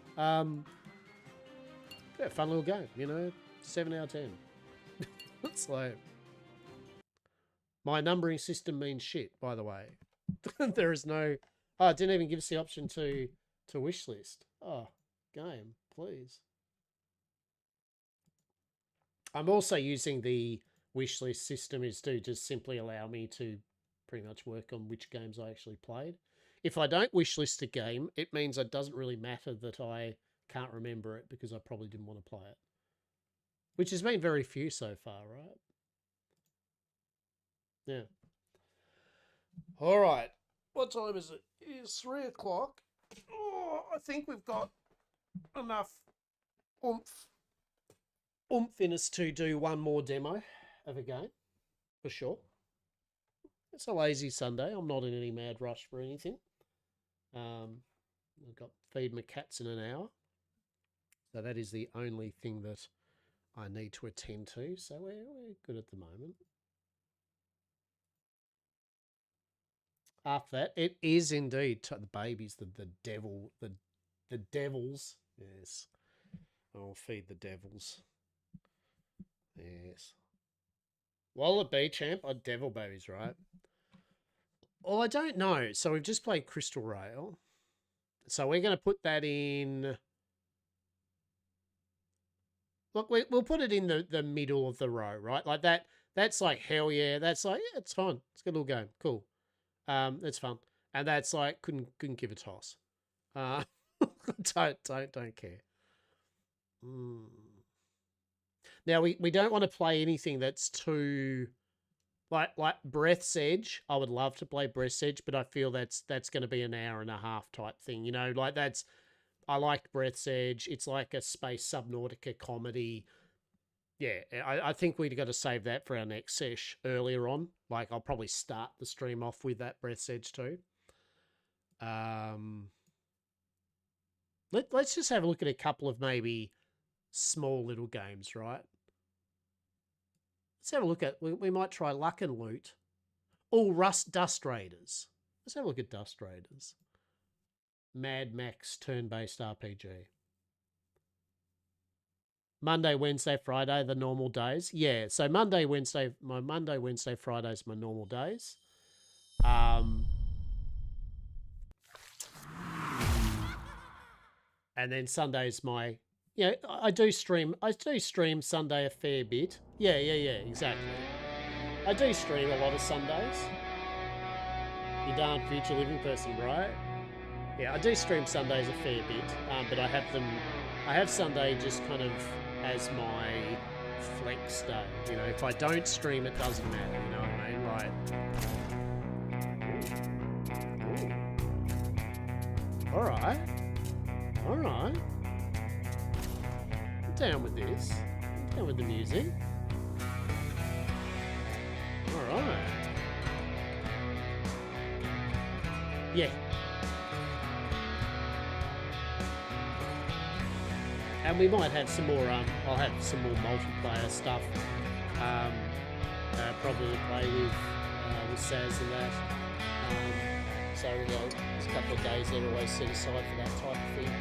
Yeah, fun little game, you know, 7 out of 10. It's like, my numbering system means shit, by the way. There is no, oh, it didn't even give us the option to wish list. Oh, game, please. I'm also using the wish list system is to just simply allow me to pretty much work on which games I actually played. If I don't wish list a game, it means it doesn't really matter that I can't remember it because I probably didn't want to play it. Which has been very few so far, right? Yeah. All right. What time is it? It's 3 o'clock. Oh, I think we've got enough oomph in us to do one more demo of a game, for sure. It's a lazy Sunday. I'm not in any mad rush for anything. I've got feed my cats in an hour. So that is the only thing that I need to attend to. So we're good at the moment. After that, it is indeed the babies, the devils. Yes. I'll feed the devils. Yes. Will it be, champ? Oh, devil babies, right? Well, I don't know. So we've just played Crystal Rail. So we're going to put that in. Look, we'll put it in the middle of the row, right? Like that. That's like, hell yeah. That's like, yeah, it's fun. It's a good little game. Cool. It's fun. And that's like, couldn't give a toss. Don't care. Now we don't want to play anything that's too like Breath's Edge. I would love to play Breath's Edge, but I feel that's going to be an hour and a half type thing. You know, like I liked Breath's Edge. It's like a space Subnautica comedy. Yeah, I think we've got to save that for our next sesh earlier on. Like I'll probably start the stream off with that Breath's Edge too. Let's just have a look at a couple of maybe small little games, right? Let's have a look at, we might try Luck and Loot. Oh, Dust Raiders. Let's have a look at Dust Raiders. Mad Max turn-based RPG. Monday, Wednesday, Friday, the normal days. Yeah, so Monday, Wednesday, Fridays, my normal days. And then Sunday's my, you know, I do stream Sunday a fair bit. Yeah, exactly. I do stream a lot of Sundays. You darn future living person, right? Yeah, I do stream Sundays a fair bit, but I have Sunday just kind of as my flex day. You know, if I don't stream, it doesn't matter. You know what I mean? Like, all right. I'm down with this. I'm down with the music. All right. Yeah. And we might have some more, I'll have some more multiplayer stuff, probably to play with Saz and that. So, you know, there's a couple of days that are always set aside for that type of thing,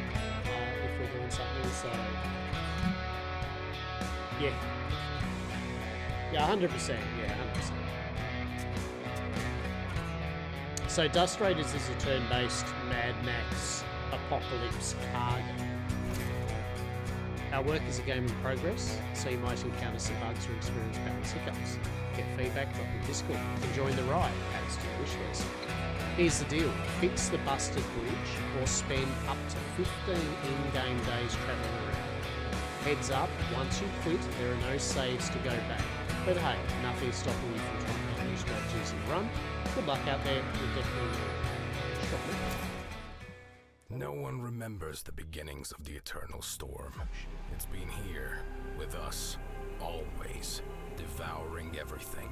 if we're doing something, so, yeah. Yeah, 100%, yeah, 100%. So Dust Raiders is a turn-based Mad Max apocalypse card. Our work is a game in progress, so you might encounter some bugs or experience balance hiccups. Get feedback, drop your Discord, and join the ride, add to your wish list. Here's the deal, fix the busted bridge or spend up to 15 in-game days travelling around. Heads up, once you quit, there are no saves to go back. But hey, nothing's stopping you from trying new strategies and run. Good luck out there, you'll definitely No one remembers the beginnings of the Eternal Storm. It's been here, with us, always, devouring everything.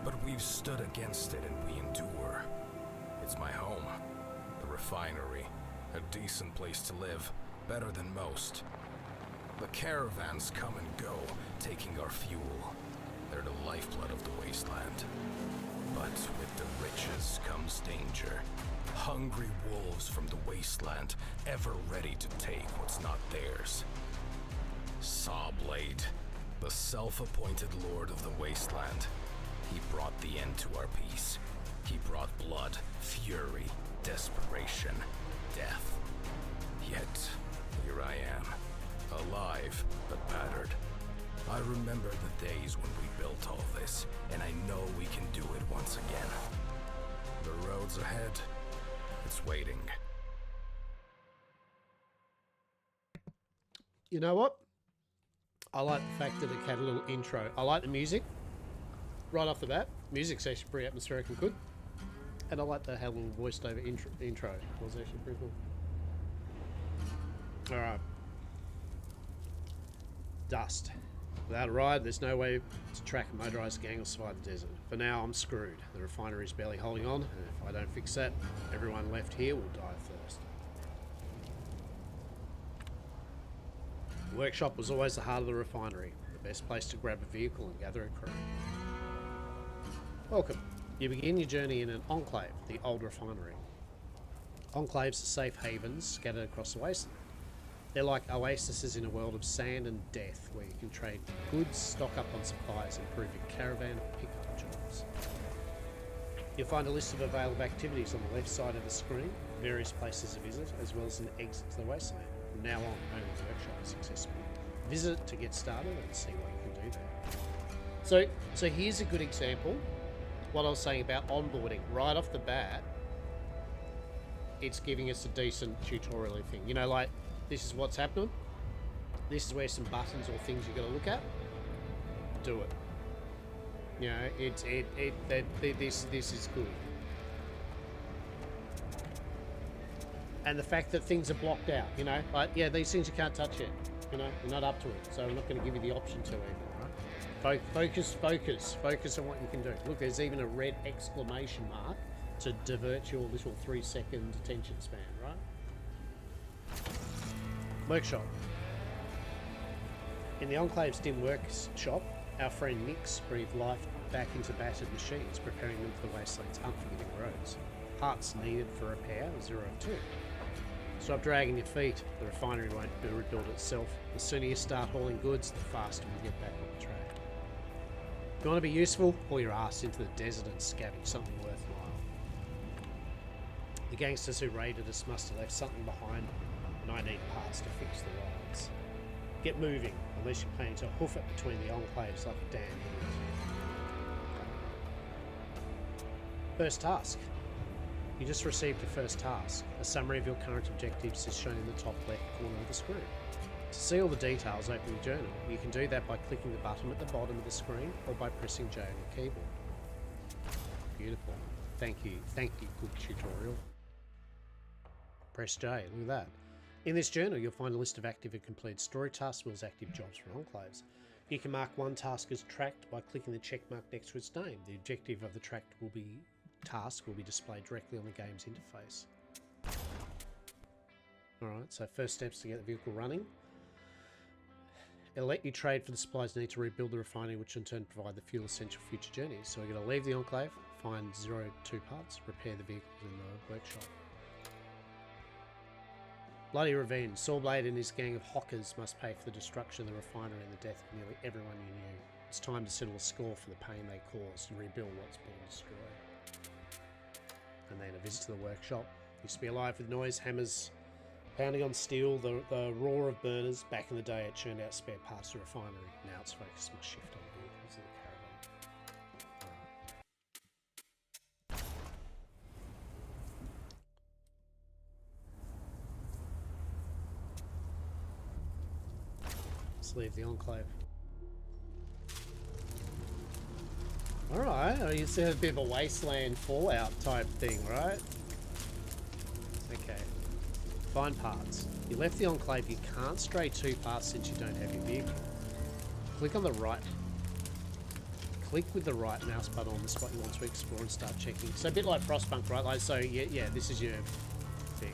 But we've stood against it and we endure. It's my home, the refinery, a decent place to live, better than most. The caravans come and go, taking our fuel. They're the lifeblood of the wasteland. But with the riches comes danger. Hungry wolves from the wasteland, ever ready to take what's not theirs. Sawblade, the self-appointed lord of the wasteland. He brought the end to our peace. He brought blood, fury, desperation, death. Yet, here I am, alive but battered. I remember the days when we built all this, and I know we can do it once again. The road's ahead. It's waiting. You know what? I like the fact that it had a little intro. I like the music right off the bat. Music's actually pretty atmospheric and good. And I like the had a little voiced over intro. It was actually pretty cool. Alright. Dust. Without a ride, there's no way to track a motorised gang or survive the desert. For now, I'm screwed. The refinery's barely holding on, and if I don't fix that, everyone left here will die of thirst. The workshop was always the heart of the refinery, the best place to grab a vehicle and gather a crew. Welcome. You begin your journey in an enclave, the old refinery. Enclaves are safe havens scattered across the wasteland. They're like oases in a world of sand and death, where you can trade goods, stock up on supplies, improve your caravan, and pick up jobs. You'll find a list of available activities on the left side of the screen, various places to visit, as well as an exit to the wasteland. From now on, only the workshop is accessible. Visit it to get started and see what you can do there. So here's a good example. What I was saying about onboarding, right off the bat, it's giving us a decent tutorial thing. You know, like, this is what's happening. This is where some buttons or things you got to look at. Do it. You know, this is good. And the fact that things are blocked out, you know, like, yeah, these things you can't touch yet. You know, you're not up to it, so I'm not going to give you the option to even, right? Focus on what you can do. Look, there's even a red exclamation mark to divert your little 3-second attention span, right? Workshop. In the Enclave's dim workshop, our friend Nix breathed life back into battered machines, preparing them for the wasteland's unforgiving roads. Parts needed for repair, 0 of 2. Stop dragging your feet. The refinery won't rebuild itself. The sooner you start hauling goods, the faster we get back on the track. If you want to be useful, haul your ass into the desert and scavenge something worthwhile. The gangsters who raided us must have left something behind, and I need parts to fix the rides. Get moving, unless you're planning to hoof it between the enclaves like a damn idiot. First task. You just received your first task. A summary of your current objectives is shown in the top left corner of the screen. To see all the details, open your journal. You can do that by clicking the button at the bottom of the screen or by pressing J on your keyboard. Beautiful. Thank you, good tutorial. Press J, look at that. In this journal, you'll find a list of active and completed story tasks as well as active jobs for enclaves. You can mark one task as tracked by clicking the check mark next to its name. The objective of the tracked task will be displayed directly on the game's interface. Alright, so first steps to get the vehicle running. It'll let you trade for the supplies needed to rebuild the refinery, which in turn provide the fuel essential for future journeys. So we're going to leave the Enclave, find 02 parts, repair the vehicles in the workshop. Bloody revenge. Sawblade and his gang of hockers must pay for the destruction of the refinery and the death of nearly everyone you knew. It's time to settle a score for the pain they caused and rebuild what's been destroyed. And then a visit to the workshop. Used to be alive with noise, hammers pounding on steel, the roar of burners. Back in the day, it churned out spare parts to the refinery. Now its focus must shift on vehicles in the caravan. Let's leave the Enclave. Alright, it's a bit of a wasteland Fallout type thing, right? Okay. Find parts. You left the Enclave, you can't stray too far since you don't have your vehicle. Click on the right. Click with the right mouse button on the spot you want to explore and start checking. So a bit like Frostpunk, right? Like, so yeah, this is your thing.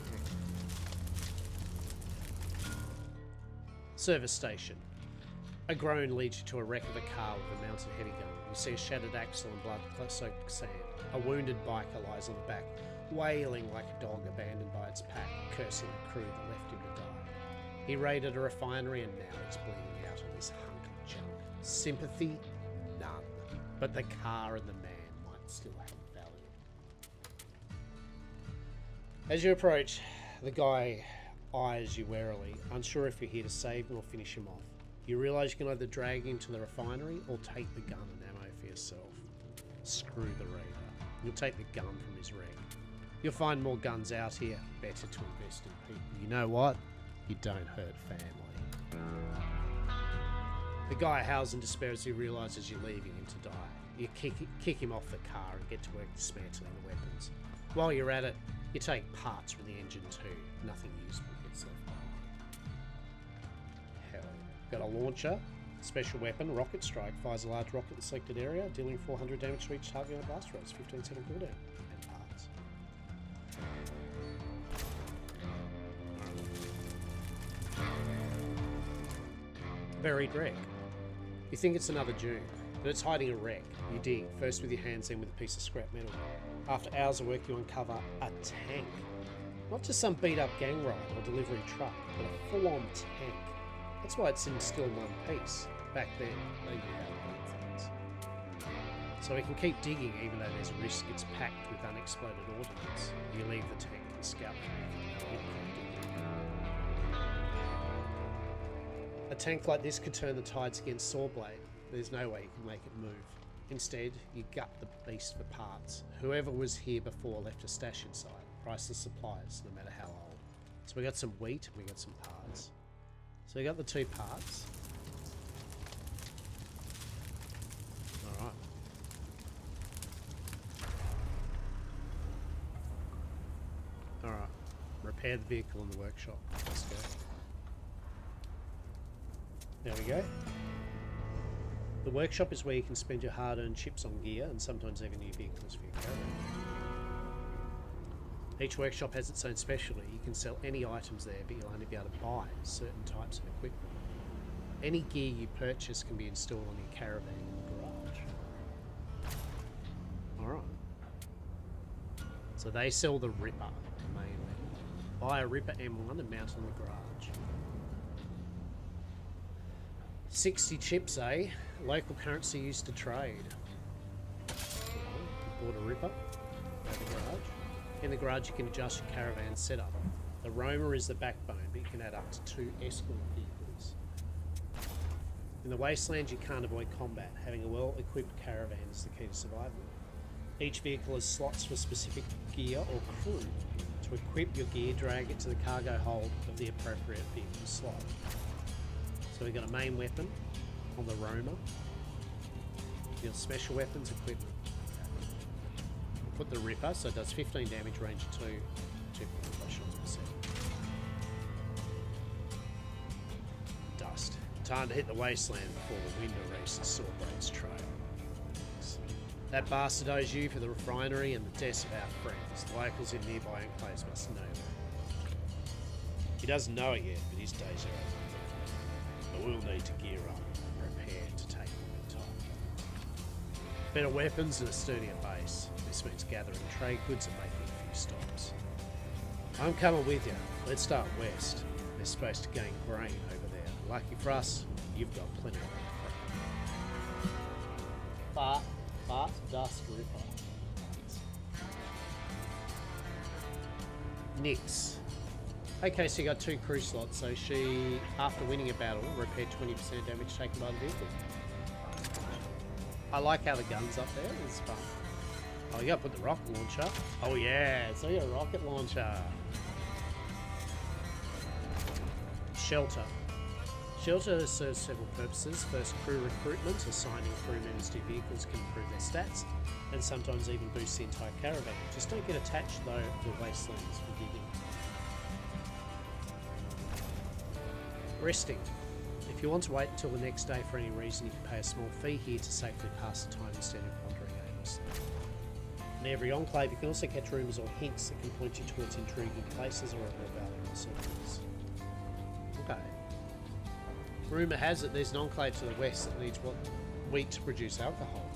Service station. A groan leads you to a wreck of a car with a mounted heavy gun. You see a shattered axle and blood-soaked sand. A wounded biker lies on the back, wailing like a dog abandoned by its pack, cursing the crew that left him to die. He raided a refinery and now he's bleeding out on this hunk of junk. Sympathy? None. But the car and the man might still have value. As you approach, the guy eyes you warily, unsure if you're here to save him or finish him off. You realise you can either drag him to the refinery or take the gun and ammo for yourself. Screw the raider. You'll take the gun from his rig. You'll find more guns out here. Better to invest in people. You know what? You don't hurt family. The guy howls in despair as he realises you're leaving him to die. You kick him off the car and get to work dismantling the weapons. While you're at it, you take parts from the engine too. Nothing useful gets left behind. Hell yeah. Got a launcher, special weapon, rocket strike, fires a large rocket in the selected area, dealing 400 damage to each target on a blast rate, 15-second cooldown, and parts. Buried wreck. You think it's another dune, but it's hiding a wreck. You dig, first with your hands, then with a piece of scrap metal. After hours of work, you uncover a tank. Not just some beat-up gang ride or delivery truck, but a full-on tank. That's why it's in still one piece. Back then, they knew how to build things. So we can keep digging even though there's a risk it's packed with unexploded ordnance. You leave the tank and scout for anything. A tank like this could turn the tides against Sawblade. There's no way you can make it move. Instead, you gut the beast for parts. Whoever was here before left a stash inside. Priceless supplies, no matter how old. So we got some wheat, we got some parts. So we got the 2 parts. Alright. Alright. Repair the vehicle in the workshop. Let's go. There we go. The workshop is where you can spend your hard-earned chips on gear and sometimes even new vehicles for your caravan. Each workshop has its own specialty. You can sell any items there, but you'll only be able to buy certain types of equipment. Any gear you purchase can be installed on your caravan in the garage. Alright. So they sell the Ripper, mainly. Buy a Ripper M1 and mount it on the garage. 60 chips, eh? Local currency used to trade. You bought a Ripper. Go to the garage. In the garage you can adjust your caravan setup. The Roamer is the backbone, but you can add up to 2 escort vehicles. In the wasteland you can't avoid combat. Having a well-equipped caravan is the key to survival. Each vehicle has slots for specific gear or crew. To equip your gear, drag it to the cargo hold of the appropriate vehicle slot. So we've got a main weapon on the Roamer. Your special weapons equipment. Put the Ripper, so it does 15 damage, range 2, 2.5 shots per second. Dust. Time to hit the wasteland before the wind erases Sawblade's trail. That bastard owes you for the refinery and the deaths of our friends. The locals in nearby enclaves must know that. He doesn't know it yet, but his days are over. But we'll need to gear up and prepare to take on the time. Better weapons and a sturdier base. This means gathering trade goods and making a few stops. I'm coming with you. Let's start west. They're supposed to gain grain over there. Lucky for us, you've got plenty of it. Fart Dust Ripper. Nyx. Okay, so you got 2 crew slots. So she, after winning a battle, repaired 20% damage taken by the vehicle. I like how the gun's up there. It's fun. Oh, you gotta put the rocket launcher. Oh yeah, so you got a rocket launcher. Shelter. Shelter serves several purposes. First, crew recruitment. Assigning crew members to vehicles can improve their stats and sometimes even boost the entire caravan. Just don't get attached though to wastelands for digging. Resting. If you want to wait until the next day for any reason, you can pay a small fee here to safely pass the time instead of wandering aimlessly. In every enclave, you can also catch rumours or hints that can point you towards intriguing places or other valuable resources. Okay. Rumour has it there's an enclave to the west that needs wheat to produce alcohol.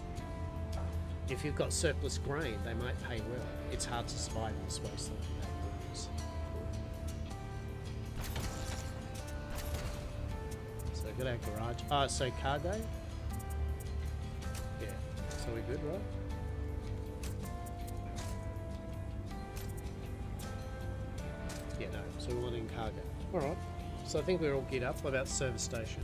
If you've got surplus grain, they might pay well. It's hard to survive in this wasteland without rumours. So we've got our garage. Oh, so cargo? Yeah. So we're good, right? Yeah, no. So we want in cargo. Alright. So I think we're all geared up. What about service station?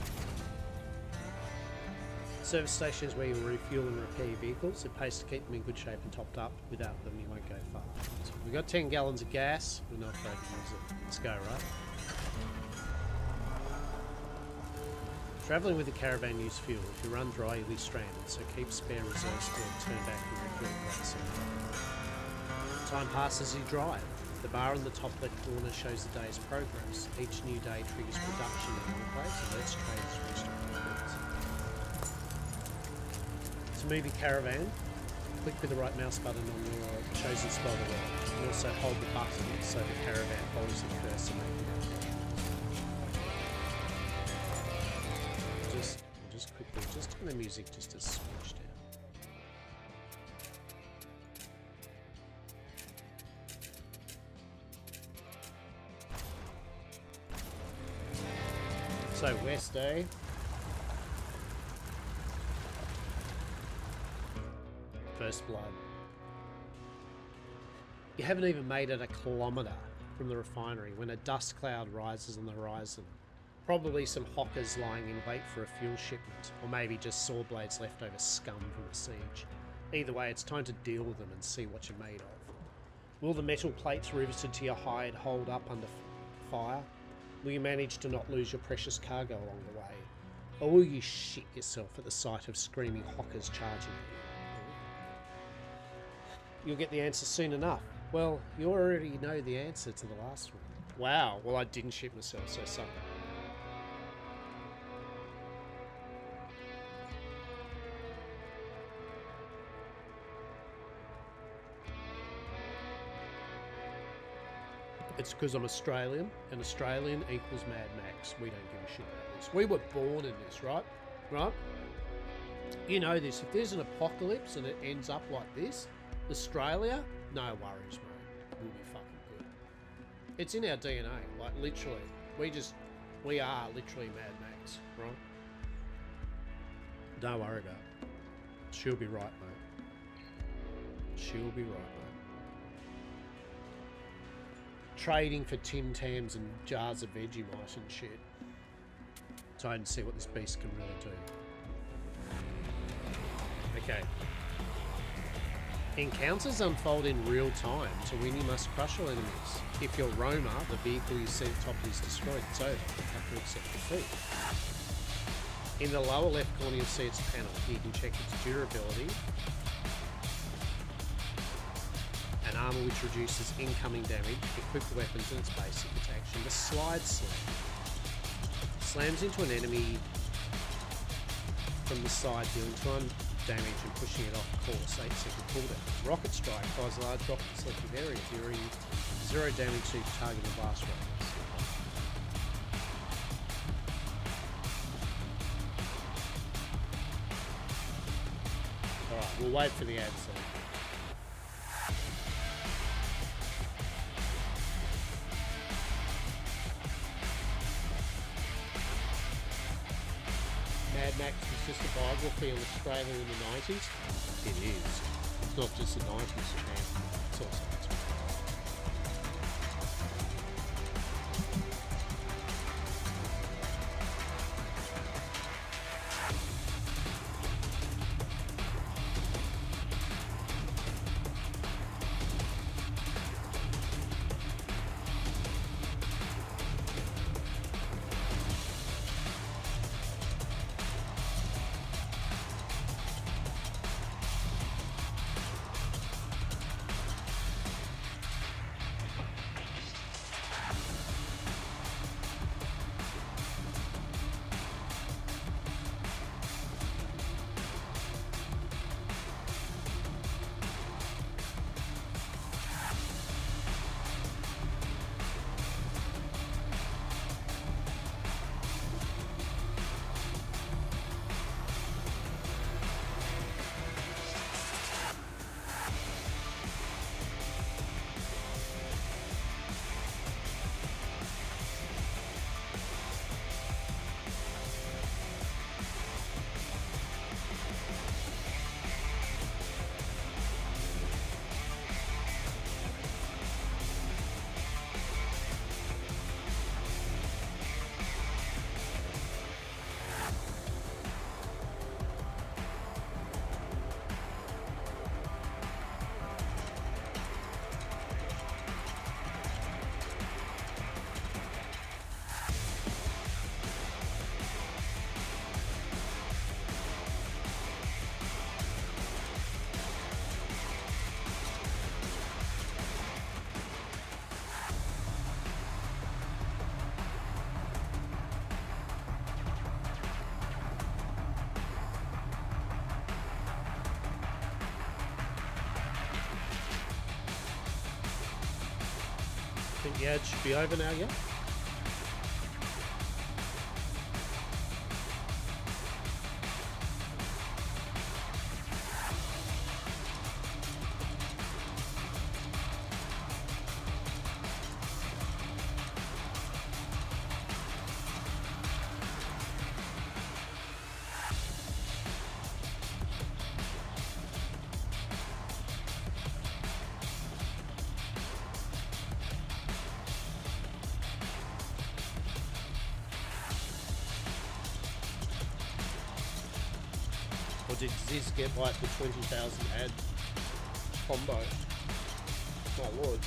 Service station is where you refuel and repair your vehicles. It pays to keep them in good shape and topped up. Without them, you won't go far. So we've got 10 gallons of gas. We're not afraid to use it. Let's go, right? Travelling with a caravan uses fuel. If you run dry, you'll be stranded. So keep spare reserves to turn back and refuel right soon. Time passes as you drive. The bar on the top left corner shows the day's progress. Each new day triggers production in one place and lets traders restock their goods. To move your caravan, click with the right mouse button on your chosen spot of the world. You can also hold the button so the caravan follows the cursor, making it. Just quickly, just turn the music just a switch down. So west, eh? First blood. You haven't even made it a kilometre from the refinery when a dust cloud rises on the horizon. Probably some hockers lying in wait for a fuel shipment, or maybe just saw blades left over scum from the siege. Either way, it's time to deal with them and see what you're made of. Will the metal plates riveted to your hide hold up under fire? Will you manage to not lose your precious cargo along the way? Or will you shit yourself at the sight of screaming hockers charging at you? You'll get the answer soon enough. Well, you already know the answer to the last one. Wow, well I didn't shit myself, so suck it. It's because I'm Australian, and Australian equals Mad Max. We don't give a shit about this. We were born in this, right? Right? You know this. If there's an apocalypse and it ends up like this, Australia, no worries, mate. We'll be fucking good. It's in our DNA, like literally. We are literally Mad Max, right? Don't worry about it. She'll be right, mate. She'll be right, mate. Trading for Tim Tams and jars of Vegemite and shit. So I can see what this beast can really do. Okay. Encounters unfold in real time. To win, you must crush all enemies. If you're Roma, the vehicle you see at the top is destroyed. It's over. You have to accept defeat. In the lower left corner, you'll see its panel. You can check its durability. An armor which reduces incoming damage, equip the weapons and its basic action. The slide slam. Slams into an enemy from the side, dealing 200 damage and pushing it off course. 8-second cooldown. Rocket strike fires a large rocket in selective area, dealing 0 damage to each target in blast radius. We'll wait for the ad scene. Mad Max was just a biography of Australia in the 90s. It is. It's not just the 90s, man. It's also the 20s. I think the ad should be over now, yeah? Or did Ziz get like the 20,000 ad combo? My lord.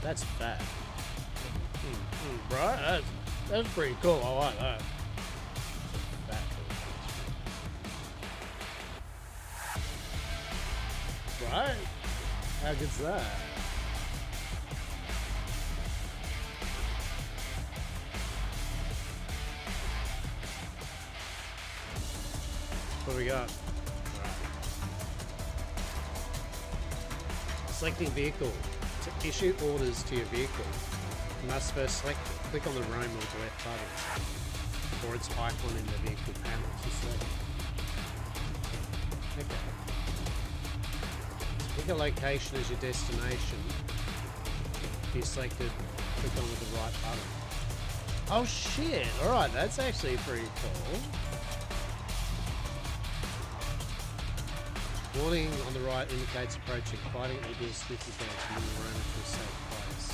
That's fat. Right? That's pretty cool. I like that. Fat. Right? How good's that? What do we got? Alright. Selecting vehicle. To issue orders to your vehicle, you must first select it. Click on the roam or left button, or its icon in the vehicle panel to select. Okay. Pick a location as your destination. If you selected, click on with the right button. Oh shit! Alright, that's actually pretty cool. Warning on the right indicates approaching. Fighting will do a swift advance, moving the roamer to a safe place.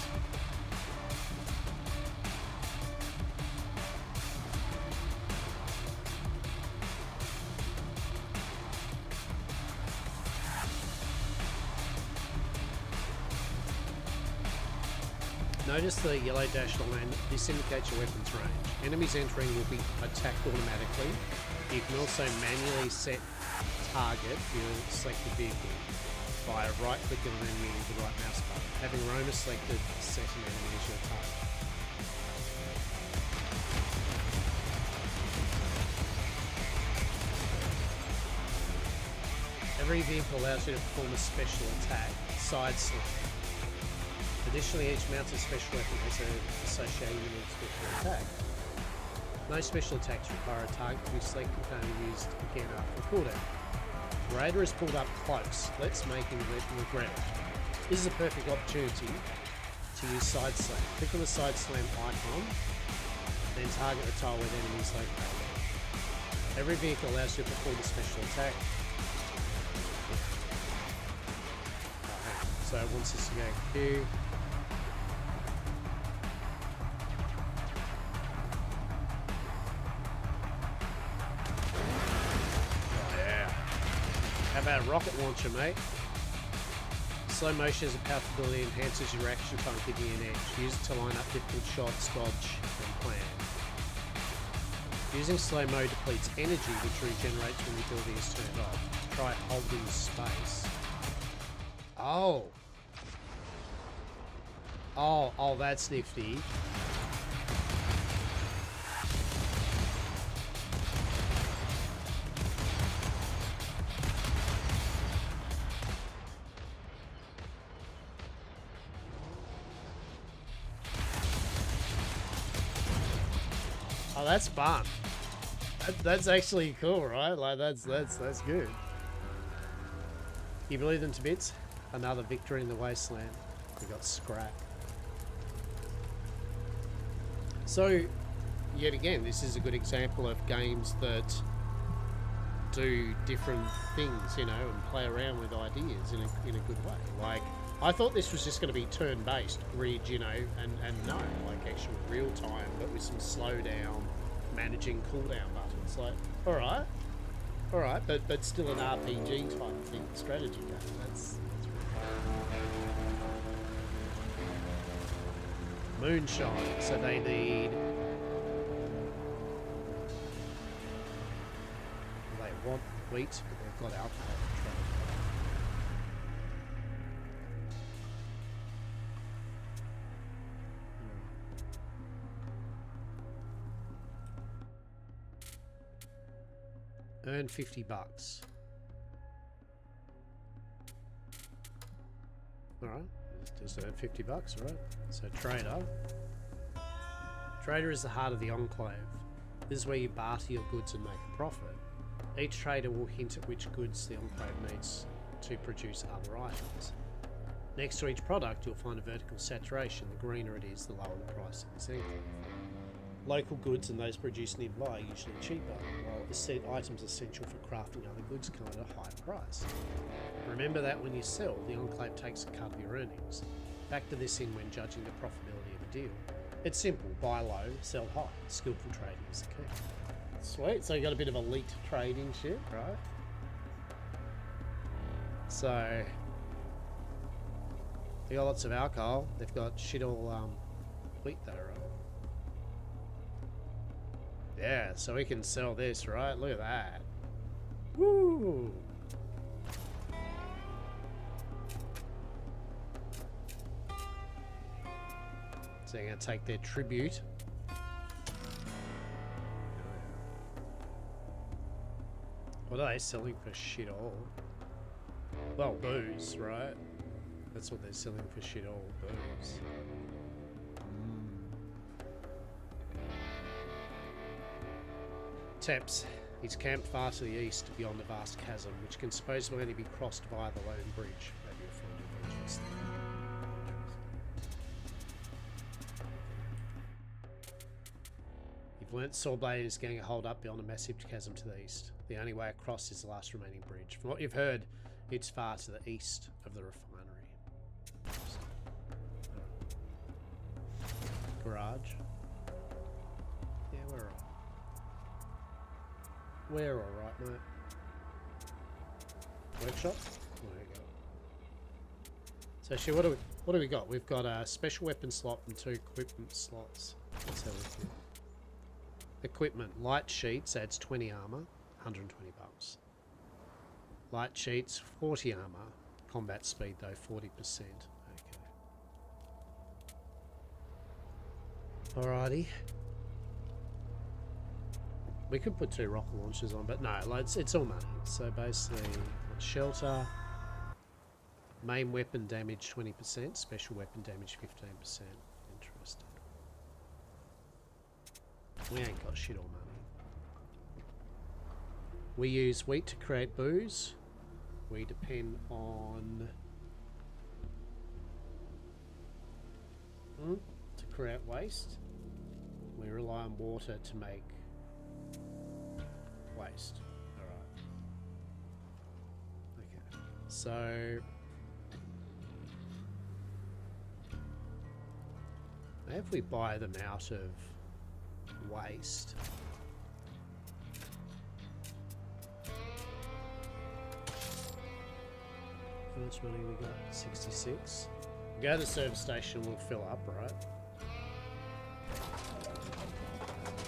Notice the yellow dashed line. This indicates your weapon's range. Enemies entering will be attacked automatically. You can also manually set target your selected vehicle by right clicking on an enemy with the right mouse button. Having roamer selected, set an enemy as your target. Every vehicle allows you to perform a special attack, side slam. Additionally, each mounted special weapon has an associated unique special attack. No special attacks require a target to be selected and only used again after a cooldown. Raider is pulled up close. Let's make him regret it. This is a perfect opportunity to use Side Slam. Click on the Side Slam icon, then target the tile with enemies located. Every vehicle allows you to perform a special attack. So it wants us to go Q. Oh yeah. How about a rocket launcher, mate? Slow motion is a powerful ability, enhances your action time, giving you an edge. Use it to line up difficult shots, dodge, and plan. Using slow mo depletes energy, which regenerates when the ability is turned off. Try holding space. Oh. Oh, that's nifty. Oh, that's fun. That's actually cool, right? Like that's good. You believe them to bits? Another victory in the wasteland. We got scrap. So, yet again, this is a good example of games that do different things, you know, and play around with ideas in a good way. Like, I thought this was just going to be turn-based, grid, you know, and no, like actual real time, but with some slowdown, managing cooldown buttons. Like, all right, but still an RPG type thing, strategy game. That's moonshine. So they need. They want wheat, but they've got alcohol to trade. Earn $50. Alright, just earn $50, right? So trader. Trader is the heart of the enclave. This is where you barter your goods and make a profit. Each trader will hint at which goods the enclave needs to produce other items. Next to each product you'll find a vertical saturation. The greener it is, the lower the price of this enclave. Local goods and those produced nearby are usually cheaper, while items essential for crafting other goods come at a high price. Remember that when you sell, the enclave takes a cut of your earnings. Factor this in when judging the profitability of a deal. It's simple, buy low, sell high. Skillful trading is the key. Sweet, so you got a bit of elite trading shit, right? So, they got lots of alcohol, they've got shit all wheat though, right? Yeah, so we can sell this, right? Look at that. Woo! So they're going to take their tribute. What are they selling for shit all? Well, booze, right? That's what they're selling for shit all, booze. Teps. He's camped far to the east beyond the vast chasm, which can supposedly only be crossed via the lone bridge. Maybe a friend of interest. You've learnt Sawblade is getting a hold up beyond a massive chasm to the east. The only way across is the last remaining bridge. From what you've heard, it's far to the east of the refinery. Garage. Yeah, we're alright. We're alright, mate. Workshop? There we go. So actually, what do we got? We've got a special weapon slot and 2 equipment slots. Let's have a look here. Equipment. Light sheets adds 20 armor, $120. Light sheets, 40 armor. Combat speed though, 40%. Okay. Alrighty. We could put 2 rocket launchers on, but no, it's all money. So basically, shelter, main weapon damage 20%, special weapon damage 15%. Interesting. We ain't got shit or money. We use wheat to create booze. We depend on to create waste. We rely on water to make waste. Alright. Okay. So if we buy them out of waste, how much money we got? 66. We go to the service station, we'll fill up, right?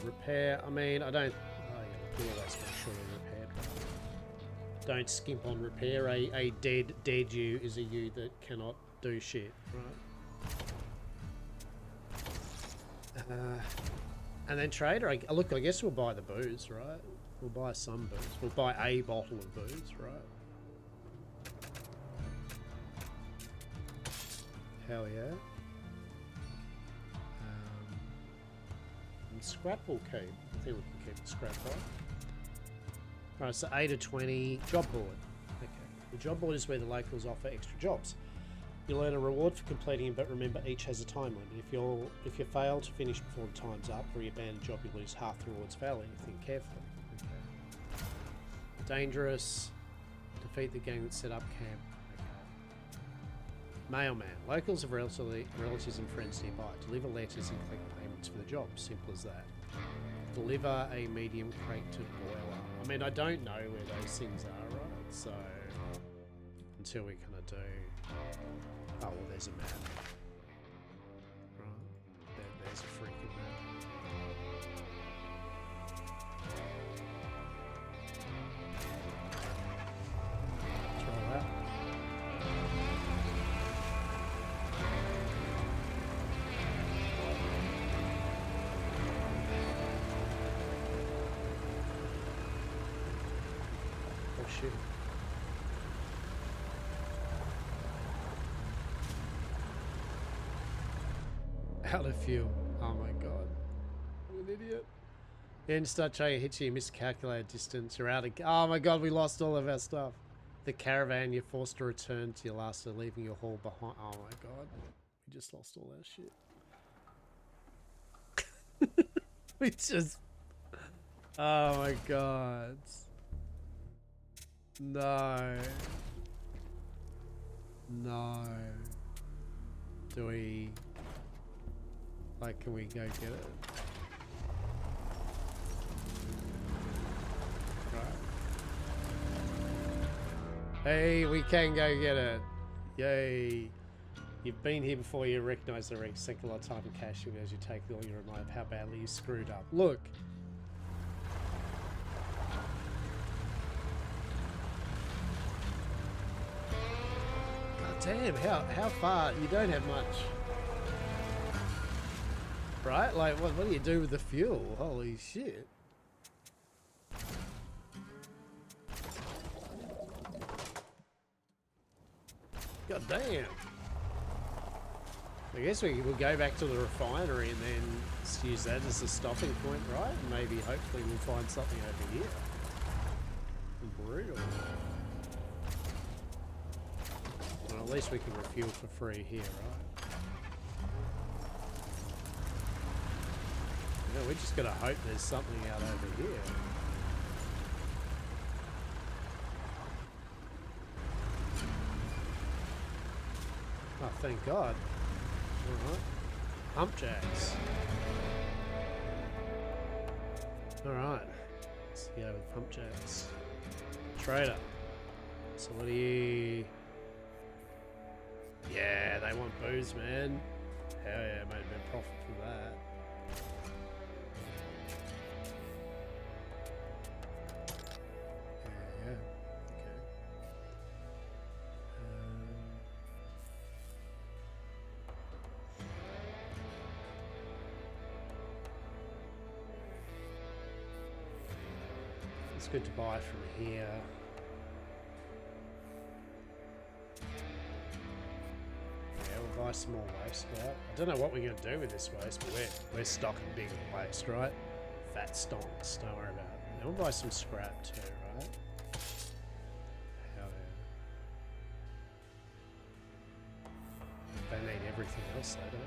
Repair, I mean, I don't... Oh yeah, we always make sure they're repaired, right? Don't skimp on repair. A dead you is a you that cannot do shit, right? And then trader, look, I guess we'll buy the booze, right? We'll buy some booze. We'll buy a bottle of booze, right? Hell yeah. And scrap will keep. I think we can keep the scrap, right? Alright, so 8 of 20. Job board. Okay. The job board is where the locals offer extra jobs. You'll earn a reward for completing it, but remember each has a time limit. If you fail to finish before the time's up, or you abandon a job, you lose half the rewards value. Think carefully. Okay. Dangerous. Defeat the gang that set up camp. Okay. Mailman. Locals have relatives and friends nearby. Deliver letters and collect payments for the job. Simple as that. Deliver a medium crate to boiler. I mean, I don't know where those things are, right? So until we kind of do. Oh, well, there's a map. Right. There's a freaking map. Try that. Oh, shit. Out of fuel. Oh my god. I'm an idiot. Then start trying to hit you, miscalculated distance. You're out of... Oh my god, we lost all of our stuff. The caravan, you're forced to return to your last, leaving your haul behind. Oh my god. We just lost all our shit. We just... Oh my god. No. No. Do we... Like, can we go get it? Right. Hey, we can go get it. Yay. You've been here before, you recognise the rig. Sink a lot of time and cash in as you take all your remind of how badly you screwed up. Look. God damn, how far? You don't have much. Right? Like, what do you do with the fuel? Holy shit. God damn. I guess we'll go back to the refinery and then just use that as a stopping point, right? And maybe, hopefully, we'll find something over here. Brutal. Well, at least we can refuel for free here, right? No, we just gotta hope there's something out over here. Oh, thank God. Alright. Pump jacks. Alright. Let's go with pump jacks. Trader. So what do you... Yeah, they want booze, man. Hell yeah, made a bit of profit for that. Yeah, okay. It's good to buy from here. Yeah, we'll buy some more waste out. I don't know what we're going to do with this waste, but we're stocking big on waste, right? fat stonks. Don't worry about it. I'll buy some scrap too, right? Hell yeah. They need everything else though, don't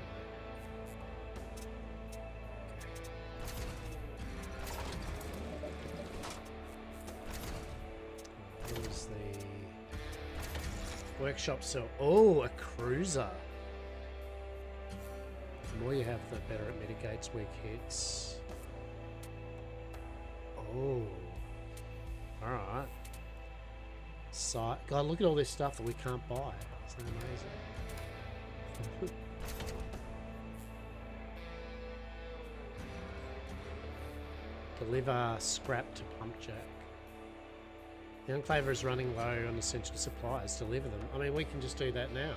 they? Here's the workshop. So, oh, a cruiser. The more you have, the better it mitigates weak hits. Oh, all right. So, God, look at all this stuff that we can't buy. Isn't that amazing? Deliver scrap to Pumpjack. The Enclave is running low on essential supplies. Deliver them. I mean, we can just do that now.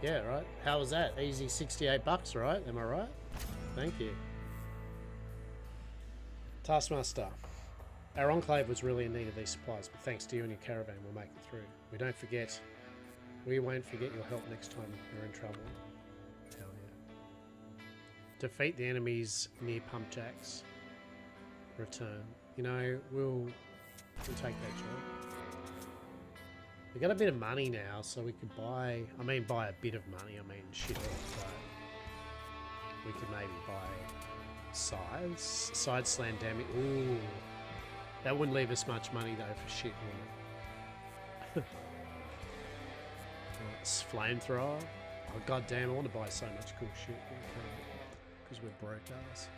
Yeah, right. How was that? Easy $68, right? Am I right? Thank you. Taskmaster. Our Enclave was really in need of these supplies, but thanks to you and your caravan, we'll make it through. We won't forget your help next time we're in trouble. Hell yeah. Defeat the enemies near Pumpjacks. Return. You know, we'll take that job. We got a bit of money now, so we could buy... I mean, buy a bit of money. I mean, shit all, but... We could maybe buy... Sides? Side slam damage. Ooh. That wouldn't leave us much money, though, for shit, would it? It's flamethrower. Oh, goddamn, I want to buy so much cool shit. Because we're broke ass.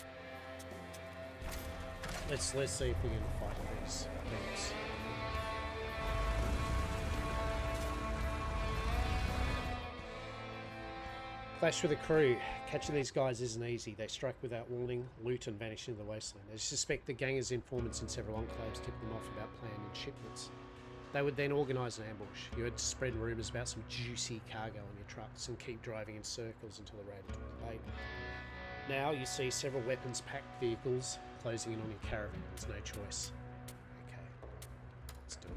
Let's see if we can fight these things. Clash with the crew. Catching these guys isn't easy. They strike without warning, loot and vanish into the wasteland. They suspect the gang has informants in several enclaves, tipping them off about planned shipments. They would then organise an ambush. You had to spread rumours about some juicy cargo on your trucks and keep driving in circles until the raid was too late. Now you see several weapons-packed vehicles closing in on your caravan. There's no choice. Okay, let's do it.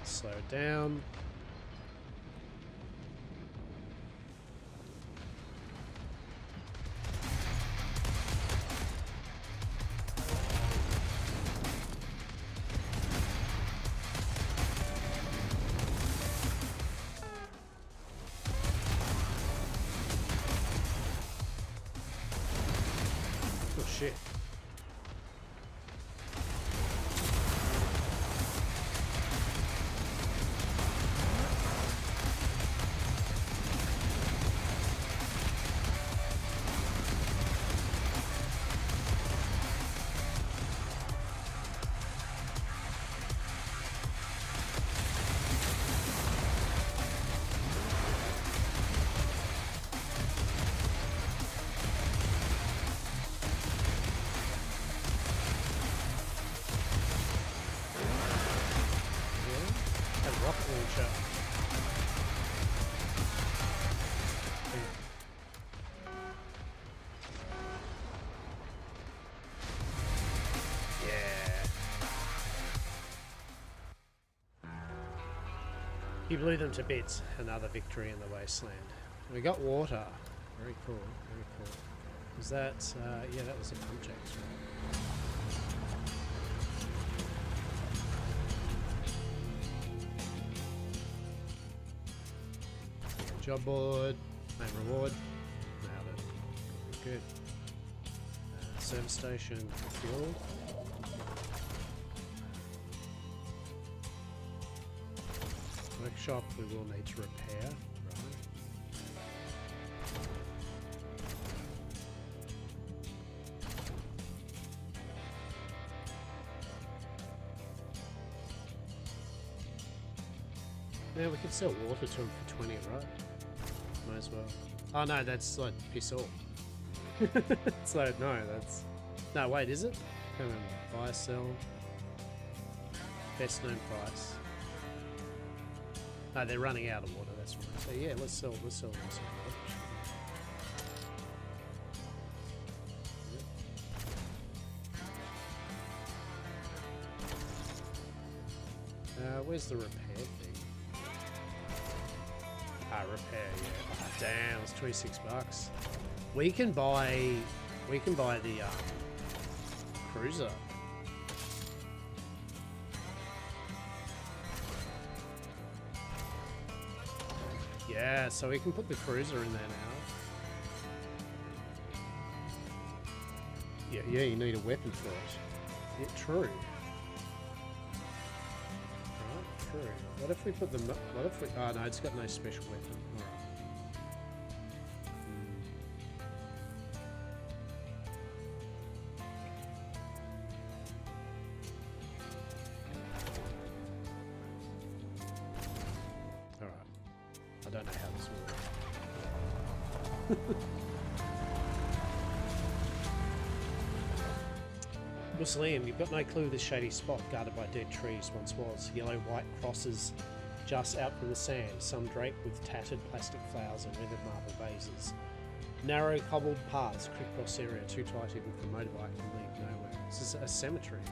Slow it down. Oh shit. You blew them to bits. Another victory in the wasteland. We got water. Very cool. Very cool. Was that? Yeah, that was a Pumpjacks, right? Job board. Main reward. Nailed it. Good. Service station. Fuel. Workshop we will need to repair, right? Yeah, we could sell water to them for 20, right? Might as well. Oh no, that's like piss off. So no, that's... No, wait, is it? Come on, buy, sell. Best known price. No, they're running out of water, that's right. So yeah, let's sell this water. Where's the repair thing? Ah, repair, yeah. Ah, damn, it's 26 bucks. We can buy the cruiser. Yeah, so we can put the cruiser in there now. Yeah, you need a weapon for it. Yeah, true. Right, true. What if we put the... What if we... Oh, no, it's got no special weapon. Alright. I don't know how this will work. Muslim, you've got no clue this shady spot guarded by dead trees once was. Yellow-white crosses just out from the sand, some draped with tattered plastic flowers and weathered marble vases. Narrow cobbled paths crisscross area, too tight even for a motorbike to lead nowhere. This is a cemetery.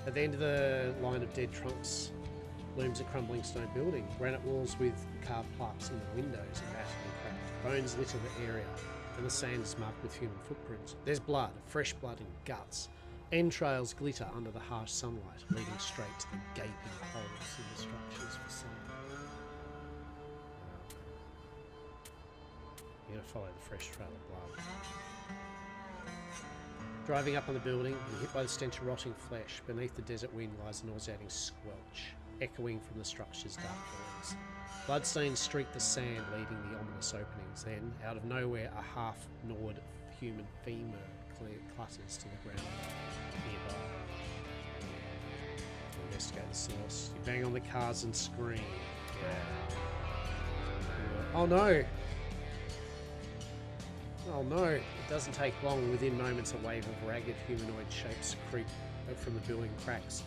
At the end of the line of dead trunks looms a crumbling stone building. Granite walls with carved plaques in the windows are battered and cracked. Bones litter the area, and the sand is marked with human footprints. There's blood, fresh blood and guts. Entrails glitter under the harsh sunlight, leading straight to the gaping holes in the structure's facade. You're gonna follow the fresh trail of blood. Driving up on the building, and hit by the stench of rotting flesh, beneath the desert wind lies a nauseating squelch, echoing from the structure's dark voids. Bloodstains streak the sand, leading the ominous openings. Then, out of nowhere, a half-gnawed human femur clutters to the ground nearby. Investigate the source. You bang on the cars and scream. Yeah. Oh no! Oh no! It doesn't take long. Within moments, a wave of ragged humanoid shapes creep from the building cracks.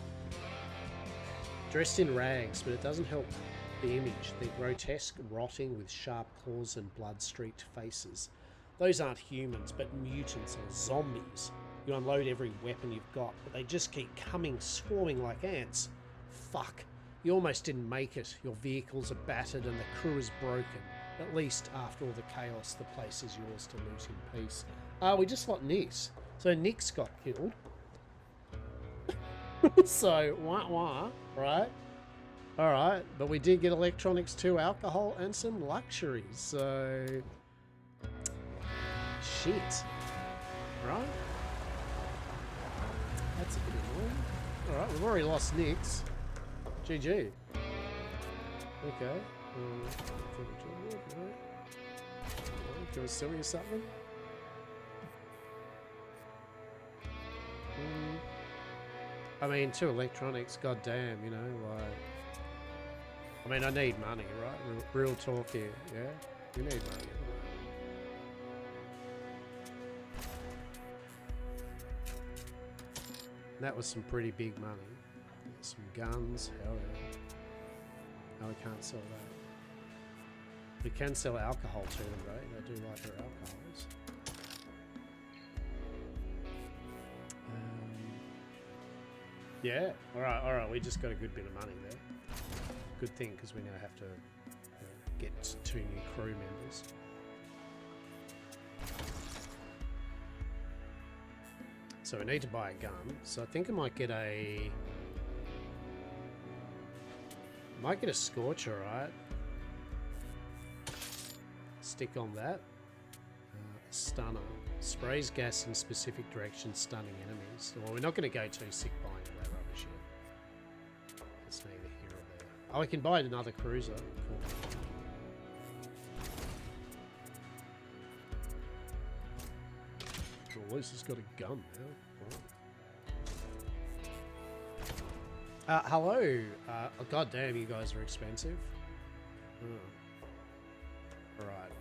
Dressed in rags, but it doesn't help the image. They're grotesque, rotting with sharp claws and blood-streaked faces. Those aren't humans, but mutants or zombies. You unload every weapon you've got, but they just keep coming, swarming like ants. Fuck. You almost didn't make it. Your vehicles are battered and the crew is broken. At least, after all the chaos, the place is yours to loot in peace. We just got Nix. So Nix got killed. So, wah, right? Alright, but we did get electronics too, alcohol, and some luxuries, so... Shit. Right? That's a bit annoying. Alright, we've already lost Nix. GG. Okay. Can we sell you something? I mean, two electronics, goddamn, you know, like... I mean, I need money, right? Real talk here, yeah? You need money. That was some pretty big money. Some guns, hell yeah. No, we can't sell that. We can sell alcohol to them, though. They do like their alcohols. Yeah, alright, we just got a good bit of money there. Good thing, because we now have to get 2 new crew members. So we need to buy a gun. So I think I might get a... Scorcher, right? Stick on that. Stunner. Sprays gas in specific directions, stunning enemies. Well, we're not going to go too sick buying all that rubbish yet. It's neither here or there. Oh, I can buy another cruiser. Cool. Well, at least it's got a gun now. Hello. Oh, God damn, you guys are expensive. Alright.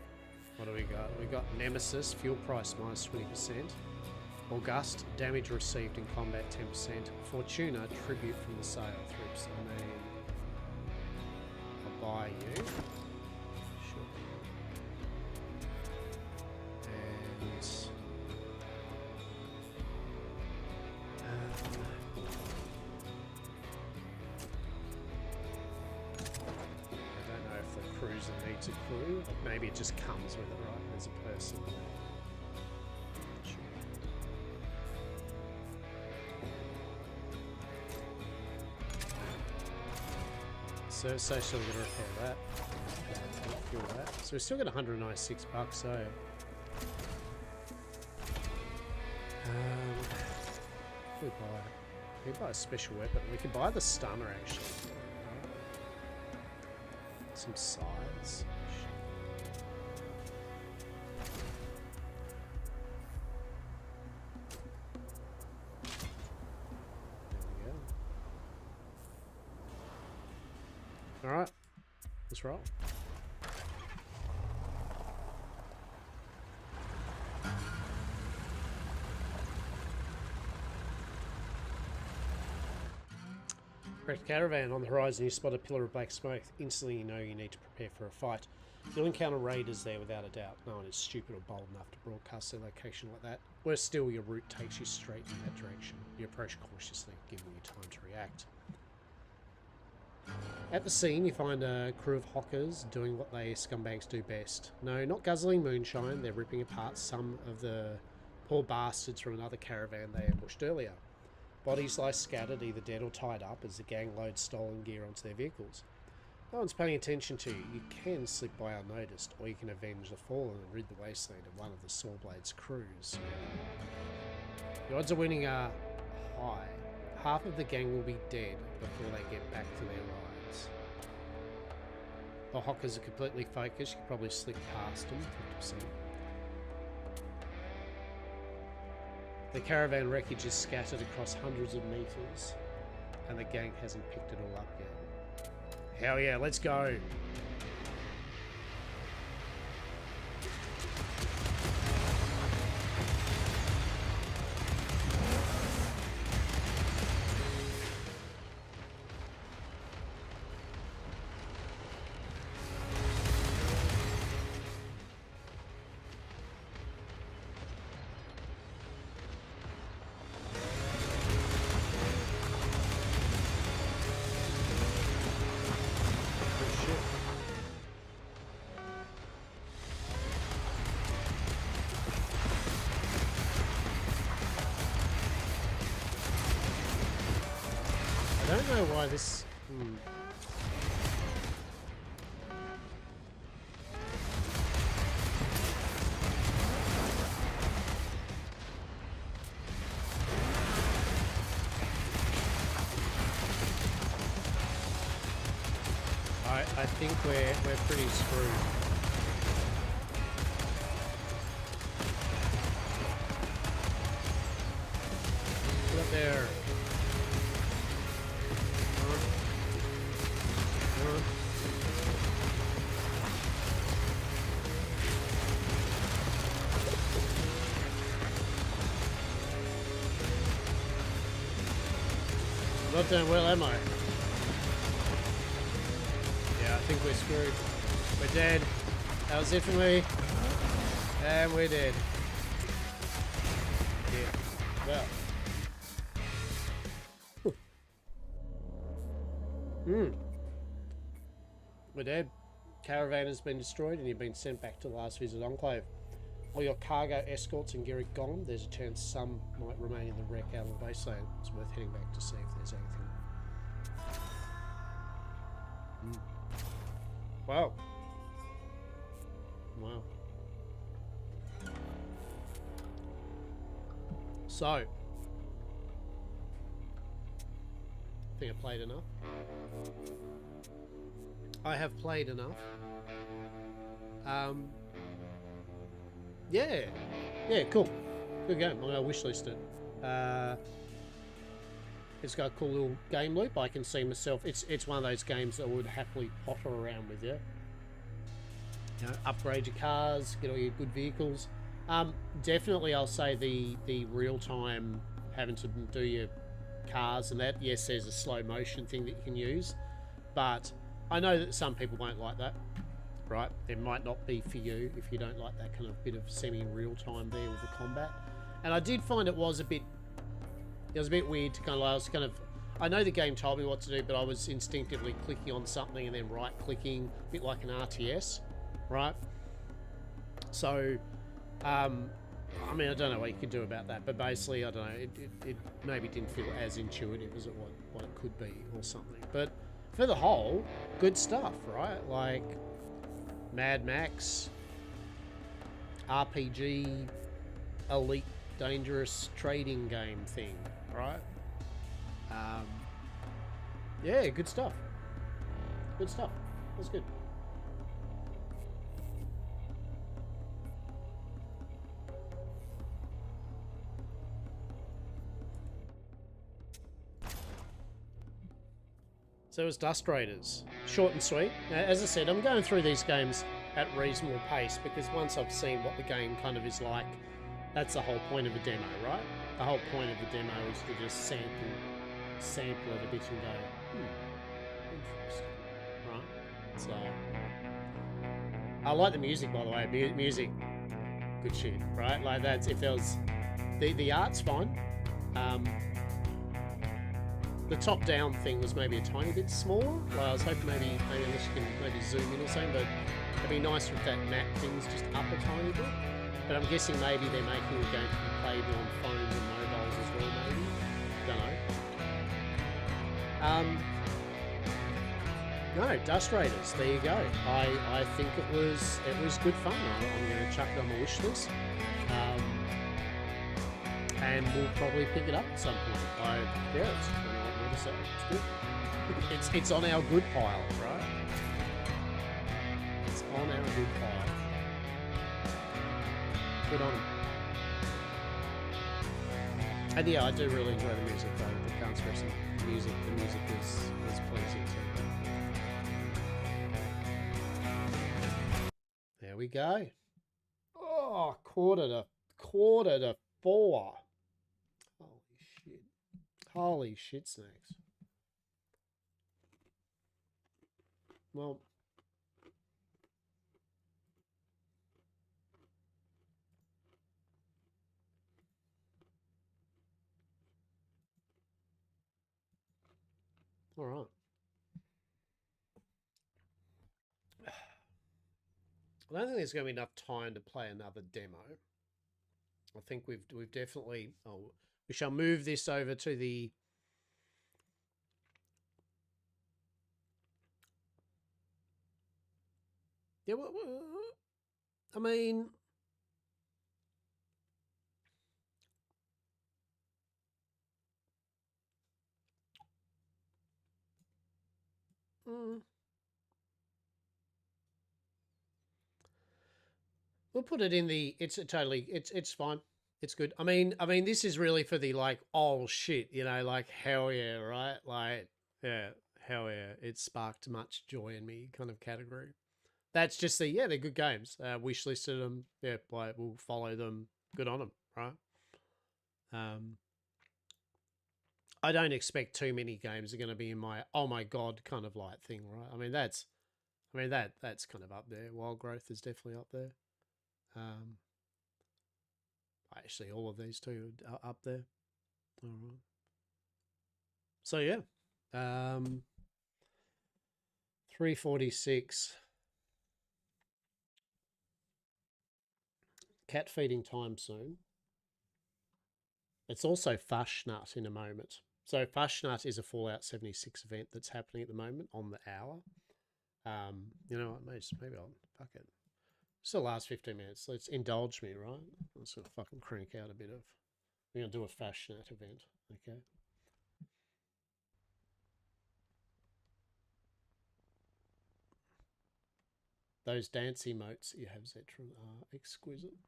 What do we got? We got Nemesis, fuel price minus 20%. August, damage received in combat 10%. Fortuna, tribute from the sale 3%. I mean, I'll buy you. Sure. And... needs a crew. Like maybe it just comes with it, right? There's a person there. So still gonna repair that. Fuel that. So we still got 196 bucks. So we buy a special weapon. We can buy the stunner actually. Some sides. Alright, let's roll. Wrecked caravan on the horizon. You spot a pillar of black smoke. Instantly you know you need to prepare for a fight. You'll encounter raiders there without a doubt. No one is stupid or bold enough to broadcast their location like that. Worse still, your route takes you straight in that direction. You approach cautiously, giving you time to react. At the scene, you find a crew of hockers doing what they scumbags do best. No, not guzzling moonshine, they're ripping apart some of the poor bastards from another caravan they ambushed earlier. Bodies lie scattered, either dead or tied up, as the gang loads stolen gear onto their vehicles. No one's paying attention to you. You can slip by unnoticed, or you can avenge the fallen and rid the wasteland of one of the Sawblade's crews. The odds of winning are high. Half of the gang will be dead before they get back to their rides. The hockers are completely focused. You can probably slip past them, 50%. The caravan wreckage is scattered across hundreds of meters, and the gang hasn't picked it all up yet. Hell yeah, let's go! I don't know why this... I think we're pretty screwed. Get up there. Not doing well, am I? Yeah, I think we're screwed. We're dead. That was it for me. And we're dead. Yeah. Well. We're dead. Caravan has been destroyed and you've been sent back to the last visit Enclave. All your cargo, escorts and gear are gone. There's a chance some might remain in the wreck out of the wasteland. It's worth heading back to see if there's anything. Wow. Wow. So, I think I played enough. I have played enough. Yeah, cool. Good game. I'm going to wishlist it. It's got a cool little game loop. I can see myself. It's one of those games that I would happily potter around with you. You know, upgrade your cars, get all your good vehicles. Definitely, I'll say the real time having to do your cars and that. Yes, there's a slow motion thing that you can use, but I know that some people won't like that. Right, it might not be for you if you don't like that kind of bit of semi-real time there with the combat. And I did find it was a bit weird to kind of, I know the game told me what to do, but I was instinctively clicking on something and then right-clicking, a bit like an RTS, right? So, I mean, I don't know what you could do about that, but basically, I don't know, it maybe didn't feel as intuitive as what it could be or something. But for the whole, good stuff, right? Like Mad Max, RPG, elite, dangerous trading game thing, right? Yeah, good stuff. Good stuff. That's good. So it was Dust Raiders. Short and sweet. As I said, I'm going through these games at reasonable pace because once I've seen what the game kind of is like, that's the whole point of a demo, right? The whole point of the demo is to just sample it a bit and go, interesting, right? So, I like the music, by the way. Music, good shit, right? Like that's, if there was, the art's fine. The top-down thing was maybe a tiny bit smaller. Like I was hoping maybe unless you can maybe zoom in or something, but it'd be nice if that map thing's just up a tiny bit. But I'm guessing maybe they're making the game to be played on phones and mobiles as well, maybe. Don't know. No, Dust Raiders. There you go. I think it was good fun. I'm going to chuck it on my wish list, and we'll probably pick it up at some point. Yeah, it's good. It's on our good pile, right? It's on our good pile. Good on them. And yeah, I do really enjoy the music though. I can't stress it. The music is pleasing too. There we go. Oh, quarter to 4. Holy shit snakes. Well, all right. I don't think there's going to be enough time to play another demo. I think we've definitely. Oh, we shall move this over to the. Yeah, I mean. We'll put it in the. It's fine. It's good. I mean, this is really for the like, oh shit, like hell yeah, right? Like, yeah, hell yeah. It sparked much joy in me kind of category. That's just they're good games. Wish listed them. Yeah, we'll follow them. Good on them, right? I don't expect too many games are going to be in my oh my god kind of like thing, right? I mean that's kind of up there. Wild Growth is definitely up there. Actually, all of these two are up there. All right. So yeah, 346. Cat feeding time soon. It's also Fashnut in a moment. So Fashnut is a Fallout 76 event that's happening at the moment on the hour. You know what? Maybe I'll fuck it. It's the last 15 minutes. Let's indulge me, right? I'm just gonna fucking crank out a bit of. We're gonna do a Fashnut event, okay? Those dance emotes that you have, Zetron, are exquisite.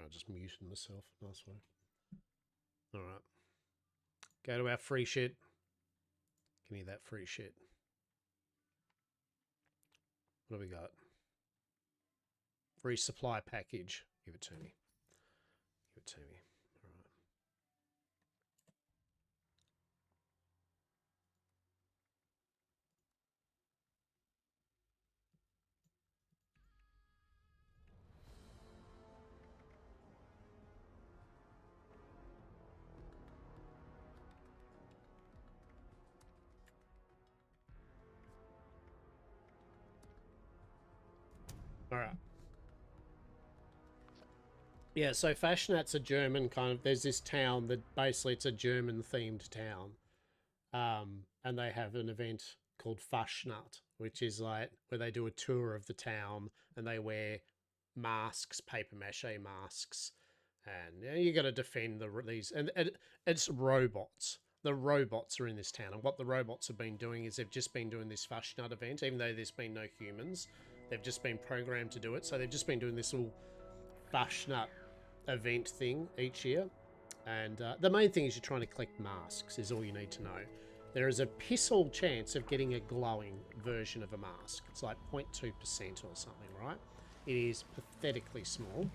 I just muted myself. Nice one. All right. Go to our free shit. Give me that free shit. What do we got? Free supply package. Give it to me. Give it to me. All right. All right. Yeah, so Fashionat's a German kind of, there's this town that basically it's a German themed town. And they have an event called Fashionat, which is like where they do a tour of the town and they wear masks, paper mache masks, and you got to defend these, and it's robots. The robots are in this town, and what the robots have been doing is they've just been doing this Fashionat event, even though there's been no humans. They've just been programmed to do it, so they've just been doing this little Fashionat event thing each year. And the main thing is you're trying to collect masks is all you need to know. There is a piss-all chance of getting a glowing version of a mask. It's like 0.2% or something, right? It is pathetically small,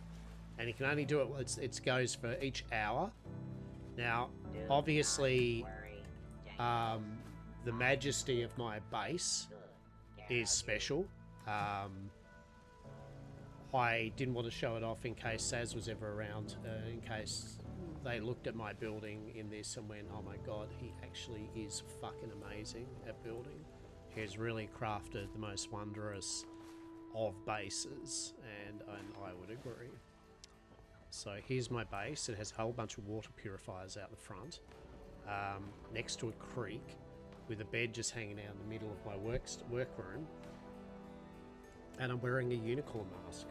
and you can only do it, it goes for each hour. Now, obviously, the majesty of my base is special. I didn't want to show it off in case Saz was ever around, in case they looked at my building in this and went, oh my god, he actually is fucking amazing at building. He has really crafted the most wondrous of bases, and I would agree. So here's my base. It has a whole bunch of water purifiers out the front, next to a creek, with a bed just hanging out in the middle of my workroom, and I'm wearing a unicorn mask.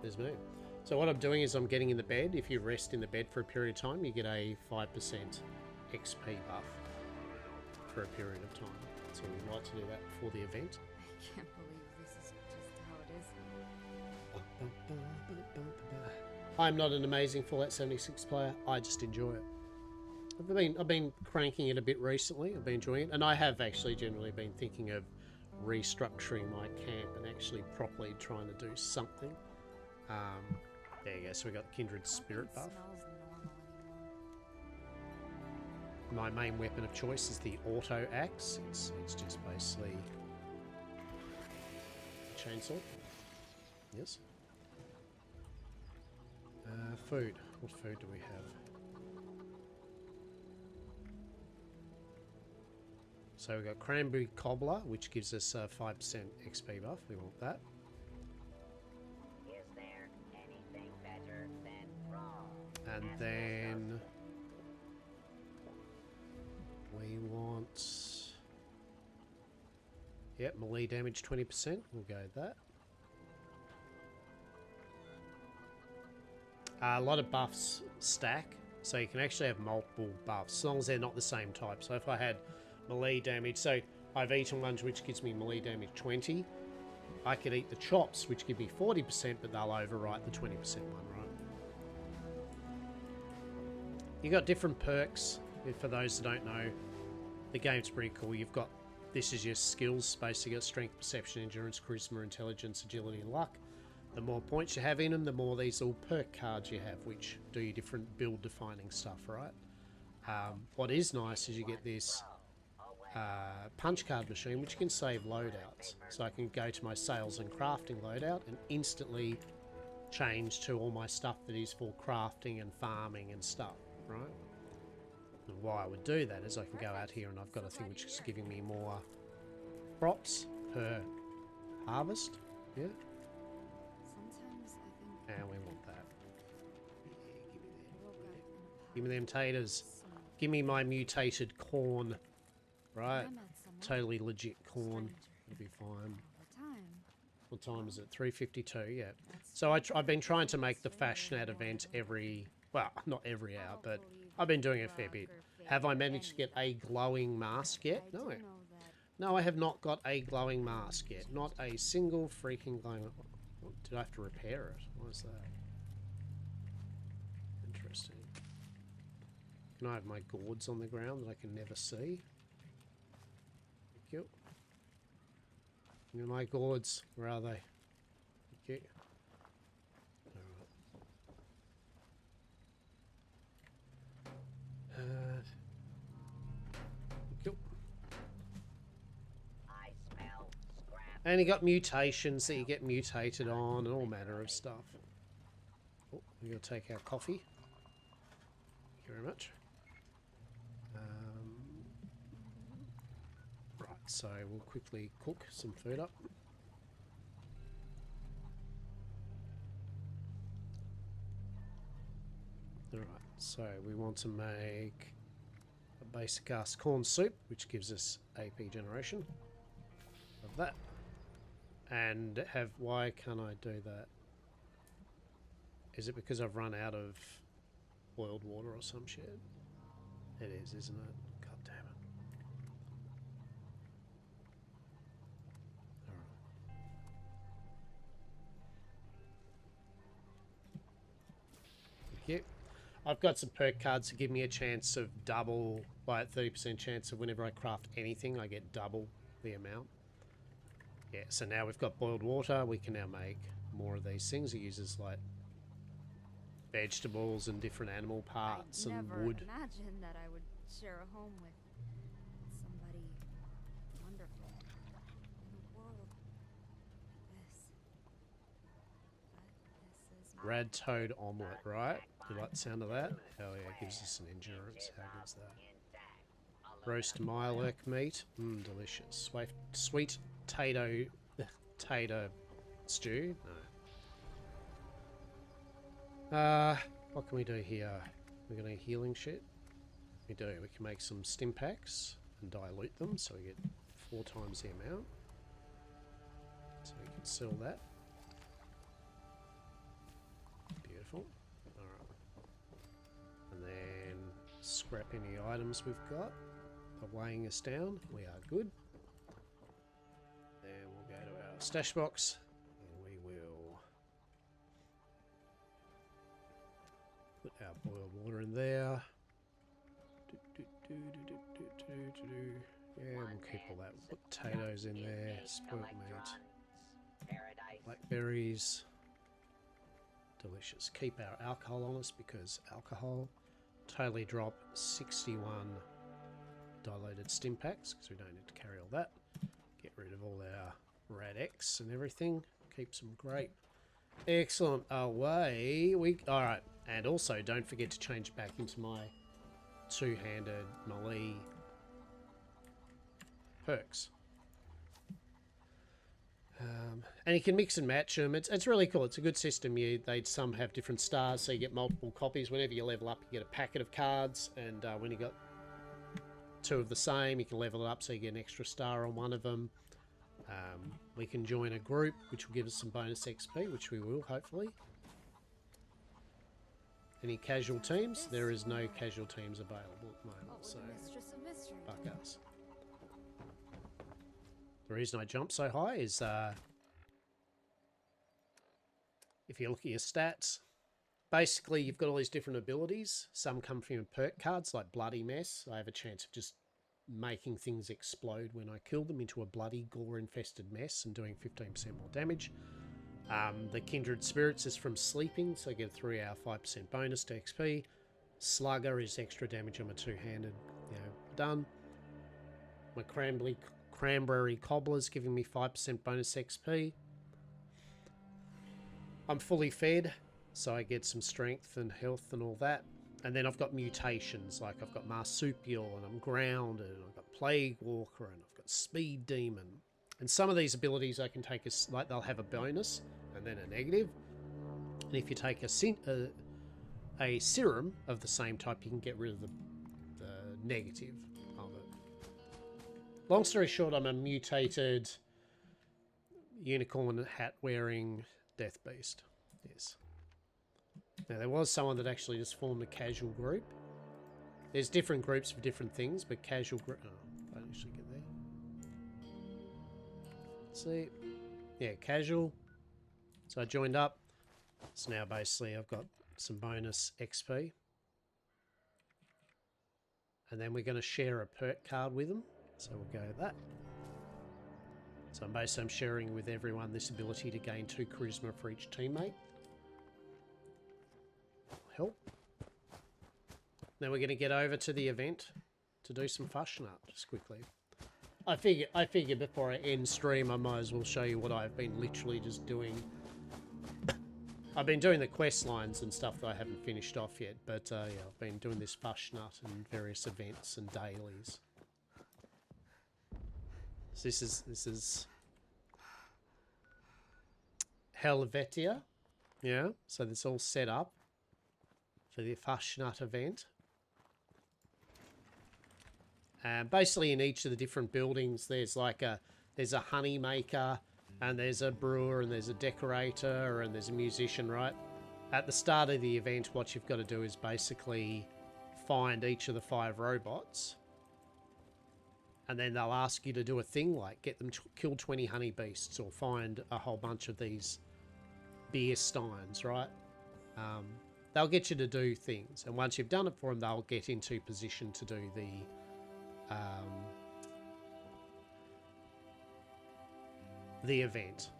There's me. So what I'm doing is I'm getting in the bed. If you rest in the bed for a period of time, you get a 5% XP buff for a period of time. So we like to do that before the event. I can't believe this is just how it is. I'm not an amazing Fallout 76 player. I just enjoy it. I've been cranking it a bit recently. I've been enjoying it, and I have actually generally been thinking of restructuring my camp and actually properly trying to do something. There you go. So we got Kindred Spirit buff. My main weapon of choice is the auto axe. It's just basically a chainsaw. Yes. Food. What food do we have? So we've got cranberry cobbler, which gives us 5% XP buff. We want that. Is there anything better than raw? And then we want, yep, melee damage 20%. We'll go with that. A lot of buffs stack, so you can actually have multiple buffs as long as they're not the same type. So if I had melee damage, so I've eaten one which gives me melee damage 20. I could eat the chops, which give me 40%, but they'll overwrite the 20% one, right? You got different perks. For those that don't know, the game's pretty cool. You've got, this is your skills, basically got strength, perception, endurance, charisma, intelligence, agility, and luck. The more points you have in them, the more these little perk cards you have, which do your different build-defining stuff, right? What is nice is you get this punch card machine, which can save loadouts. So I can go to my sales and crafting loadout and instantly change to all my stuff that is for crafting and farming and stuff, right? And why I would do that is I can go out here and I've got a thing which is giving me more crops per harvest, yeah? And we want that. Yeah, give me them taters. Give me my mutated corn. Right? Totally legit corn. It'll be fine. What time is it? 3:52, yeah. So I've been trying to make the Fashionat event every, well, not every hour, but I've been doing a fair bit. Have I managed to get a glowing mask yet? No. No, I have not got a glowing mask yet. Not a single freaking glowing. Did I have to repair it? What is that? Interesting. Can I have my gourds on the ground that I can never see? Thank you. My gourds, where are they? Thank you. Alright. Thank you. I smell scrap. And you got mutations that you get mutated on and all manner of stuff. Oh, we're going to take our coffee. Thank you very much. Right, so we'll quickly cook some food up. Alright, so we want to make a basic ass corn soup, which gives us AP generation of that. And have, why can't I do that? Is it because I've run out of boiled water or some shit? It is, isn't it? God damn it. Alright. Thank you. I've got some perk cards that give me a chance of double, by a 30% chance of whenever I craft anything, I get double the amount. Yeah, so now we've got boiled water, we can now make more of these things. It uses like vegetables and different animal parts and wood. I never imagined that I would share a home with somebody wonderful in a world like this. But this is Rad toad omelette, right? You like the sound of that? Hell yeah, it gives us an endurance. How good's that? Roast Mirelurk meat. Delicious. Sweet tater stew? No. What can we do here? We're gonna healing shit? We do. We can make some stim packs and dilute them so we get 4 times the amount. So we can sell that. Beautiful. Alright. And then scrap any items we've got. Weighing us down. We are good. Then we'll go to our stash box and we will put our boiled water in there. Yeah, we'll keep all that. Put potatoes in there, spoiled meat, blackberries. Delicious. Keep our alcohol on us because alcohol. Totally drop 61 diluted stim packs because we don't need to carry all that. Get rid of all our Rad X and everything. Keep some grape. Excellent. Away we. All right, and also don't forget to change back into my two-handed melee perks. And you can mix and match them. It's really cool. It's a good system. Some have different stars, so you get multiple copies. Whenever you level up, you get a packet of cards, and when you got 2 of the same, you can level it up so you get an extra star on one of them. We can join a group, which will give us some bonus XP, which we will, hopefully. Any casual teams? There is no casual teams available at the moment, so fuck us. The reason I jump so high is if you look at your stats, basically you've got all these different abilities. Some come from your perk cards, like Bloody Mess. I have a chance of just making things explode when I kill them into a bloody gore-infested mess and doing 15% more damage. The Kindred Spirits is from sleeping, so I get a 3-hour 5% bonus to XP. Slugger is extra damage on my two-handed, done. My Cranberry Cobbler's giving me 5% bonus XP. I'm fully fed, so I get some strength and health and all that. And then I've got mutations, like I've got Marsupial, and I'm grounded, and I've got Plague Walker, and I've got Speed Demon. And some of these abilities I can take as, like, they'll have a bonus and then a negative. And if you take a serum of the same type, you can get rid of the negative of it. Long story short, I'm a mutated unicorn hat wearing Death Beast. Yes. Now, there was someone that actually just formed a casual group. There's different groups for different things, but casual group... Oh, I don't actually get there. Let's see. Yeah, casual. So I joined up. So now basically I've got some bonus XP. And then we're going to share a perk card with them. So we'll go with that. So basically I'm sharing with everyone this ability to gain 2 charisma for each teammate. Help. Now we're going to get over to the event to do some fashion art just quickly. I figure before I end stream I might as well show you what I've been literally just doing. I've been doing the quest lines and stuff that I haven't finished off yet, but yeah, I've been doing this fashion art and various events and dailies. So this is Helvetia, yeah. So it's all set up for the fashion art event. And basically, in each of the different buildings, there's like there's a honey maker, and there's a brewer, and there's a decorator, and there's a musician, right? At the start of the event, what you've got to do is basically find each of the 5 robots. And then they'll ask you to do a thing like get them kill 20 honey beasts or find a whole bunch of these beer steins, right? They'll get you to do things. And once you've done it for them, they'll get into position to do the event.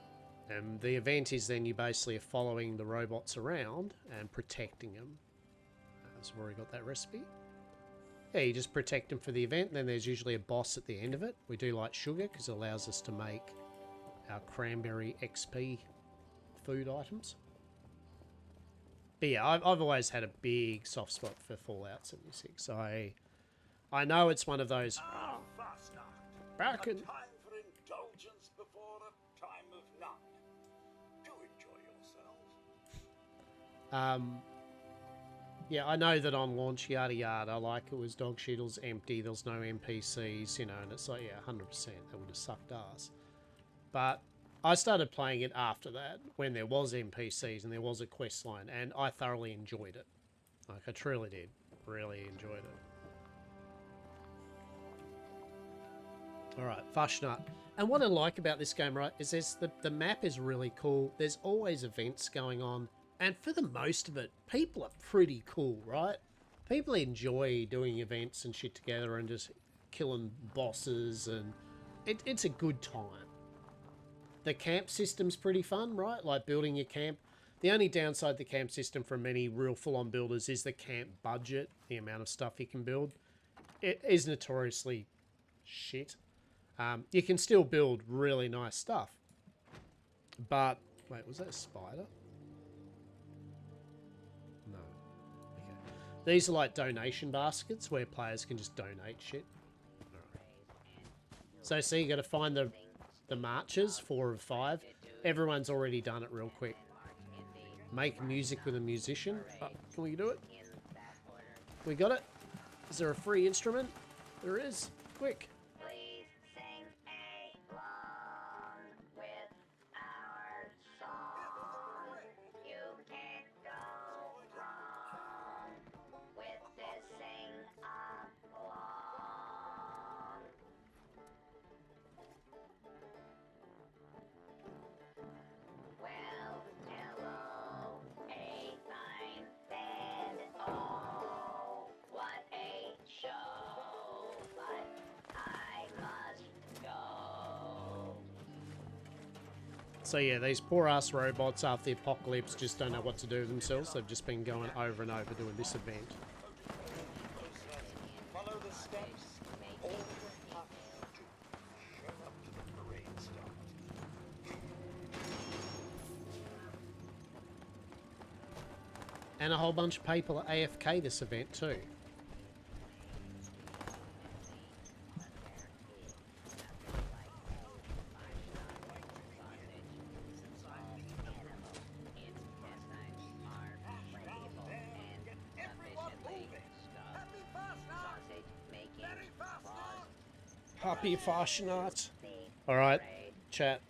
And the event is then you basically are following the robots around and protecting them. So we've already got that recipe. Yeah, you just protect them for the event, and then there's usually a boss at the end of it. We do like sugar because it allows us to make our cranberry XP food items. But yeah, I've always had a big soft spot for Fallout 76. I know it's one of those back in... Time for indulgence before a time of none. Do enjoy yourselves. Yeah, I know that on launch, yada yada, like it was dog shit, it was empty, there was no NPCs, you know, and it's like, yeah, 100%, that would have sucked ass. But I started playing it after that, when there was NPCs and there was a quest line, and I thoroughly enjoyed it. Like, I truly did. Really enjoyed it. Alright, fashion art. And what I like about this game, right, is the map is really cool. There's always events going on. And for the most of it, people are pretty cool, right? People enjoy doing events and shit together and just killing bosses, and it's a good time. The camp system's pretty fun, right? Like building your camp. The only downside to the camp system for many real full-on builders is the camp budget, the amount of stuff you can build. It is notoriously shit. You can still build really nice stuff. But, wait, was that a spider? No. Okay. These are like donation baskets where players can just donate shit. Right. So see, you got to find the marches, 4 of 5. Everyone's already done it real quick. Make music with a musician. Oh, can we do it? We got it? Is there a free instrument? There is. Quick. Please sing along with our song. You can't go wrong with this sing along. Well, hello, a fine bed. Oh, what a show! But I must go. So yeah, these poor ass robots after the apocalypse just don't know what to do with themselves. They've just been going over and over doing this event. Follow the steps. All the have to do. Show up to the parade start. And a whole bunch of people are AFK this event too. Happy fashion art. Alright, chat.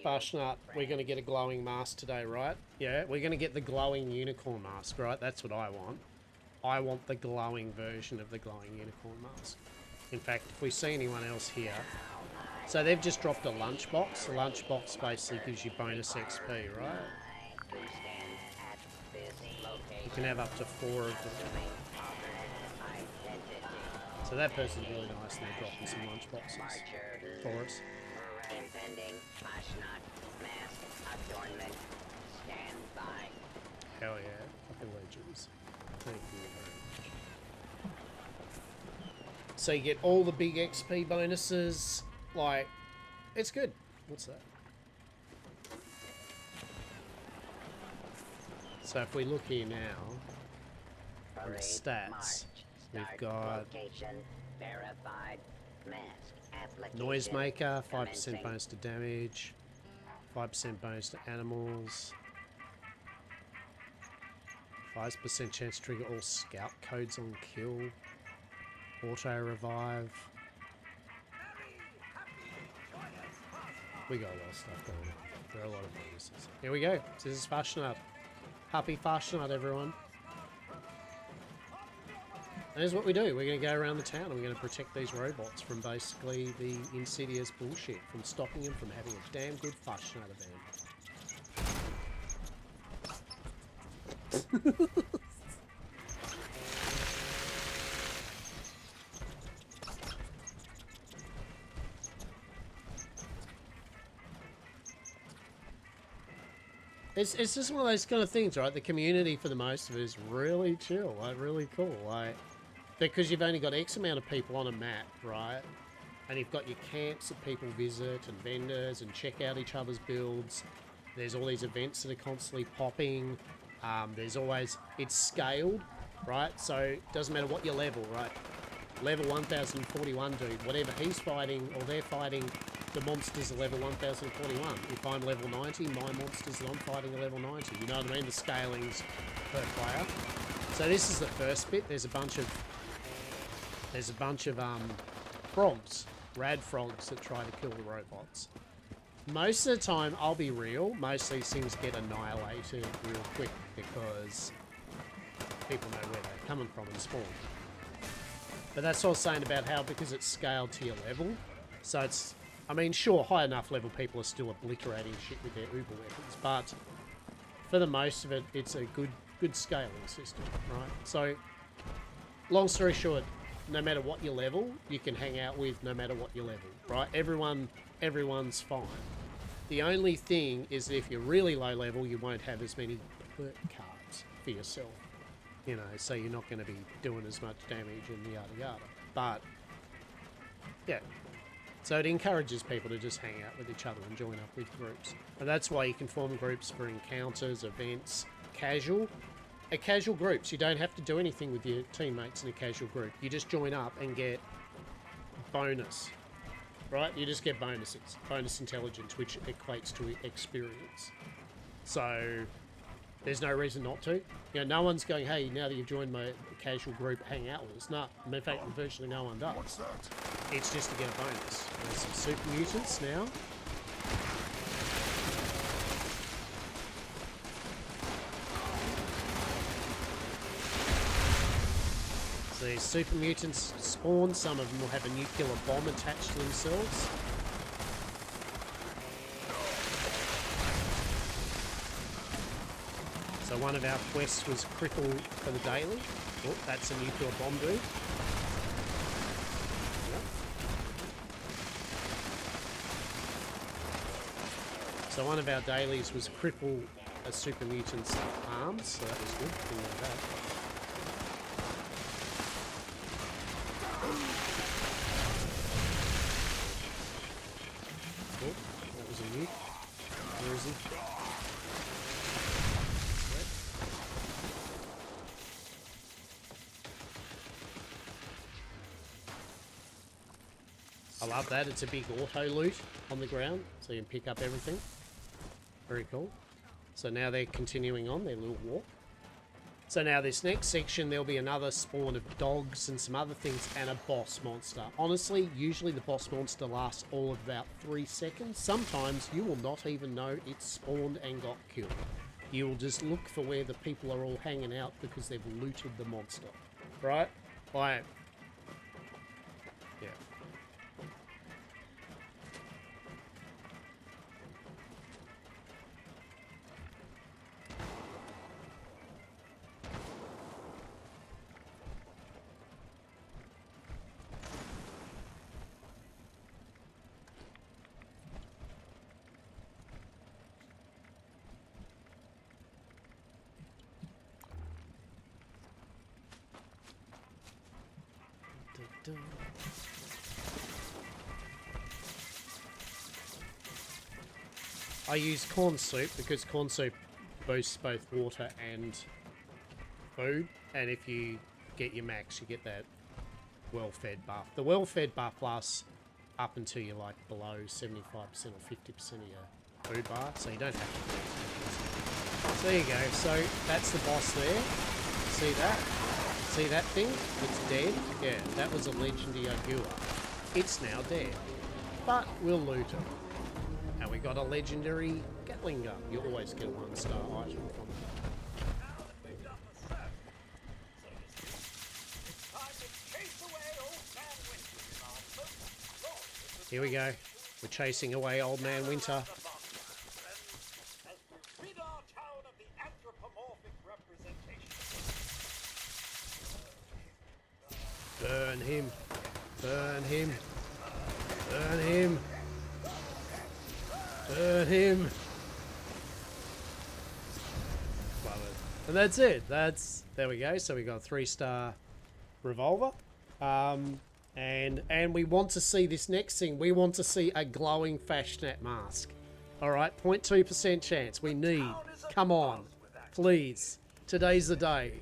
Fashion art. We're going to get a glowing mask today, right? Yeah, we're going to get the glowing unicorn mask, right? That's what I want. I want the glowing version of the glowing unicorn mask. In fact, if we see anyone else here... So they've just dropped a lunchbox. The lunchbox basically gives you bonus XP, right? who stands at this location You can have up to 4 of them. assuming alternate identity. So that person's really nice, and they're dropping some lunch boxes Departure for us. impending. Fashnot mask adornment. Stand by. Hell yeah, fucking legends. Thank you very much. So you get all the big XP bonuses, like, it's good. What's that? So if we look here now, on the Parade stats, march. we've Start got location verified. Mask application Noisemaker, 5% commencing. bonus to damage, 5% bonus to animals, 5% chance to trigger all scout codes on kill, auto revive. We got a lot of stuff going on. There are a lot of bonuses. Here we go. This is Fashnot. Happy Fashnot, everyone. And here's what we do. We're going to go around the town and we're going to protect these robots from basically the insidious bullshit, from stopping them from having a damn good Fashnot event. It's just one of those kind of things, right? The community, for the most of it, is really chill, like really cool, like because you've only got X amount of people on a map, right? And you've got your camps that people visit and vendors and check out each other's builds. There's all these events that are constantly popping. There's always, it's scaled, right? So it doesn't matter what your level, right? Level 1041 dude, whatever he's fighting or they're fighting, the monsters are level 1041. If I'm level 90, my monsters that I'm fighting are level 90. You know what I mean? The scaling's per player. So this is the first bit. There's a bunch of frogs, rad frogs that try to kill the robots. Most of the time, I'll be real, most of these things get annihilated real quick because people know where they're coming from and spawn. But that's what I was saying about how, because it's scaled to your level, so it's, I mean, sure, high enough level people are still obliterating shit with their uber weapons, but for the most of it, it's a good scaling system, right? So, long story short, no matter what your level, you can hang out with no matter what your level, right? Everyone's fine. The only thing is that if you're really low level, you won't have as many perk cards for yourself. You know, so you're not going to be doing as much damage and yada yada. But, yeah. So it encourages people to just hang out with each other and join up with groups. And that's why you can form groups for encounters, events, casual. At casual groups, you don't have to do anything with your teammates in a casual group. You just join up and get bonus. Right? You just get bonuses. Bonus intelligence, which equates to experience. So there's no reason not to. You know, no one's going, hey, now that you've joined my casual group, hang out with us. No, in fact, virtually no one does. What's that? It's just to get a bonus. There's some super mutants now. So these super mutants spawn. Some of them will have a nuclear bomb attached to themselves. So one of our quests was cripple for the daily. Oh, that's a nuclear bomb dude. Yep. So one of our dailies was cripple a super mutant's arms, so that was good. Didn't know that. Oh, that was a nuke. Where is he? I love that. It's a big auto loot on the ground, so you can pick up everything. Very cool. So now they're continuing on their little walk. So now this next section, there'll be another spawn of dogs and some other things and a boss monster. Honestly, usually the boss monster lasts all of about 3 seconds. Sometimes you will not even know it's spawned and got killed. You will just look for where the people are all hanging out because they've looted the monster. Right? Like, yeah. I use corn soup because corn soup boosts both water and food, and if you get your max, you get that well-fed buff. The well-fed buff lasts up until you're like below 75% or 50% of your food bar, so you don't have to do it. So there you go. So that's the boss there. See that? See that thing? It's dead. Yeah, that was a legendary Ogua. It's now dead, but we'll loot it. And we got a legendary Gatling gun. You always get a 1-star item from it. Here we go. We're chasing away Old Man Winter. Burn him. Burn him. Burn him. Burn him. Love it. And that's it. There we go. So we got a 3-star revolver. And we want to see this next thing. We want to see a glowing Fashnet mask. All right, 0.2% chance. We need. Come on, please. Today's the day.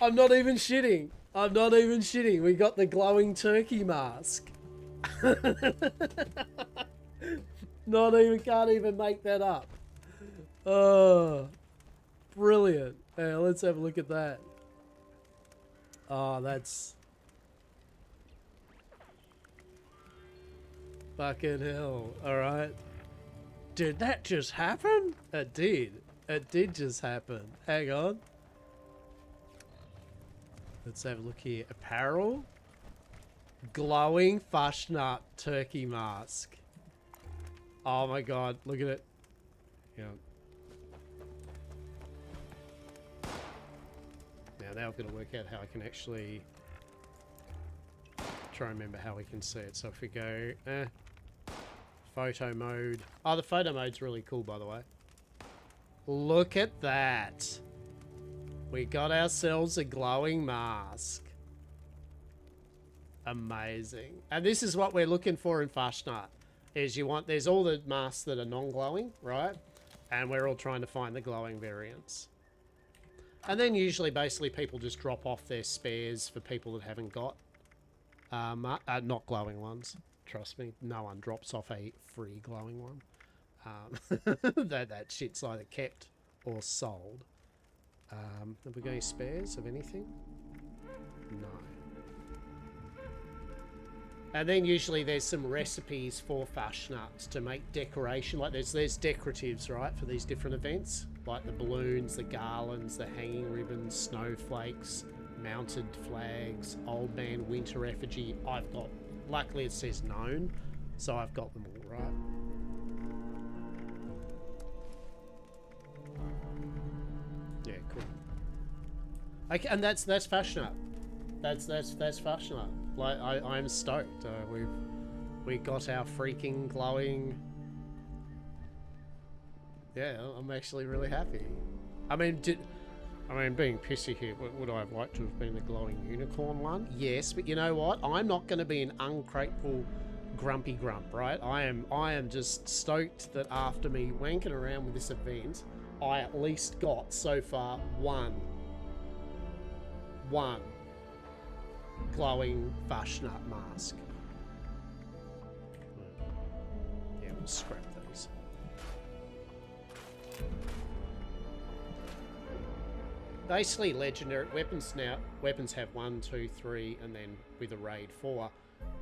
I'm not even shitting. I'm not even shitting. We got the glowing turkey mask. Can't even make that up. Oh, brilliant. Yeah, let's have a look at that. Oh, that's fucking hell. All right. Did that just happen? It did. It did just happen. Hang on. Let's have a look here. Apparel. Glowing Fashnut turkey mask. Oh my god, look at it. Yeah. Now I've got to work out how I can actually try and remember how we can see it. So if we go photo mode. Oh, the photo mode's really cool, by the way. Look at that. We got ourselves a glowing mask. Amazing. And this is what we're looking for in Fashnut. Is there's all the masks that are non-glowing, right? And we're all trying to find the glowing variants. And then usually basically people just drop off their spares for people that haven't got not glowing ones. Trust me, no one drops off a free glowing one. That shit's either kept or sold. Have we got any spares of anything? No. And then usually there's some recipes for Fashnuts to make decoration. Like there's decoratives, right, for these different events. Like the balloons, the garlands, the hanging ribbons, snowflakes, mounted flags, Old Man Winter effigy. I've got, luckily it says known, so I've got them all, right? Yeah, cool. Okay, and that's Fashnut. That's Fashnut. Like I'm stoked. We got our freaking glowing. Yeah, I'm actually really happy. I mean, being pissy here, would I have liked to have been the glowing unicorn one? Yes, but you know what? I'm not going to be an ungrateful grumpy grump, right? I am just stoked that after me wanking around with this event, I at least got so far one glowing Fashnut mask. Yeah, we'll scrap those. Basically, legendary weapons now. Weapons have 1, 2, 3, and then with a raid 4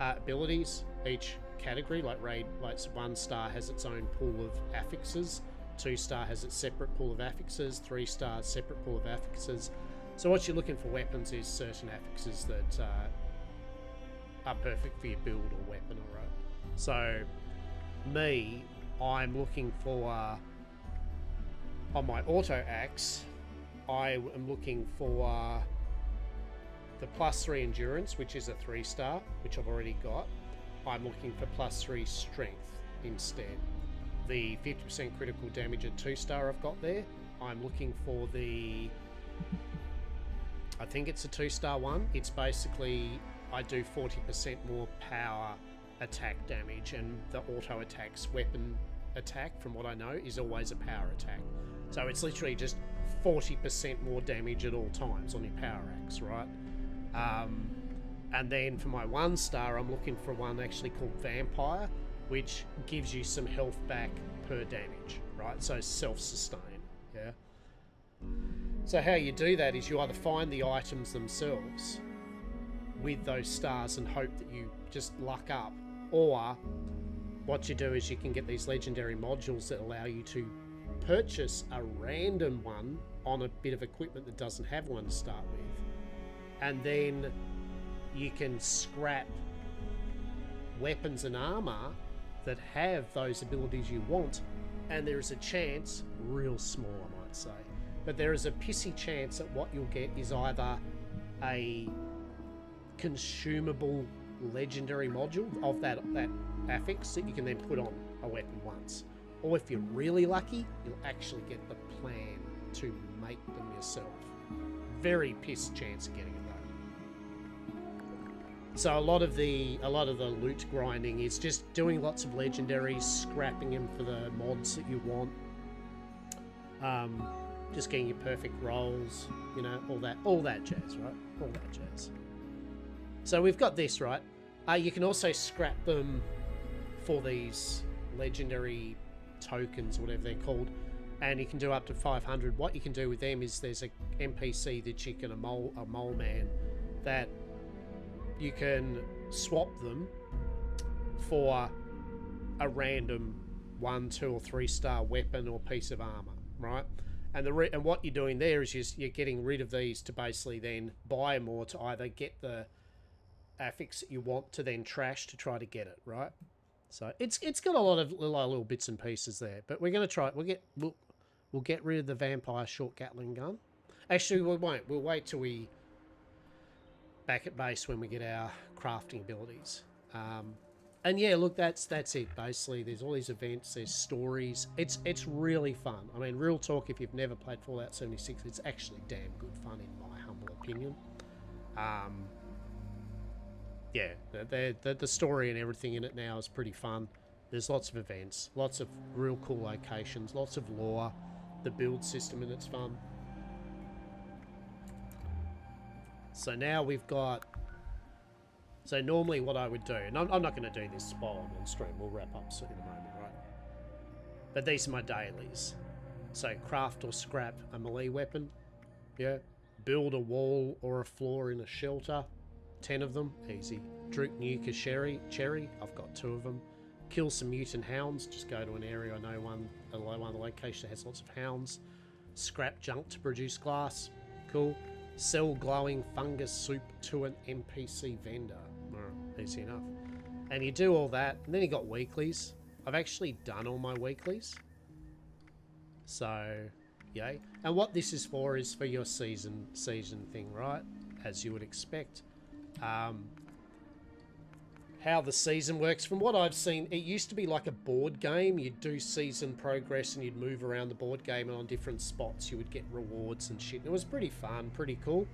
abilities. Each category, like raid, like 1 star has its own pool of affixes. 2 star has its separate pool of affixes. 3 stars separate pool of affixes. So what you're looking for weapons is certain affixes that are perfect for your build or weapon, alright? So, me, I'm looking for, on my auto axe, I am looking for the +3 endurance, which is a 3 star, which I've already got. I'm looking for +3 strength instead. The 50% critical damage at 2 star I've got there. I'm looking for the I think it's a 2-star one. It's basically, I do 40% more power attack damage, and the auto attacks weapon attack, from what I know, is always a power attack. So it's literally just 40% more damage at all times on your power axe, right? And then for my 1-star, I'm looking for one actually called Vampire, which gives you some health back per damage, right? So self-sustain, yeah? So how you do that is you either find the items themselves with those stars and hope that you just luck up, or what you do is you can get these legendary modules that allow you to purchase a random one on a bit of equipment that doesn't have one to start with, and then you can scrap weapons and armor that have those abilities you want, and there is a chance, real small I might say, but there is a pissy chance that what you'll get is either a consumable legendary module of that affix that you can then put on a weapon once, or if you're really lucky, you'll actually get the plan to make them yourself. Very piss chance of getting it though. So a lot of the loot grinding is just doing lots of legendaries, scrapping them for the mods that you want, just getting your perfect rolls, you know, all that jazz, right? All that jazz. So we've got this, right? You can also scrap them for these legendary tokens, whatever they're called, and you can do up to 500. What you can do with them is there's a NPC, the chicken, a mole man, that you can swap them for a random 1, 2, or 3-star weapon or piece of armor, right? And and what you're doing there is you're getting rid of these to basically then buy more to either get the affix that you want to then trash to try to get it, right? So it's got a lot of little bits and pieces there, but we're gonna try it. We'll get rid of the vampire short Gatling gun. Actually, we won't. We'll wait till we back at base when we get our crafting abilities. And yeah, look, that's it. Basically, there's all these events, there's stories. It's really fun. I mean, real talk, if you've never played Fallout 76, it's actually damn good fun in my humble opinion. Yeah, the story and everything in it now is pretty fun. There's lots of events, lots of real cool locations, lots of lore. The build system in it's fun. So now we've got... So normally what I would do, and I'm not going to do this spot on stream, we'll wrap up soon in a moment, right? But these are my dailies. So craft or scrap a melee weapon, yeah. Build a wall or a floor in a shelter, 10 of them, easy. Drink Nuka cherry, I've got 2 of them. Kill some mutant hounds, just go to an area I know one the location that has lots of hounds. Scrap junk to produce glass, cool. Sell glowing fungus soup to an NPC vendor. Easy enough. And you do all that, and then you got weeklies. I've actually done all my weeklies. So, yay. And what this is for is for your season thing, right? As you would expect. How the season works, from what I've seen, it used to be like a board game. You'd do season progress and you'd move around the board game, and on different spots you would get rewards and shit. It was pretty fun, pretty cool.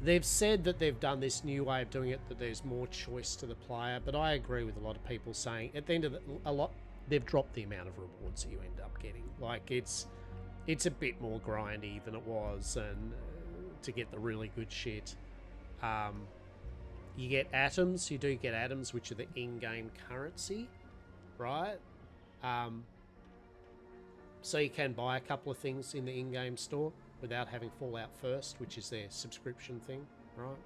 They've said that they've done this new way of doing it, that there's more choice to the player, but I agree with a lot of people saying at the end of they've dropped the amount of rewards that you end up getting. Like it's a bit more grindy than it was, and to get the really good shit. You get atoms. You do get atoms, which are the in-game currency, right? So you can buy a couple of things in the in-game store without having Fallout First, which is their subscription thing, right?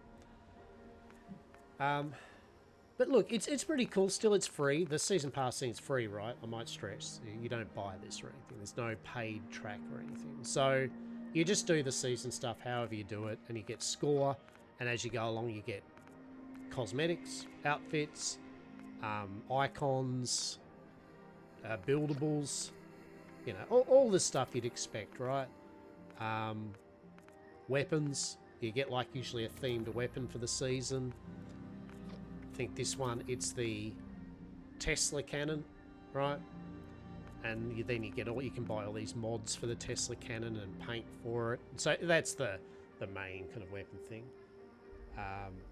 But look, it's pretty cool. Still, it's free. The season pass thing's free, right? I might stress. You don't buy this or anything. There's no paid track or anything. So you just do the season stuff however you do it, and you get score. And as you go along, you get cosmetics, outfits, icons, buildables, you know, all the stuff you'd expect, right? Weapons, you get like usually a themed weapon for the season. I think this one, it's the Tesla cannon, right? and then you get all, you can buy all these mods for the Tesla cannon and paint for it. So that's the main kind of weapon thing.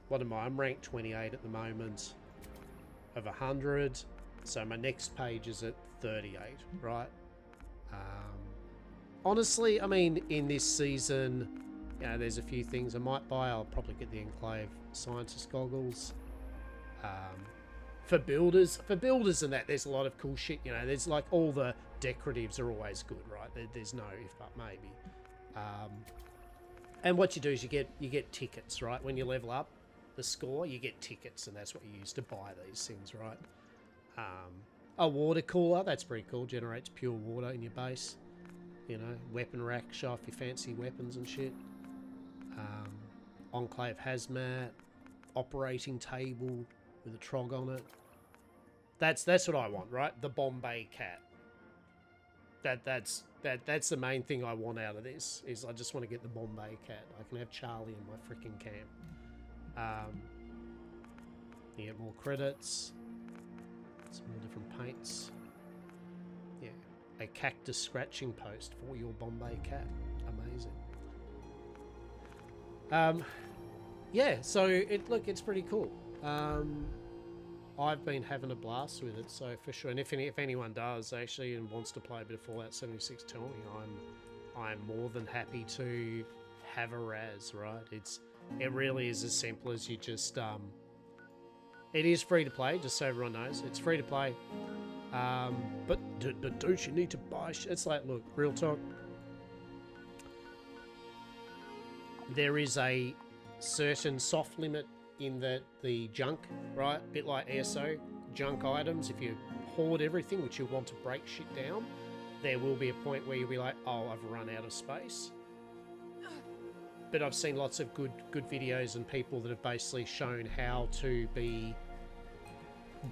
What am I? I'm ranked 28 at the moment of 100. So my next page is at 38, right? Honestly, I mean, in this season, you know, there's a few things I might buy. I'll probably get the Enclave Scientist goggles. For builders and that, there's a lot of cool shit, you know. There's like all the decoratives are always good, right? There's no if but maybe. And what you do is you get tickets, right? When you level up the score, you get tickets, and that's what you use to buy these things, right? A water cooler, that's pretty cool. Generates pure water in your base. You know, weapon rack, show off your fancy weapons and shit. Enclave hazmat, operating table with a trog on it. That's what I want, right? The Bombay cat. That's the main thing I want out of this. Is I just want to get the Bombay cat. I can have Charlie in my freaking camp. You get more credits. Some more different paints. Yeah, a cactus scratching post for your Bombay cat. Amazing. Yeah, so it's pretty cool. I've been having a blast with it, so for sure. And if anyone does actually and wants to play a bit of Fallout 76, tell me. I'm more than happy to have a Raz. Right? It really is as simple as you just it is free to play, just so everyone knows. It's free to play. But don't you need to buy shit? It's like, look, real talk. There is a certain soft limit in the junk, right? A bit like ESO, junk items. If you hoard everything, which you want to break shit down, there will be a point where you'll be like, oh, I've run out of space. But I've seen lots of good videos and people that have basically shown how to be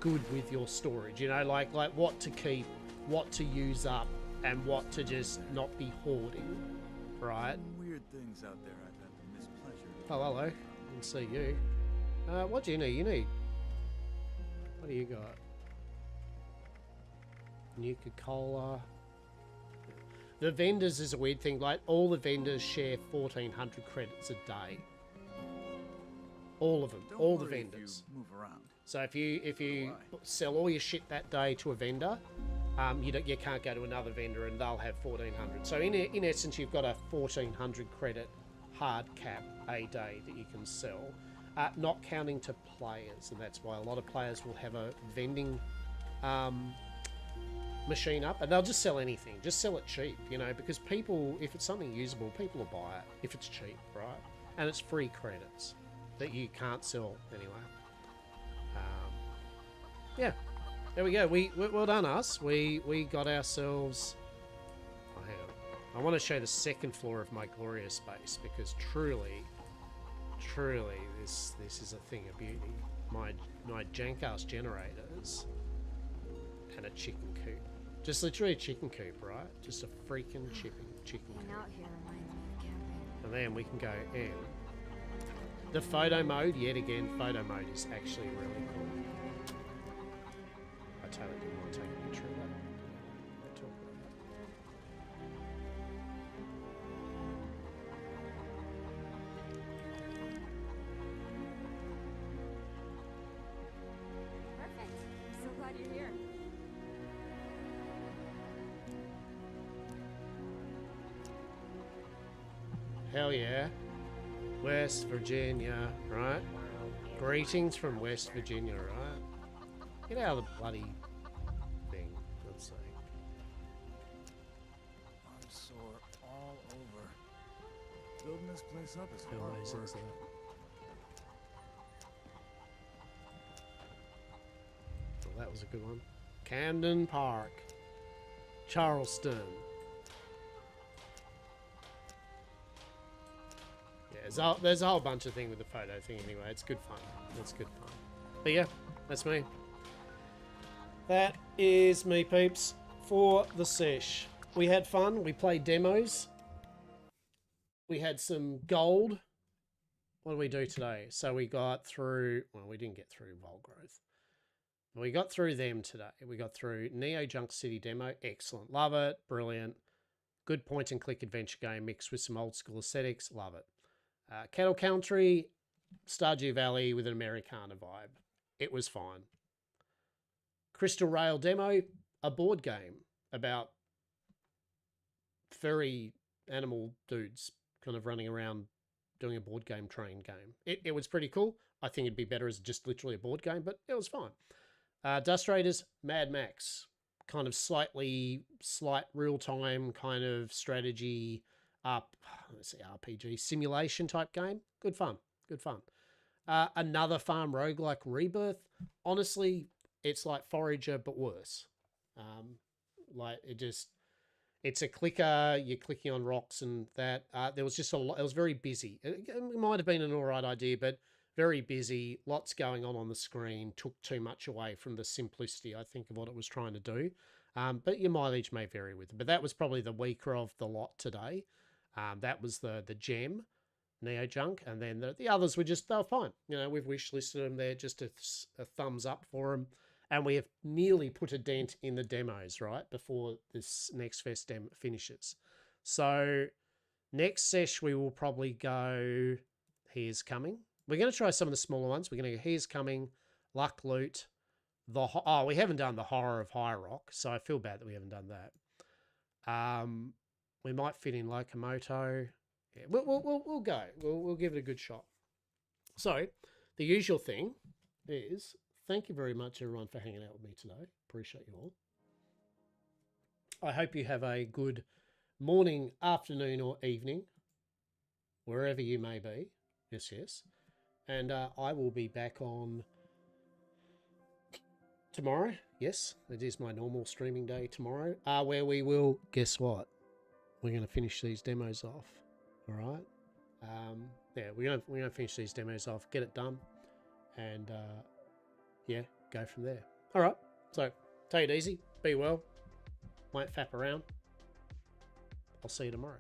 good with your storage. You know, like what to keep, what to use up, and what to just not be hoarding, right? Weird things out there I've had the mispleasure. Oh, hello. I can see you. What do you need? What do you got? Nuka-Cola. The vendors is a weird thing. Like, all the vendors share 1,400 credits a day. All of them. Don't all the worry if vendors. you move around. So if you sell all your shit that day to a vendor, you can't go to another vendor and they'll have 1,400. So in essence, you've got a 1,400 credit hard cap a day that you can sell, not counting to players, and that's why a lot of players will have a vending machine up, and they'll just sell anything. Just sell it cheap, you know, because people, if it's something usable, people will buy it if it's cheap, right? And it's free credits that you can't sell anyway. Yeah, there we go. Well done, us. We got ourselves. Oh, hang on. I want to show the second floor of my glorious base because truly, this is a thing of beauty. My jank-ass generators and a chicken coop. Just literally a chicken coop, right? Just a freaking chicken Hang coop. out here reminds me of camping. And then we can go in. The photo mode, yet again, photo mode is actually really cool. I totally didn't want to take a picture of that. We'll talk about that. Perfect. I'm so glad you're here. Hell yeah. West Virginia, right? Greetings from West Virginia, right? Get out of the bloody thing, let's say. I'm sore all over. Building this place up is How hard amazing work. is that? Well, that was a good one. Camden Park. Charleston. Yeah, there's a whole bunch of thing with the photo thing anyway. It's good fun. It's good fun. But yeah, that's me. That is me, peeps, for the sesh. We had fun. We played demos. We had some gold. What did we do today? So we got through... Well, we didn't get through Volgrowth. We got through them today. We got through Neo Junk City demo. Excellent. Love it. Brilliant. Good point and click adventure game mixed with some old school aesthetics. Love it. Cattle Country, Stardew Valley with an Americana vibe. It was fine. Crystal Rail demo, a board game about furry animal dudes kind of running around doing a board game train game. It was pretty cool. I think it'd be better as just literally a board game, but it was fine. Dust Raiders, Mad Max, kind of slight real-time kind of strategy let's see, RPG simulation type game. Good fun. Another Farm roguelike Rebirth. Honestly, it's like Forager but worse. It's a clicker. You're clicking on rocks and that. There was just a lot. It was very busy. It might have been an all right idea, but very busy. Lots going on the screen. Took too much away from the simplicity, I think, of what it was trying to do. But your mileage may vary with it. But that was probably the weaker of the lot today. That was the gem, Neo Junk, and then the others were they were fine. You know, we've wish listed them there, just a thumbs up for them. And we have nearly put a dent in the demos, right, before this next fest finishes. So next sesh we will probably go Here's Coming. We're going to try some of the smaller ones. We're going to go Here's Coming, Luck Loot, we haven't done the Horror of High Rock, so I feel bad that we haven't done that. We might fit in Locomoto. Yeah, we'll go. We'll give it a good shot. So the usual thing is, thank you very much, everyone, for hanging out with me today. Appreciate you all. I hope you have a good morning, afternoon, or evening, wherever you may be. Yes. And I will be back on tomorrow. Yes, it is my normal streaming day tomorrow, where we will, guess what? We're going to finish these demos off. All right? Yeah, we're gonna finish these demos off, get it done, and yeah, go from there. All right, so take it easy, be well, won't fap around. I'll see you tomorrow.